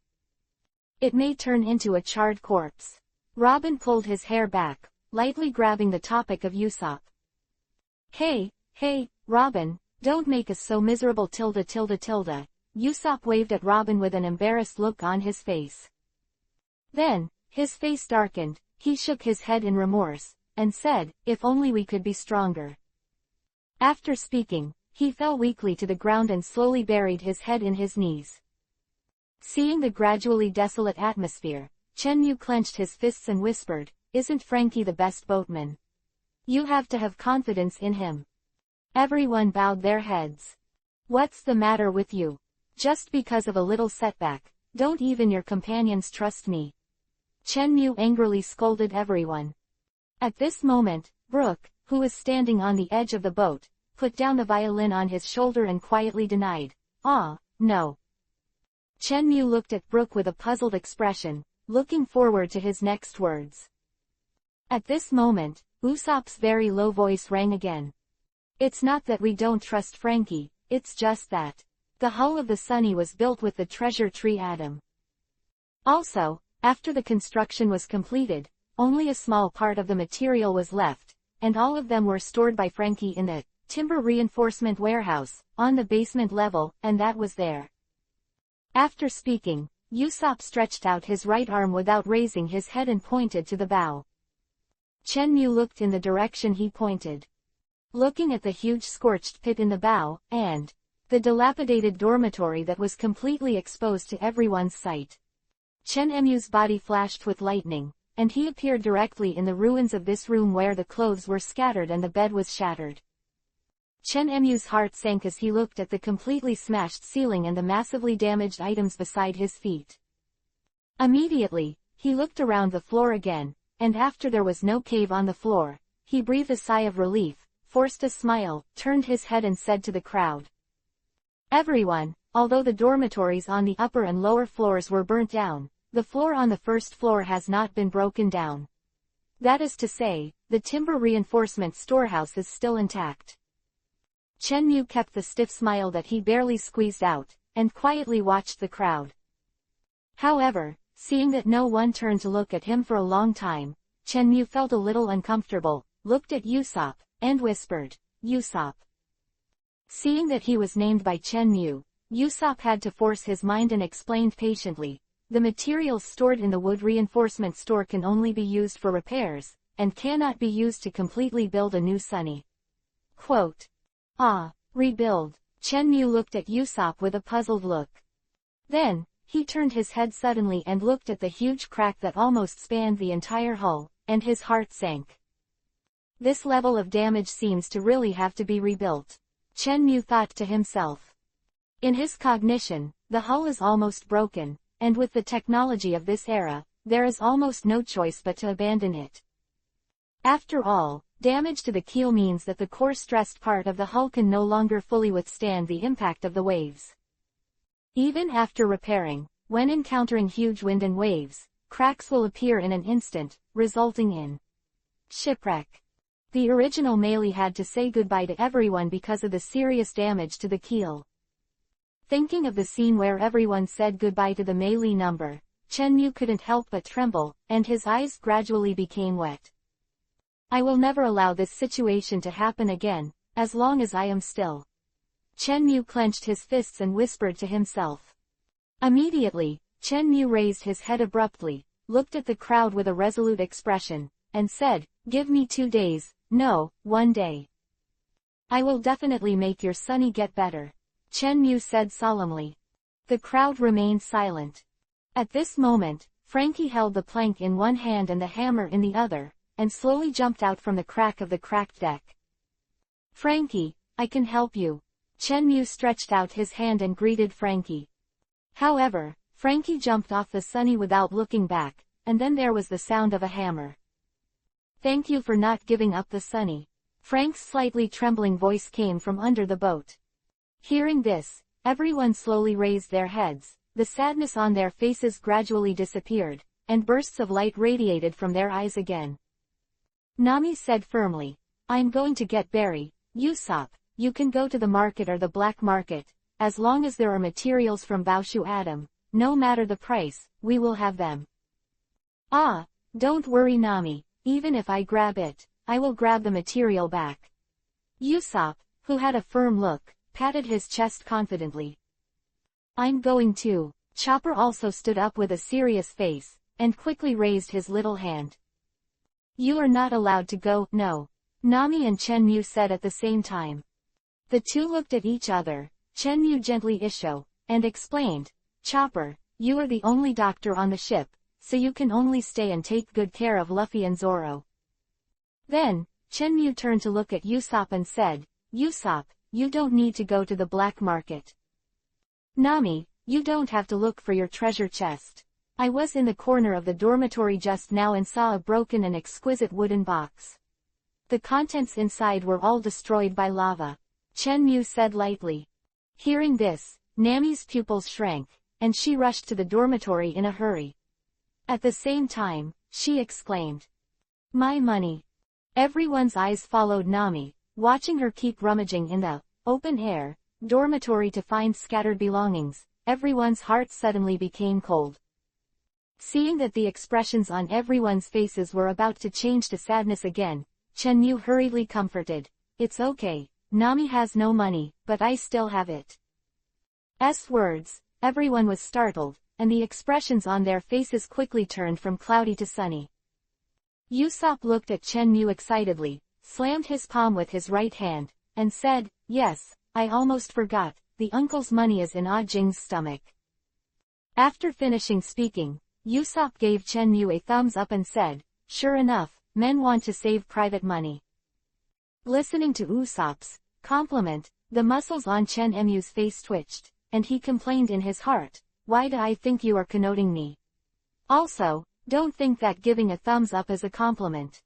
It may turn into a charred corpse. Robin pulled his hair back, lightly grabbing the topic of Usopp. Hey, Robin, don't make us so miserable ... Usopp waved at Robin with an embarrassed look on his face. Then, his face darkened, he shook his head in remorse, and said, If only we could be stronger. After speaking, he fell weakly to the ground and slowly buried his head in his knees. Seeing the gradually desolate atmosphere, Chen Mu clenched his fists and whispered, Isn't Frankie the best boatman? You have to have confidence in him. Everyone bowed their heads. What's the matter with you? Just because of a little setback, don't even your companions trust me? Chen Mu angrily scolded everyone. At this moment, Brook, who was standing on the edge of the boat, put down the violin on his shoulder and quietly denied, no. Chen Mu looked at Brook with a puzzled expression, looking forward to his next words. At this moment, Usopp's very low voice rang again. It's not that we don't trust Frankie, it's just that the hull of the Sunny was built with the treasure tree atom. Also, after the construction was completed, only a small part of the material was left, and all of them were stored by Frankie in the timber reinforcement warehouse, on the basement level, and that was there. After speaking, Usopp stretched out his right arm without raising his head and pointed to the bow. Chen Mu looked in the direction he pointed. Looking at the huge scorched pit in the bow, and the dilapidated dormitory that was completely exposed to everyone's sight. Chen Emu's body flashed with lightning, and he appeared directly in the ruins of this room where the clothes were scattered and the bed was shattered. Chen Emu's heart sank as he looked at the completely smashed ceiling and the massively damaged items beside his feet. Immediately, he looked around the floor again, and after there was no cave on the floor, he breathed a sigh of relief, forced a smile, turned his head and said to the crowd. Everyone, although the dormitories on the upper and lower floors were burnt down, the floor on the first floor has not been broken down. That is to say, the timber reinforcement storehouse is still intact. Chen Mu kept the stiff smile that he barely squeezed out, and quietly watched the crowd. However, seeing that no one turned to look at him for a long time, Chen Mu felt a little uncomfortable, looked at Usopp, and whispered, Usopp. Seeing that he was named by Chen Mu, Usopp had to force his mind and explained patiently, the materials stored in the wood reinforcement store can only be used for repairs, and cannot be used to completely build a new Sunny. Quote. Rebuild. Chen Mu looked at Usopp with a puzzled look. Then, he turned his head suddenly and looked at the huge crack that almost spanned the entire hull, and his heart sank. This level of damage seems to really have to be rebuilt. Chen Mu thought to himself. In his cognition, the hull is almost broken, and with the technology of this era, there is almost no choice but to abandon it. After all, damage to the keel means that the core stressed part of the hull can no longer fully withstand the impact of the waves. Even after repairing, when encountering huge wind and waves, cracks will appear in an instant, resulting in shipwreck. The original Meili had to say goodbye to everyone because of the serious damage to the keel. Thinking of the scene where everyone said goodbye to the Meili number, Chen Mu couldn't help but tremble, and his eyes gradually became wet. I will never allow this situation to happen again, as long as I am still. Chen Mu clenched his fists and whispered to himself. Immediately, Chen Mu raised his head abruptly, looked at the crowd with a resolute expression, and said, Give me 2 days, no, 1 day. I will definitely make your Sunny get better. Chen Mu said solemnly. The crowd remained silent. At this moment, Frankie held the plank in one hand and the hammer in the other, and slowly jumped out from the crack of the cracked deck. "Frankie, I can help you." Chen Mu stretched out his hand and greeted Frankie. However, Frankie jumped off the sunny without looking back, and then there was the sound of a hammer. "Thank you for not giving up the sunny." Frank's slightly trembling voice came from under the boat. Hearing this, everyone slowly raised their heads, the sadness on their faces gradually disappeared, and bursts of light radiated from their eyes again. Nami said firmly, "I'm going to get Barry. Usopp, you can go to the market or the black market, as long as there are materials from Baoshu Adam, no matter the price, we will have them." "Ah, don't worry Nami, even if I grab it, I will grab the material back." Usopp, who had a firm look, patted his chest confidently. "I'm going too." Chopper also stood up with a serious face, and quickly raised his little hand. "You are not allowed to go, no," Nami and Chen Mu said at the same time. The two looked at each other, Chen Mu gently isho, and explained, "Chopper, you are the only doctor on the ship, so you can only stay and take good care of Luffy and Zoro." Then, Chen Mu turned to look at Usopp and said, "Usopp, you don't need to go to the black market. Nami, you don't have to look for your treasure chest. I was in the corner of the dormitory just now and saw a broken and exquisite wooden box. The contents inside were all destroyed by lava," Chen Mu said lightly. Hearing this, Nami's pupils shrank, and she rushed to the dormitory in a hurry. At the same time, she exclaimed, "My money!" Everyone's eyes followed Nami, watching her keep rummaging in the open air dormitory to find scattered belongings. Everyone's hearts suddenly became cold. Seeing that the expressions on everyone's faces were about to change to sadness again, Chen Mu hurriedly comforted, "It's okay, Nami has no money, but I still have it." Words, everyone was startled, and the expressions on their faces quickly turned from cloudy to sunny. Usopp looked at Chen Mu excitedly, slammed his palm with his right hand, and said, "Yes, I almost forgot, the uncle's money is in Ah Jing's stomach." After finishing speaking, Usopp gave Chen Mu a thumbs up and said, "Sure enough, men want to save private money." Listening to Usopp's compliment, the muscles on Chen Mu's face twitched, and he complained in his heart, "Why do I think you are connoting me? Also, don't think that giving a thumbs up is a compliment."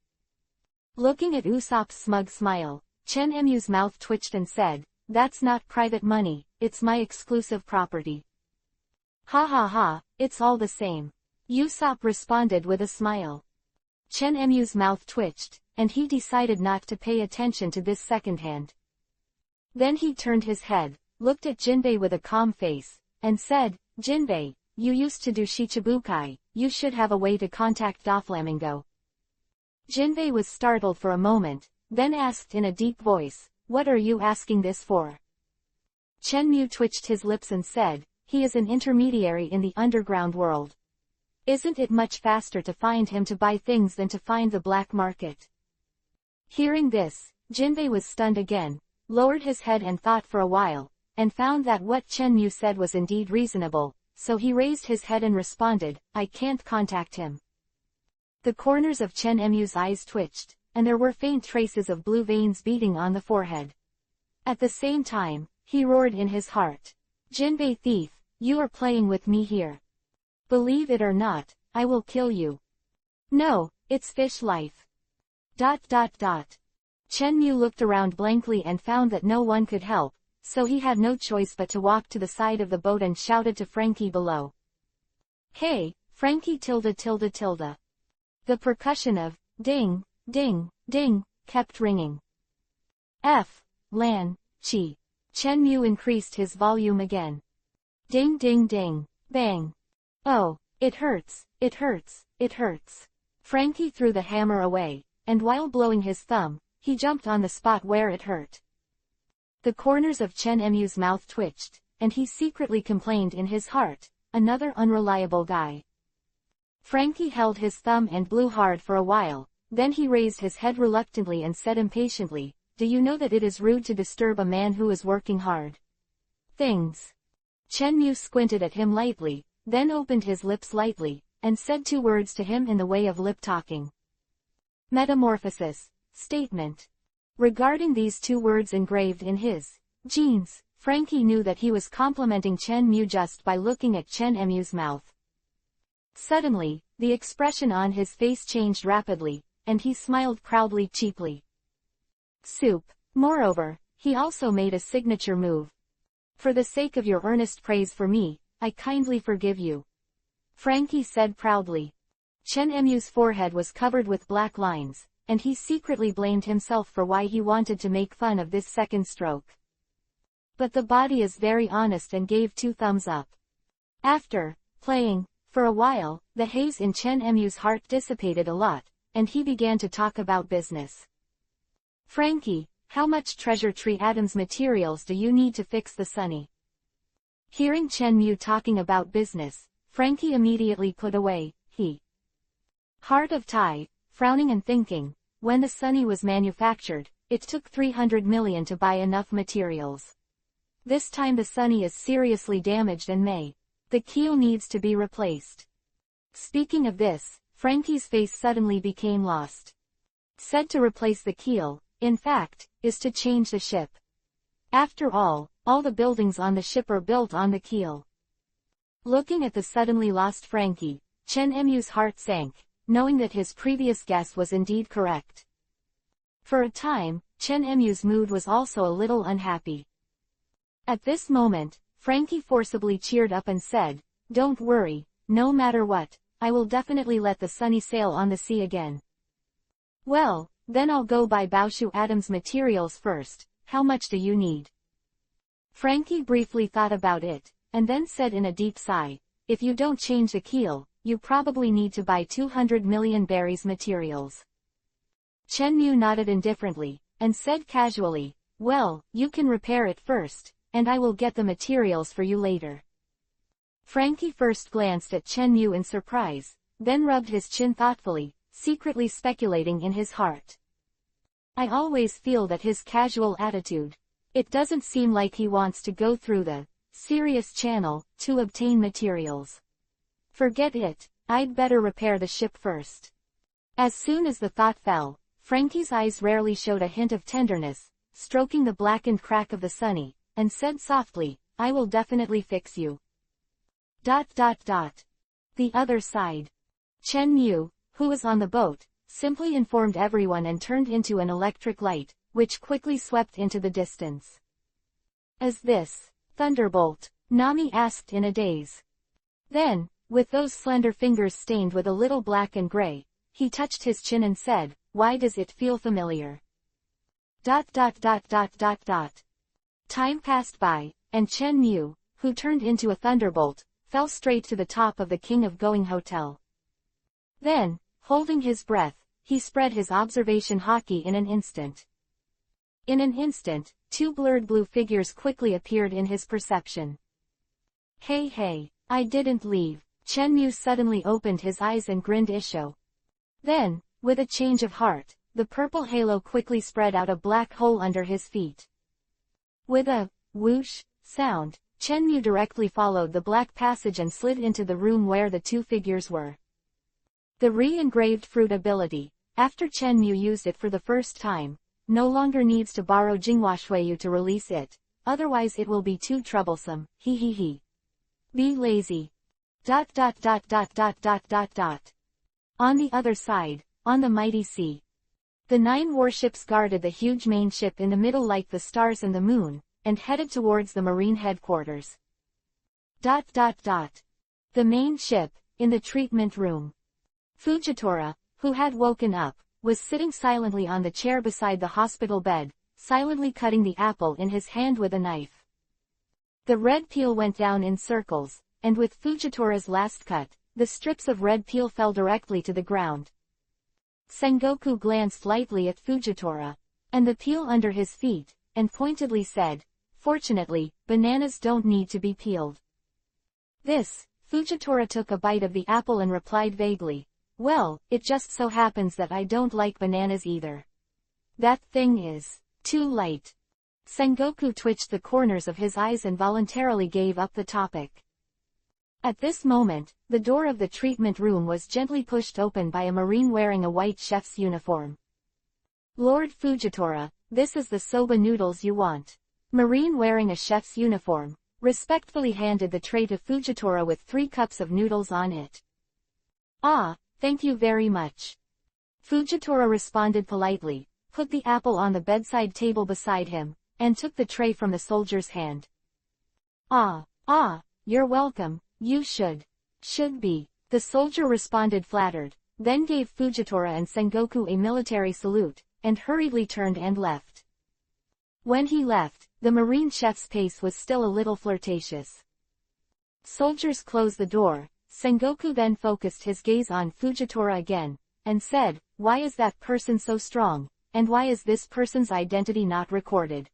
Looking at Usopp's smug smile, Chen Mu's mouth twitched and said, "That's not private money, it's my exclusive property." "Ha ha ha, it's all the same," Usopp responded with a smile. Chen Mu's mouth twitched, and he decided not to pay attention to this secondhand. Then he turned his head, looked at Jinbei with a calm face, and said, "Jinbei, you used to do Shichibukai, you should have a way to contact Doflamingo." Jinbei was startled for a moment, then asked in a deep voice, "What are you asking this for?" Chen Mu twitched his lips and said, "He is an intermediary in the underground world. Isn't it much faster to find him to buy things than to find the black market?" Hearing this, Jinbei was stunned again, lowered his head and thought for a while, and found that what Chen Mu said was indeed reasonable, so he raised his head and responded, "I can't contact him." The corners of Chen Mu's eyes twitched, and there were faint traces of blue veins beating on the forehead. At the same time, he roared in his heart, "Jinbei thief, you are playing with me here. Believe it or not, I will kill you. No, it's fish life." Chen Mu looked around blankly and found that no one could help, so he had no choice but to walk to the side of the boat and shouted to Frankie below. "Hey, Frankie tilde tilde tilde." The percussion of ding, ding, ding kept ringing. Lan, chi. Chen Mu increased his volume again. Ding ding ding, bang. "Oh, it hurts, it hurts, it hurts." Frankie threw the hammer away, and while blowing his thumb, he jumped on the spot where it hurt. The corners of Chen Mu's mouth twitched, and he secretly complained in his heart, "Another unreliable guy." Frankie held his thumb and blew hard for a while, then he raised his head reluctantly and said impatiently, "Do you know that it is rude to disturb a man who is working hard? Things." Chen Mu squinted at him lightly, then opened his lips lightly, and said two words to him in the way of lip talking. Metamorphosis. Statement. Regarding these two words engraved in his jeans, Frankie knew that he was complimenting Chen Mu just by looking at Chen Mu's mouth. Suddenly, the expression on his face changed rapidly, and he smiled proudly cheaply. Soup. Moreover, he also made a signature move. For the sake of your earnest praise for me, I kindly forgive you. Frankie said proudly. Chen Mu's forehead was covered with black lines, and he secretly blamed himself for why he wanted to make fun of this second stroke. But the body is very honest and gave 2 thumbs up. After playing for a while, the haze in Chen Mu's heart dissipated a lot, and he began to talk about business. Frankie, how much treasure tree Adams materials do you need to fix the Sunny? Hearing Chen Mu talking about business, Frankie immediately put away he heart of Tai, frowning and thinking, when the Sunny was manufactured, it took 300 million to buy enough materials. This time the Sunny is seriously damaged and the keel needs to be replaced. Speaking of this, Frankie's face suddenly became lost. Said to replace the keel, in fact, is to change the ship. After all the buildings on the ship are built on the keel. Looking at the suddenly lost Frankie, Chen Mu's heart sank, knowing that his previous guess was indeed correct. For a time, Chen Mu's mood was also a little unhappy. At this moment, Frankie forcibly cheered up and said, "Don't worry, no matter what, I will definitely let the Sunny sail on the sea again." "Well, then I'll go buy Baoshu Adams materials first. How much do you need?" Frankie briefly thought about it, and then said in a deep sigh, "If you don't change the keel, you probably need to buy 200 million berries materials." Chen Mu nodded indifferently, and said casually, "Well, you can repair it first, and I will get the materials for you later." Frankie first glanced at Chen Mu in surprise, then rubbed his chin thoughtfully, secretly speculating in his heart. I always feel that his casual attitude. It doesn't seem like he wants to go through the serious channel to obtain materials. Forget it, I'd better repair the ship first. As soon as the thought fell, Frankie's eyes rarely showed a hint of tenderness, stroking the blackened crack of the Sunny, and said softly, "I will definitely fix you." The other side. Chen Mu, who was on the boat, simply informed everyone and turned into an electric light, which quickly swept into the distance. "Is this thunderbolt?" Nami asked in a daze. Then, with those slender fingers stained with a little black and gray, he touched his chin and said, "Why does it feel familiar?" Time passed by, and Chen Mu, who turned into a thunderbolt, fell straight to the top of the King of Going Hotel. Then, holding his breath, he spread his observation hockey in an instant. In an instant, 2 blurred blue figures quickly appeared in his perception. Hey, I didn't leave." Chen Mu suddenly opened his eyes and grinned isho. Then, with a change of heart, the purple halo quickly spread out a black hole under his feet. With a whoosh sound, Chen Mu directly followed the black passage and slid into the room where the 2 figures were. The re-engraved fruit ability, after Chen Mu used it for the first time, no longer needs to borrow Jinghua Shuiyu to release it, otherwise it will be too troublesome. He. Be lazy. On the other side, on the mighty sea, the 9 warships guarded the huge main ship in the middle like the stars and the moon, and headed towards the marine headquarters. The main ship, in the treatment room. Fujitora, who had woken up, was sitting silently on the chair beside the hospital bed, silently cutting the apple in his hand with a knife. The red peel went down in circles, and with Fujitora's last cut, the strips of red peel fell directly to the ground. Sengoku glanced lightly at Fujitora, and the peel under his feet, and pointedly said, "Fortunately, bananas don't need to be peeled." This, Fujitora took a bite of the apple and replied vaguely, "Well, it just so happens that I don't like bananas either. That thing is too light." Sengoku twitched the corners of his eyes and voluntarily gave up the topic. At this moment, the door of the treatment room was gently pushed open by a Marine wearing a white chef's uniform. Lord Fujitora, this is the soba noodles you want. Marine wearing a chef's uniform respectfully handed the tray to Fujitora with 3 cups of noodles on it. Ah, thank you very much. Fujitora responded politely, put the apple on the bedside table beside him, and took the tray from the soldier's hand. You're welcome, you should be. The soldier responded flattered, then gave Fujitora and Sengoku a military salute, and hurriedly turned and left. When he left, the Marine chef's pace was still a little flirtatious. Soldiers closed the door. Sengoku then focused his gaze on Fujitora again, and said, why is that person so strong, and why is this person's identity not recorded?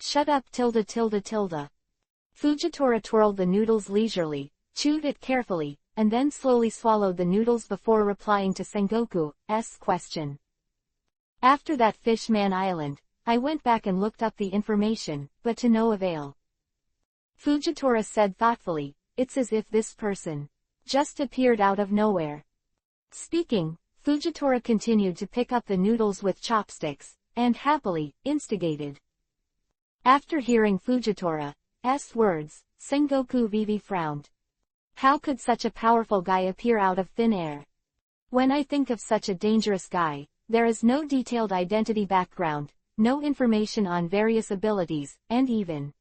Shut up .. Fujitora twirled the noodles leisurely, chewed it carefully, and then slowly swallowed the noodles before replying to Sengoku's question. After that Fishman Island, I went back and looked up the information, but to no avail. Fujitora said thoughtfully, it's as if this person just appeared out of nowhere. Speaking, Fujitora continued to pick up the noodles with chopsticks, and happily instigated. After hearing Fujitora's words, Sengoku Vivi frowned. How could such a powerful guy appear out of thin air? When I think of such a dangerous guy, there is no detailed identity background, no information on various abilities, and even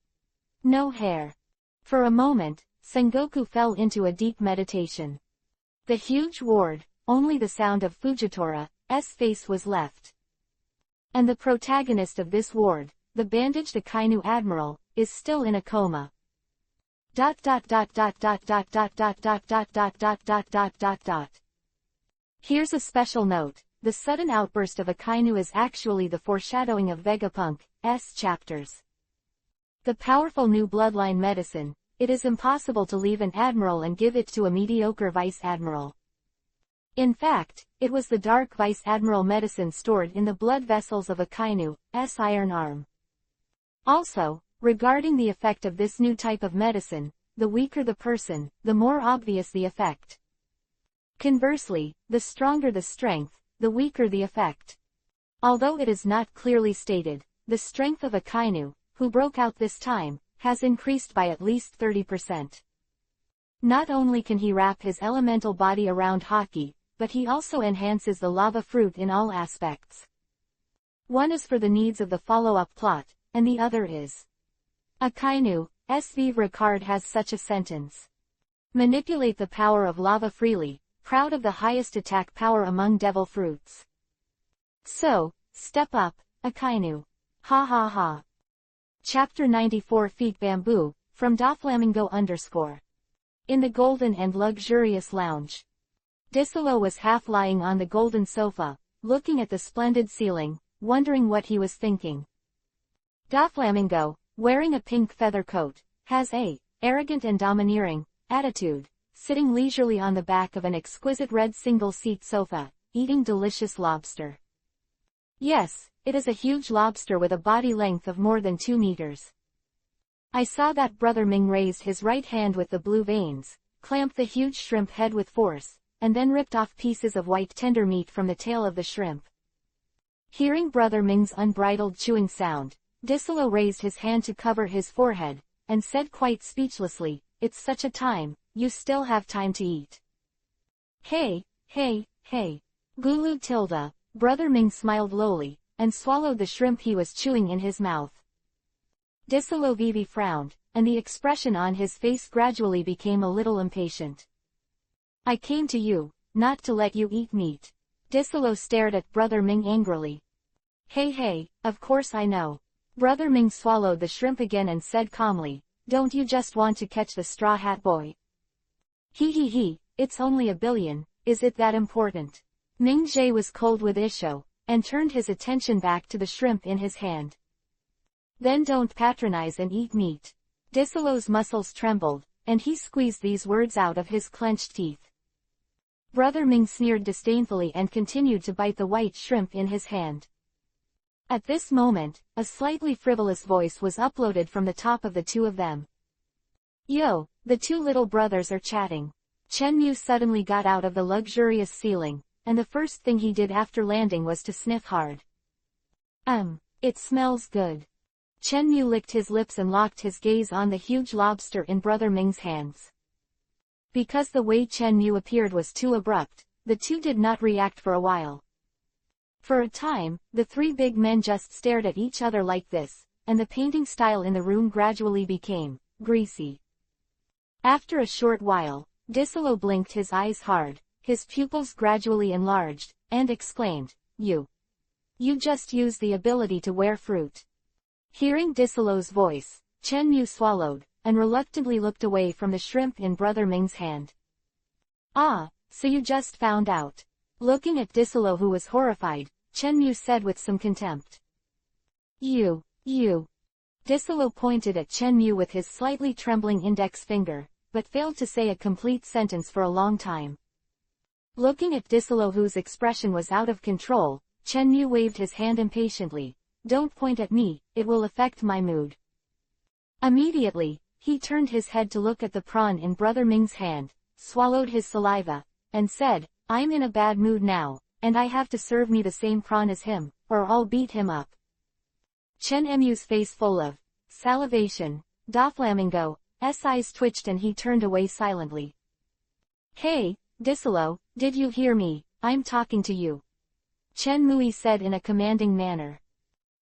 no hair. For a moment, Sengoku fell into a deep meditation. The huge ward, only the sound of Fujitora's face was left. And the protagonist of this ward, the bandaged Akainu admiral, is still in a coma. ... Here's a special note. The sudden outburst of Akainu is actually the foreshadowing of Vegapunk's chapters. The powerful new bloodline medicine, it is impossible to leave an admiral and give it to a mediocre vice admiral. In fact, it was the dark vice admiral medicine stored in the blood vessels of Akainu's iron arm. Also, regarding the effect of this new type of medicine, the weaker the person, the more obvious the effect. Conversely, the stronger the strength, the weaker the effect. Although it is not clearly stated, the strength of Akainu, who broke out this time, has increased by at least 30%. Not only can he wrap his elemental body around Haki, but he also enhances the lava fruit in all aspects. One is for the needs of the follow-up plot, and the other is Akainu. SV Ricard has such a sentence. Manipulate the power of lava freely, proud of the highest attack power among devil fruits. So, step up, Akainu. Ha ha ha. Chapter 94 Feet Bamboo, from Doflamingo _ In the golden and luxurious lounge. Disolo was half lying on the golden sofa, looking at the splendid ceiling, wondering what he was thinking. Doflamingo, wearing a pink feather coat, has a arrogant and domineering attitude, sitting leisurely on the back of an exquisite red single-seat sofa, eating delicious lobster. Yes, it is a huge lobster with a body length of more than 2 meters. I saw that Brother Ming raised his right hand with the blue veins, clamped the huge shrimp head with force, and then ripped off pieces of white tender meat from the tail of the shrimp. Hearing Brother Ming's unbridled chewing sound, Disolo raised his hand to cover his forehead, and said quite speechlessly, "It's such a time, you still have time to eat." Hey. Gulu tilde. Brother Ming smiled lowly, and swallowed the shrimp he was chewing in his mouth. Disolo Vivi frowned, and the expression on his face gradually became a little impatient. I came to you, not to let you eat meat. Disolo stared at Brother Ming angrily. Hey, of course I know. Brother Ming swallowed the shrimp again and said calmly, don't you just want to catch the Straw Hat Boy? He, it's only $1 billion, is it that important? Ming Jie was cold with Isho, and turned his attention back to the shrimp in his hand. Then don't patronize and eat meat. Disolo's muscles trembled, and he squeezed these words out of his clenched teeth. Brother Ming sneered disdainfully and continued to bite the white shrimp in his hand. At this moment, a slightly frivolous voice was uploaded from the top of the two of them. Yo, The two little brothers are chatting. Chen Mu suddenly got out of the luxurious ceiling, and the first thing he did after landing was to sniff hard. It smells good. Chen Mu licked his lips and locked his gaze on the huge lobster in Brother Ming's hands. Because the way Chen Mu appeared was too abrupt, the two did not react for a while. For a time, the three big men just stared at each other like this, and the painting style in the room gradually became greasy. After a short while, Disolo blinked his eyes hard, his pupils gradually enlarged, and exclaimed, You just use the ability to wear fruit. Hearing Disolo's voice, Chen Mu swallowed, and reluctantly looked away from the shrimp in Brother Ming's hand. Ah, so you just found out. Looking at Disolo, who was horrified, Chen Mu said with some contempt. You. Disolo pointed at Chen Mu with his slightly trembling index finger, but failed to say a complete sentence for a long time. Looking at Disolo, whose expression was out of control, Chen Mu waved his hand impatiently. Don't point at me, it will affect my mood. Immediately, he turned his head to look at the prawn in Brother Ming's hand, swallowed his saliva, and said, I'm in a bad mood now, and I have to serve me the same prawn as him, or I'll beat him up. Chen Mu's face full of salivation, Doflamingo's eyes twitched and he turned away silently. Hey, Disolo, did you hear me? I'm talking to you. Chen Mui said in a commanding manner.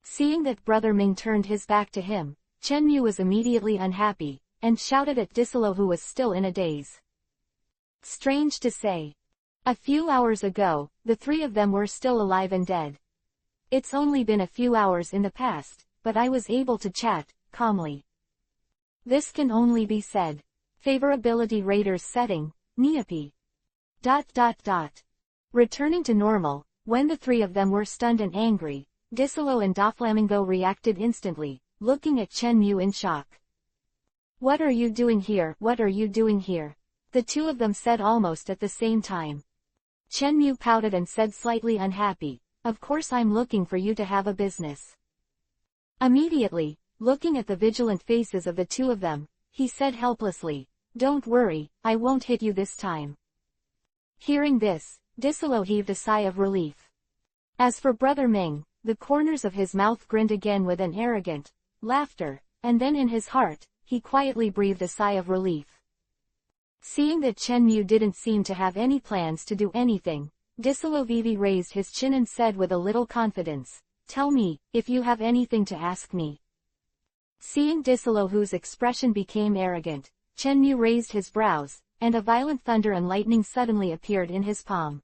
Seeing that Brother Ming turned his back to him, Chen Mu was immediately unhappy, and shouted at Disolo, who was still in a daze. Strange to say. A few hours ago, the three of them were still alive and dead. It's only been a few hours in the past, but I was able to chat calmly. This can only be said. Favorability raters setting, EPUB. Returning to normal, when the three of them were stunned and angry, Disolo and Doflamingo reacted instantly, looking at Chen Mu in shock. What are you doing here? What are you doing here? The two of them said almost at the same time. Chen Mu pouted and said slightly unhappy, Of course I'm looking for you to have a business. Immediately, looking at the vigilant faces of the two of them, he said helplessly, Don't worry, I won't hit you this time. Hearing this, Disolo heaved a sigh of relief. As for Brother Ming, the corners of his mouth grinned again with an arrogant laughter, and then in his heart, he quietly breathed a sigh of relief. Seeing that Chen Mu didn't seem to have any plans to do anything, Disolo Vivi raised his chin and said with a little confidence, Tell me, if you have anything to ask me. Seeing Disolo, whose expression became arrogant, Chen Mu raised his brows, and a violent thunder and lightning suddenly appeared in his palm.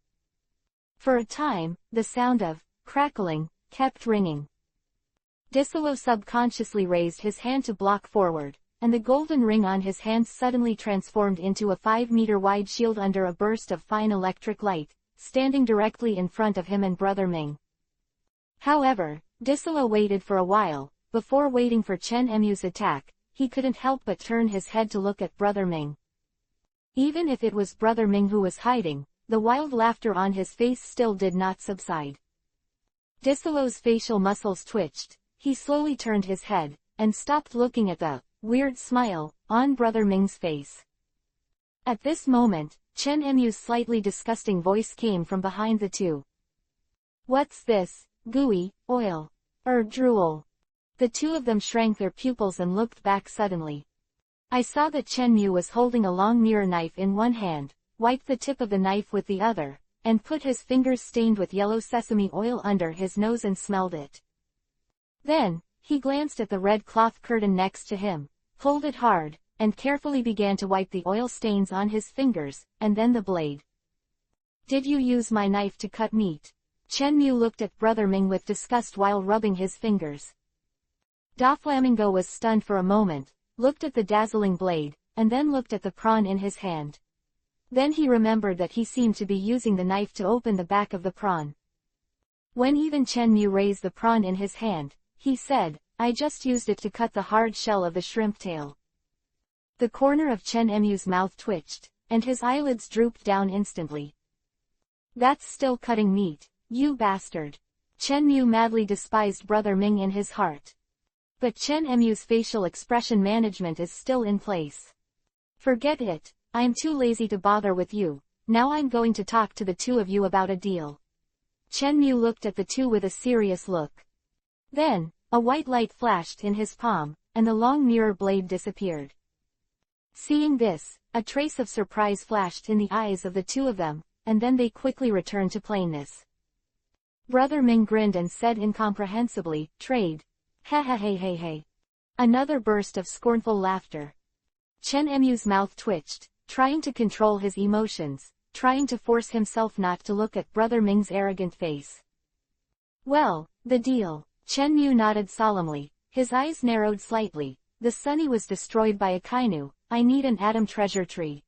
For a time, the sound of crackling kept ringing. Disolo subconsciously raised his hand to block forward, and the golden ring on his hand suddenly transformed into a 5-meter-wide shield under a burst of fine electric light, standing directly in front of him and Brother Ming. However, Disolo waited for a while. Before waiting for Chen Mu's attack, he couldn't help but turn his head to look at Brother Ming. Even if it was Brother Ming who was hiding, the wild laughter on his face still did not subside. Disolo's facial muscles twitched, he slowly turned his head, and stopped looking at the weird smile on Brother Ming's face. At this moment, Chen Mu's slightly disgusting voice came from behind the two. What's this, gooey, oil, or drool? The two of them shrank their pupils and looked back suddenly. I saw that Chen Mu was holding a long mirror knife in one hand, wiped the tip of the knife with the other, and put his fingers stained with yellow sesame oil under his nose and smelled it. Then, he glanced at the red cloth curtain next to him, pulled it hard, and carefully began to wipe the oil stains on his fingers, and then the blade. Did you use my knife to cut meat? Chen Mu looked at Brother Ming with disgust while rubbing his fingers. Doflamingo was stunned for a moment, looked at the dazzling blade, and then looked at the prawn in his hand. Then he remembered that he seemed to be using the knife to open the back of the prawn. When even Chen Mu raised the prawn in his hand, he said, I just used it to cut the hard shell of the shrimp tail. The corner of Chen Mu's mouth twitched, and his eyelids drooped down instantly. That's still cutting meat, you bastard. Chen Mu madly despised Brother Ming in his heart. But Chen Mu's facial expression management is still in place. Forget it, I'm too lazy to bother with you, now I'm going to talk to the two of you about a deal. Chen Mu looked at the two with a serious look. Then, a white light flashed in his palm, and the long mirror blade disappeared. Seeing this, a trace of surprise flashed in the eyes of the two of them, and then they quickly returned to plainness. Brother Ming grinned and said incomprehensibly, "Trade. Ha ha hey hey hey." Another burst of scornful laughter. Chen Mu's mouth twitched, trying to control his emotions, trying to force himself not to look at Brother Ming's arrogant face. "Well, the deal." Chen Mu nodded solemnly, his eyes narrowed slightly. "The Sunny was destroyed by a Kainu, I need an atom treasure tree."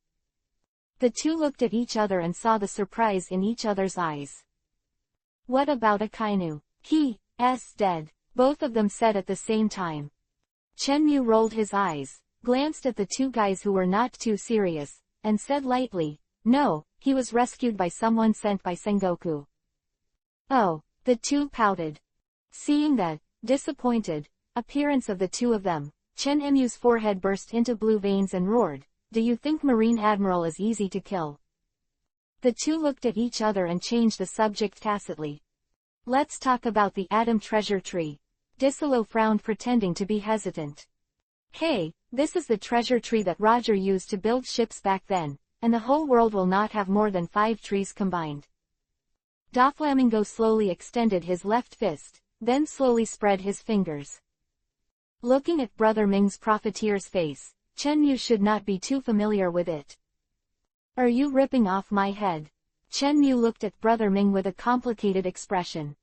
The two looked at each other and saw the surprise in each other's eyes. "What about a Kainu? He's dead," both of them said at the same time. Chen Mu rolled his eyes, glanced at the two guys who were not too serious, and said lightly, "No, he was rescued by someone sent by Sengoku." "Oh," the two pouted. Seeing the disappointed appearance of the two of them, Chen Mu's forehead burst into blue veins and roared, "Do you think Marine Admiral is easy to kill?" The two looked at each other and changed the subject tacitly. "Let's talk about the Atom Treasure Tree." Disolo frowned, pretending to be hesitant. "Hey, this is the treasure tree that Roger used to build ships back then, and the whole world will not have more than 5 trees combined." Doflamingo slowly extended his left fist, then slowly spread his fingers. Looking at Brother Ming's profiteer's face, Chen Mu should not be too familiar with it. "Are you ripping off my head?" Chen Mu looked at Brother Ming with a complicated expression.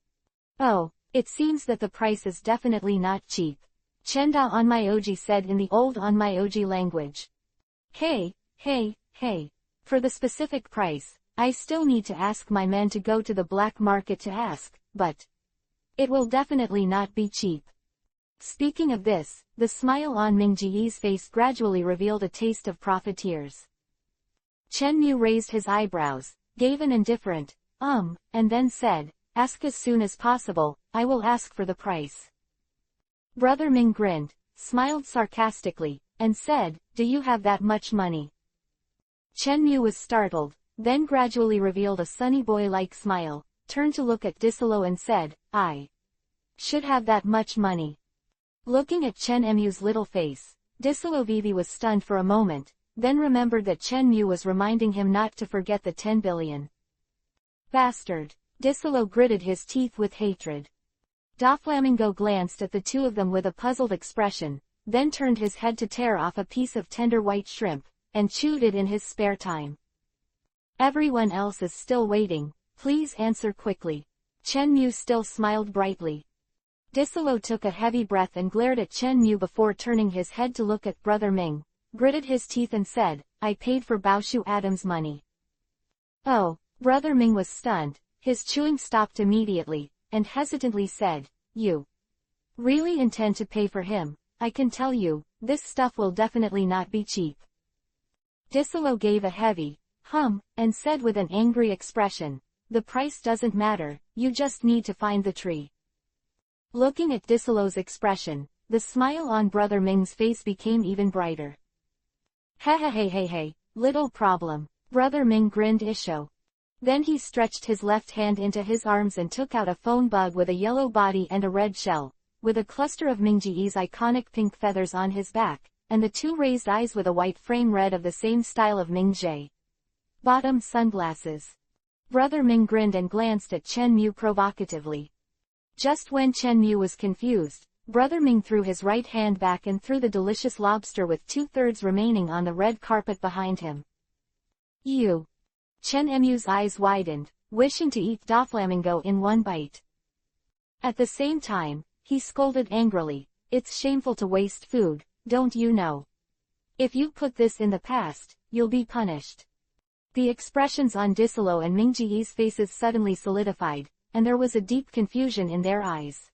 "Oh, it seems that the price is definitely not cheap," Chenda Onmyoji said in the old Onmyoji language. Hey, for the specific price, I still need to ask my men to go to the black market to ask, but it will definitely not be cheap." Speaking of this, the smile on Ming Ji's face gradually revealed a taste of profiteers. Chen Mu raised his eyebrows, gave an indifferent, and then said, "Ask as soon as possible, I will ask for the price." Brother Ming grinned, smiled sarcastically, and said, "Do you have that much money?" Chen Mu was startled, then gradually revealed a sunny boy-like smile, turned to look at Disolo and said, "I should have that much money." Looking at Chen Mu's little face, Disolo Vivi was stunned for a moment, then remembered that Chen Mu was reminding him not to forget the 10 billion. Bastard! Disolo gritted his teeth with hatred. Doflamingo glanced at the two of them with a puzzled expression, then turned his head to tear off a piece of tender white shrimp, and chewed it in his spare time. "Everyone else is still waiting, please answer quickly." Chen Mu still smiled brightly. Disolo took a heavy breath and glared at Chen Mu before turning his head to look at Brother Ming, gritted his teeth and said, "I paid for Baoshu Adam's money." Oh, Brother Ming was stunned, his chewing stopped immediately, and hesitantly said, "You really intend to pay for him? I can tell you, this stuff will definitely not be cheap." Disolo gave a heavy hum, and said with an angry expression, "The price doesn't matter, you just need to find the tree." Looking at Disolo's expression, the smile on Brother Ming's face became even brighter. Hey, little problem." Brother Ming grinned isho. Then he stretched his left hand into his arms and took out a phone bug with a yellow body and a red shell, with a cluster of Mingji's iconic pink feathers on his back, and the two raised eyes with a white frame red of the same style of Mingji. Bottom sunglasses. Brother Ming grinned and glanced at Chen Mu provocatively. Just when Chen Mu was confused, Brother Ming threw his right hand back and threw the delicious lobster with 2/3 remaining on the red carpet behind him. "You." Chen Mu's eyes widened, wishing to eat Doflamingo in one bite. At the same time, he scolded angrily, "It's shameful to waste food, don't you know? If you put this in the past, you'll be punished." The expressions on Disolo and Mingji's faces suddenly solidified, and there was a deep confusion in their eyes.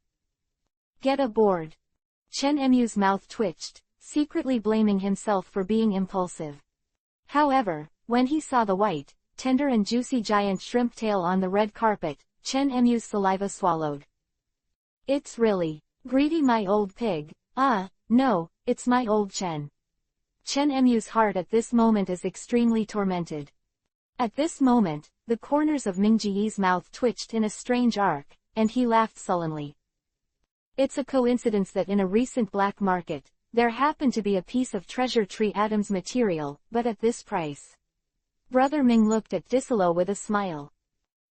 "Get aboard." Chen Mu's mouth twitched, secretly blaming himself for being impulsive. However, when he saw the white, tender and juicy giant shrimp tail on the red carpet, Chen Mu's saliva swallowed. "It's really greedy, my old pig." "No, it's my old Chen." Chen Mu's heart at this moment is extremely tormented. At this moment, the corners of Ming Ji's mouth twitched in a strange arc, and he laughed sullenly. It's a coincidence that in a recent black market, there happened to be a piece of treasure tree Adam's material, but at this price. Brother Ming looked at Disolo with a smile.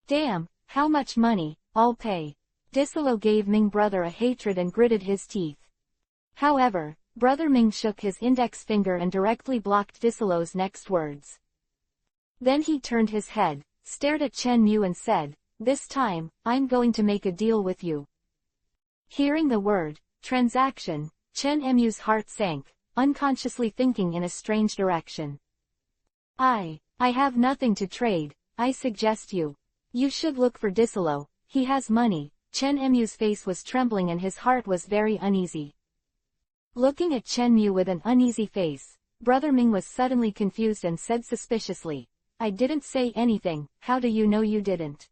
Damn, how much money, I'll pay. Disolo gave Ming brother a hatred and gritted his teeth. However, Brother Ming shook his index finger and directly blocked Disolo's next words. Then he turned his head, stared at Chen Mu and said, "This time, I'm going to make a deal with you." Hearing the word, transaction, Chen Mu's heart sank, unconsciously thinking in a strange direction. I have nothing to trade, I suggest you should look for Disolo, he has money." Chen Mu's face was trembling and his heart was very uneasy. Looking at Chen Mu with an uneasy face, Brother Ming was suddenly confused and said suspiciously, "I didn't say anything, how do you know you didn't?"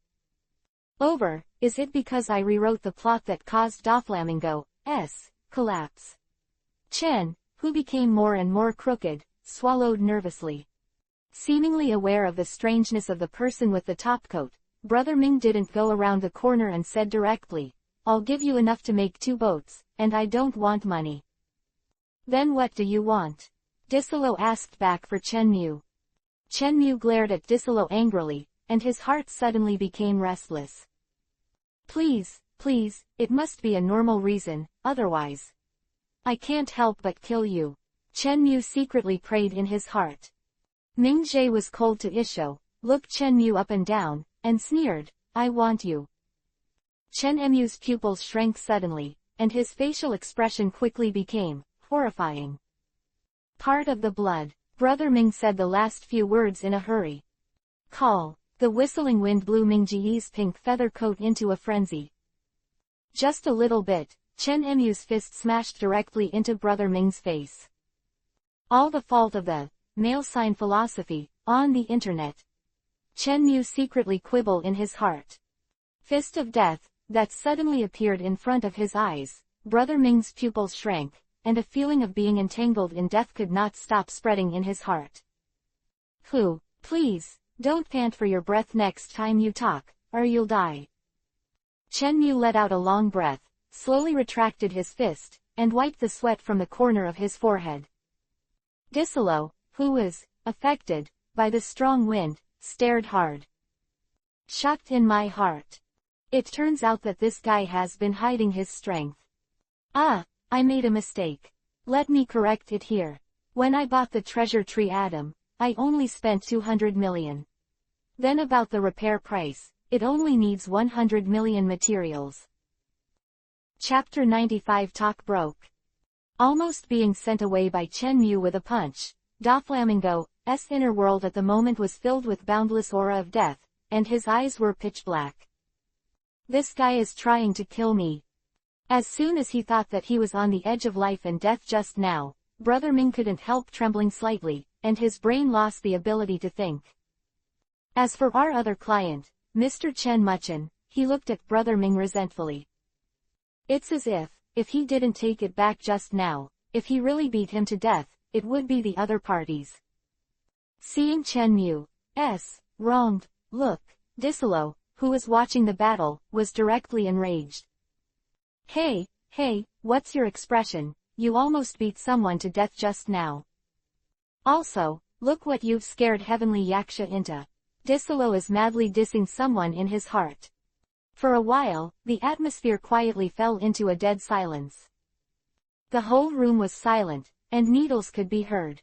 Over, is it because I rewrote the plot that caused Doflamingo's collapse? Chen, who became more and more crooked, swallowed nervously. Seemingly aware of the strangeness of the person with the topcoat, Brother Ming didn't go around the corner and said directly, "I'll give you enough to make 2 boats, and I don't want money." "Then what do you want?" Disolo asked back for Chen Mu. Chen Mu glared at Disolo angrily, and his heart suddenly became restless. Please, it must be a normal reason, otherwise I can't help but kill you." Chen Mu secretly prayed in his heart. Ming Jie was cold to Isho, looked Chen Mu up and down, and sneered, "I want you." Chen Mu's pupils shrank suddenly, and his facial expression quickly became horrifying. "Part of the blood." Brother Ming said the last few words in a hurry. "Call." The whistling wind blew Ming Ji's pink feather coat into a frenzy. Just a little bit, Chen Mu's fist smashed directly into Brother Ming's face. All the fault of the male sign philosophy on the internet. Chen Mu secretly quibbled in his heart. Fist of death, that suddenly appeared in front of his eyes. Brother Ming's pupils shrank, and a feeling of being entangled in death could not stop spreading in his heart. Please, don't pant for your breath next time you talk, or you'll die." Chen Mu let out a long breath, slowly retracted his fist, and wiped the sweat from the corner of his forehead. Disolo, who was affected by the strong wind, stared hard. "Shocked in my heart. It turns out that this guy has been hiding his strength. I made a mistake. Let me correct it here. When I bought the treasure tree Adam, I only spent 200 million. Then about the repair price, it only needs 100 million materials." Chapter 95 Talk broke. Almost being sent away by Chen Mu with a punch, Doflamingo's inner world at the moment was filled with boundless aura of death, and his eyes were pitch black. "This guy is trying to kill me." As soon as he thought that he was on the edge of life and death just now, Brother Ming couldn't help trembling slightly, and his brain lost the ability to think. As for our other client, Mr. Chen Muchen, he looked at Brother Ming resentfully. It's as if he didn't take it back just now, if he really beat him to death, it would be the other parties. Seeing Chen Mu's wronged look, Disolo, who was watching the battle, was directly enraged. Hey, what's your expression? You almost beat someone to death just now. Also, look what you've scared Heavenly Yaksha into. Disolo is madly dissing someone in his heart. For a while, the atmosphere quietly fell into a dead silence. The whole room was silent, and needles could be heard.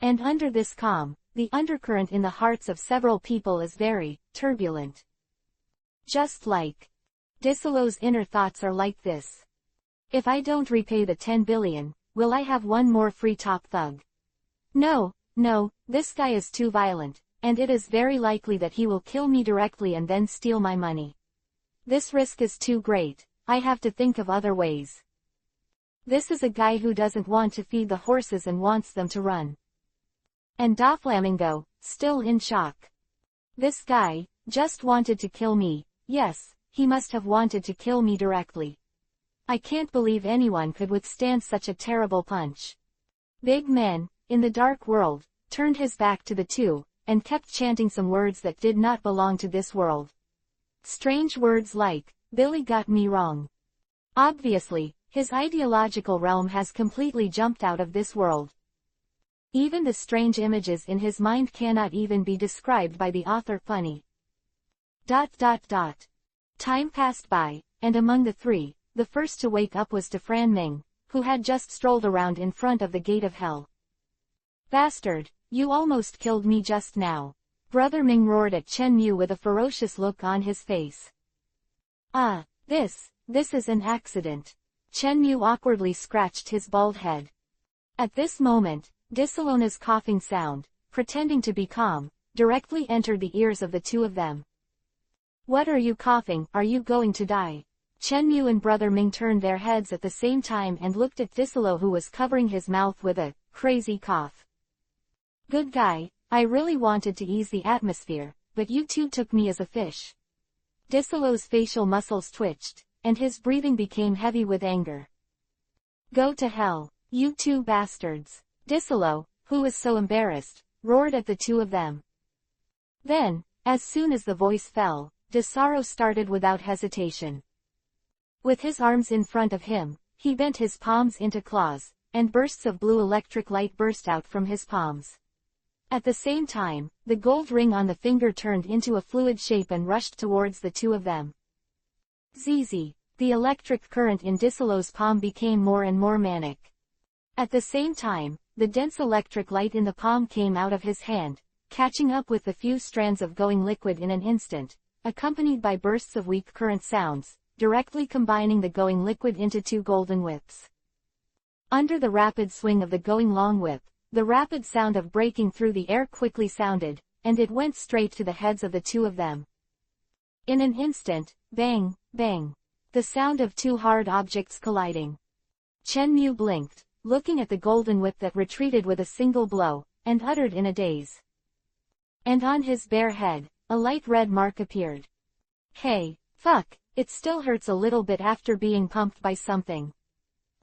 And under this calm, the undercurrent in the hearts of several people is very turbulent. Just like Disolo's inner thoughts are like this. If I don't repay the 10 billion, will I have one more free top thug? No, this guy is too violent, and it is very likely that he will kill me directly and then steal my money. This risk is too great, I have to think of other ways. This is a guy who doesn't want to feed the horses and wants them to run. And Doflamingo, still in shock. This guy just wanted to kill me. Yes, he must have wanted to kill me directly. I can't believe anyone could withstand such a terrible punch. Big man, in the dark world, turned his back to the two, and kept chanting some words that did not belong to this world. Strange words like, "Billy got me wrong." Obviously, his ideological realm has completely jumped out of this world. Even the strange images in his mind cannot even be described by the author funny. Time passed by, and among the three, the first to wake up was Fran Ming, who had just strolled around in front of the gate of hell. "Bastard, you almost killed me just now." Brother Ming roared at Chen Mu with a ferocious look on his face. This is an accident." Chen Mu awkwardly scratched his bald head. At this moment, Disalona's coughing sound, pretending to be calm, directly entered the ears of the two of them. "What are you coughing? Are you going to die?" Chen Mu and Brother Ming turned their heads at the same time and looked at Disalo, who was covering his mouth with a crazy cough. "Good guy, I really wanted to ease the atmosphere, but you two took me as a fish." Disalo's facial muscles twitched, and his breathing became heavy with anger. "Go to hell, you two bastards." Disalo, who was so embarrassed, roared at the two of them. Then, as soon as the voice fell, Disaro started without hesitation. With his arms in front of him, he bent his palms into claws, and bursts of blue electric light burst out from his palms. At the same time, the gold ring on the finger turned into a fluid shape and rushed towards the two of them. Zzz, the electric current in Disalo's palm became more and more manic. At the same time, the dense electric light in the palm came out of his hand, catching up with the few strands of going liquid in an instant, accompanied by bursts of weak current sounds, directly combining the going liquid into two golden whips. Under the rapid swing of the going long whip, the rapid sound of breaking through the air quickly sounded, and it went straight to the heads of the two of them. In an instant, bang, bang. The sound of two hard objects colliding. Chen Mu blinked, looking at the golden whip that retreated with a single blow, and uttered in a daze. And on his bare head, a light red mark appeared. "Hey, fuck, it still hurts a little bit after being pumped by something."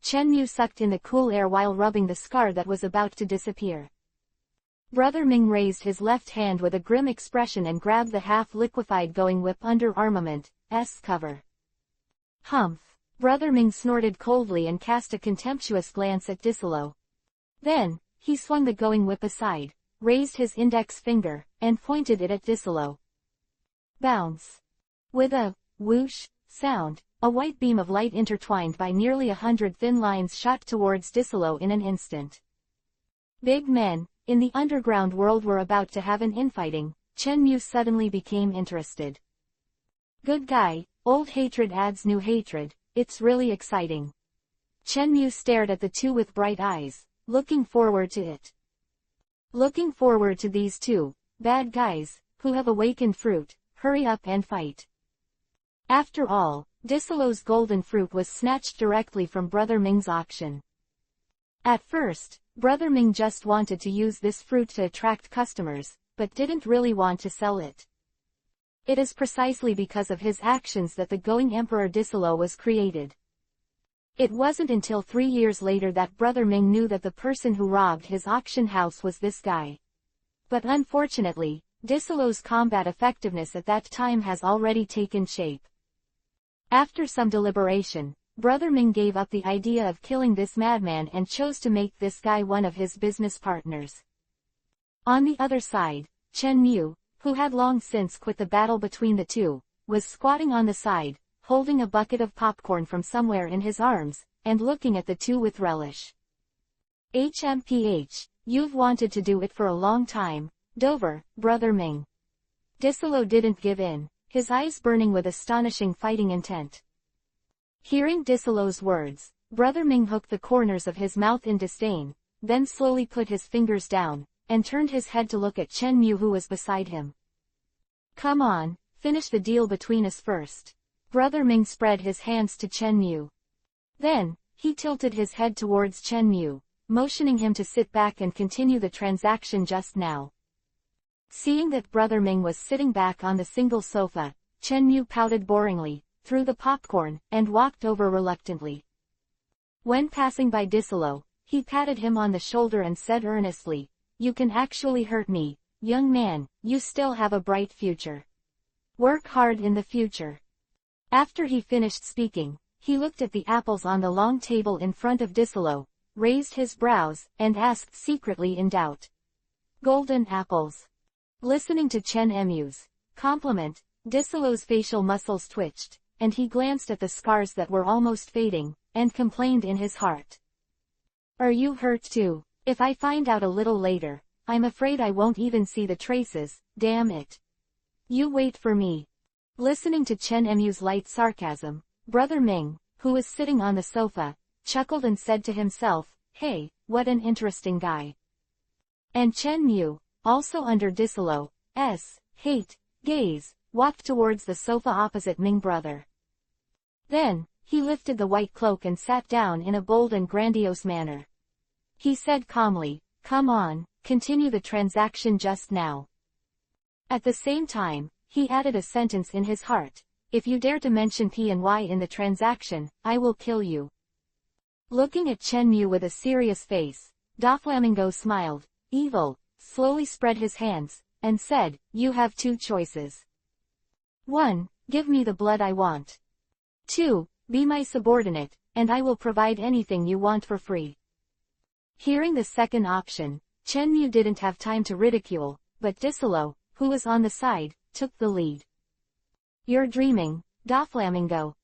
Chen Mu sucked in the cool air while rubbing the scar that was about to disappear. Brother Ming raised his left hand with a grim expression and grabbed the half-liquefied going whip under armament's cover. "Humph." Brother Ming snorted coldly and cast a contemptuous glance at Disalo. Then, he swung the going whip aside, raised his index finger, and pointed it at Disalo. Bounce. With a whoosh sound, a white beam of light intertwined by nearly 100 thin lines shot towards Disalo in an instant. Big men, in the underground world were about to have an infighting. Chen Mu suddenly became interested. "Good guy, old hatred adds new hatred, it's really exciting." Chen Mu stared at the two with bright eyes, looking forward to it. Looking forward to these two bad guys, who have awakened fruit, hurry up and fight. After all, Disalo's golden fruit was snatched directly from Brother Ming's auction. At first, Brother Ming just wanted to use this fruit to attract customers, but didn't really want to sell it. It is precisely because of his actions that the Going Emperor Disalo was created. It wasn't until 3 years later that Brother Ming knew that the person who robbed his auction house was this guy. But unfortunately, Disalo's combat effectiveness at that time has already taken shape. After some deliberation, Brother Ming gave up the idea of killing this madman and chose to make this guy one of his business partners. On the other side, Chen Mu, who had long since quit the battle between the two, was squatting on the side, holding a bucket of popcorn from somewhere in his arms, and looking at the two with relish. "HMPH, you've wanted to do it for a long time, Dover, Brother Ming." Disalo didn't give in, his eyes burning with astonishing fighting intent. Hearing Disalo's words, Brother Ming hooked the corners of his mouth in disdain, then slowly put his fingers down, and turned his head to look at Chen Mu, who was beside him. "Come on, finish the deal between us first." Brother Ming spread his hands to Chen Mu. Then, he tilted his head towards Chen Mu, motioning him to sit back and continue the transaction just now. Seeing that Brother Ming was sitting back on the single sofa, Chen Mu pouted boringly, threw the popcorn, and walked over reluctantly. When passing by Disalo, He patted him on the shoulder and said earnestly, "You can actually hurt me, young man, you still have a bright future. Work hard in the future." After he finished speaking, he looked at the apples on the long table in front of Disolo, raised his brows, and asked secretly in doubt. "Golden apples." Listening to Chen Emu's compliment, Disolo's facial muscles twitched, and he glanced at the scars that were almost fading, and complained in his heart. "Are you hurt too? If I find out a little later, I'm afraid I won't even see the traces, damn it. You wait for me." Listening to Chen Emu's light sarcasm, Brother Ming, who was sitting on the sofa, chuckled and said to himself, "Hey, what an interesting guy." And Chen Mu, also under Disolo's hate gaze, walked towards the sofa opposite Ming brother. Then, he lifted the white cloak and sat down in a bold and grandiose manner. He said calmly, "Come on, continue the transaction just now." At the same time, he added a sentence in his heart, "If you dare to mention P and Y in the transaction, I will kill you." Looking at Chen Mu with a serious face, Doflamingo smiled, evil, slowly spread his hands, and said, "You have two choices. 1. Give me the blood I want. 2. Be my subordinate, and I will provide anything you want for free." Hearing the second option, Chen Mu didn't have time to ridicule, but Disolo, who was on the side, took the lead. "You're dreaming, Doflamingo."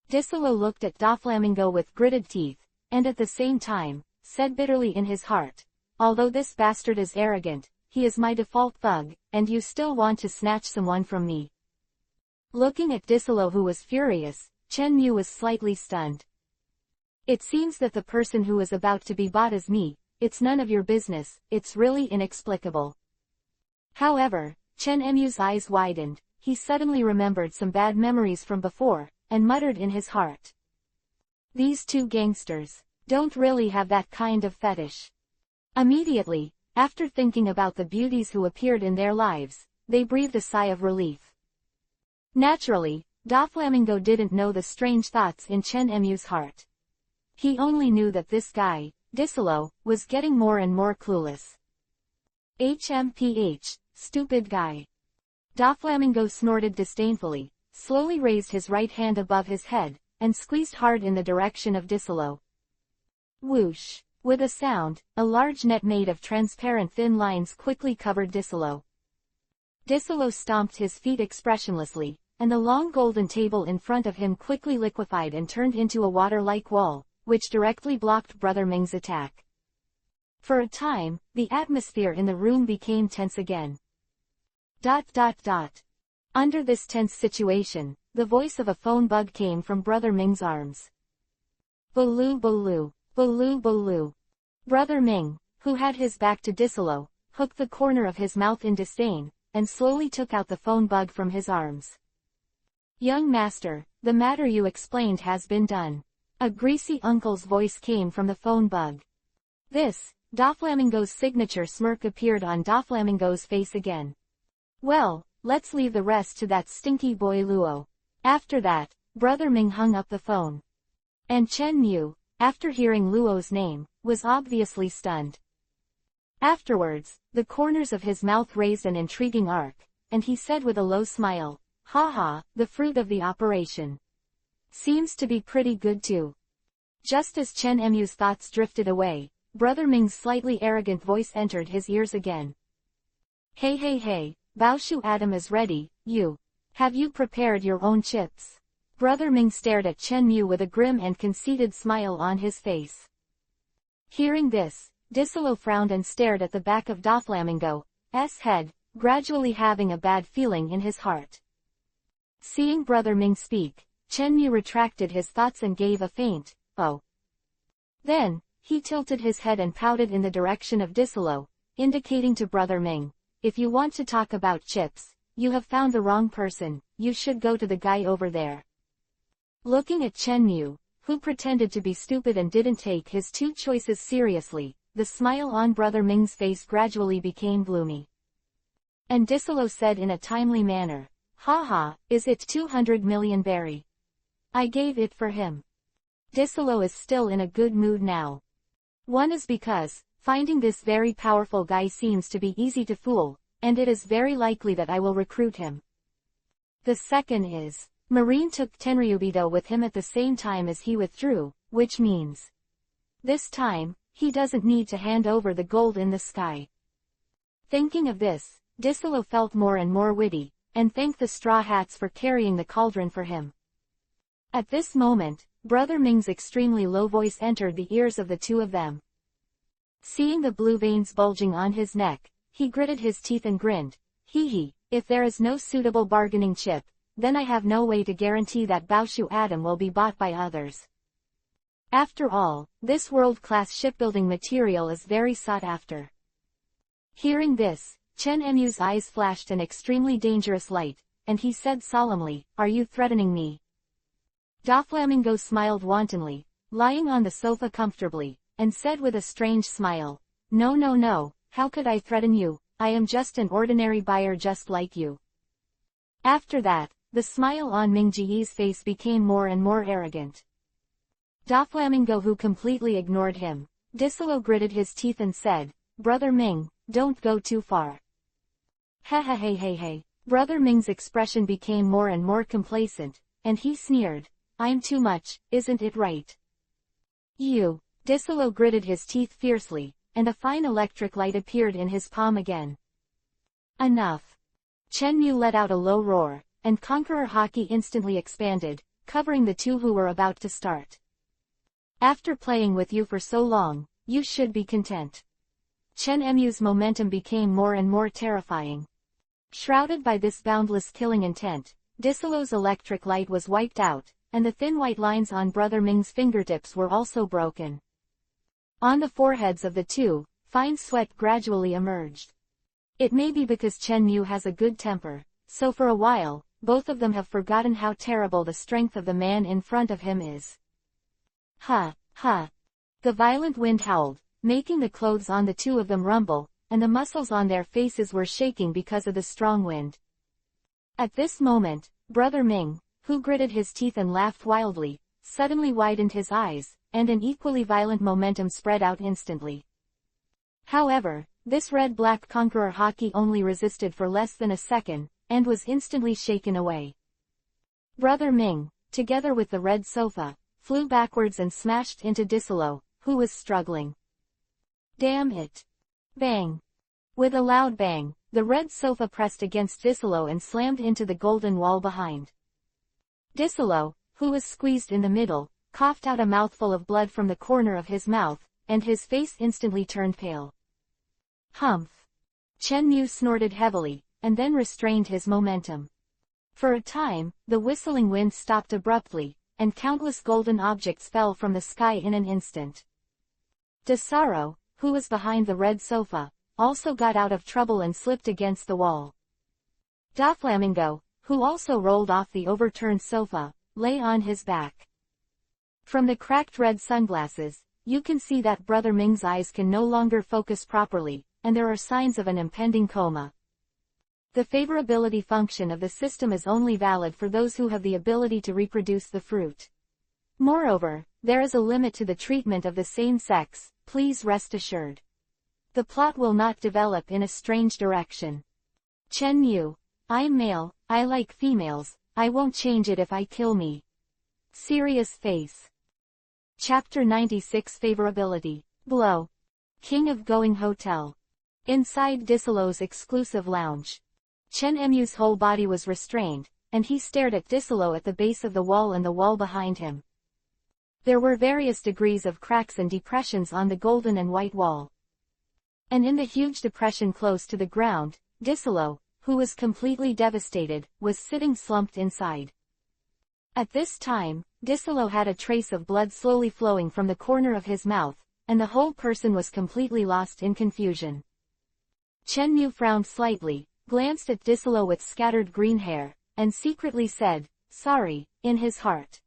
Disolo looked at Doflamingo with gritted teeth, and at the same time, said bitterly in his heart, "Although this bastard is arrogant, he is my default thug, and you still want to snatch someone from me." Looking at Disolo, who was furious, Chen Mu was slightly stunned. "It seems that the person who is about to be bought is me. It's none of your business, it's really inexplicable." However, Chen Emu's eyes widened, he suddenly remembered some bad memories from before, and muttered in his heart, "These two gangsters don't really have that kind of fetish." Immediately, after thinking about the beauties who appeared in their lives, they breathed a sigh of relief. Naturally, Doflamingo didn't know the strange thoughts in Chen Emu's heart. He only knew that this guy, Disolo, was getting more and more clueless. HMPH, stupid guy. Doflamingo snorted disdainfully, slowly raised his right hand above his head, and squeezed hard in the direction of Disolo. Whoosh! With a sound, a large net made of transparent thin lines quickly covered Disolo. Disolo stomped his feet expressionlessly, and the long golden table in front of him quickly liquefied and turned into a water-like wall, which directly blocked Brother Ming's attack. For a time, the atmosphere in the room became tense again. Under this tense situation, the voice of a phone bug came from Brother Ming's arms. "Baloo baloo, baloo baloo." Brother Ming, who had his back to Disolo, hooked the corner of his mouth in disdain, and slowly took out the phone bug from his arms. "Young master, the matter you explained has been done." A greasy uncle's voice came from the phone bug. This, Doflamingo's signature smirk appeared on Doflamingo's face again. "Well, let's leave the rest to that stinky boy Luo." After that, Brother Ming hung up the phone. And Chen Mu, after hearing Luo's name, was obviously stunned. Afterwards, the corners of his mouth raised an intriguing arc, and he said with a low smile, "Haha, the fruit of the operation. Seems to be pretty good too." Just as Chen Emu's thoughts drifted away, Brother Ming's slightly arrogant voice entered his ears again. Hey, Baoshu Adam is ready, have you prepared your own chips?" Brother Ming stared at Chen Mu with a grim and conceited smile on his face. Hearing this, Disolo frowned and stared at the back of Doflamingo's head, gradually having a bad feeling in his heart. Seeing Brother Ming speak, Chen Mu retracted his thoughts and gave a faint, "Oh." Then, he tilted his head and pouted in the direction of Disolo, indicating to Brother Ming, "If you want to talk about chips, you have found the wrong person, you should go to the guy over there." Looking at Chen Mu, who pretended to be stupid and didn't take his two choices seriously, the smile on Brother Ming's face gradually became gloomy. And Disolo said in a timely manner, "Haha, is it 200 million berry? I gave it for him." Disolo is still in a good mood now. One is because, finding this very powerful guy seems to be easy to fool, and it is very likely that I will recruit him. The second is, Marine took Tenryubido with him at the same time as he withdrew, which means, this time, he doesn't need to hand over the gold in the sky. Thinking of this, Disolo felt more and more witty, and thanked the Straw Hats for carrying the cauldron for him. At this moment, Brother Ming's extremely low voice entered the ears of the two of them. Seeing the blue veins bulging on his neck, he gritted his teeth and grinned, "Hee hee, if there is no suitable bargaining chip, then I have no way to guarantee that Baoshu Atom will be bought by others. After all, this world-class shipbuilding material is very sought after." Hearing this, Chen Emu's eyes flashed an extremely dangerous light, and he said solemnly, "Are you threatening me?" Doflamingo smiled wantonly, lying on the sofa comfortably, and said with a strange smile, "No no no, how could I threaten you? I am just an ordinary buyer just like you." After that, the smile on Mingji's face became more and more arrogant. Doflamingo who completely ignored him, Disolo gritted his teeth and said, "Brother Ming, don't go too far." Hey. Brother Ming's expression became more and more complacent, and he sneered, "I'm too much, isn't it right?" "You." Disolo gritted his teeth fiercely, and a fine electric light appeared in his palm again. "Enough." Chen Mu let out a low roar, and Conqueror Hockey instantly expanded, covering the two who were about to start. "After playing with you for so long, you should be content." Chen Mu's momentum became more and more terrifying. Shrouded by this boundless killing intent, Disolo's electric light was wiped out, and the thin white lines on Brother Ming's fingertips were also broken. On the foreheads of the two, fine sweat gradually emerged. It may be because Chen Mu has a good temper, so for a while, both of them have forgotten how terrible the strength of the man in front of him is. Ha. The violent wind howled, making the clothes on the two of them rumble, and the muscles on their faces were shaking because of the strong wind. At this moment, Brother Ming, who gritted his teeth and laughed wildly, suddenly widened his eyes, and an equally violent momentum spread out instantly. However, this red-black Conqueror Hockey only resisted for less than a second, and was instantly shaken away. Brother Ming, together with the red sofa, flew backwards and smashed into Disolo, who was struggling. "Damn it!" Bang! With a loud bang, the red sofa pressed against Disolo and slammed into the golden wall behind. Disolo, who was squeezed in the middle, coughed out a mouthful of blood from the corner of his mouth, and his face instantly turned pale. Humph! Chen Mu snorted heavily, and then restrained his momentum. For a time, the whistling wind stopped abruptly, and countless golden objects fell from the sky in an instant. Desaro, who was behind the red sofa, also got out of trouble and slipped against the wall. Doflamingo, who also rolled off the overturned sofa, lay on his back. From the cracked red sunglasses, you can see that Brother Ming's eyes can no longer focus properly, and there are signs of an impending coma. The favorability function of the system is only valid for those who have the ability to reproduce the fruit. Moreover, there is a limit to the treatment of the same sex, please rest assured. The plot will not develop in a strange direction. Chen Mu, I'm male, I like females, I won't change it if I kill me. Serious face. Chapter 96 Favorability. Blow. King of Going Hotel. Inside Disolo's exclusive lounge. Chen Mu's whole body was restrained, and he stared at Disolo at the base of the wall and the wall behind him. There were various degrees of cracks and depressions on the golden and white wall. And in the huge depression close to the ground, Disolo, who was completely devastated, was sitting slumped inside. At this time, Disolo had a trace of blood slowly flowing from the corner of his mouth, and the whole person was completely lost in confusion. Chen Mu frowned slightly, glanced at Disolo with scattered green hair, and secretly said, "Sorry," in his heart.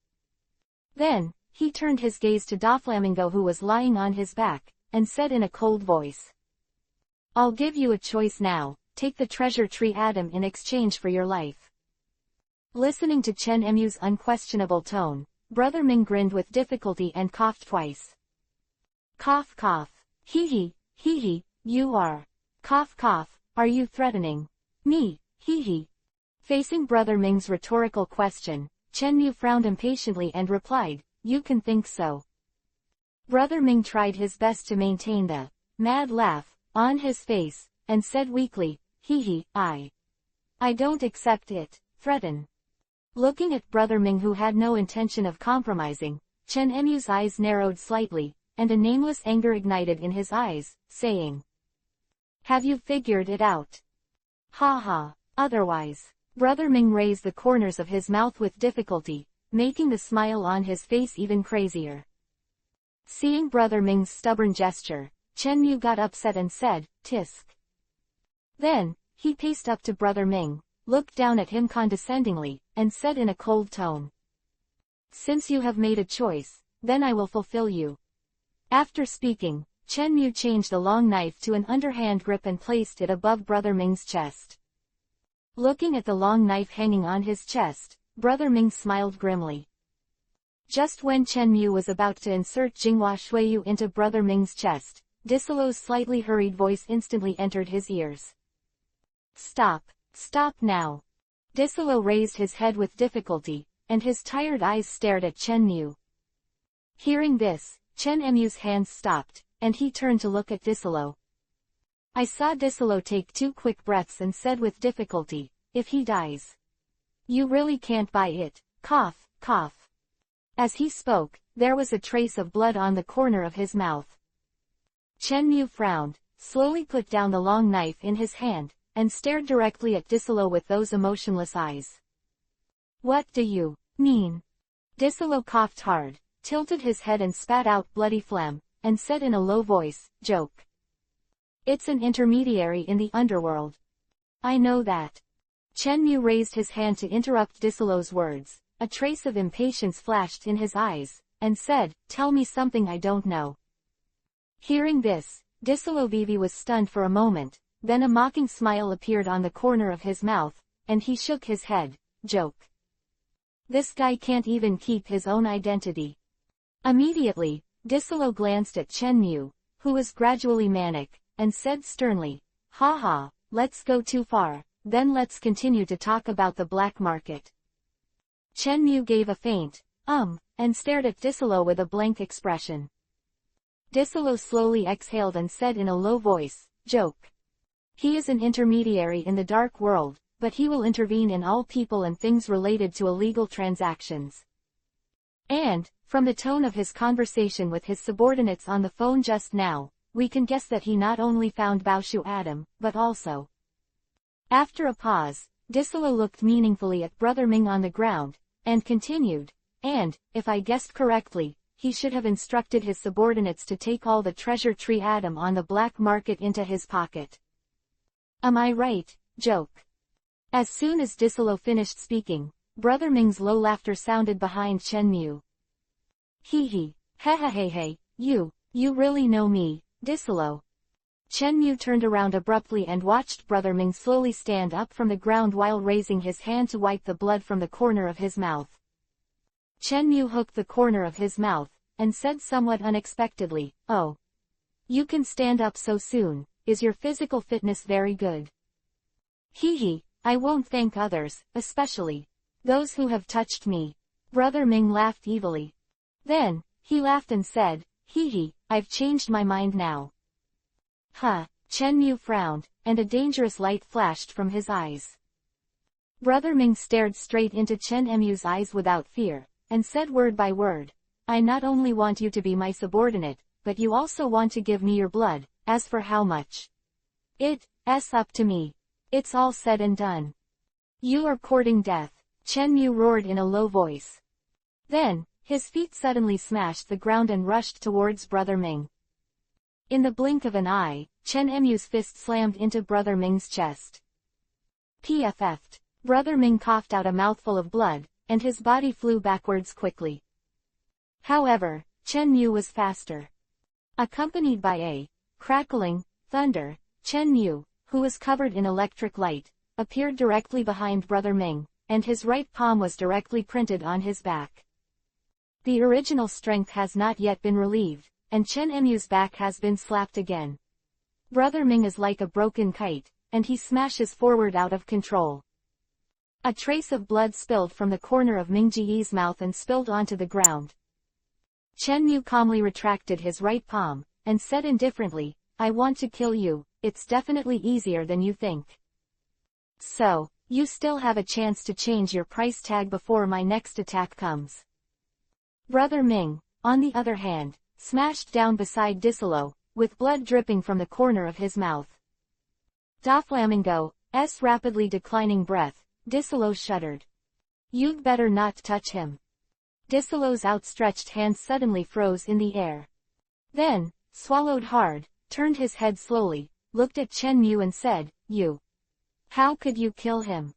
Then, he turned his gaze to Doflamingo who was lying on his back, and said in a cold voice, "I'll give you a choice now, take the treasure tree atom in exchange for your life." Listening to Chen Mu's unquestionable tone, Brother Ming grinned with difficulty and coughed twice. Cough cough. Hee hee, you are. Cough cough, are you threatening me? Hee. Facing Brother Ming's rhetorical question, Chen Yu frowned impatiently and replied, you can think so. Brother Ming tried his best to maintain the mad laugh on his face, and said weakly, I don't accept it. Threaten. Looking at Brother Ming, who had no intention of compromising, Chen Emu's eyes narrowed slightly, and a nameless anger ignited in his eyes, saying, have you figured it out? Ha ha. Otherwise. Brother Ming raised the corners of his mouth with difficulty, making the smile on his face even crazier. Seeing Brother Ming's stubborn gesture, Chen Yu got upset and said, tisk. Then, he paced up to Brother Ming, looked down at him condescendingly, and said in a cold tone, since you have made a choice, then I will fulfill you. After speaking, Chen Yu changed the long knife to an underhand grip and placed it above Brother Ming's chest. Looking at the long knife hanging on his chest, Brother Ming smiled grimly. Just when Chen Yu was about to insert Jinghua Shuiyu into Brother Ming's chest, Disolo's slightly hurried voice instantly entered his ears. Stop now. Disolo raised his head with difficulty, and his tired eyes stared at Chen Yu. Hearing this, Chen Emu's hands stopped, and he turned to look at Disolo. I saw Disolo take 2 quick breaths and said with difficulty, if he dies, you really can't buy it. Cough, cough. As he spoke, there was a trace of blood on the corner of his mouth. Chen Yu frowned, slowly put down the long knife in his hand, and stared directly at Disolo with those emotionless eyes. What do you mean? Disolo coughed hard, tilted his head and spat out bloody phlegm, and said in a low voice, joke. It's an intermediary in the underworld. I know that. Chen Yu raised his hand to interrupt Disolo's words. A trace of impatience flashed in his eyes, and said, tell me something I don't know. Hearing this, Disolo Vivi was stunned for a moment, then a mocking smile appeared on the corner of his mouth, and he shook his head, joke. This guy can't even keep his own identity. Immediately, Disolo glanced at Chen Yu, who was gradually manic, and said sternly, ha ha, let's go too far, then let's continue to talk about the black market. Chen Yu gave a faint, and stared at Disolo with a blank expression. Disolo slowly exhaled and said in a low voice, joke. He is an intermediary in the dark world, but he will intervene in all people and things related to illegal transactions. And, from the tone of his conversation with his subordinates on the phone just now, we can guess that he not only found Baoshu Adam, but also. After a pause, Disolo looked meaningfully at Brother Ming on the ground, and continued, and, if I guessed correctly, he should have instructed his subordinates to take all the treasure tree Adam on the black market into his pocket. Am I right, joke? As soon as Disolo finished speaking, Brother Ming's low laughter sounded behind Chen Yu. Hee, hey, you really know me, Disolo. Chen Yu turned around abruptly and watched Brother Ming slowly stand up from the ground while raising his hand to wipe the blood from the corner of his mouth. Chen Yu hooked the corner of his mouth, and said somewhat unexpectedly, oh. You can stand up so soon, is your physical fitness very good? Hee, I won't thank others, especially those who have touched me. Brother Ming laughed evilly. Then, he laughed and said, hee, I've changed my mind now. Huh, Chen Yu frowned, and a dangerous light flashed from his eyes. Brother Ming stared straight into Chen Emu's eyes without fear, and said word by word, I not only want you to be my subordinate, but you also want to give me your blood. As for how much, it's up to me. It's all said and done. You are courting death, Chen Yu roared in a low voice. Then, his feet suddenly smashed the ground and rushed towards Brother Ming. In the blink of an eye, Chen Emu's fist slammed into Brother Ming's chest. PFF'd. Brother Ming coughed out a mouthful of blood, and his body flew backwards quickly. However, Chen Yu was faster. Accompanied by a crackling thunder, Chen Yu, who was covered in electric light, appeared directly behind Brother Ming, and his right palm was directly printed on his back. The original strength has not yet been relieved, and Chen Emu's back has been slapped again. Brother Ming is like a broken kite, and he smashes forward out of control. A trace of blood spilled from the corner of Ming Ji's mouth and spilled onto the ground. Chen Mu calmly retracted his right palm, and said indifferently, "I want to kill you, it's definitely easier than you think. So, you still have a chance to change your price tag before my next attack comes." Brother Ming, on the other hand, smashed down beside Disolo, with blood dripping from the corner of his mouth. Doflamingo's rapidly declining breath, Disolo shuddered. "You'd better not touch him." Disolo's outstretched hand suddenly froze in the air. Then, swallowed hard, turned his head slowly, looked at Chen Mu and said, "You. How could you kill him?"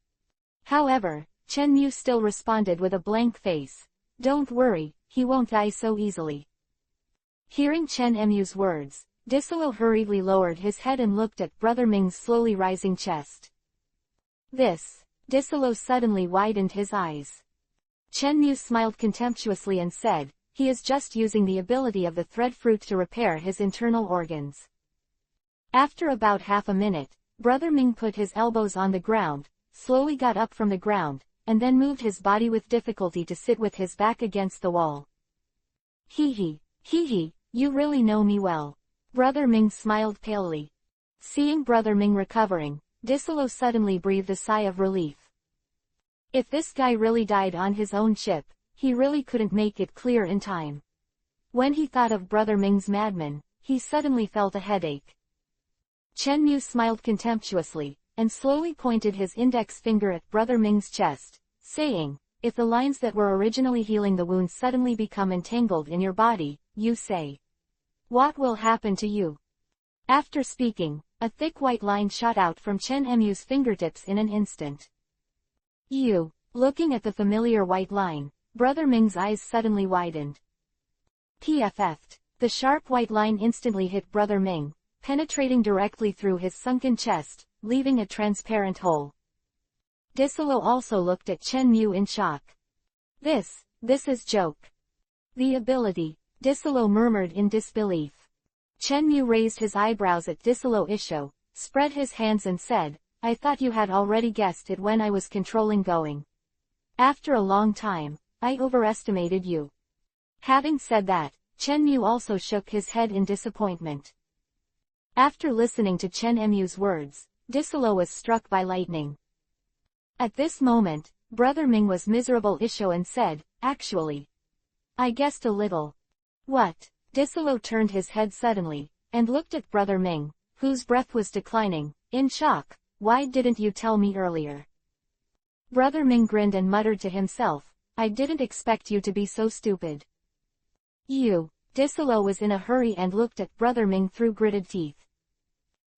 However, Chen Mu still responded with a blank face. "Don't worry, he won't die so easily." Hearing Chen Mu's words, Disolo hurriedly lowered his head and looked at Brother Ming's slowly rising chest. Disolo suddenly widened his eyes. Chen Mu smiled contemptuously and said, "He is just using the ability of the thread fruit to repair his internal organs." After about half a minute, Brother Ming put his elbows on the ground, slowly got up from the ground, and then moved his body with difficulty to sit with his back against the wall. Hee, you really know me well." Brother Ming smiled palely. Seeing Brother Ming recovering, Disolo suddenly breathed a sigh of relief. If this guy really died on his own ship, he really couldn't make it clear in time. When he thought of Brother Ming's madman, he suddenly felt a headache. Chen Mu smiled contemptuously, and slowly pointed his index finger at Brother Ming's chest, saying, "If the lines that were originally healing the wound suddenly become entangled in your body, you say, what will happen to you?" After speaking, a thick white line shot out from Chen Mu's fingertips in an instant. Looking at the familiar white line, Brother Ming's eyes suddenly widened. PFF'd. The sharp white line instantly hit Brother Ming, penetrating directly through his sunken chest, leaving a transparent hole. Disolo also looked at Chen Mu in shock. This is joke. The ability, Disolo murmured in disbelief. Chen Mu raised his eyebrows at Disolo Isho, spread his hands and said, "I thought you had already guessed it when I was controlling going. After a long time, I overestimated you." Having said that, Chen Mu also shook his head in disappointment. After listening to Chen Mu's words, Disolo was struck by lightning. At this moment, Brother Ming was miserable Isho and said, "Actually, I guessed a little." "What?" Disolo turned his head suddenly, and looked at Brother Ming, whose breath was declining, in shock. "Why didn't you tell me earlier?" Brother Ming grinned and muttered to himself, "I didn't expect you to be so stupid." Disolo was in a hurry and looked at Brother Ming through gritted teeth.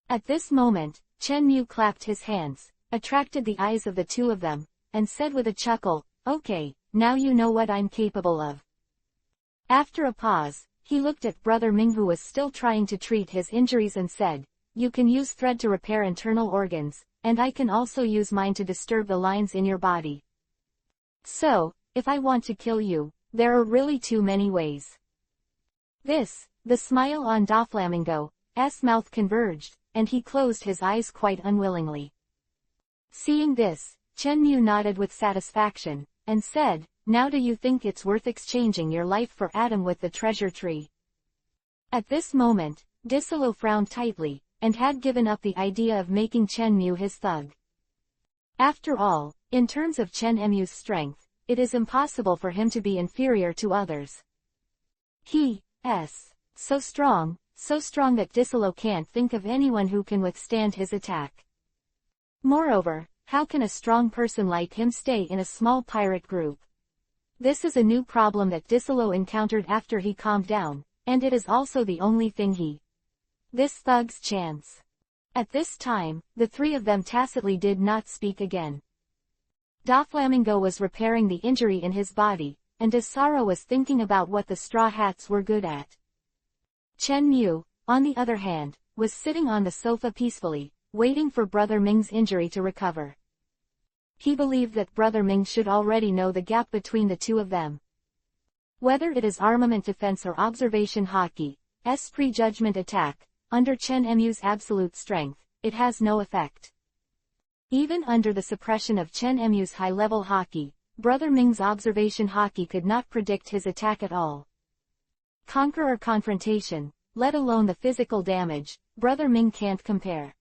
At this moment, Chen Mu clapped his hands, attracted the eyes of the two of them, and said with a chuckle, "Okay, now you know what I'm capable of." After a pause, he looked at Brother Ming who was still trying to treat his injuries and said, "You can use thread to repair internal organs, and I can also use mine to disturb the lines in your body. So, if I want to kill you, there are really too many ways." The smile on Doflamingo's mouth converged, and he closed his eyes quite unwillingly. Seeing this, Chen Mu nodded with satisfaction, and said, "Now do you think it's worth exchanging your life for Adam with the treasure tree?" At this moment, Disolo frowned tightly, and had given up the idea of making Chen Mu his thug. After all, in terms of Chen Mu's strength, it is impossible for him to be inferior to others. He is so strong that Disolo can't think of anyone who can withstand his attack. Moreover, how can a strong person like him stay in a small pirate group? This is a new problem that Disolo encountered after he calmed down, and it is also the only thing this thug's chance. At this time, the three of them tacitly did not speak again. Doflamingo was repairing the injury in his body, and Asaro was thinking about what the Straw Hats were good at. Chen Mu, on the other hand, was sitting on the sofa peacefully, waiting for Brother Ming's injury to recover. He believed that Brother Ming should already know the gap between the two of them. Whether it is armament defense or observation hockey, prejudgment attack, under Chen Mu's absolute strength, it has no effect. Even under the suppression of Chen Mu's high-level Haki, Brother Ming's observation Haki could not predict his attack at all. Conqueror confrontation, let alone the physical damage, Brother Ming can't compare.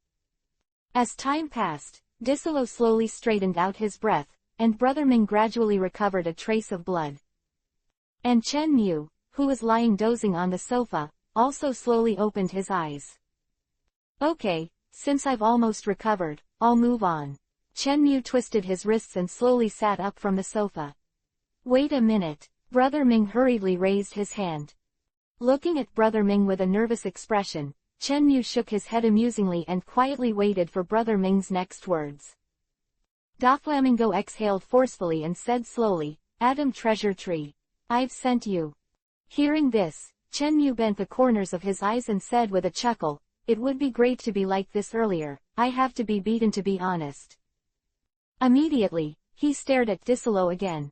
As time passed, Disolo slowly straightened out his breath, and Brother Ming gradually recovered a trace of blood. And Chen Mu, who was lying dozing on the sofa, also slowly opened his eyes. Okay, since I've almost recovered, I'll move on. Chen Mu twisted his wrists and slowly sat up from the sofa. Wait a minute. Brother Ming hurriedly raised his hand. Looking at Brother Ming with a nervous expression, Chen Mu shook his head amusingly and quietly waited for Brother Ming's next words. Doflamingo exhaled forcefully and said slowly, Adam Treasure Tree. I've sent you. Hearing this, Chen Mu bent the corners of his eyes and said with a chuckle, it would be great to be like this earlier, I have to be beaten to be honest. Immediately, he stared at Disolo again.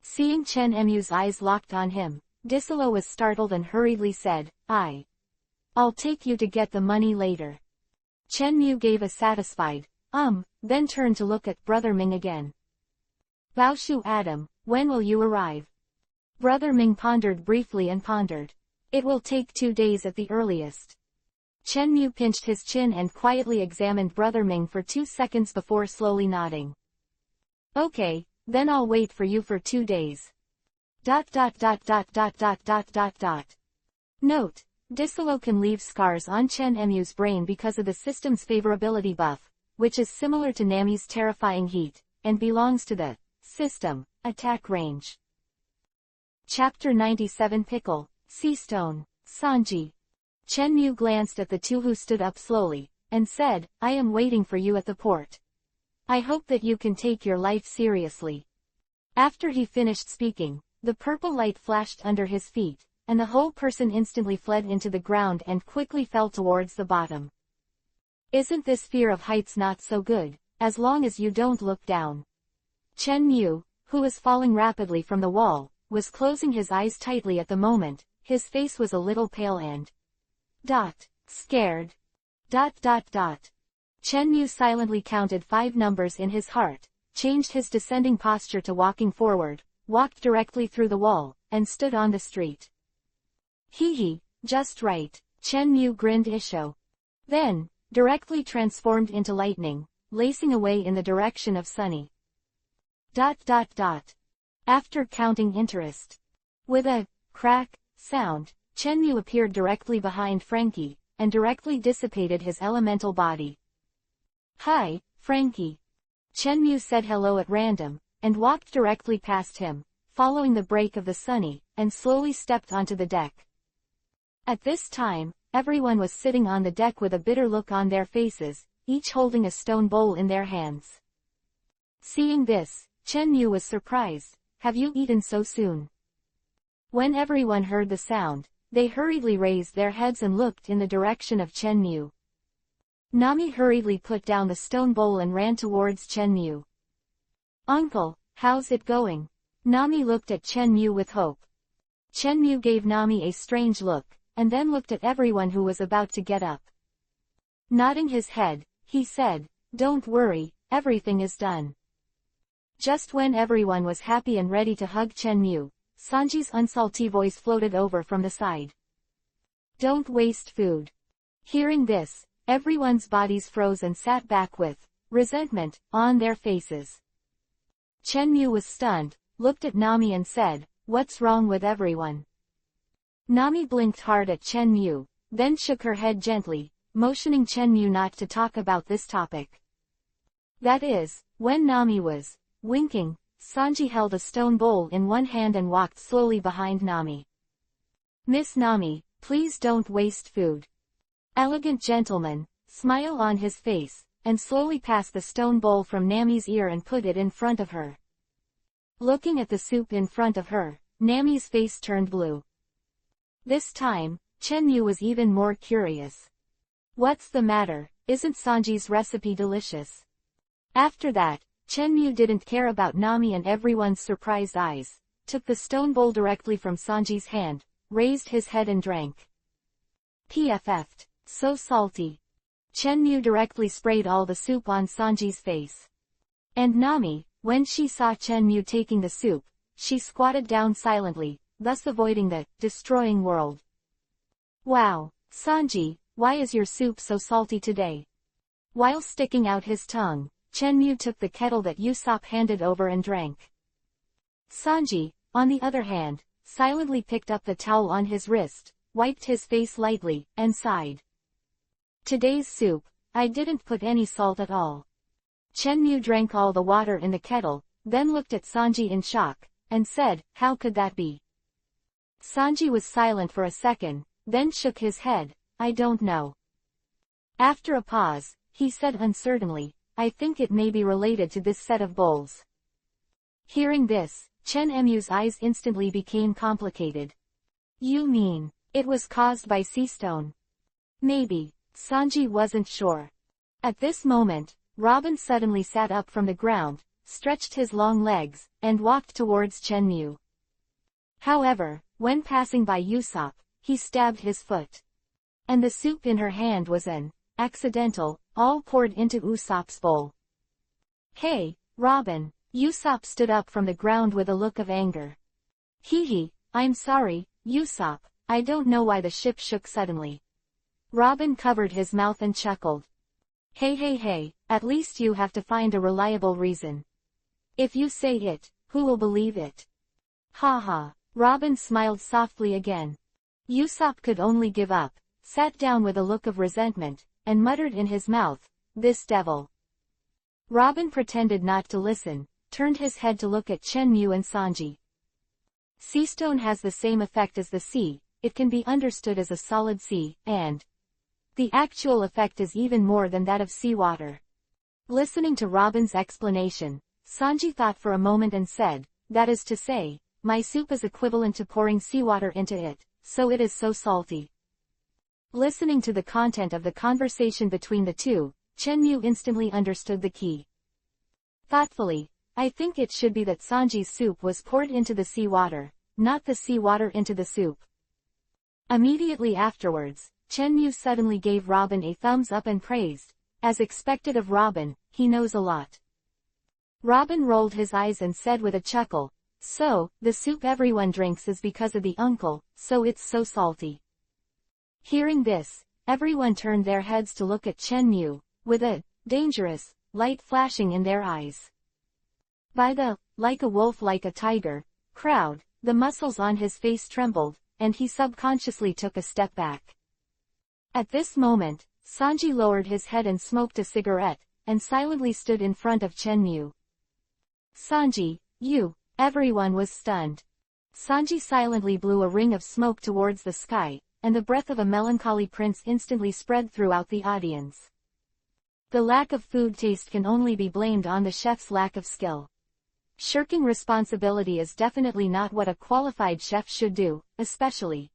Seeing Chen Mu's eyes locked on him, Disolo was startled and hurriedly said, I'll take you to get the money later. Chen Mu gave a satisfied, then turned to look at Brother Ming again. Baoshu Adam, when will you arrive? Brother Ming pondered briefly and pondered. It will take 2 days at the earliest. Chen Mu pinched his chin and quietly examined Brother Ming for 2 seconds before slowly nodding. Okay, then I'll wait for you for 2 days. Note, Disolo can leave scars on Chen Mu's brain because of the system's favorability buff, which is similar to Nami's terrifying heat, and belongs to the system attack range. Chapter 97 Pickle, Sea Stone, Sanji. Chen Mu glanced at the two who stood up slowly, and said, I am waiting for you at the port. I hope that you can take your life seriously. After he finished speaking, the purple light flashed under his feet, and the whole person instantly fled into the ground and quickly fell towards the bottom. Isn't this fear of heights not so good, as long as you don't look down? Chen Mu, who was falling rapidly from the wall, was closing his eyes tightly at the moment, his face was a little pale and scared. Chen Mu silently counted 5 numbers in his heart, changed his descending posture to walking forward, walked directly through the wall, and stood on the street. Hee, just right, Chen Mu grinned Isho. Then, directly transformed into lightning, lacing away in the direction of Sunny. After counting interest. With a crack sound, Chen Mu appeared directly behind Frankie, and directly dissipated his elemental body. Hi, Frankie. Chen Mu said hello at random, and walked directly past him, following the break of the Sunny, and slowly stepped onto the deck. At this time, everyone was sitting on the deck with a bitter look on their faces, each holding a stone bowl in their hands. Seeing this, Chen Mu was surprised. Have you eaten so soon? When everyone heard the sound, they hurriedly raised their heads and looked in the direction of Chen Mu. Nami hurriedly put down the stone bowl and ran towards Chen Mu. Uncle, how's it going? Nami looked at Chen Mu with hope. Chen Mu gave Nami a strange look, and then looked at everyone who was about to get up. Nodding his head, he said, Don't worry, everything is done. Just when everyone was happy and ready to hug Chen Mu, Sanji's unsalty voice floated over from the side. Don't waste food. Hearing this, everyone's bodies froze and sat back with resentment on their faces. Chen Mu was stunned, looked at Nami and said, What's wrong with everyone? Nami blinked hard at Chen Mu, then shook her head gently, motioning Chen Mu not to talk about this topic. That is, when Nami was winking, Sanji held a stone bowl in one hand and walked slowly behind Nami. Miss Nami, please don't waste food. Elegant gentleman, smile on his face, and slowly passed the stone bowl from Nami's ear and put it in front of her. Looking at the soup in front of her, Nami's face turned blue. This time, Chen Mu was even more curious. What's the matter, isn't Sanji's recipe delicious? After that, Chen Mu didn't care about Nami and everyone's surprised eyes, took the stone bowl directly from Sanji's hand, raised his head and drank. PFF'd, so salty. Chen Mu directly sprayed all the soup on Sanji's face. And Nami, when she saw Chen Mu taking the soup, she squatted down silently, thus avoiding the destroying world. Wow, Sanji, why is your soup so salty today? While sticking out his tongue, Chen Mu took the kettle that Usopp handed over and drank. Sanji, on the other hand, silently picked up the towel on his wrist, wiped his face lightly, and sighed. Today's soup, I didn't put any salt at all. Chen Mu drank all the water in the kettle, then looked at Sanji in shock, and said, how could that be? Sanji was silent for a second, then shook his head, I don't know. After a pause, he said uncertainly, I think it may be related to this set of bowls. Hearing this, Chen Mu's eyes instantly became complicated. You mean, it was caused by sea stone? Maybe. Sanji wasn't sure. At this moment, Robin suddenly sat up from the ground, stretched his long legs, and walked towards Chen Mu. However, when passing by Usopp, he stabbed his foot. And the soup in her hand was an accidental, all poured into Usopp's bowl. Hey, Robin, Usopp stood up from the ground with a look of anger. Hee, I'm sorry, Usopp, I don't know why the ship shook suddenly. Robin covered his mouth and chuckled. Hey, at least you have to find a reliable reason. If you say it, who will believe it? Ha. Robin smiled softly again. Usopp could only give up, sat down with a look of resentment, and muttered in his mouth, this devil. Robin pretended not to listen, turned his head to look at Chen Mu and Sanji. Sea stone has the same effect as the sea, it can be understood as a solid sea, and the actual effect is even more than that of seawater. Listening to Robin's explanation, Sanji thought for a moment and said, that is to say, my soup is equivalent to pouring seawater into it, so it is so salty. Listening to the content of the conversation between the two, Chen Mu instantly understood the key. Thoughtfully, I think it should be that Sanji's soup was poured into the seawater, not the seawater into the soup. Immediately afterwards, Chen Mu suddenly gave Robin a thumbs up and praised, as expected of Robin, he knows a lot. Robin rolled his eyes and said with a chuckle, so, the soup everyone drinks is because of the uncle, so it's so salty. Hearing this, everyone turned their heads to look at Chen Mu, with a dangerous light flashing in their eyes. By the like a wolf like a tiger crowd, the muscles on his face trembled, and he subconsciously took a step back. At this moment, Sanji lowered his head and smoked a cigarette, and silently stood in front of Chen Mu. Sanji, you. Everyone was stunned. Sanji silently blew a ring of smoke towards the sky, and the breath of a melancholy prince instantly spread throughout the audience. The lack of food taste can only be blamed on the chef's lack of skill. Shirking responsibility is definitely not what a qualified chef should do, especially.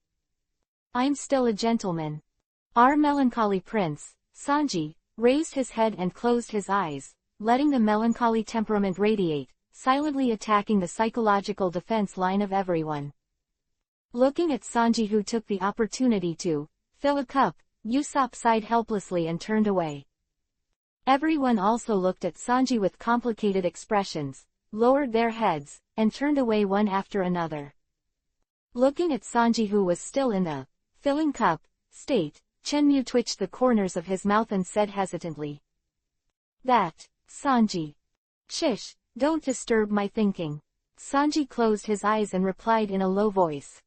I'm still a gentleman. Our melancholy prince, Sanji, raised his head and closed his eyes, letting the melancholy temperament radiate, silently attacking the psychological defense line of everyone. Looking at Sanji, who took the opportunity to fill a cup, Usopp sighed helplessly and turned away. Everyone also looked at Sanji with complicated expressions, lowered their heads, and turned away one after another. Looking at Sanji, who was still in the filling cup state, Chen Mu twitched the corners of his mouth and said hesitantly. That, Sanji. Shish, don't disturb my thinking. Sanji closed his eyes and replied in a low voice.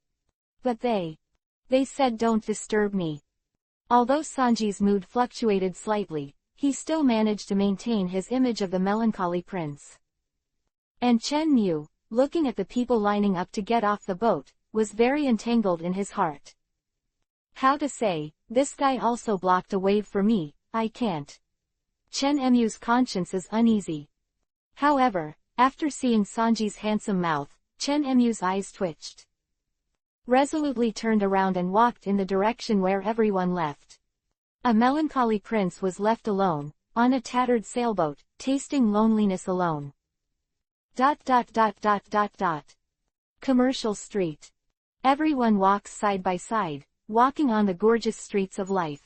But they said don't disturb me. Although Sanji's mood fluctuated slightly, he still managed to maintain his image of the melancholy prince. And Chen Mu, looking at the people lining up to get off the boat, was very entangled in his heart. How to say, this guy also blocked a wave for me, I can't. Chen Mu's conscience is uneasy. However, after seeing Sanji's handsome mouth, Chen Mu's eyes twitched. Resolutely turned around and walked in the direction where everyone left. A melancholy prince was left alone, on a tattered sailboat, tasting loneliness alone. ... Commercial street. Everyone walks side by side, walking on the gorgeous streets of life.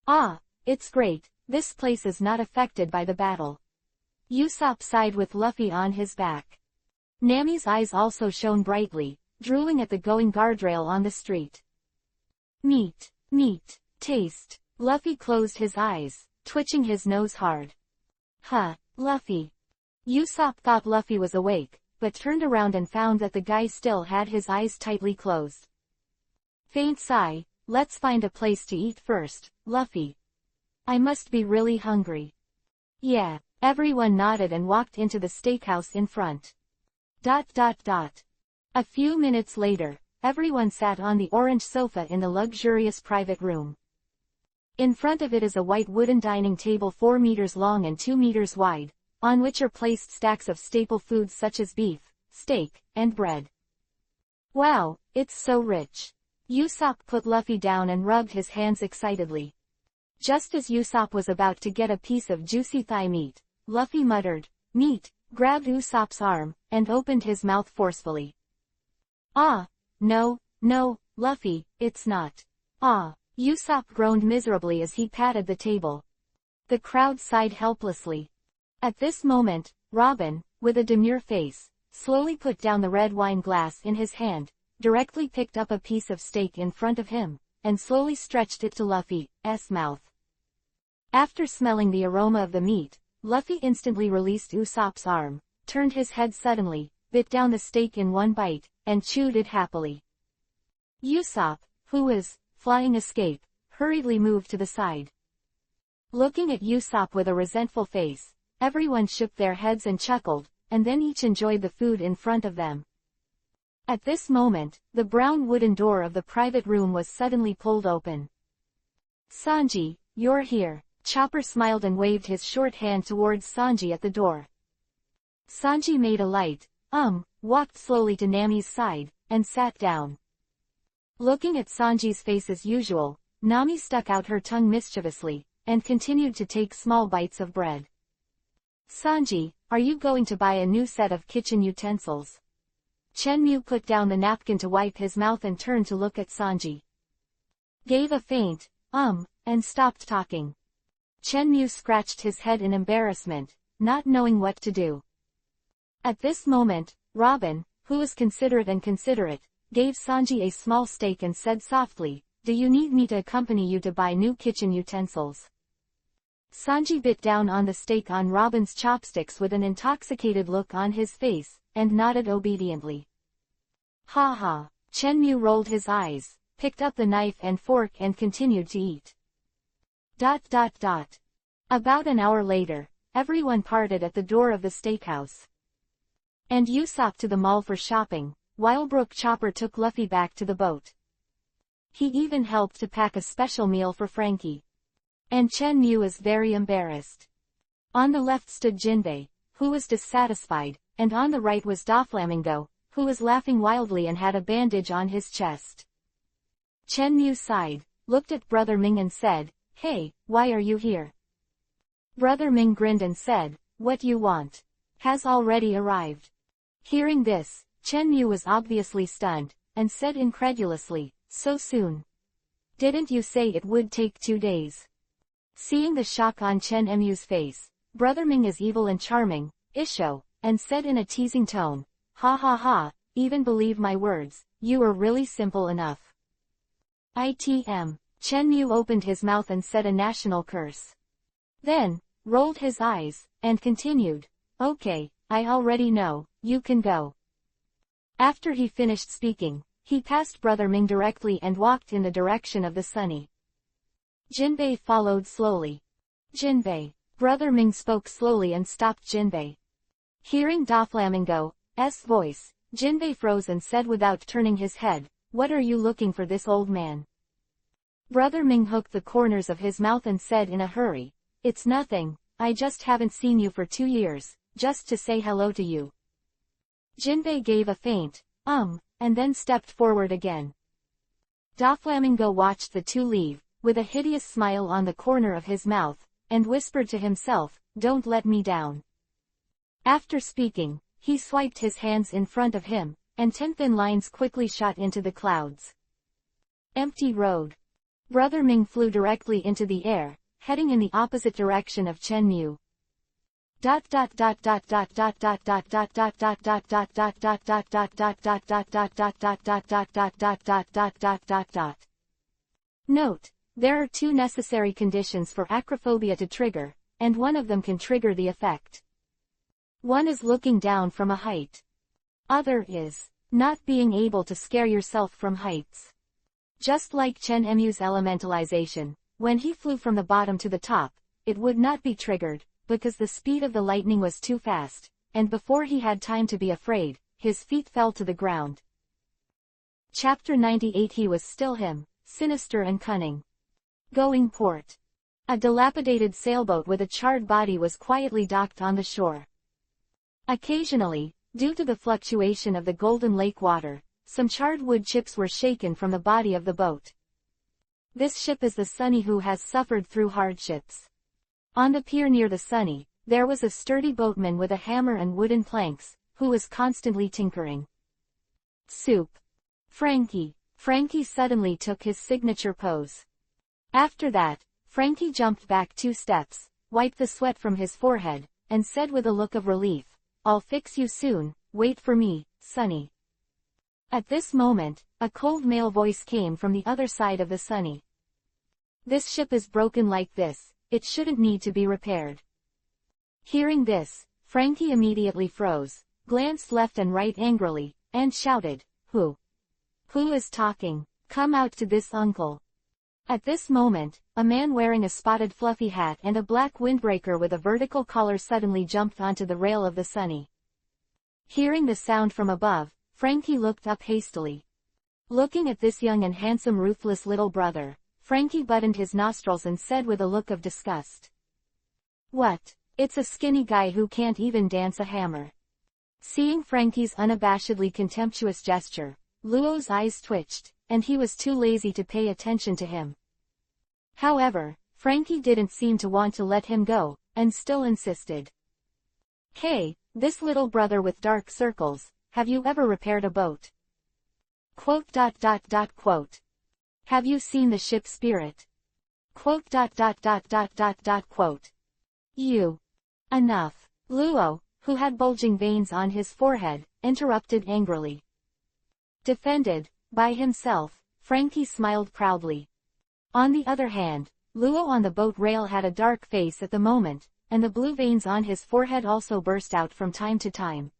Ah, it's great, this place is not affected by the battle. Usopp sighed with Luffy on his back. Nami's eyes also shone brightly, drooling at the going guardrail on the street. Meat, meat, taste. Luffy closed his eyes, twitching his nose hard. Huh, Luffy. Usopp thought Luffy was awake, but turned around and found that the guy still had his eyes tightly closed. Faint sigh, let's find a place to eat first, Luffy. I must be really hungry. Yeah, everyone nodded and walked into the steakhouse in front. A few minutes later, everyone sat on the orange sofa in the luxurious private room. In front of it is a white wooden dining table 4 meters long and 2 meters wide, on which are placed stacks of staple foods such as beef, steak, and bread. Wow, it's so rich. Usopp put Luffy down and rubbed his hands excitedly. Just as Usopp was about to get a piece of juicy thigh meat, Luffy muttered, "Meat," grabbed Usopp's arm, and opened his mouth forcefully. Ah, no, Luffy, it's not. Ah. Usopp groaned miserably as he patted the table. The crowd sighed helplessly. At this moment, Robin, with a demure face, slowly put down the red wine glass in his hand, directly picked up a piece of steak in front of him, and slowly stretched it to Luffy's mouth. After smelling the aroma of the meat, Luffy instantly released Usopp's arm, turned his head suddenly, bit down the steak in one bite, and chewed it happily. Usopp, who was flying escape, hurriedly moved to the side. Looking at Usopp with a resentful face, everyone shook their heads and chuckled, and then each enjoyed the food in front of them. At this moment, the brown wooden door of the private room was suddenly pulled open. Sanji, you're here. Chopper smiled and waved his short hand towards Sanji at the door. Sanji made a light, walked slowly to Nami's side, and sat down. Looking at Sanji's face as usual, Nami stuck out her tongue mischievously, and continued to take small bites of bread. Sanji, are you going to buy a new set of kitchen utensils? Chenmu put down the napkin to wipe his mouth and turned to look at Sanji. Gave a faint, and stopped talking. Chenmu scratched his head in embarrassment, not knowing what to do. At this moment, Robin, who was considerate and considerate, gave Sanji a small steak and said softly, "Do you need me to accompany you to buy new kitchen utensils?" Sanji bit down on the steak on Robin's chopsticks with an intoxicated look on his face, and nodded obediently. Ha ha. Chenmu rolled his eyes, picked up the knife and fork and continued to eat. About an hour later, everyone parted at the door of the steakhouse. And Usopp to the mall for shopping, while Brook Chopper took Luffy back to the boat. He even helped to pack a special meal for Frankie. And Chenmu was very embarrassed. On the left stood Jinbei, who was dissatisfied, and on the right was Doflamingo, who was laughing wildly and had a bandage on his chest. Chenmu sighed, looked at Brother Ming and said, "Hey, why are you here?" Brother Ming grinned and said, "What you want has already arrived." Hearing this, Chenmu was obviously stunned, and said incredulously, "So soon? Didn't you say it would take 2 days?" Seeing the shock on Chenmu's face, Brother Ming is evil and charming, Isho, and said in a teasing tone, "Ha ha ha, even believe my words, you are really simple enough." ITM. Chenmu opened his mouth and said a national curse. Then, rolled his eyes, and continued, "Okay, I already know, you can go." After he finished speaking, he passed Brother Ming directly and walked in the direction of the Sunny. Jinbei followed slowly. "Jinbei." Brother Ming spoke slowly and stopped Jinbei. Hearing Doflamingo's voice, Jinbei froze and said without turning his head, "What are you looking for this old man?" Brother Ming hooked the corners of his mouth and said in a hurry, "It's nothing, I just haven't seen you for 2 years, just to say hello to you." Jinbei gave a faint, and then stepped forward again. Doflamingo watched the two leave, with a hideous smile on the corner of his mouth, and whispered to himself, "Don't let me down." After speaking, he swiped his hands in front of him, and 10 thin lines quickly shot into the clouds. Empty road. Brother Ming flew directly into the air, heading in the opposite direction of Chen Mu. Note: there are two necessary conditions for acrophobia to trigger, and one of them can trigger the effect. One is looking down from a height. Other is not being able to scare yourself from heights. Just like Chen Mu's elementalization, when he flew from the bottom to the top, it would not be triggered, because the speed of the lightning was too fast, and before he had time to be afraid, his feet fell to the ground. Chapter 98. He was still him, sinister and cunning. Going port. A dilapidated sailboat with a charred body was quietly docked on the shore. Occasionally, due to the fluctuation of the Golden Lake water, some charred wood chips were shaken from the body of the boat. This ship is the Sunny, who has suffered through hardships. On the pier near the Sunny, there was a sturdy boatman with a hammer and wooden planks, who was constantly tinkering. Soup. Frankie. Frankie suddenly took his signature pose. After that, Frankie jumped back 2 steps, wiped the sweat from his forehead, and said with a look of relief, "I'll fix you soon, wait for me, Sunny." At this moment, a cold male voice came from the other side of the Sunny. "This ship is broken like this, it shouldn't need to be repaired." Hearing this, Frankie immediately froze, glanced left and right angrily, and shouted, "Who? Who is talking? Come out to this, uncle." At this moment, a man wearing a spotted fluffy hat and a black windbreaker with a vertical collar suddenly jumped onto the rail of the Sunny. Hearing the sound from above, Frankie looked up hastily. Looking at this young and handsome ruthless little brother, Frankie buttoned his nostrils and said with a look of disgust, "What? It's a skinny guy who can't even dance a hammer." Seeing Frankie's unabashedly contemptuous gesture, Luo's eyes twitched, and he was too lazy to pay attention to him. However, Frankie didn't seem to want to let him go, and still insisted. "Hey, this little brother with dark circles, have you ever repaired a boat? Quote. Have you seen the ship Spirit? Quote. You." Enough. Luo, who had bulging veins on his forehead, interrupted angrily. Defended by himself, Frankie smiled proudly. On the other hand, Luo on the boat rail had a dark face at the moment, and the blue veins on his forehead also burst out from time to time.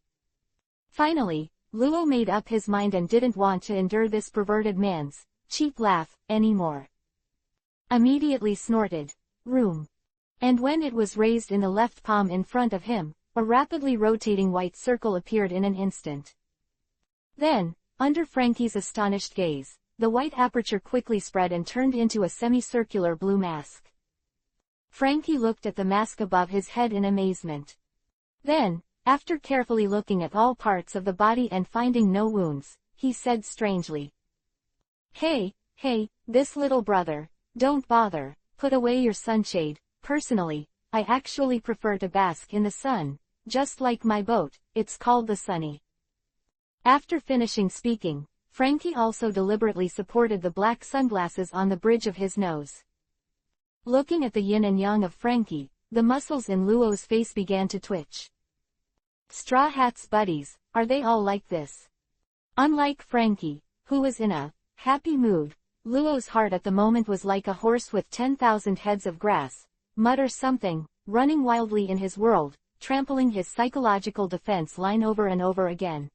Finally, Luo made up his mind and didn't want to endure this perverted man's cheap laugh anymore. Immediately snorted, "Room." And when it was raised in the left palm in front of him, a rapidly rotating white circle appeared in an instant. Then, under Frankie's astonished gaze, the white aperture quickly spread and turned into a semicircular blue mask. Frankie looked at the mask above his head in amazement. Then, after carefully looking at all parts of the body and finding no wounds, he said strangely, Hey, this little brother, don't bother, put away your sunshade. Personally, I actually prefer to bask in the sun, just like my boat, it's called the Sunny." After finishing speaking, Frankie also deliberately supported the black sunglasses on the bridge of his nose. Looking at the yin and yang of Frankie, the muscles in Luo's face began to twitch. Straw Hat's buddies, are they all like this? Unlike Frankie, who was in a happy mood, Luo's heart at the moment was like a horse with 10,000 heads of grass, mud or something, running wildly in his world, trampling his psychological defense line over and over again.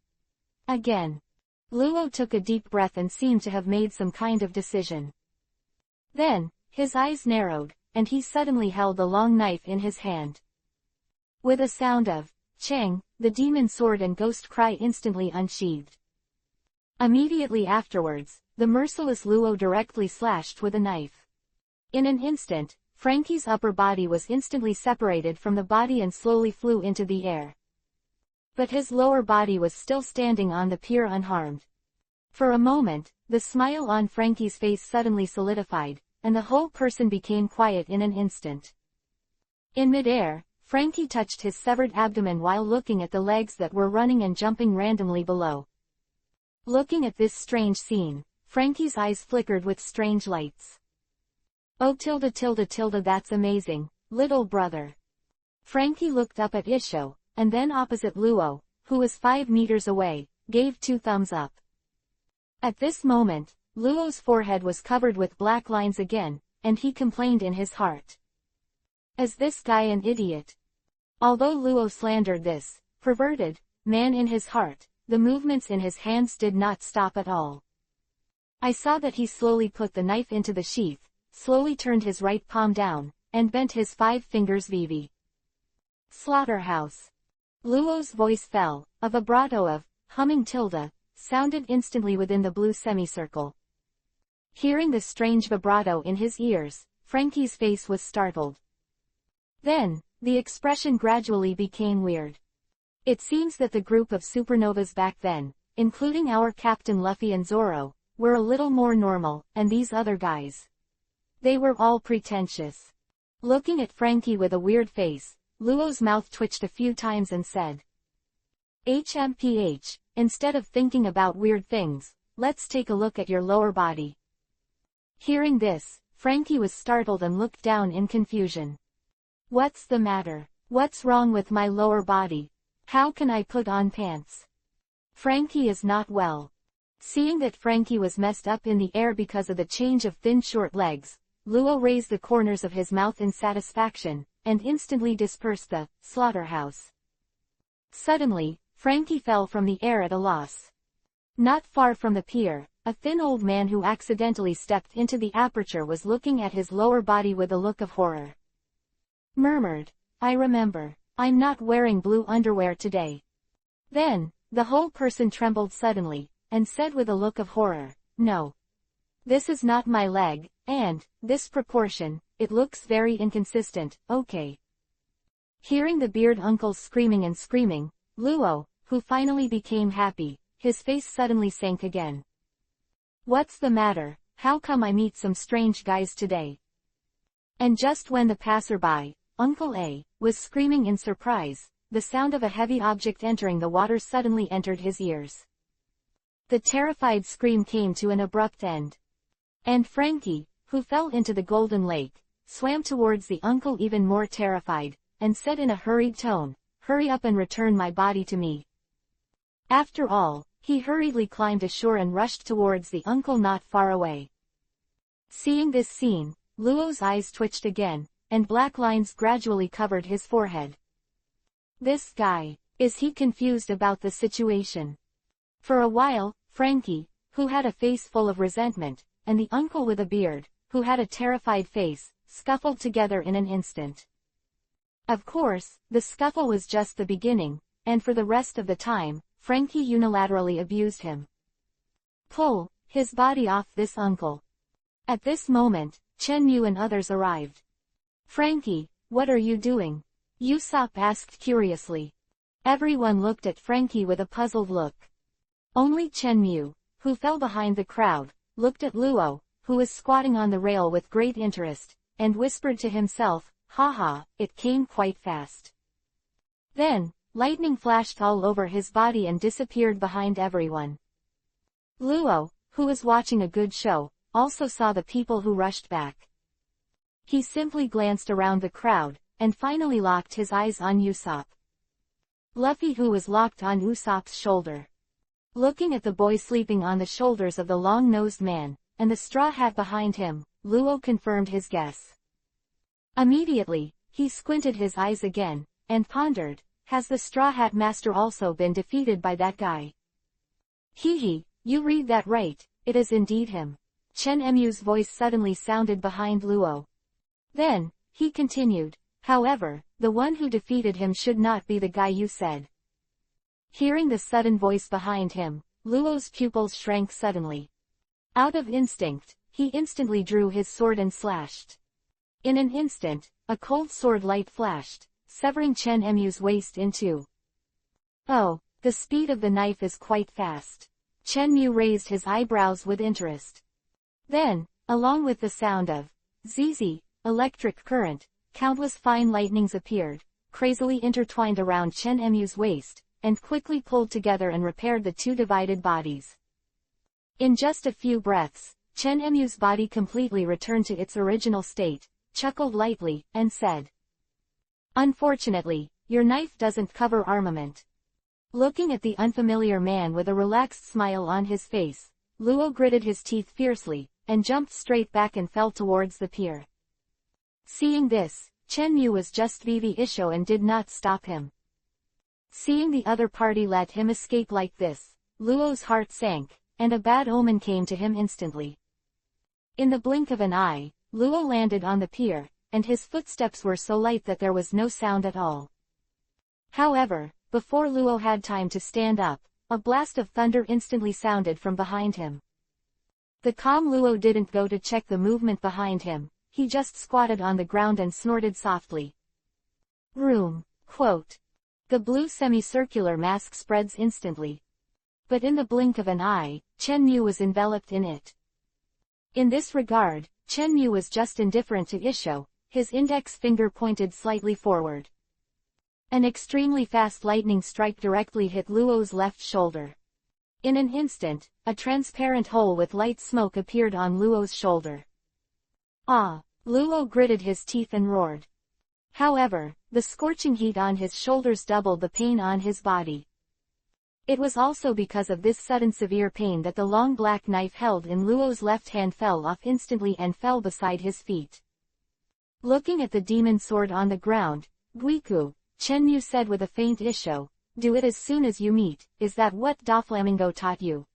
Luo took a deep breath and seemed to have made some kind of decision. Then, his eyes narrowed, and he suddenly held the long knife in his hand. With a sound of "Chang," the demon sword and ghost cry instantly unsheathed. Immediately afterwards, the merciless Luo directly slashed with a knife. In an instant, Frankie's upper body was instantly separated from the body and slowly flew into the air. But his lower body was still standing on the pier unharmed. For a moment, the smile on Frankie's face suddenly solidified, and the whole person became quiet in an instant. In midair, Frankie touched his severed abdomen while looking at the legs that were running and jumping randomly below. Looking at this strange scene, Frankie's eyes flickered with strange lights. Oh that's amazing, little brother. Frankie looked up at Isho, and then opposite Luo, who was 5 meters away, gave 2 thumbs up. At this moment, Luo's forehead was covered with black lines again, and he complained in his heart. Is this guy an idiot? Although Luo slandered this perverted man in his heart, the movements in his hands did not stop at all. I saw that he slowly put the knife into the sheath, slowly turned his right palm down, and bent his 5 fingers VV. Slaughterhouse. Luo's voice fell, a vibrato of, humming tilde, sounded instantly within the blue semicircle. Hearing the strange vibrato in his ears, Frankie's face was startled. Then, the expression gradually became weird. It seems that the group of supernovas back then, including our Captain Luffy and Zoro, were a little more normal, and these other guys. They were all pretentious. Looking at Frankie with a weird face, Luo's mouth twitched a few times and said, HMPH, instead of thinking about weird things, let's take a look at your lower body. Hearing this, Frankie was startled and looked down in confusion. What's the matter? What's wrong with my lower body? How can I put on pants? Frankie is not well. Seeing that Frankie was messed up in the air because of the change of thin short legs, Luo raised the corners of his mouth in satisfaction, and instantly dispersed the slaughterhouse. Suddenly, Frankie fell from the air at a loss. Not far from the pier, a thin old man who accidentally stepped into the aperture was looking at his lower body with a look of horror. Murmured, I remember, I'm not wearing blue underwear today. Then, the whole person trembled suddenly, and said with a look of horror, no. This is not my leg, and, this proportion, it looks very inconsistent, okay. Hearing the beard uncles screaming and screaming, Luo, who finally became happy, his face suddenly sank again. What's the matter? How come I meet some strange guys today? And just when the passerby, Uncle A, was screaming in surprise, the sound of a heavy object entering the water suddenly entered his ears. The terrified scream came to an abrupt end. And Frankie, who fell into the golden lake, swam towards the uncle even more terrified, and said in a hurried tone, hurry up and return my body to me. After all, he hurriedly climbed ashore and rushed towards the uncle not far away. Seeing this scene, Luo's eyes twitched again, and black lines gradually covered his forehead. This guy, is he confused about the situation? For a while, Frankie, who had a face full of resentment, and the uncle with a beard, who had a terrified face, scuffled together in an instant. Of course, the scuffle was just the beginning, and for the rest of the time, Frankie unilaterally abused him. Pull his body off this uncle. At this moment, Chen Mu and others arrived. Frankie, what are you doing? Usopp asked curiously. Everyone looked at Frankie with a puzzled look. Only Chen Mu, who fell behind the crowd, looked at Luo, who was squatting on the rail with great interest, and whispered to himself, haha, it came quite fast. Then, lightning flashed all over his body and disappeared behind everyone. Luo, who was watching a good show, also saw the people who rushed back. He simply glanced around the crowd, and finally locked his eyes on Usopp. Luffy, who was locked on Usopp's shoulder. Looking at the boy sleeping on the shoulders of the long-nosed man, and the straw hat behind him, Luo confirmed his guess. Immediately, he squinted his eyes again, and pondered, has the Straw Hat Master also been defeated by that guy? Hee, you read that right, it is indeed him. Chen Mu's voice suddenly sounded behind Luo. Then, he continued, however, the one who defeated him should not be the guy you said. Hearing the sudden voice behind him, Luo's pupils shrank suddenly. Out of instinct, he instantly drew his sword and slashed. In an instant, a cold sword light flashed, severing Chen Mu's waist in two. Oh, the speed of the knife is quite fast. Chen Mu raised his eyebrows with interest. Then, along with the sound of ZZ, electric current, countless fine lightnings appeared, crazily intertwined around Chen Mu's waist, and quickly pulled together and repaired the two divided bodies. In just a few breaths, Chen Emu's body completely returned to its original state, chuckled lightly, and said, "Unfortunately, your knife doesn't cover armament." Looking at the unfamiliar man with a relaxed smile on his face, Luo gritted his teeth fiercely, and jumped straight back and fell towards the pier. Seeing this, Chen Yu was just Vivi Isho and did not stop him. Seeing the other party let him escape like this, Luo's heart sank, and a bad omen came to him instantly. In the blink of an eye, Luo landed on the pier, and his footsteps were so light that there was no sound at all. However, before Luo had time to stand up, a blast of thunder instantly sounded from behind him. The calm Luo didn't go to check the movement behind him, he just squatted on the ground and snorted softly. Room. Quote. The blue semicircular mask spreads instantly. But in the blink of an eye, Chen Yu was enveloped in it. In this regard, Chen Yu was just indifferent to Isho, his index finger pointed slightly forward. An extremely fast lightning strike directly hit Luo's left shoulder. In an instant, a transparent hole with light smoke appeared on Luo's shoulder. Ah! Luo gritted his teeth and roared. However, the scorching heat on his shoulders doubled the pain on his body. It was also because of this sudden severe pain that the long black knife held in Luo's left hand fell off instantly and fell beside his feet. Looking at the demon sword on the ground, Guiku, Chen Yu said with a faint Isho, "Do it as soon as you meet, is that what Doflamingo taught you?"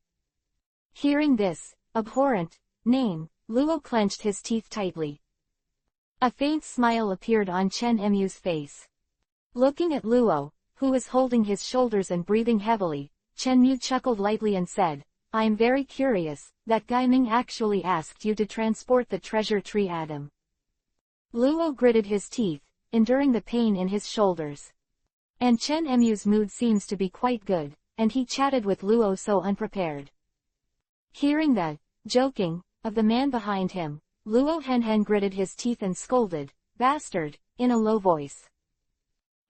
Hearing this abhorrent name, Luo clenched his teeth tightly. A faint smile appeared on Chen Emu's face. Looking at Luo, who was holding his shoulders and breathing heavily, Chen Yu chuckled lightly and said, "I am very curious, that Guy Ming actually asked you to transport the treasure tree Adam." Luo gritted his teeth, enduring the pain in his shoulders. And Chen Emu's mood seems to be quite good, and he chatted with Luo so unprepared. Hearing the joking of the man behind him, Luo Henhen gritted his teeth and scolded, "Bastard," in a low voice.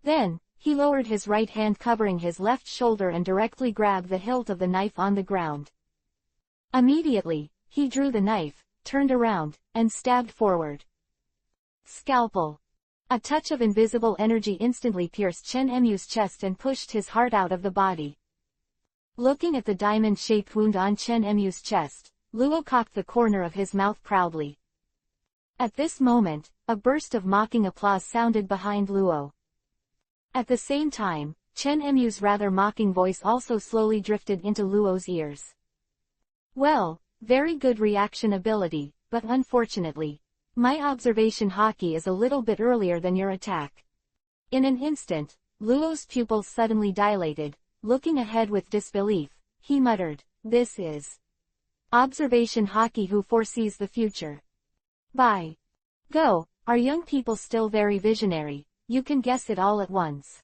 Then, he lowered his right hand covering his left shoulder and directly grabbed the hilt of the knife on the ground. Immediately, he drew the knife, turned around, and stabbed forward. Scalpel. A touch of invisible energy instantly pierced Chen Emu's chest and pushed his heart out of the body. Looking at the diamond-shaped wound on Chen Emu's chest, Luo cocked the corner of his mouth proudly. At this moment, a burst of mocking applause sounded behind Luo. At the same time, Chen Emu's rather mocking voice also slowly drifted into Luo's ears. "Well, very good reaction ability, but unfortunately, my observation hockey is a little bit earlier than your attack." In an instant, Luo's pupils suddenly dilated. Looking ahead with disbelief, he muttered, "This is observation hockey who foresees the future. By go, are young people still very visionary, you can guess it all at once."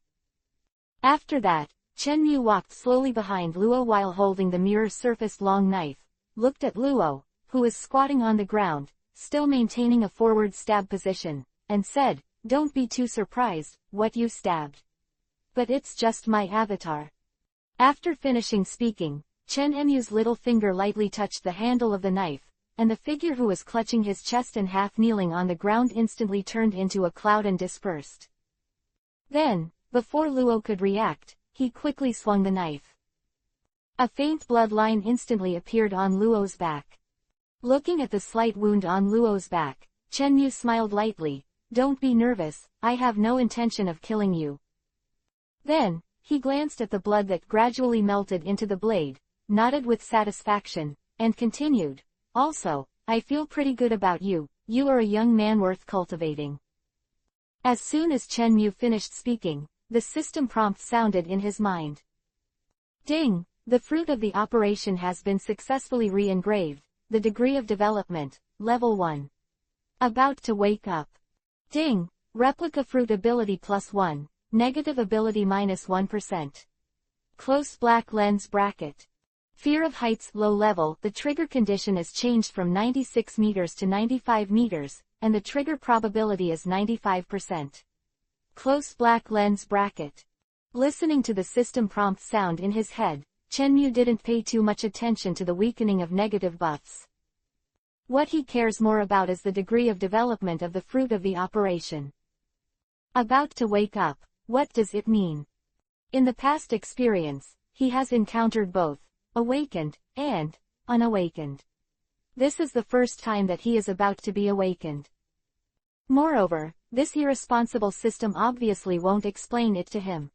After that, Chen Yu walked slowly behind Luo while holding the mirror-surfaced long knife, looked at Luo, who was squatting on the ground, still maintaining a forward stab position, and said, "Don't be too surprised, what you stabbed. But it's just my avatar." After finishing speaking, Chen Emu's little finger lightly touched the handle of the knife, and the figure who was clutching his chest and half kneeling on the ground instantly turned into a cloud and dispersed. Then, before Luo could react, he quickly swung the knife. A faint blood line instantly appeared on Luo's back. Looking at the slight wound on Luo's back, Chen Yu smiled lightly, "Don't be nervous, I have no intention of killing you." Then, he glanced at the blood that gradually melted into the blade, nodded with satisfaction, and continued, "Also, I feel pretty good about you, you are a young man worth cultivating." As soon as Chen Yu finished speaking, the system prompt sounded in his mind. Ding! The fruit of the operation has been successfully re-engraved. The degree of development, level 1. About to wake up. Ding! Replica fruit ability +1, negative ability -1%. Close black lens bracket. Fear of heights low level. The trigger condition is changed from 96 meters to 95 meters, and the trigger probability is 95%. Close black lens bracket. Listening to the system prompt sound in his head, Chenmu didn't pay too much attention to the weakening of negative buffs. What he cares more about is the degree of development of the fruit of the operation. About to wake up, what does it mean? In the past experience, he has encountered both awakened and unawakened. This is the first time that he is about to be awakened. Moreover, this irresponsible system obviously won't explain it to him.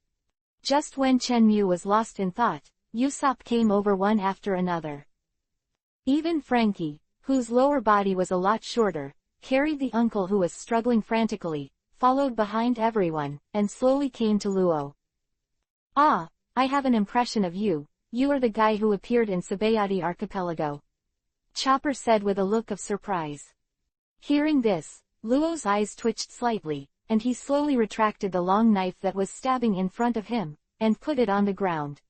Just when Chenmu was lost in thought, Usopp came over one after another. Even Frankie, whose lower body was a lot shorter, carried the uncle who was struggling frantically, followed behind everyone, and slowly came to Luo. "Ah, I have an impression of you. You are the guy who appeared in Sabayati Archipelago," Chopper said with a look of surprise. Hearing this, Luo's eyes twitched slightly, and he slowly retracted the long knife that was stabbing in front of him, and put it on the ground.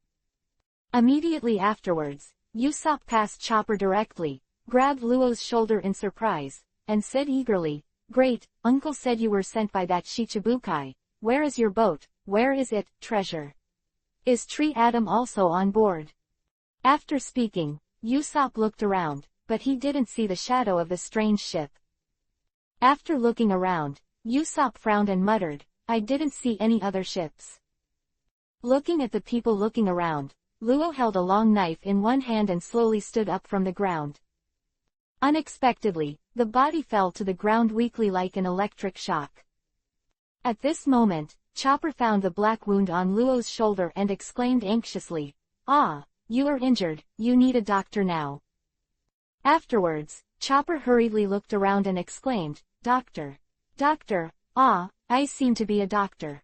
Immediately afterwards, Usopp passed Chopper directly, grabbed Luo's shoulder in surprise, and said eagerly, "Great, Uncle said you were sent by that Shichibukai. Where is your boat? Where is it, treasure? Is Tree Adam also on board?" After speaking, Usopp looked around, but he didn't see the shadow of the strange ship. After looking around, Usopp frowned and muttered, "I didn't see any other ships." Looking at the people looking around, Luo held a long knife in one hand and slowly stood up from the ground. Unexpectedly, the body fell to the ground weakly like an electric shock. At this moment, Chopper found the black wound on Luo's shoulder and exclaimed anxiously, "Ah, you are injured, you need a doctor now." Afterwards, Chopper hurriedly looked around and exclaimed, "Doctor. Doctor, I seem to be a doctor."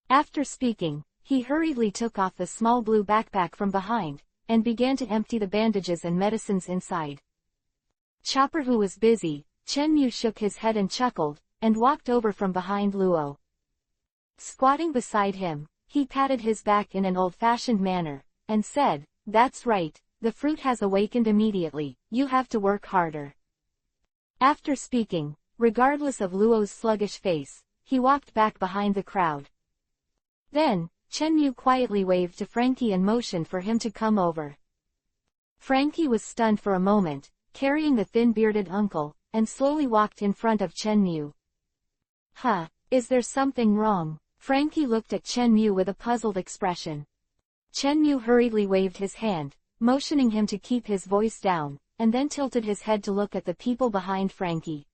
After speaking, he hurriedly took off the small blue backpack from behind, and began to empty the bandages and medicines inside. Chopper, who was busy, Chenmu, shook his head and chuckled, and walked over from behind Luo. Squatting beside him, he patted his back in an old-fashioned manner, and said, "That's right, the fruit has awakened immediately, you have to work harder." After speaking, regardless of Luo's sluggish face, he walked back behind the crowd. Then, Chenmu quietly waved to Frankie and motioned for him to come over. Frankie was stunned for a moment, carrying the thin-bearded uncle, and slowly walked in front of Chenmu. "Huh, is there something wrong?" Frankie looked at Chenmu with a puzzled expression. Chenmu hurriedly waved his hand, motioning him to keep his voice down, and then tilted his head to look at the people behind Frankie.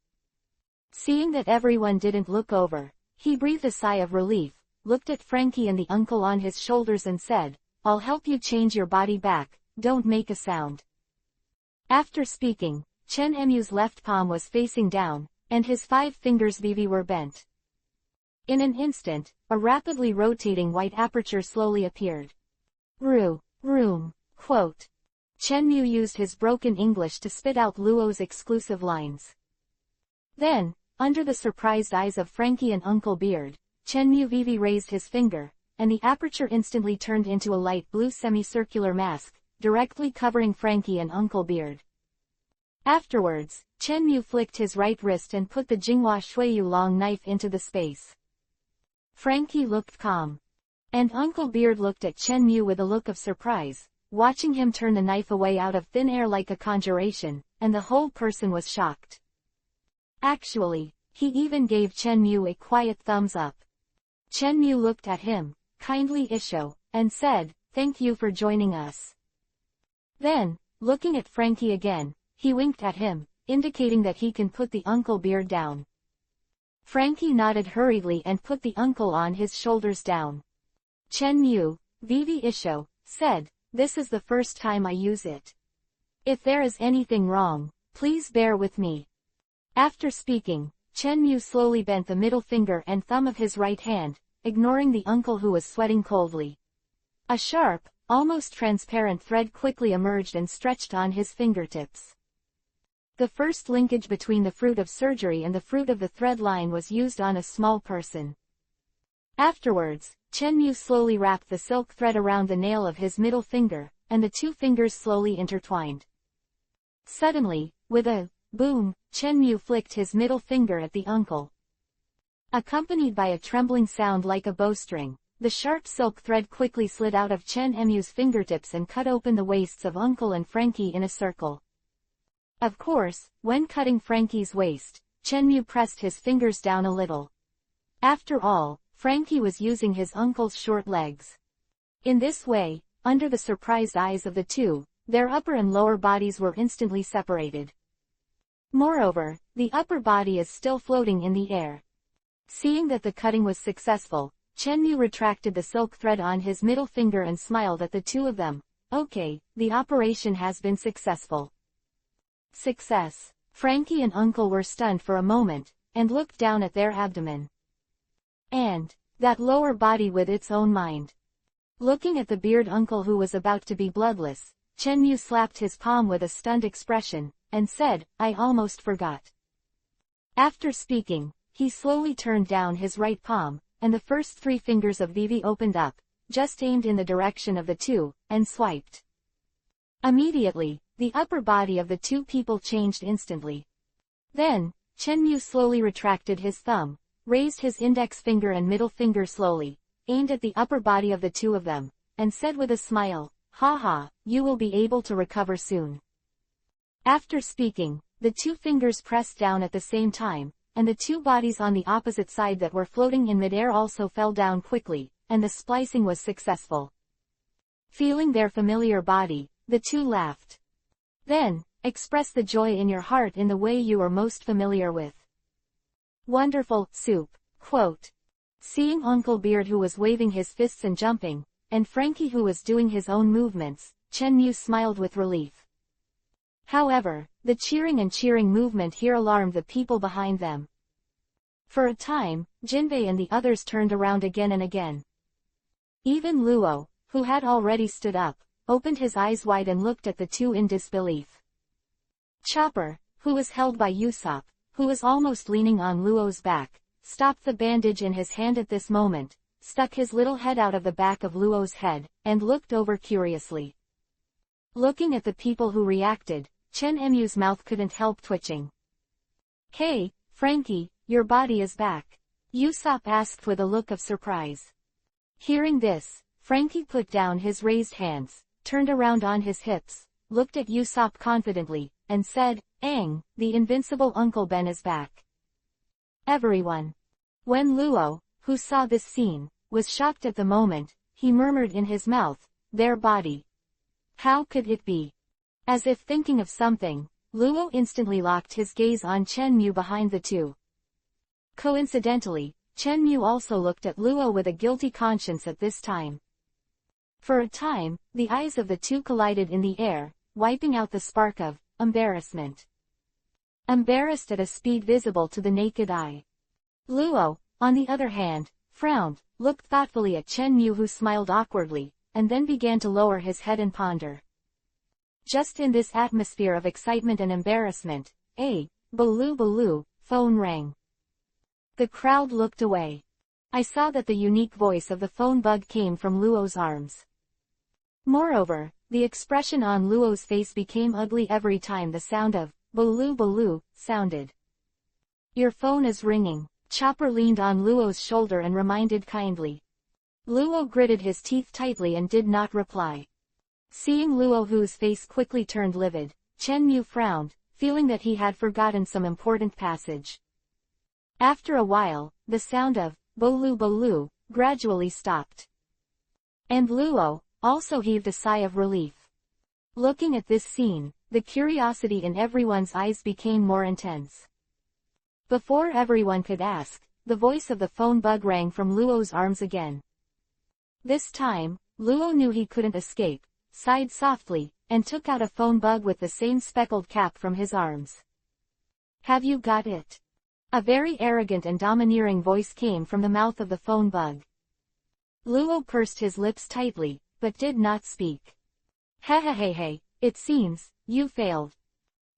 Seeing that everyone didn't look over, he breathed a sigh of relief, looked at Frankie and the uncle on his shoulders and said, "I'll help you change your body back, don't make a sound." After speaking, Chenmu's left palm was facing down, and his 5 fingers Vivi were bent. In an instant, a rapidly rotating white aperture slowly appeared. Room, quote. Chenmu used his broken English to spit out Luo's exclusive lines. Then, under the surprised eyes of Frankie and Uncle Beard, Chenmu Vivi raised his finger, and the aperture instantly turned into a light blue semicircular mask, directly covering Frankie and Uncle Beard. Afterwards, Chenmu flicked his right wrist and put the Jinghua Shuiyu long knife into the space. Frankie looked calm. And Uncle Beard looked at Chenmu with a look of surprise, watching him turn the knife away out of thin air like a conjuration, and the whole person was shocked. Actually, he even gave Chenmu a quiet thumbs up. Chenmu looked at him, kindly Isho, and said, "Thank you for joining us." Then, looking at Frankie again, he winked at him, indicating that he can put the Uncle Beard down. Frankie nodded hurriedly and put the uncle on his shoulders down. Chenmu, Vivi Isho, said, "This is the first time I use it. If there is anything wrong, please bear with me." After speaking, Chenmu slowly bent the middle finger and thumb of his right hand, ignoring the uncle who was sweating coldly. A sharp, almost transparent thread quickly emerged and stretched on his fingertips. The first linkage between the fruit of surgery and the fruit of the thread line was used on a small person. Afterwards, Chenmu slowly wrapped the silk thread around the nail of his middle finger, and the 2 fingers slowly intertwined. Suddenly, with a boom, Chenmu flicked his middle finger at the uncle. Accompanied by a trembling sound like a bowstring, the sharp silk thread quickly slid out of Chen Mu's fingertips and cut open the waists of Uncle and Frankie in a circle. Of course, when cutting Frankie's waist, Chen Mu pressed his fingers down a little. After all, Frankie was using his uncle's short legs. In this way, under the surprised eyes of the two, their upper and lower bodies were instantly separated. Moreover, the upper body is still floating in the air. Seeing that the cutting was successful, Chen Mu retracted the silk thread on his middle finger and smiled at the two of them. Okay, the operation has been successful. Success. Frankie and Uncle were stunned for a moment, and looked down at their abdomen. And that lower body with its own mind. Looking at the beard Uncle who was about to be bloodless, Chen Mu slapped his palm with a stunned expression, and said, I almost forgot. After speaking, he slowly turned down his right palm, and the first 3 fingers of Vivi opened up, just aimed in the direction of the two, and swiped. Immediately, the upper body of the two people changed instantly. Then, Chen Mu slowly retracted his thumb, raised his index finger and middle finger slowly, aimed at the upper body of the two of them, and said with a smile, Haha, you will be able to recover soon. After speaking, the 2 fingers pressed down at the same time, and the 2 bodies on the opposite side that were floating in midair also fell down quickly, and the splicing was successful. Feeling their familiar body, the 2 laughed. Then, express the joy in your heart in the way you are most familiar with. Wonderful, soup. Quote. Seeing Uncle Beard who was waving his fists and jumping, and Frankie who was doing his own movements, Chen Mu smiled with relief. However, the cheering and cheering movement here alarmed the people behind them. For a time, Jinbei and the others turned around again and again. Even Luo, who had already stood up, opened his eyes wide and looked at the two in disbelief. Chopper, who was held by Usopp, who was almost leaning on Luo's back, stopped the bandage in his hand at this moment, stuck his little head out of the back of Luo's head, and looked over curiously. Looking at the people who reacted, Chen Mu's mouth couldn't help twitching. Hey, Frankie, your body is back, Usopp asked with a look of surprise. Hearing this, Frankie put down his raised hands, turned around on his hips, looked at Usopp confidently, and said, Aang, the invincible Uncle Ben is back. Everyone. When Luo, who saw this scene, was shocked at the moment, he murmured in his mouth, their body. How could it be? As if thinking of something, Luo instantly locked his gaze on Chen Mu behind the two. Coincidentally, Chen Mu also looked at Luo with a guilty conscience at this time. For a time, the eyes of the two collided in the air, wiping out the spark of embarrassment. Embarrassed at a speed visible to the naked eye. Luo, on the other hand, frowned, looked thoughtfully at Chen Mu who smiled awkwardly, and then began to lower his head and ponder. Just in this atmosphere of excitement and embarrassment, Baloo, phone rang. The crowd looked away. I saw that the unique voice of the phone bug came from Luo's arms. Moreover, the expression on Luo's face became ugly every time the sound of Baloo sounded. Your phone is ringing. Chopper leaned on Luo's shoulder and reminded kindly. Luo gritted his teeth tightly and did not reply. Seeing Luo whose face quickly turned livid, Chen Mu frowned, feeling that he had forgotten some important passage. After a while, the sound of Baloo gradually stopped. And Luo also heaved a sigh of relief. Looking at this scene, the curiosity in everyone's eyes became more intense. Before everyone could ask, the voice of the phone bug rang from Luo's arms again. This time, Luo knew he couldn't escape, sighed softly, and took out a phone bug with the same speckled cap from his arms. Have you got it? A very arrogant and domineering voice came from the mouth of the phone bug. Luo pursed his lips tightly, but did not speak. Hey, it seems, you failed.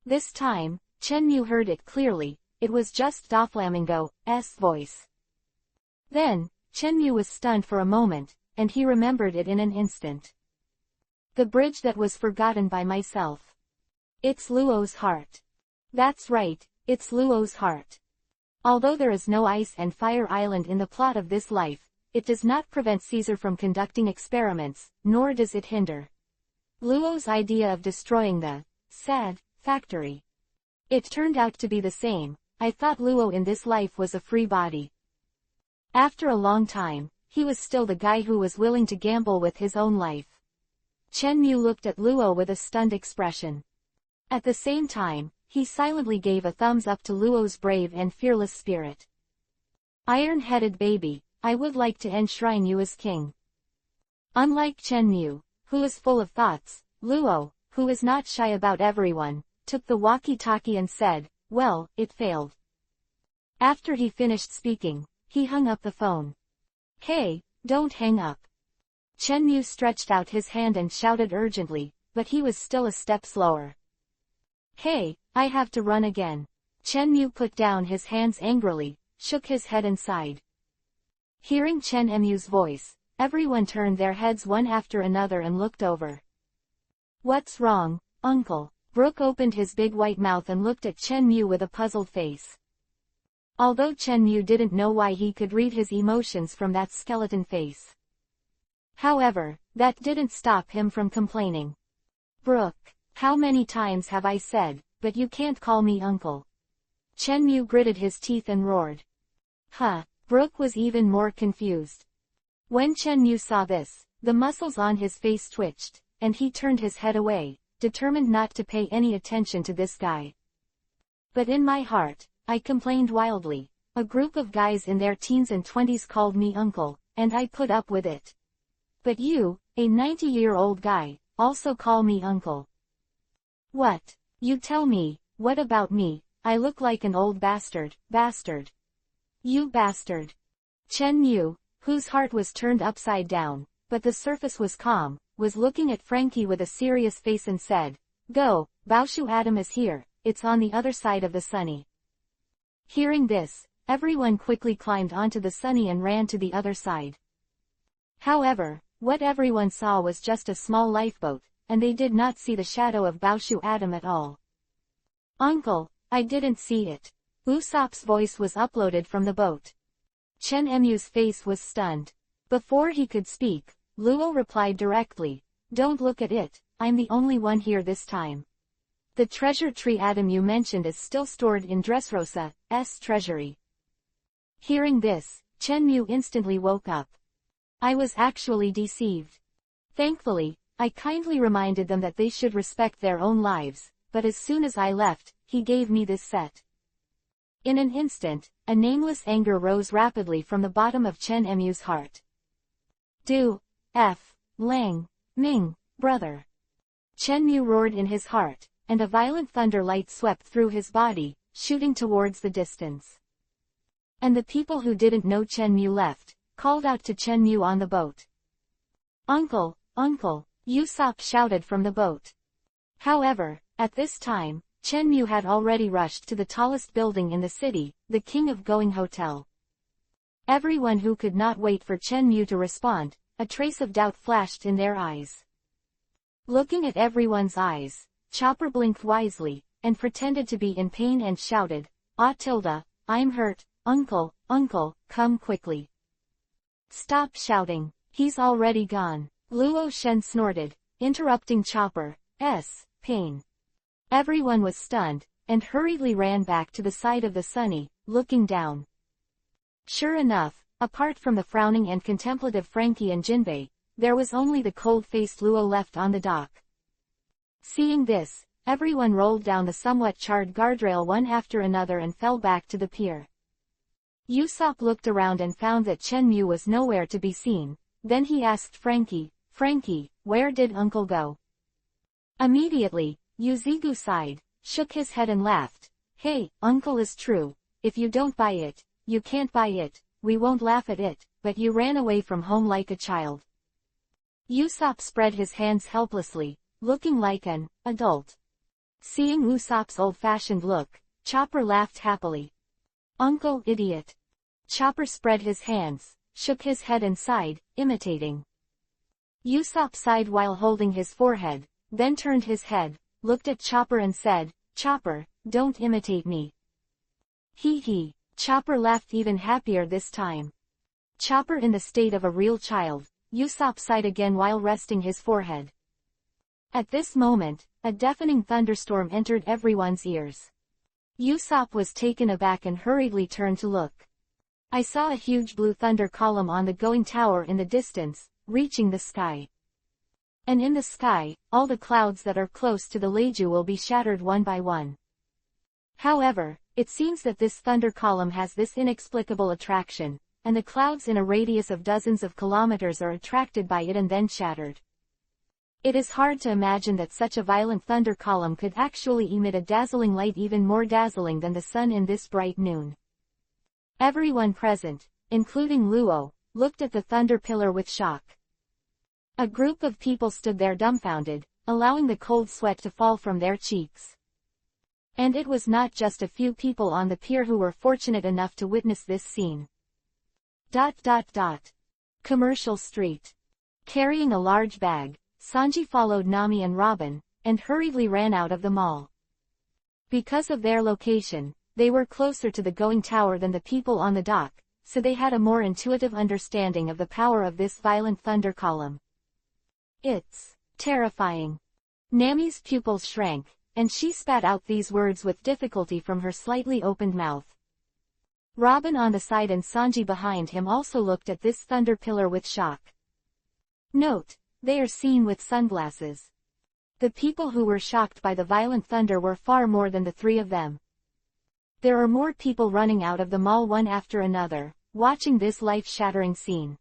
This time, Chen Mu heard it clearly, it was just Doflamingo's voice. Then, Chen Mu was stunned for a moment, and he remembered it in an instant. The bridge that was forgotten by myself. It's Luo's heart. That's right, it's Luo's heart. Although there is no ice and fire island in the plot of this life, it does not prevent Caesar from conducting experiments, nor does it hinder Luo's idea of destroying the sad factory. It turned out to be the same. I thought Luo in this life was a free body. After a long time, he was still the guy who was willing to gamble with his own life. Chen Mu looked at Luo with a stunned expression. At the same time, he silently gave a thumbs up to Luo's brave and fearless spirit. Iron-headed baby, I would like to enshrine you as king. Unlike Chen Mu, who is full of thoughts, Luo, who is not shy about everyone, took the walkie-talkie and said, well, it failed. After he finished speaking, he hung up the phone. Hey, don't hang up. Chen Mu stretched out his hand and shouted urgently, but he was still a step slower. Hey, I have to run again. Chen Mu put down his hands angrily, shook his head and sighed. Hearing Chen Mu's voice, everyone turned their heads one after another and looked over. What's wrong, uncle? Brooke opened his big white mouth and looked at Chen Mu with a puzzled face. Although Chen Mu didn't know why he could read his emotions from that skeleton face. However, that didn't stop him from complaining. Brooke, how many times have I said, but you can't call me uncle? Chen Mu gritted his teeth and roared. Huh, Brooke was even more confused. When Chen Mu saw this, the muscles on his face twitched, and he turned his head away, determined not to pay any attention to this guy. But in my heart, I complained wildly. A group of guys in their teens and 20s called me uncle, and I put up with it. But you, a 90-year-old guy, also call me uncle. What? You tell me, what about me? I look like an old bastard. You bastard. Chen Mu, whose heart was turned upside down, but the surface was calm, was looking at Frankie with a serious face and said, Go, Baoshu Adam is here, it's on the other side of the sunny. Hearing this, everyone quickly climbed onto the sunny and ran to the other side. However, what everyone saw was just a small lifeboat, and they did not see the shadow of Baoshu Adam at all. Uncle, I didn't see it. Usopp's voice was uploaded from the boat. Chen Mu's face was stunned. Before he could speak, Luo replied directly, Don't look at it, I'm the only one here this time. The treasure tree Adam you mentioned is still stored in Dressrosa's treasury. Hearing this, Chen Mu instantly woke up. I was actually deceived. Thankfully, I kindly reminded them that they should respect their own lives, but as soon as I left, he gave me this set. In an instant, a nameless anger rose rapidly from the bottom of Chen Mu's heart. Du, F, Lang, Ming, brother. Chen Mu roared in his heart, and a violent thunder light swept through his body, shooting towards the distance. And the people who didn't know Chen Mu left, called out to Chen Mu on the boat. Uncle, uncle, Usopp shouted from the boat. However, at this time, Chen Mu had already rushed to the tallest building in the city, the King of Going Hotel. Everyone who could not wait for Chen Mu to respond, a trace of doubt flashed in their eyes. Looking at everyone's eyes, Chopper blinked wisely, and pretended to be in pain and shouted, I'm hurt, uncle, come quickly. Stop shouting, he's already gone. Luo Shen snorted, interrupting Chopper's pain. Everyone was stunned, and hurriedly ran back to the side of the sunny, looking down. Sure enough, apart from the frowning and contemplative Frankie and Jinbei, there was only the cold-faced Luo left on the dock. Seeing this, everyone rolled down the somewhat charred guardrail one after another and fell back to the pier. Usopp looked around and found that Chen Mu was nowhere to be seen. Then he asked Frankie, where did Uncle go? Immediately, Yuzigu sighed, shook his head and laughed. Hey, Uncle is true. If you don't buy it, you can't buy it, we won't laugh at it, but you ran away from home like a child. Usopp spread his hands helplessly, looking like an adult. Seeing Usopp's old-fashioned look, Chopper laughed happily. Uncle idiot. Chopper spread his hands, shook his head and sighed, imitating. Usopp sighed while holding his forehead, then turned his head, looked at Chopper and said, Chopper, don't imitate me. Hee hee. Chopper laughed even happier this time. Chopper in the state of a real child, Usopp sighed again while resting his forehead. At this moment, a deafening thunderstorm entered everyone's ears. Usopp was taken aback and hurriedly turned to look. I saw a huge blue thunder column on the going tower in the distance, reaching the sky. And in the sky, all the clouds that are close to the Leiju will be shattered one by one. However, it seems that this thunder column has this inexplicable attraction, and the clouds in a radius of dozens of kilometers are attracted by it and then shattered. It is hard to imagine that such a violent thunder column could actually emit a dazzling light even more dazzling than the sun in this bright noon. Everyone present, including Luo, looked at the thunder pillar with shock. A group of people stood there dumbfounded, allowing the cold sweat to fall from their cheeks. And it was not just a few people on the pier who were fortunate enough to witness this scene. Commercial Street. Carrying a large bag, Sanji followed Nami and Robin, and hurriedly ran out of the mall. Because of their location, they were closer to the going tower than the people on the dock, so they had a more intuitive understanding of the power of this violent thunder column. It's terrifying. Nami's pupils shrank, and she spat out these words with difficulty from her slightly opened mouth. Robin on the side and Sanji behind him also looked at this thunder pillar with shock. Note, they are seen with sunglasses. The people who were shocked by the violent thunder were far more than the three of them. There are more people running out of the mall one after another, watching this life-shattering scene.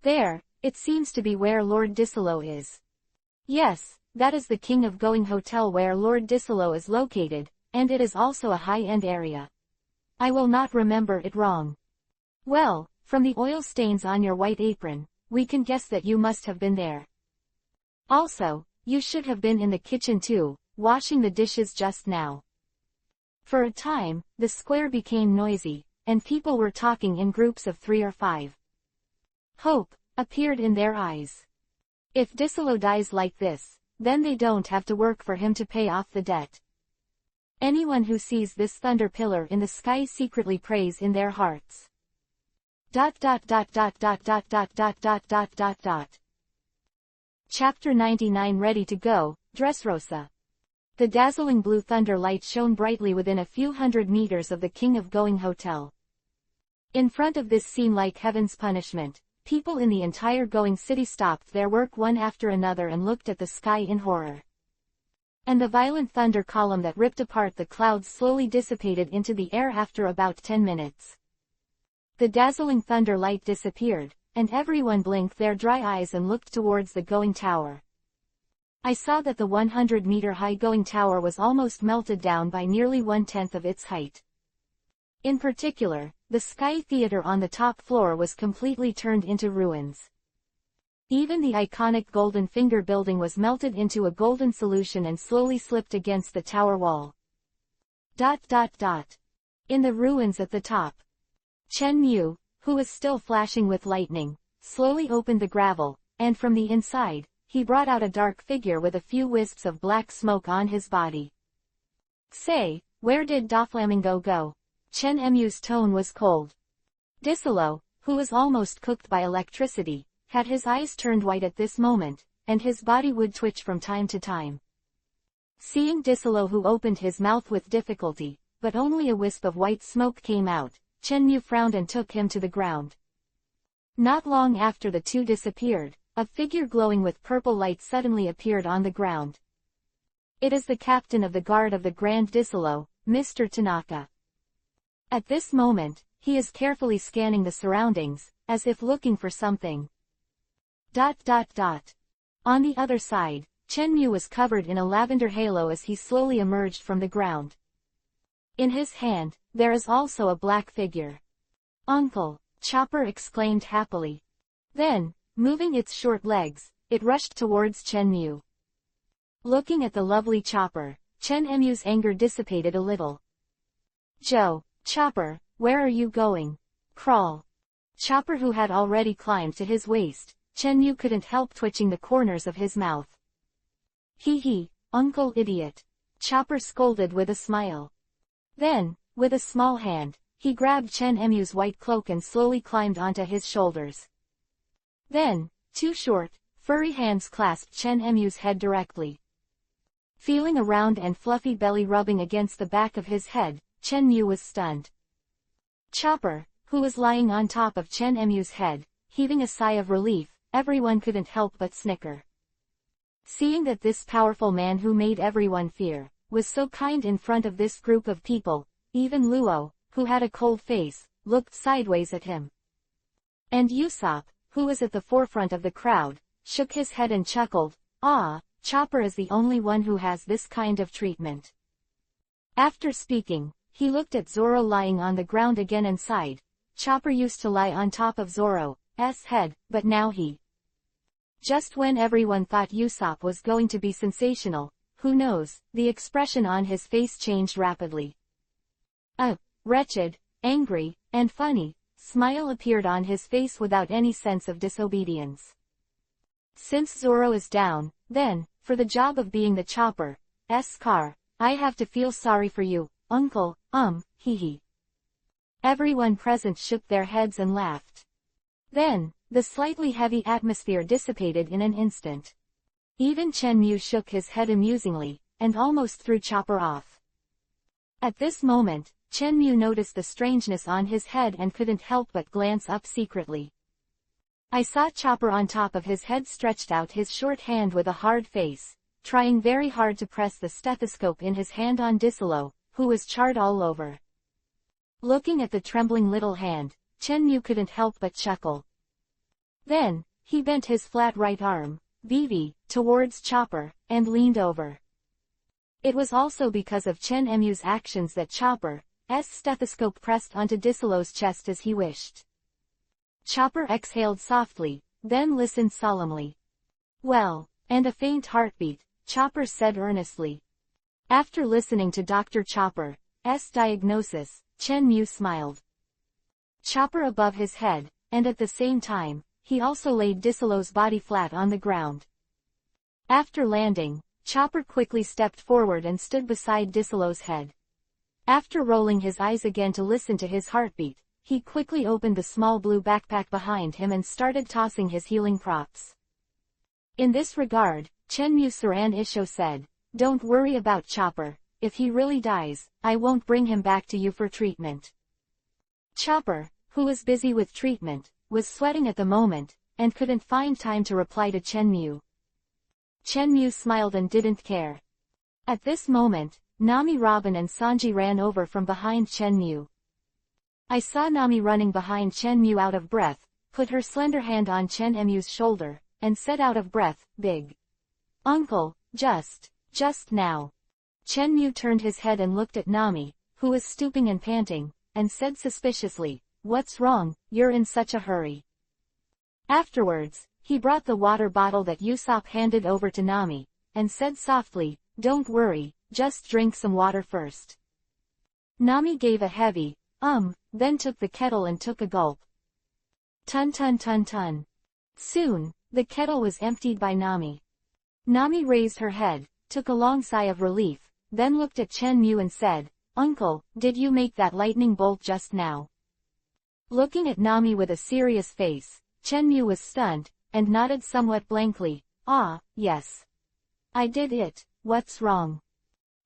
There, it seems to be where Lord Disolo is. Yes, that is the King of Going Hotel where Lord Disolo is located, and it is also a high-end area. I will not remember it wrong. Well, from the oil stains on your white apron, we can guess that you must have been there. Also, you should have been in the kitchen too, washing the dishes just now. For a time, the square became noisy, and people were talking in groups of 3 or 5. Hope appeared in their eyes. If Disolo dies like this, then they don't have to work for him to pay off the debt. Anyone who sees this thunder pillar in the sky secretly prays in their hearts. Chapter 99 Ready to Go, Dressrosa. The dazzling blue thunder light shone brightly within a few hundred meters of the King of Going Hotel. In front of this scene like heaven's punishment, people in the entire Going City stopped their work one after another and looked at the sky in horror. And the violent thunder column that ripped apart the clouds slowly dissipated into the air after about 10 minutes. The dazzling thunder light disappeared, and everyone blinked their dry eyes and looked towards the Going Tower. I saw that the 100-meter-high Going Tower was almost melted down by nearly 1/10 of its height. In particular, the Sky Theater on the top floor was completely turned into ruins. Even the iconic Golden Finger building was melted into a golden solution and slowly slipped against the tower wall. In the ruins at the top, Chen Mu, who was still flashing with lightning, slowly opened the gravel, and from the inside, he brought out a dark figure with a few wisps of black smoke on his body. Say, where did Doflamingo go? Chen Mu's tone was cold. Disolo, who was almost cooked by electricity, had his eyes turned white at this moment, and his body would twitch from time to time. Seeing Disolo, who opened his mouth with difficulty, but only a wisp of white smoke came out, Chen Mu frowned and took him to the ground. Not long after the two disappeared, a figure glowing with purple light suddenly appeared on the ground. It is the captain of the guard of the Grand Disolo, Mr. Tanaka. At this moment, he is carefully scanning the surroundings, as if looking for something. On the other side, Chen Mu was covered in a lavender halo as he slowly emerged from the ground. In his hand, there is also a black figure. Uncle! Chopper exclaimed happily. Then, moving its short legs, it rushed towards Chen Mu. Looking at the lovely Chopper, Chen Mu's anger dissipated a little. Chopper, where are you going? Crawl. Chopper, who had already climbed to his waist, Chen Mu couldn't help twitching the corners of his mouth. Hee, Uncle Idiot. Chopper scolded with a smile. Then, with a small hand, he grabbed Chen Emu's white cloak and slowly climbed onto his shoulders. Then, two short, furry hands clasped Chen Emu's head directly. Feeling a round and fluffy belly rubbing against the back of his head, Chen Mu was stunned. Chopper, who was lying on top of Chen Emu's head, heaving a sigh of relief, everyone couldn't help but snicker. Seeing that this powerful man who made everyone fear, was so kind in front of this group of people, even Luo, who had a cold face, looked sideways at him. And Usopp, who was at the forefront of the crowd, shook his head and chuckled, "Ah, Chopper is the only one who has this kind of treatment." After speaking, he looked at Zoro lying on the ground again and sighed. Chopper used to lie on top of Zoro's head, but now he... Just when everyone thought Usopp was going to be sensational, who knows, the expression on his face changed rapidly. A wretched, angry, and funny smile appeared on his face without any sense of disobedience. Since Zoro is down, then, for the job of being the Chopper's car, I have to feel sorry for you, Uncle, hee. Everyone present shook their heads and laughed. Then, the slightly heavy atmosphere dissipated in an instant. Even Chen Mu shook his head amusingly, and almost threw Chopper off. At this moment, Chen Mu noticed the strangeness on his head and couldn't help but glance up secretly. I saw Chopper on top of his head stretched out his short hand with a hard face, trying very hard to press the stethoscope in his hand on Disolo, who was charred all over. Looking at the trembling little hand, Chen Mu couldn't help but chuckle. Then, he bent his flat right arm, Vivi, towards Chopper, and leaned over. It was also because of Chen Emu's actions that Chopper's stethoscope pressed onto Disolo's chest as he wished. Chopper exhaled softly, then listened solemnly. "Well," and a faint heartbeat, Chopper said earnestly. After listening to Dr. Chopper's diagnosis, Chen Mu smiled. Chopper above his head, and at the same time, he also laid Disolo's body flat on the ground. After landing, Chopper quickly stepped forward and stood beside Disolo's head. After rolling his eyes again to listen to his heartbeat, he quickly opened the small blue backpack behind him and started tossing his healing props. In this regard, Chen Mu Saran Isho said, "Don't worry about Chopper, if he really dies, I won't bring him back to you for treatment." Chopper, who was busy with treatment, was sweating at the moment, and couldn't find time to reply to Chen Mu. Chen Mu smiled and didn't care. At this moment, Nami, Robin and Sanji ran over from behind Chen Mu. I saw Nami running behind Chen Mu out of breath, put her slender hand on Chen Emu's shoulder, and said out of breath, "Big Uncle, just now." Chen Mu turned his head and looked at Nami, who was stooping and panting, and said suspiciously, "What's wrong, you're in such a hurry?" Afterwards, he brought the water bottle that Usopp handed over to Nami, and said softly, "Don't worry, just drink some water first." Nami gave a heavy, then took the kettle and took a gulp. Tun tun tun tun. Soon, the kettle was emptied by Nami. Nami raised her head, took a long sigh of relief, then looked at Chen Mu and said, "Uncle, did you make that lightning bolt just now?" Looking at Nami with a serious face, Chen Mu was stunned, and nodded somewhat blankly, "Ah, yes. I did it, what's wrong?"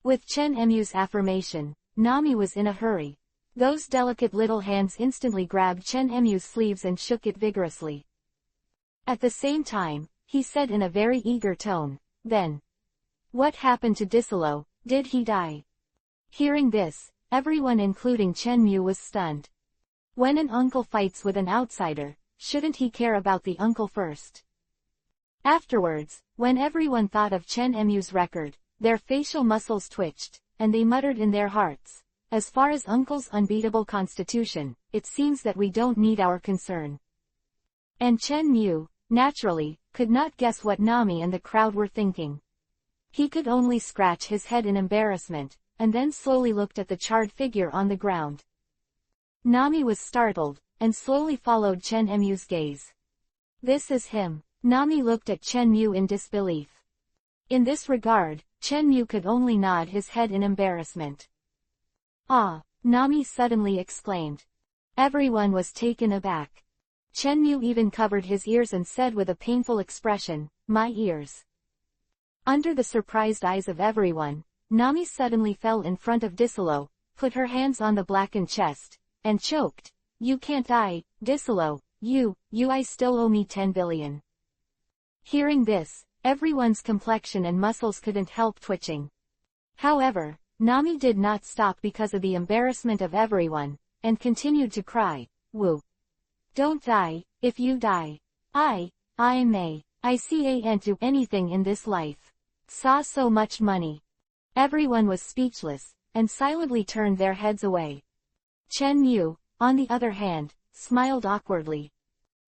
With Chen Emu's affirmation, Nami was in a hurry. Those delicate little hands instantly grabbed Chen Emu's sleeves and shook it vigorously. At the same time, he said in a very eager tone, "Then, what happened to Disolo, did he die?" Hearing this, everyone including Chen Mu was stunned. When an uncle fights with an outsider, shouldn't he care about the uncle first? Afterwards, when everyone thought of Chen Emu's record, their facial muscles twitched, and they muttered in their hearts, "As far as Uncle's unbeatable constitution, it seems that we don't need our concern." And Chen Mu, naturally, could not guess what Nami and the crowd were thinking. He could only scratch his head in embarrassment, and then slowly looked at the charred figure on the ground. Nami was startled, and slowly followed Chen Emu's gaze. "This is him." Nami looked at Chen Mu in disbelief. In this regard, Chen Mu could only nod his head in embarrassment. "Ah, Nami suddenly exclaimed. Everyone was taken aback. Chenmu even covered his ears and said with a painful expression, "My ears." Under the surprised eyes of everyone, Nami suddenly fell in front of Disalo, put her hands on the blackened chest, and choked. "You can't die, Disalo, I still owe me 10 billion. Hearing this, everyone's complexion and muscles couldn't help twitching. However, Nami did not stop because of the embarrassment of everyone, and continued to cry, "Woo. Don't die, if you die. I can't do anything in this life. Saw so much money." Everyone was speechless, and silently turned their heads away. Chenmu, on the other hand, smiled awkwardly.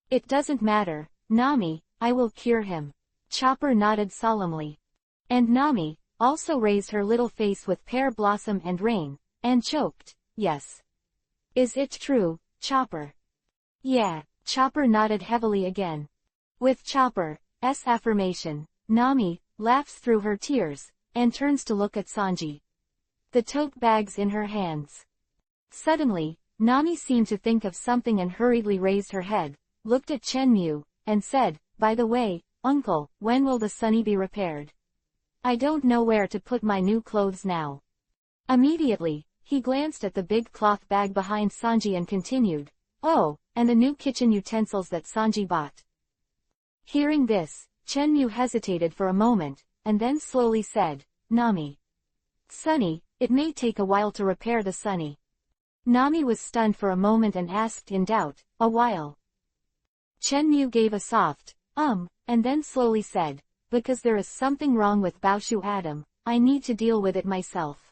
"It doesn't matter, Nami, I will cure him." Chopper nodded solemnly. And Nami also raised her little face with Pear Blossom and Rain, and choked, "Yes. Is it true, Chopper?" "Yeah." Chopper nodded heavily again. With Chopper's affirmation, Nami laughs through her tears, and turns to look at Sanji. The tote bags in her hands. Suddenly, Nami seemed to think of something and hurriedly raised her head, looked at Chenmu, and said, "By the way, Uncle, when will the sunny be repaired? I don't know where to put my new clothes now." Immediately, he glanced at the big cloth bag behind Sanji and continued, "Oh, and the new kitchen utensils that Sanji bought." Hearing this, Chenmu hesitated for a moment, and then slowly said, "Nami. Sunny, it may take a while to repair the sunny." Nami was stunned for a moment and asked in doubt, "A while?" Chenmu gave a soft, and then slowly said, "Because there is something wrong with Baoshu Adam, I need to deal with it myself."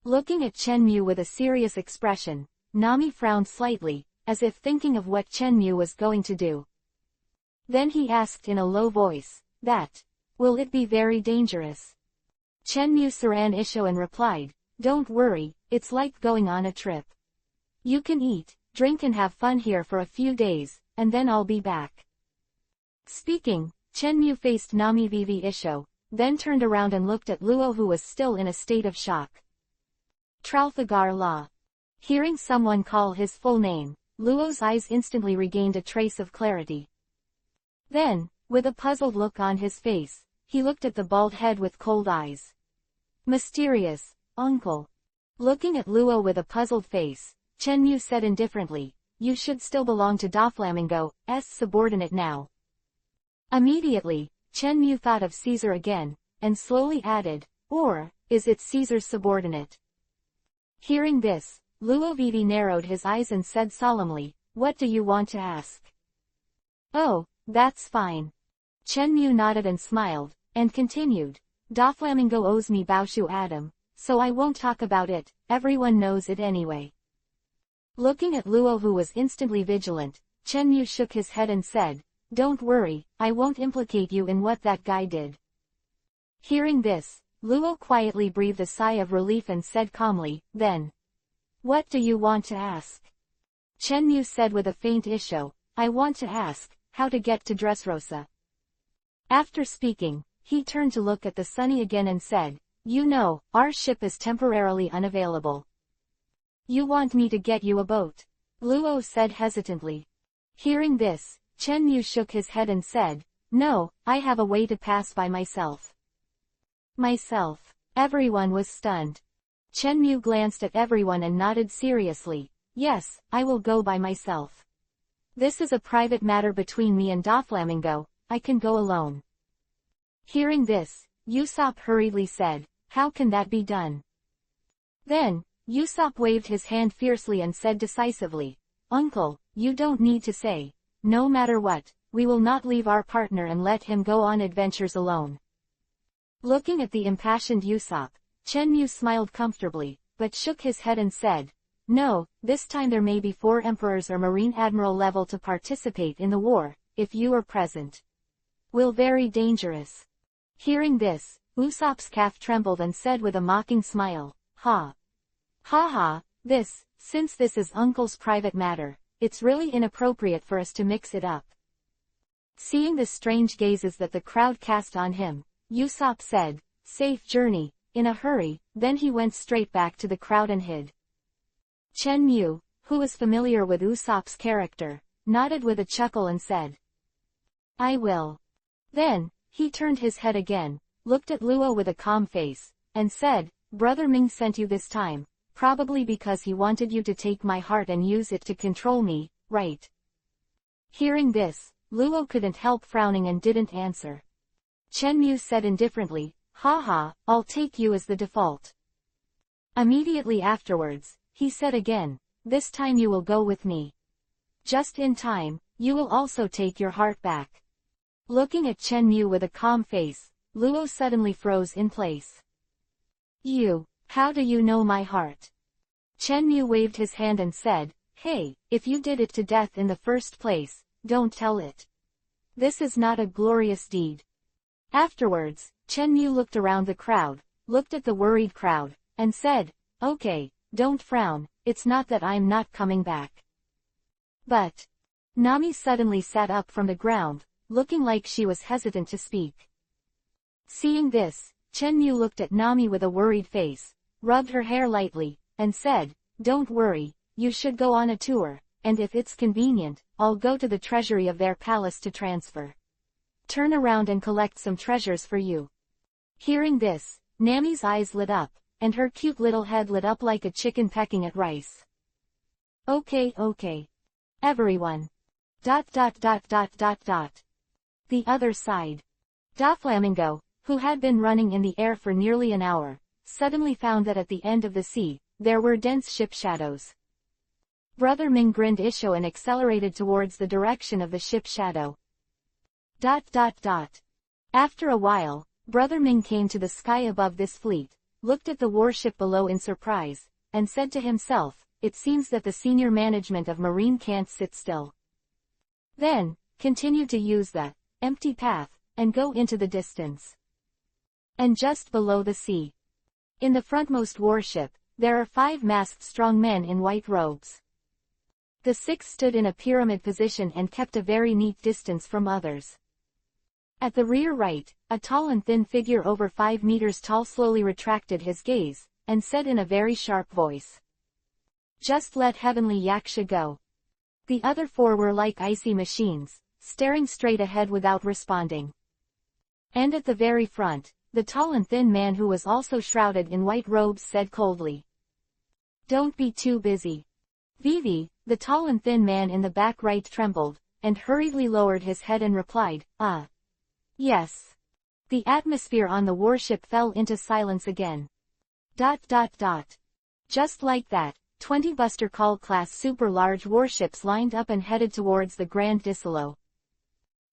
Looking at Chenmu with a serious expression, Nami frowned slightly, as if thinking of what Chenmu was going to do. Then he asked in a low voice, "Will it be very dangerous?" Chenmu Saran Isho and replied, "Don't worry, it's like going on a trip. You can eat, drink and have fun here for a few days, and then I'll be back." Speaking, Chenmu faced Nami Vivi Isho, then turned around and looked at Luo who was still in a state of shock. Trafalgar Law. Hearing someone call his full name, Luo's eyes instantly regained a trace of clarity. Then, with a puzzled look on his face, he looked at the bald head with cold eyes. "Mysterious, Uncle." Looking at Luo with a puzzled face, Chenmu said indifferently, "You should still belong to Doflamingo's subordinate now." Immediately, Chenmu thought of Caesar again, and slowly added, "Or, is it Caesar's subordinate?" Hearing this, Luo Vivi narrowed his eyes and said solemnly, "What do you want to ask?" "Oh, that's fine." Chenmu nodded and smiled, and continued, "Doflamingo owes me Baoshu Adam, so I won't talk about it, everyone knows it anyway." Looking at Luo who was instantly vigilant, Chenmu shook his head and said, "Don't worry, I won't implicate you in what that guy did." Hearing this, Luo quietly breathed a sigh of relief and said calmly, "Then, what do you want to ask?" Chenmu said with a faint Isho, "I want to ask, how to get to Dressrosa." After speaking, he turned to look at the Sunny again and said, "You know, our ship is temporarily unavailable. You want me to get you a boat?" Luo said hesitantly. Hearing this, Chenmu shook his head and said, "No, I have a way to pass by myself." "Myself?" Everyone was stunned. Chenmu glanced at everyone and nodded seriously, "Yes, I will go by myself. This is a private matter between me and Doflamingo, I can go alone." Hearing this, Usopp hurriedly said, "How can that be done?" Then, Usopp waved his hand fiercely and said decisively, "Uncle, you don't need to say. No matter what, we will not leave our partner and let him go on adventures alone." Looking at the impassioned Usopp, Chenmu smiled comfortably, but shook his head and said, "No, this time there may be 4 emperors or marine admiral level to participate in the war, if you are present. Will very dangerous." Hearing this, Usopp's calf trembled and said with a mocking smile, "Ha. Ha ha, since this is Uncle's private matter, it's really inappropriate for us to mix it up." Seeing the strange gazes that the crowd cast on him, Usopp said, "Safe journey," in a hurry, then he went straight back to the crowd and hid. Chen Mu, who was familiar with Usopp's character, nodded with a chuckle and said, I will. Then, he turned his head again, looked at Luo with a calm face, and said, Brother Ming sent you this time, probably because he wanted you to take my heart and use it to control me, right? Hearing this, Luo couldn't help frowning and didn't answer. Chen Mu said indifferently, Haha, I'll take you as the default. Immediately afterwards, he said again, this time you will go with me. Just in time, you will also take your heart back. Looking at Chen Mu with a calm face, Luo suddenly froze in place. How do you know my heart? Chen Mu waved his hand and said, Hey, if you did it to death in the first place, don't tell it. This is not a glorious deed. Afterwards, Chen Mu looked around the crowd, looked at the worried crowd, and said, Okay, don't frown, it's not that I'm not coming back. But Nami suddenly sat up from the ground, looking like she was hesitant to speak. Seeing this, Chen Mu looked at Nami with a worried face, rubbed her hair lightly, and said, Don't worry, you should go on a tour, and if it's convenient, I'll go to the treasury of their palace to transfer. Turn around and collect some treasures for you. Hearing this, Nami's eyes lit up, and her cute little head lit up like a chicken pecking at rice. Okay. Everyone. The other side. Doflamingo, who had been running in the air for nearly an hour, suddenly found that at the end of the sea, there were dense ship shadows. Brother Ming grinned isho and accelerated towards the direction of the ship shadow. After a while, Brother Ming came to the sky above this fleet, looked at the warship below in surprise, and said to himself, It seems that the senior management of Marine can't sit still. Then, continued to use the empty path, and go into the distance. And just below the sea, in the frontmost warship, there are 5 masked strong men in white robes. The 6 stood in a pyramid position and kept a very neat distance from others. At the rear right, a tall and thin figure over 5 meters tall slowly retracted his gaze, and said in a very sharp voice, Just let Heavenly Yaksha go. The other 4 were like icy machines, staring straight ahead without responding. And at the very front, the tall and thin man who was also shrouded in white robes said coldly, Don't be too busy. Vivi, the tall and thin man in the back right trembled, and hurriedly lowered his head and replied, Yes. The atmosphere on the warship fell into silence again. Just like that, 20 Buster Call-class super-large warships lined up and headed towards the Grand Disolo.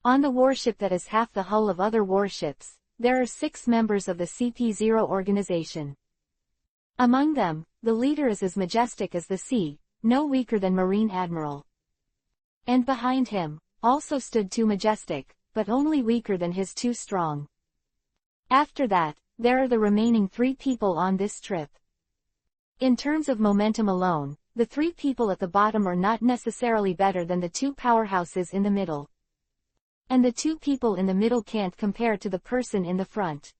On the warship that is half the hull of other warships, there are 6 members of the CP0 organization. Among them, the leader is as majestic as the sea, no weaker than Marine Admiral. And behind him, also stood 2 majestic, but only weaker than his 2 strong. After that, there are the remaining 3 people on this trip. In terms of momentum alone, the 3 people at the bottom are not necessarily better than the 2 powerhouses in the middle. And the 2 people in the middle can't compare to the person in the front.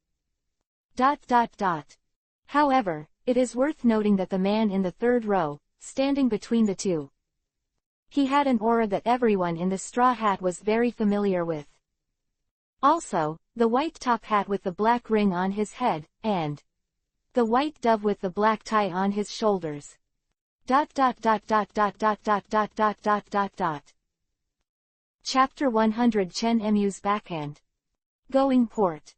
However, it is worth noting that the man in the 3rd row, standing between the 2. He had an aura that everyone in the straw hat was very familiar with. Also, the white top hat with the black ring on his head, and the white dove with the black tie on his shoulders. Chapter 100 Chen Mu's Backhand. Going port.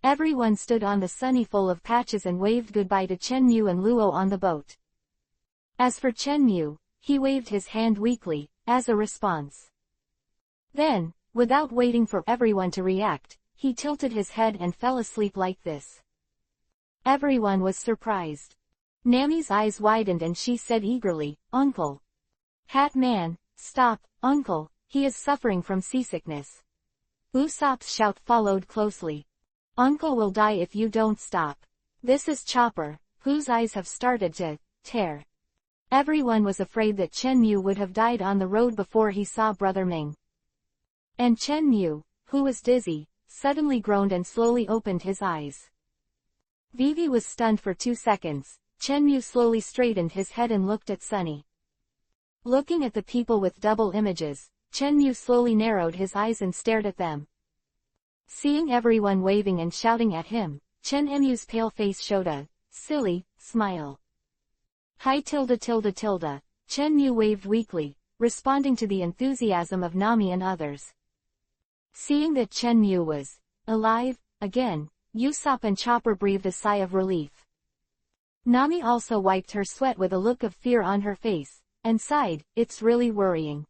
Everyone stood on the sunny full of patches and waved goodbye to Chen Mu and Luo on the boat. As for Chen Mu, he waved his hand weakly, as a response. Then, without waiting for everyone to react, he tilted his head and fell asleep like this. Everyone was surprised. Nami's eyes widened and she said eagerly, Uncle. Hat Man, stop, Uncle, he is suffering from seasickness. Usopp's shout followed closely. Uncle will die if you don't stop. This is Chopper, whose eyes have started to tear. Everyone was afraid that Chen Mu would have died on the road before he saw Brother Ming. And Chen Mu, who was dizzy, suddenly groaned and slowly opened his eyes. Vivi was stunned for 2 seconds, Chenmu slowly straightened his head and looked at Sunny. Looking at the people with double images, Chenmu slowly narrowed his eyes and stared at them. Seeing everyone waving and shouting at him, Chenmu's pale face showed a silly smile. Hi tilde tilde tilde, Chenmu waved weakly, responding to the enthusiasm of Nami and others. Seeing that Chenmu was alive again, Usopp and Chopper breathed a sigh of relief. Nami also wiped her sweat with a look of fear on her face, and sighed, "It's really worrying."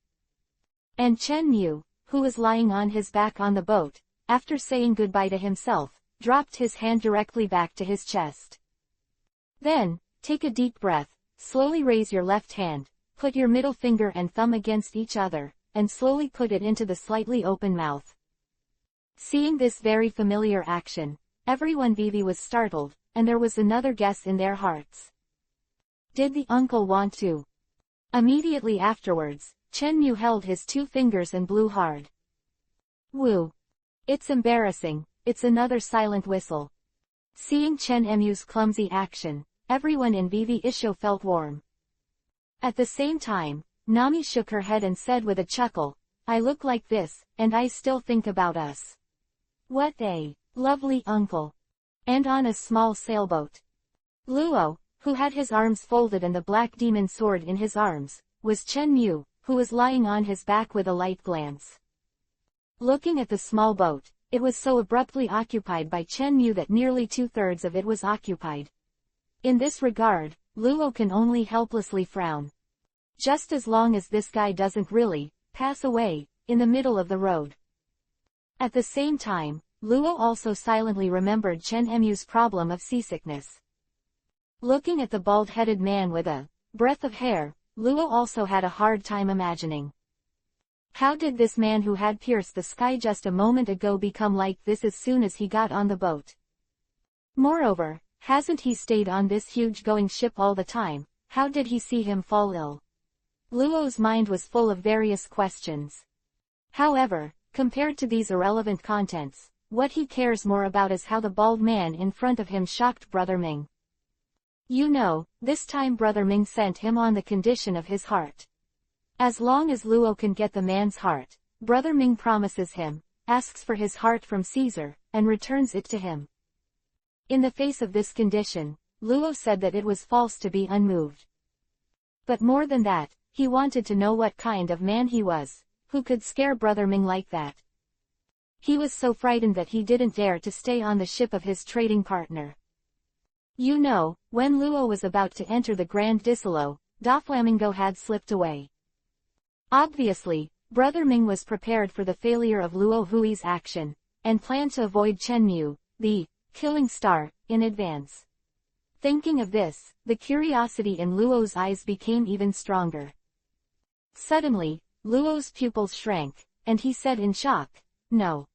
And Chenmu, who was lying on his back on the boat, after saying goodbye to himself, dropped his hand directly back to his chest. Then, take a deep breath, slowly raise your left hand, put your middle finger and thumb against each other, and slowly put it into the slightly open mouth. Seeing this very familiar action, everyone Vivi was startled, and there was another guess in their hearts. Did the uncle want to? Immediately afterwards, Chenmu held his two fingers and blew hard. Woo! It's embarrassing, it's another silent whistle. Seeing Chenmu's clumsy action, everyone in Vivi Isho felt warm. At the same time, Nami shook her head and said with a chuckle, "I look like this, and I still think about us. What a lovely uncle." And on a small sailboat. Luo, who had his arms folded and the black demon sword in his arms, was Chenmu, who was lying on his back with a light glance. Looking at the small boat, it was so abruptly occupied by Chenmu that nearly 2/3 of it was occupied. In this regard, Luo can only helplessly frown. Just as long as this guy doesn't really pass away in the middle of the road. At the same time, Luo also silently remembered Chenmu's problem of seasickness. Looking at the bald-headed man with a breath of hair, Luo also had a hard time imagining. How did this man who had pierced the sky just a moment ago become like this as soon as he got on the boat? Moreover, hasn't he stayed on this huge-going ship all the time? How did he see him fall ill? Luo's mind was full of various questions. However, compared to these irrelevant contents, what he cares more about is how the bald man in front of him shocked Brother Ming. You know, this time Brother Ming sent him on the condition of his heart. As long as Luo can get the man's heart, Brother Ming promises him, asks for his heart from Caesar, and returns it to him. In the face of this condition, Luo said that it was false to be unmoved. But more than that, he wanted to know what kind of man he was, who could scare Brother Ming like that. He was so frightened that he didn't dare to stay on the ship of his trading partner. You know, when Luo was about to enter the Grand Disolo, Doflamingo had slipped away. Obviously, Brother Ming was prepared for the failure of Luo Hui's action, and planned to avoid Chenmu, the killing star, in advance. Thinking of this, the curiosity in Luo's eyes became even stronger. Suddenly, Luo's pupils shrank, and he said in shock, "No.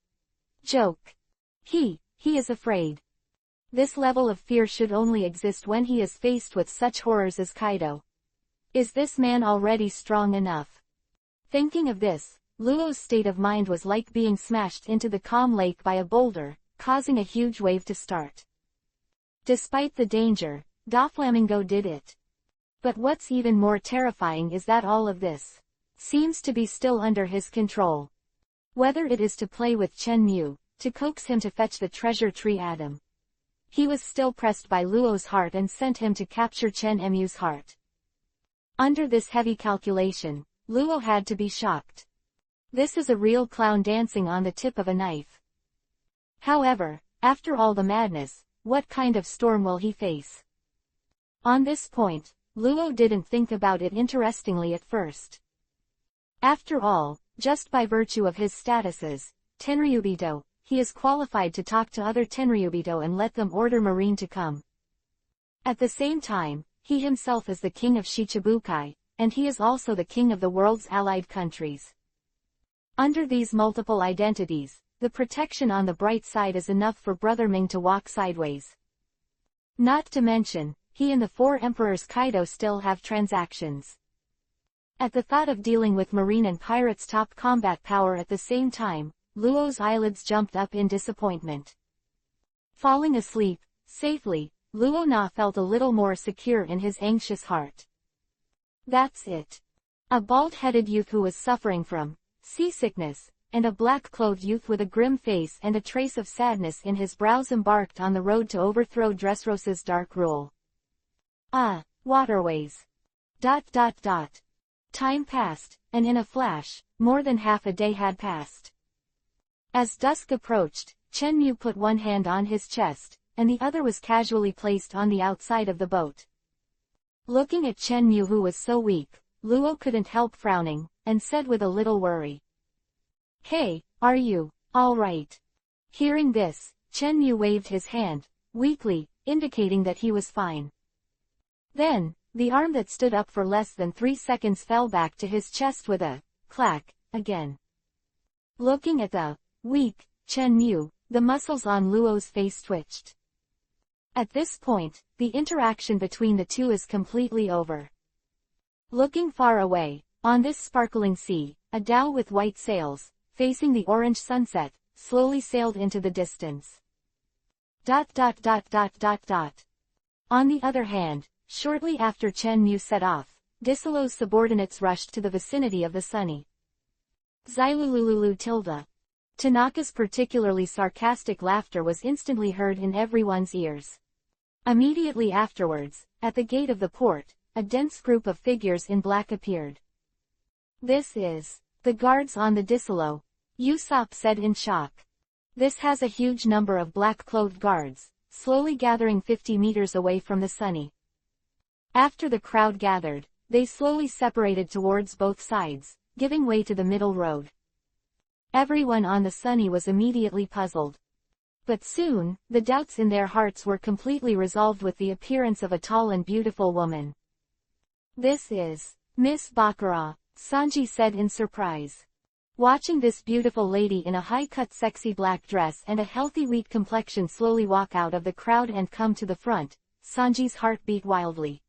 Joke. He is afraid." This level of fear should only exist when he is faced with such horrors as Kaido. Is this man already strong enough? Thinking of this, Luo's state of mind was like being smashed into the calm lake by a boulder, causing a huge wave to start. Despite the danger, Doflamingo did it. But what's even more terrifying is that all of this seems to be still under his control. Whether it is to play with Chenmu, to coax him to fetch the treasure tree Adam. He was still pressed by Luo's heart and sent him to capture Chenmu's heart. Under this heavy calculation, Luo had to be shocked. This is a real clown dancing on the tip of a knife. However, after all the madness, what kind of storm will he face? On this point, Luo didn't think about it interestingly at first. After all, just by virtue of his status as Tenryubido, he is qualified to talk to other Tenryubido and let them order Marine to come. At the same time, he himself is the king of Shichibukai, and he is also the king of the world's allied countries. Under these multiple identities, the protection on the bright side is enough for Brother Ming to walk sideways. Not to mention, he and the four emperors Kaido still have transactions. At the thought of dealing with Marine and Pirate's top combat power at the same time, Luo's eyelids jumped up in disappointment. Falling asleep, safely, Luo Na felt a little more secure in his anxious heart. That's it. A bald-headed youth who was suffering from seasickness, and a black-clothed youth with a grim face and a trace of sadness in his brows embarked on the road to overthrow Dressrosa's dark rule. Waterways. Time passed, and in a flash, more than half a day had passed. As dusk approached, Chen Mu put one hand on his chest, and the other was casually placed on the outside of the boat. Looking at Chen Mu who was so weak, Luo couldn't help frowning, and said with a little worry. Hey, are you all right? Hearing this, Chen Mu waved his hand, weakly, indicating that he was fine. Then, the arm that stood up for less than 3 seconds fell back to his chest with a clack, again. Looking at the weak Chen Mu, the muscles on Luo's face twitched. At this point, the interaction between the two is completely over. Looking far away, on this sparkling sea, a dhow with white sails, facing the orange sunset, slowly sailed into the distance. On the other hand, shortly after Chen Mu set off, Disolo's subordinates rushed to the vicinity of the sunny Xylulululu tilde. Tanaka's particularly sarcastic laughter was instantly heard in everyone's ears. Immediately afterwards, at the gate of the port, a dense group of figures in black appeared. This is the guards on the Disolo, Usopp said in shock. This has a huge number of black-clothed guards, slowly gathering 50 meters away from the sunny. After the crowd gathered, they slowly separated towards both sides, giving way to the middle road. Everyone on the sunny was immediately puzzled. But soon, the doubts in their hearts were completely resolved with the appearance of a tall and beautiful woman. This is Miss Bakura, Sanji said in surprise. Watching this beautiful lady in a high-cut sexy black dress and a healthy wheat complexion slowly walk out of the crowd and come to the front, Sanji's heart beat wildly.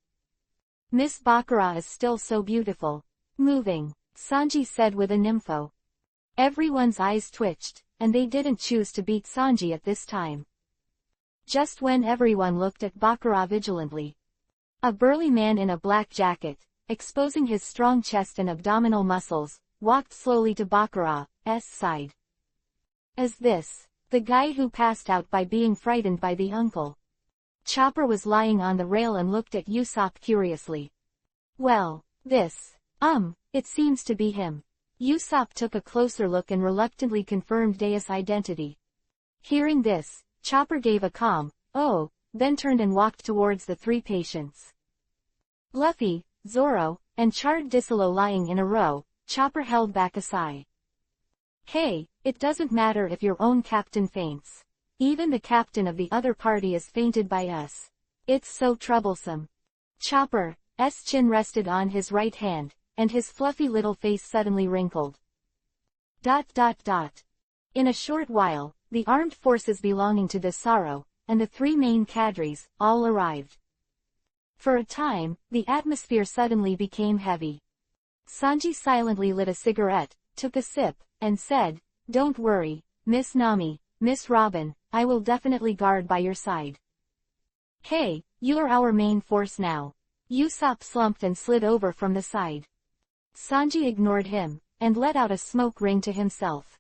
Miss Bakura is still so beautiful. Moving, Sanji said with a nympho. Everyone's eyes twitched, and they didn't choose to beat Sanji at this time. Just when everyone looked at Bakura vigilantly, a burly man in a black jacket, exposing his strong chest and abdominal muscles, walked slowly to Bakura's side. Is this the guy who passed out by being frightened by the uncle? Chopper was lying on the rail and looked at Usopp curiously. Well, it seems to be him. Usopp took a closer look and reluctantly confirmed Dei's identity. Hearing this, Chopper gave a calm, "Oh," then turned and walked towards the 3 patients. Luffy, Zoro, and Charred Disolo lying in a row. Chopper held back a sigh. Hey, it doesn't matter if your own captain faints. Even the captain of the other party is fainted by us. It's so troublesome. Chopper's chin rested on his right hand, and his fluffy little face suddenly wrinkled. In a short while, the armed forces belonging to the Saro, and the 3 main cadres, all arrived. For a time, the atmosphere suddenly became heavy. Sanji silently lit a cigarette, took a sip, and said, "Don't worry, Miss Nami, Miss Robin, I will definitely guard by your side." Hey, you're our main force now. Usopp slumped and slid over from the side. Sanji ignored him, and let out a smoke ring to himself.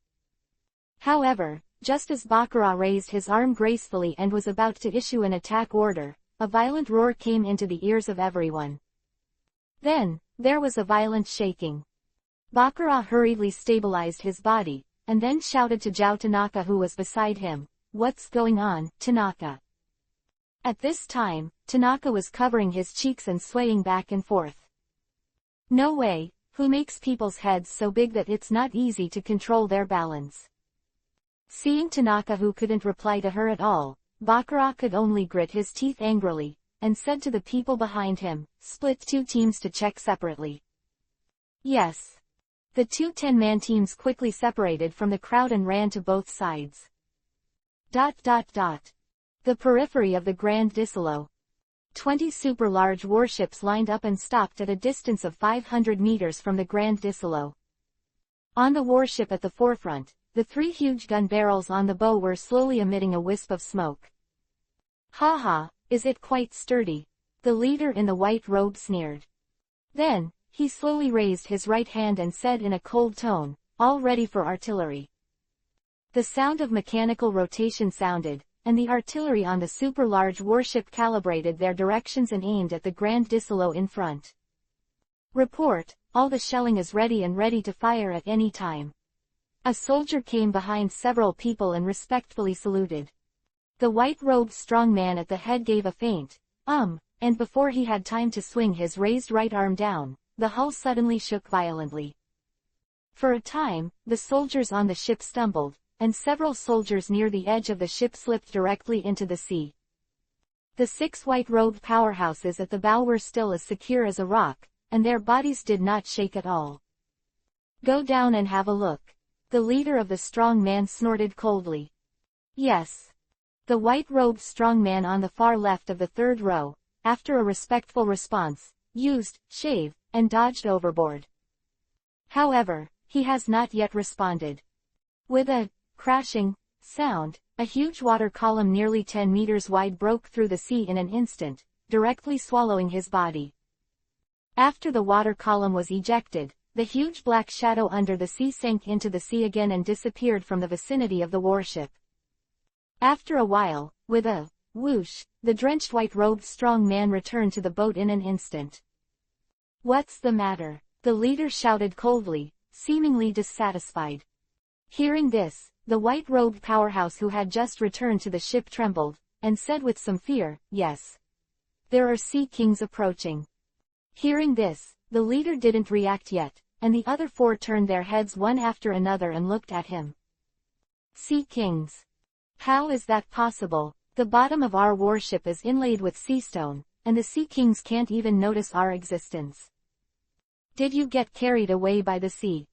However, just as Bakura raised his arm gracefully and was about to issue an attack order, a violent roar came into the ears of everyone. Then, there was a violent shaking. Bakura hurriedly stabilized his body, and then shouted to Zhao Tanaka who was beside him, "What's going on, Tanaka?" At this time, Tanaka was covering his cheeks and swaying back and forth. No way, who makes people's heads so big that it's not easy to control their balance? Seeing Tanaka who couldn't reply to her at all, Bakura could only grit his teeth angrily, and said to the people behind him, "Split 2 teams to check separately." Yes. The 2 10-man teams quickly separated from the crowd and ran to both sides. The periphery of the Grand Disolo. 20 super-large warships lined up and stopped at a distance of 500 meters from the Grand Disolo. On the warship at the forefront, the 3 huge gun barrels on the bow were slowly emitting a wisp of smoke. "Haha, Is it quite sturdy? The leader in the white robe sneered. Then, he slowly raised his right hand and said in a cold tone, "All ready for artillery." The sound of mechanical rotation sounded, and the artillery on the super-large warship calibrated their directions and aimed at the Grand Disolo in front. "Report, all the shelling is ready and ready to fire at any time." A soldier came behind several people and respectfully saluted. The white-robed strong man at the head gave a faint, and before he had time to swing his raised right arm down, the hull suddenly shook violently. For a time, the soldiers on the ship stumbled, and several soldiers near the edge of the ship slipped directly into the sea. The 6 white-robed powerhouses at the bow were still as secure as a rock, and their bodies did not shake at all. "Go down and have a look." The leader of the strong man snorted coldly. "Yes." The white-robed strong man on the far left of the third row, after a respectful response, used, shave, and dodged overboard. However, he has not yet responded. With a crashing sound, a huge water column nearly 10 meters wide broke through the sea in an instant, directly swallowing his body. After the water column was ejected, the huge black shadow under the sea sank into the sea again and disappeared from the vicinity of the warship. After a while, with a whoosh, the drenched white-robed strong man returned to the boat in an instant. "What's the matter?" the leader shouted coldly, seemingly dissatisfied. Hearing this, the white-robed powerhouse who had just returned to the ship trembled, and said with some fear, "Yes. There are sea kings approaching." Hearing this, the leader didn't react yet, and the other 4 turned their heads one after another and looked at him. "Sea kings? How is that possible? The bottom of our warship is inlaid with sea stone, and the sea kings can't even notice our existence. Did you get carried away by the sea?"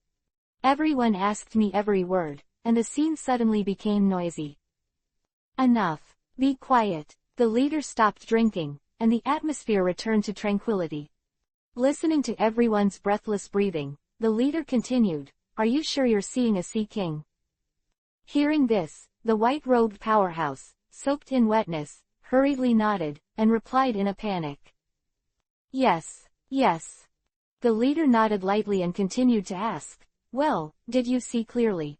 Everyone asked me every word, and the scene suddenly became noisy. "Enough. Be quiet." The leader stopped drinking, and the atmosphere returned to tranquility. Listening to everyone's breathless breathing, the leader continued, "Are you sure you're seeing a sea king?" Hearing this, the white-robed powerhouse, soaked in wetness, hurriedly nodded, and replied in a panic. "Yes, yes." The leader nodded lightly and continued to ask, "Well, did you see clearly?"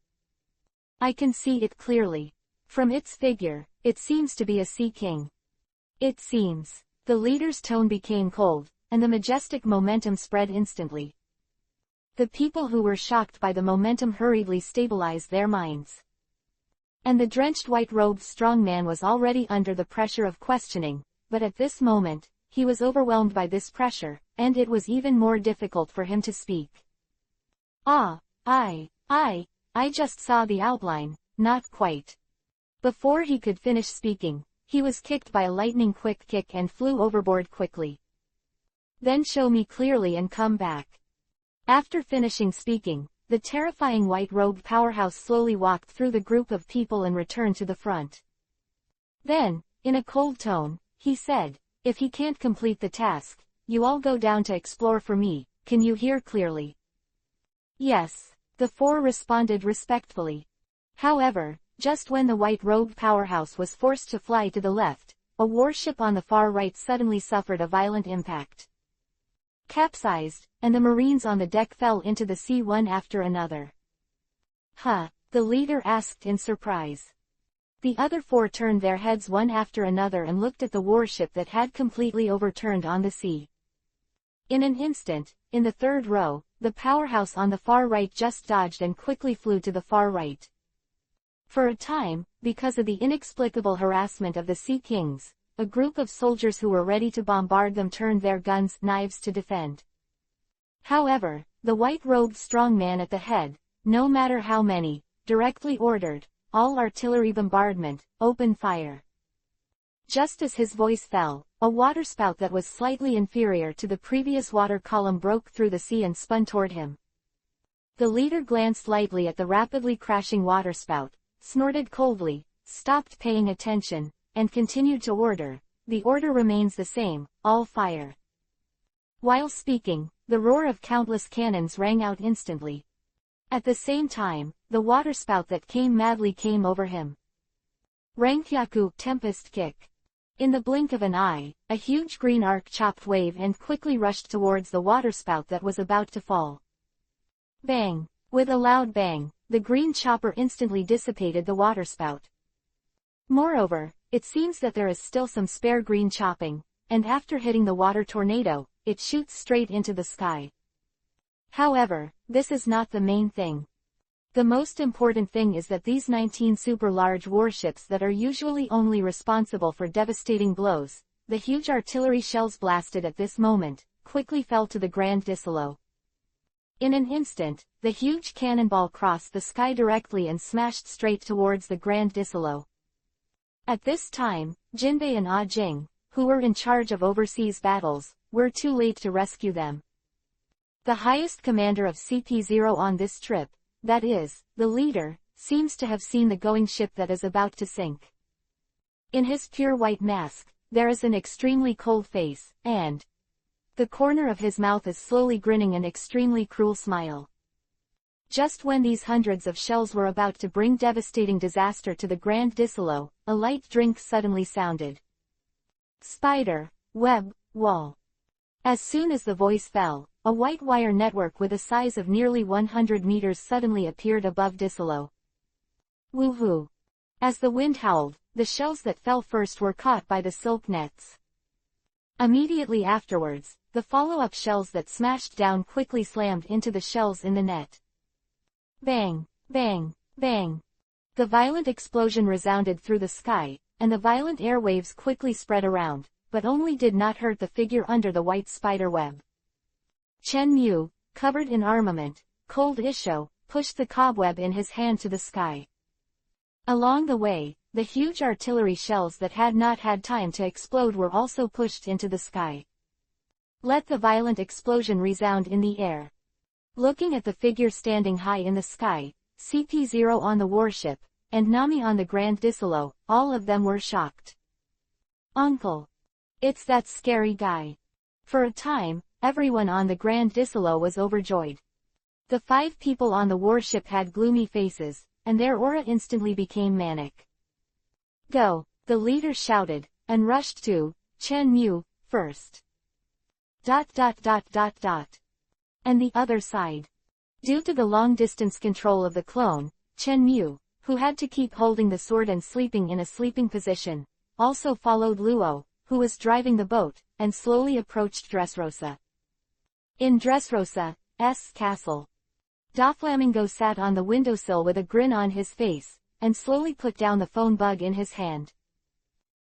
"I can see it clearly. From its figure, it seems to be a sea king." "It seems." The leader's tone became cold, and the majestic momentum spread instantly. The people who were shocked by the momentum hurriedly stabilized their minds. And the drenched white-robed strong man was already under the pressure of questioning, but at this moment, he was overwhelmed by this pressure, and it was even more difficult for him to speak. I just saw the outline, not quite." Before he could finish speaking, he was kicked by a lightning-quick kick and flew overboard quickly. "Then show me clearly and come back." After finishing speaking, the terrifying white-robed powerhouse slowly walked through the group of people and returned to the front. Then, in a cold tone, he said, "If he can't complete the task, you all go down to explore for me. Can you hear clearly?" "Yes," the 4 responded respectfully. However, just when the white-robed powerhouse was forced to fly to the left, a warship on the far right suddenly suffered a violent impact. Capsized, and the Marines on the deck fell into the sea one after another. "Huh?" the leader asked in surprise. The other 4 turned their heads one after another and looked at the warship that had completely overturned on the sea. In an instant, in the third row, the powerhouse on the far right just dodged and quickly flew to the far right. For a time, because of the inexplicable harassment of the Sea Kings, a group of soldiers who were ready to bombard them turned their guns, knives to defend. However, the white-robed strong man at the head, no matter how many, directly ordered, "All artillery bombardment, open fire." Just as his voice fell, a waterspout that was slightly inferior to the previous water column broke through the sea and spun toward him. The leader glanced lightly at the rapidly crashing waterspout, snorted coldly, stopped paying attention, and continued to order. "The order remains the same, all fire." While speaking, the roar of countless cannons rang out instantly. At the same time, the waterspout that came madly came over him. Rangkyaku, tempest kick. In the blink of an eye, a huge green arc chopped wave and quickly rushed towards the waterspout that was about to fall. Bang! With a loud bang, the green chopper instantly dissipated the waterspout. Moreover, it seems that there is still some spare green chopping, and after hitting the water tornado, it shoots straight into the sky. However, this is not the main thing. The most important thing is that these 19 super-large warships that are usually only responsible for devastating blows, the huge artillery shells blasted at this moment, quickly fell to the Grand Disolo. In an instant, the huge cannonball crossed the sky directly and smashed straight towards the Grand Disolo. At this time, Jinbei and Ah Jing, who were in charge of overseas battles, were too late to rescue them. The highest commander of CP0 on this trip, that is, the leader, seems to have seen the going ship that is about to sink. In his pure white mask, there is an extremely cold face, and the corner of his mouth is slowly grinning an extremely cruel smile. Just when these hundreds of shells were about to bring devastating disaster to the Grand Disolo, a light drink suddenly sounded. Spider, web, wall. As soon as the voice fell, a white wire network with a size of nearly 100 meters suddenly appeared above Disolo. Woohoo! As the wind howled, the shells that fell first were caught by the silk nets. Immediately afterwards, the follow-up shells that smashed down quickly slammed into the shells in the net. Bang, bang, bang. The violent explosion resounded through the sky, and the violent airwaves quickly spread around, but only did not hurt the figure under the white spider web. Chen Mu, covered in armament, cold Isho, pushed the cobweb in his hand to the sky. Along the way, the huge artillery shells that had not had time to explode were also pushed into the sky. Let the violent explosion resound in the air. Looking at the figure standing high in the sky, CP0 on the warship, and Nami on the Grand Disolo, all of them were shocked. Uncle! It's that scary guy. For a time, everyone on the Grand Disolo was overjoyed. The 5 people on the warship had gloomy faces, and their aura instantly became manic. Go! The leader shouted, and rushed to Chen Mu first. ... And the other side. Due to the long-distance control of the clone, Chen Mu, who had to keep holding the sword and sleeping in a sleeping position, also followed Luo, who was driving the boat, and slowly approached Dressrosa. In Dressrosa's castle, Doflamingo sat on the windowsill with a grin on his face, and slowly put down the phone bug in his hand.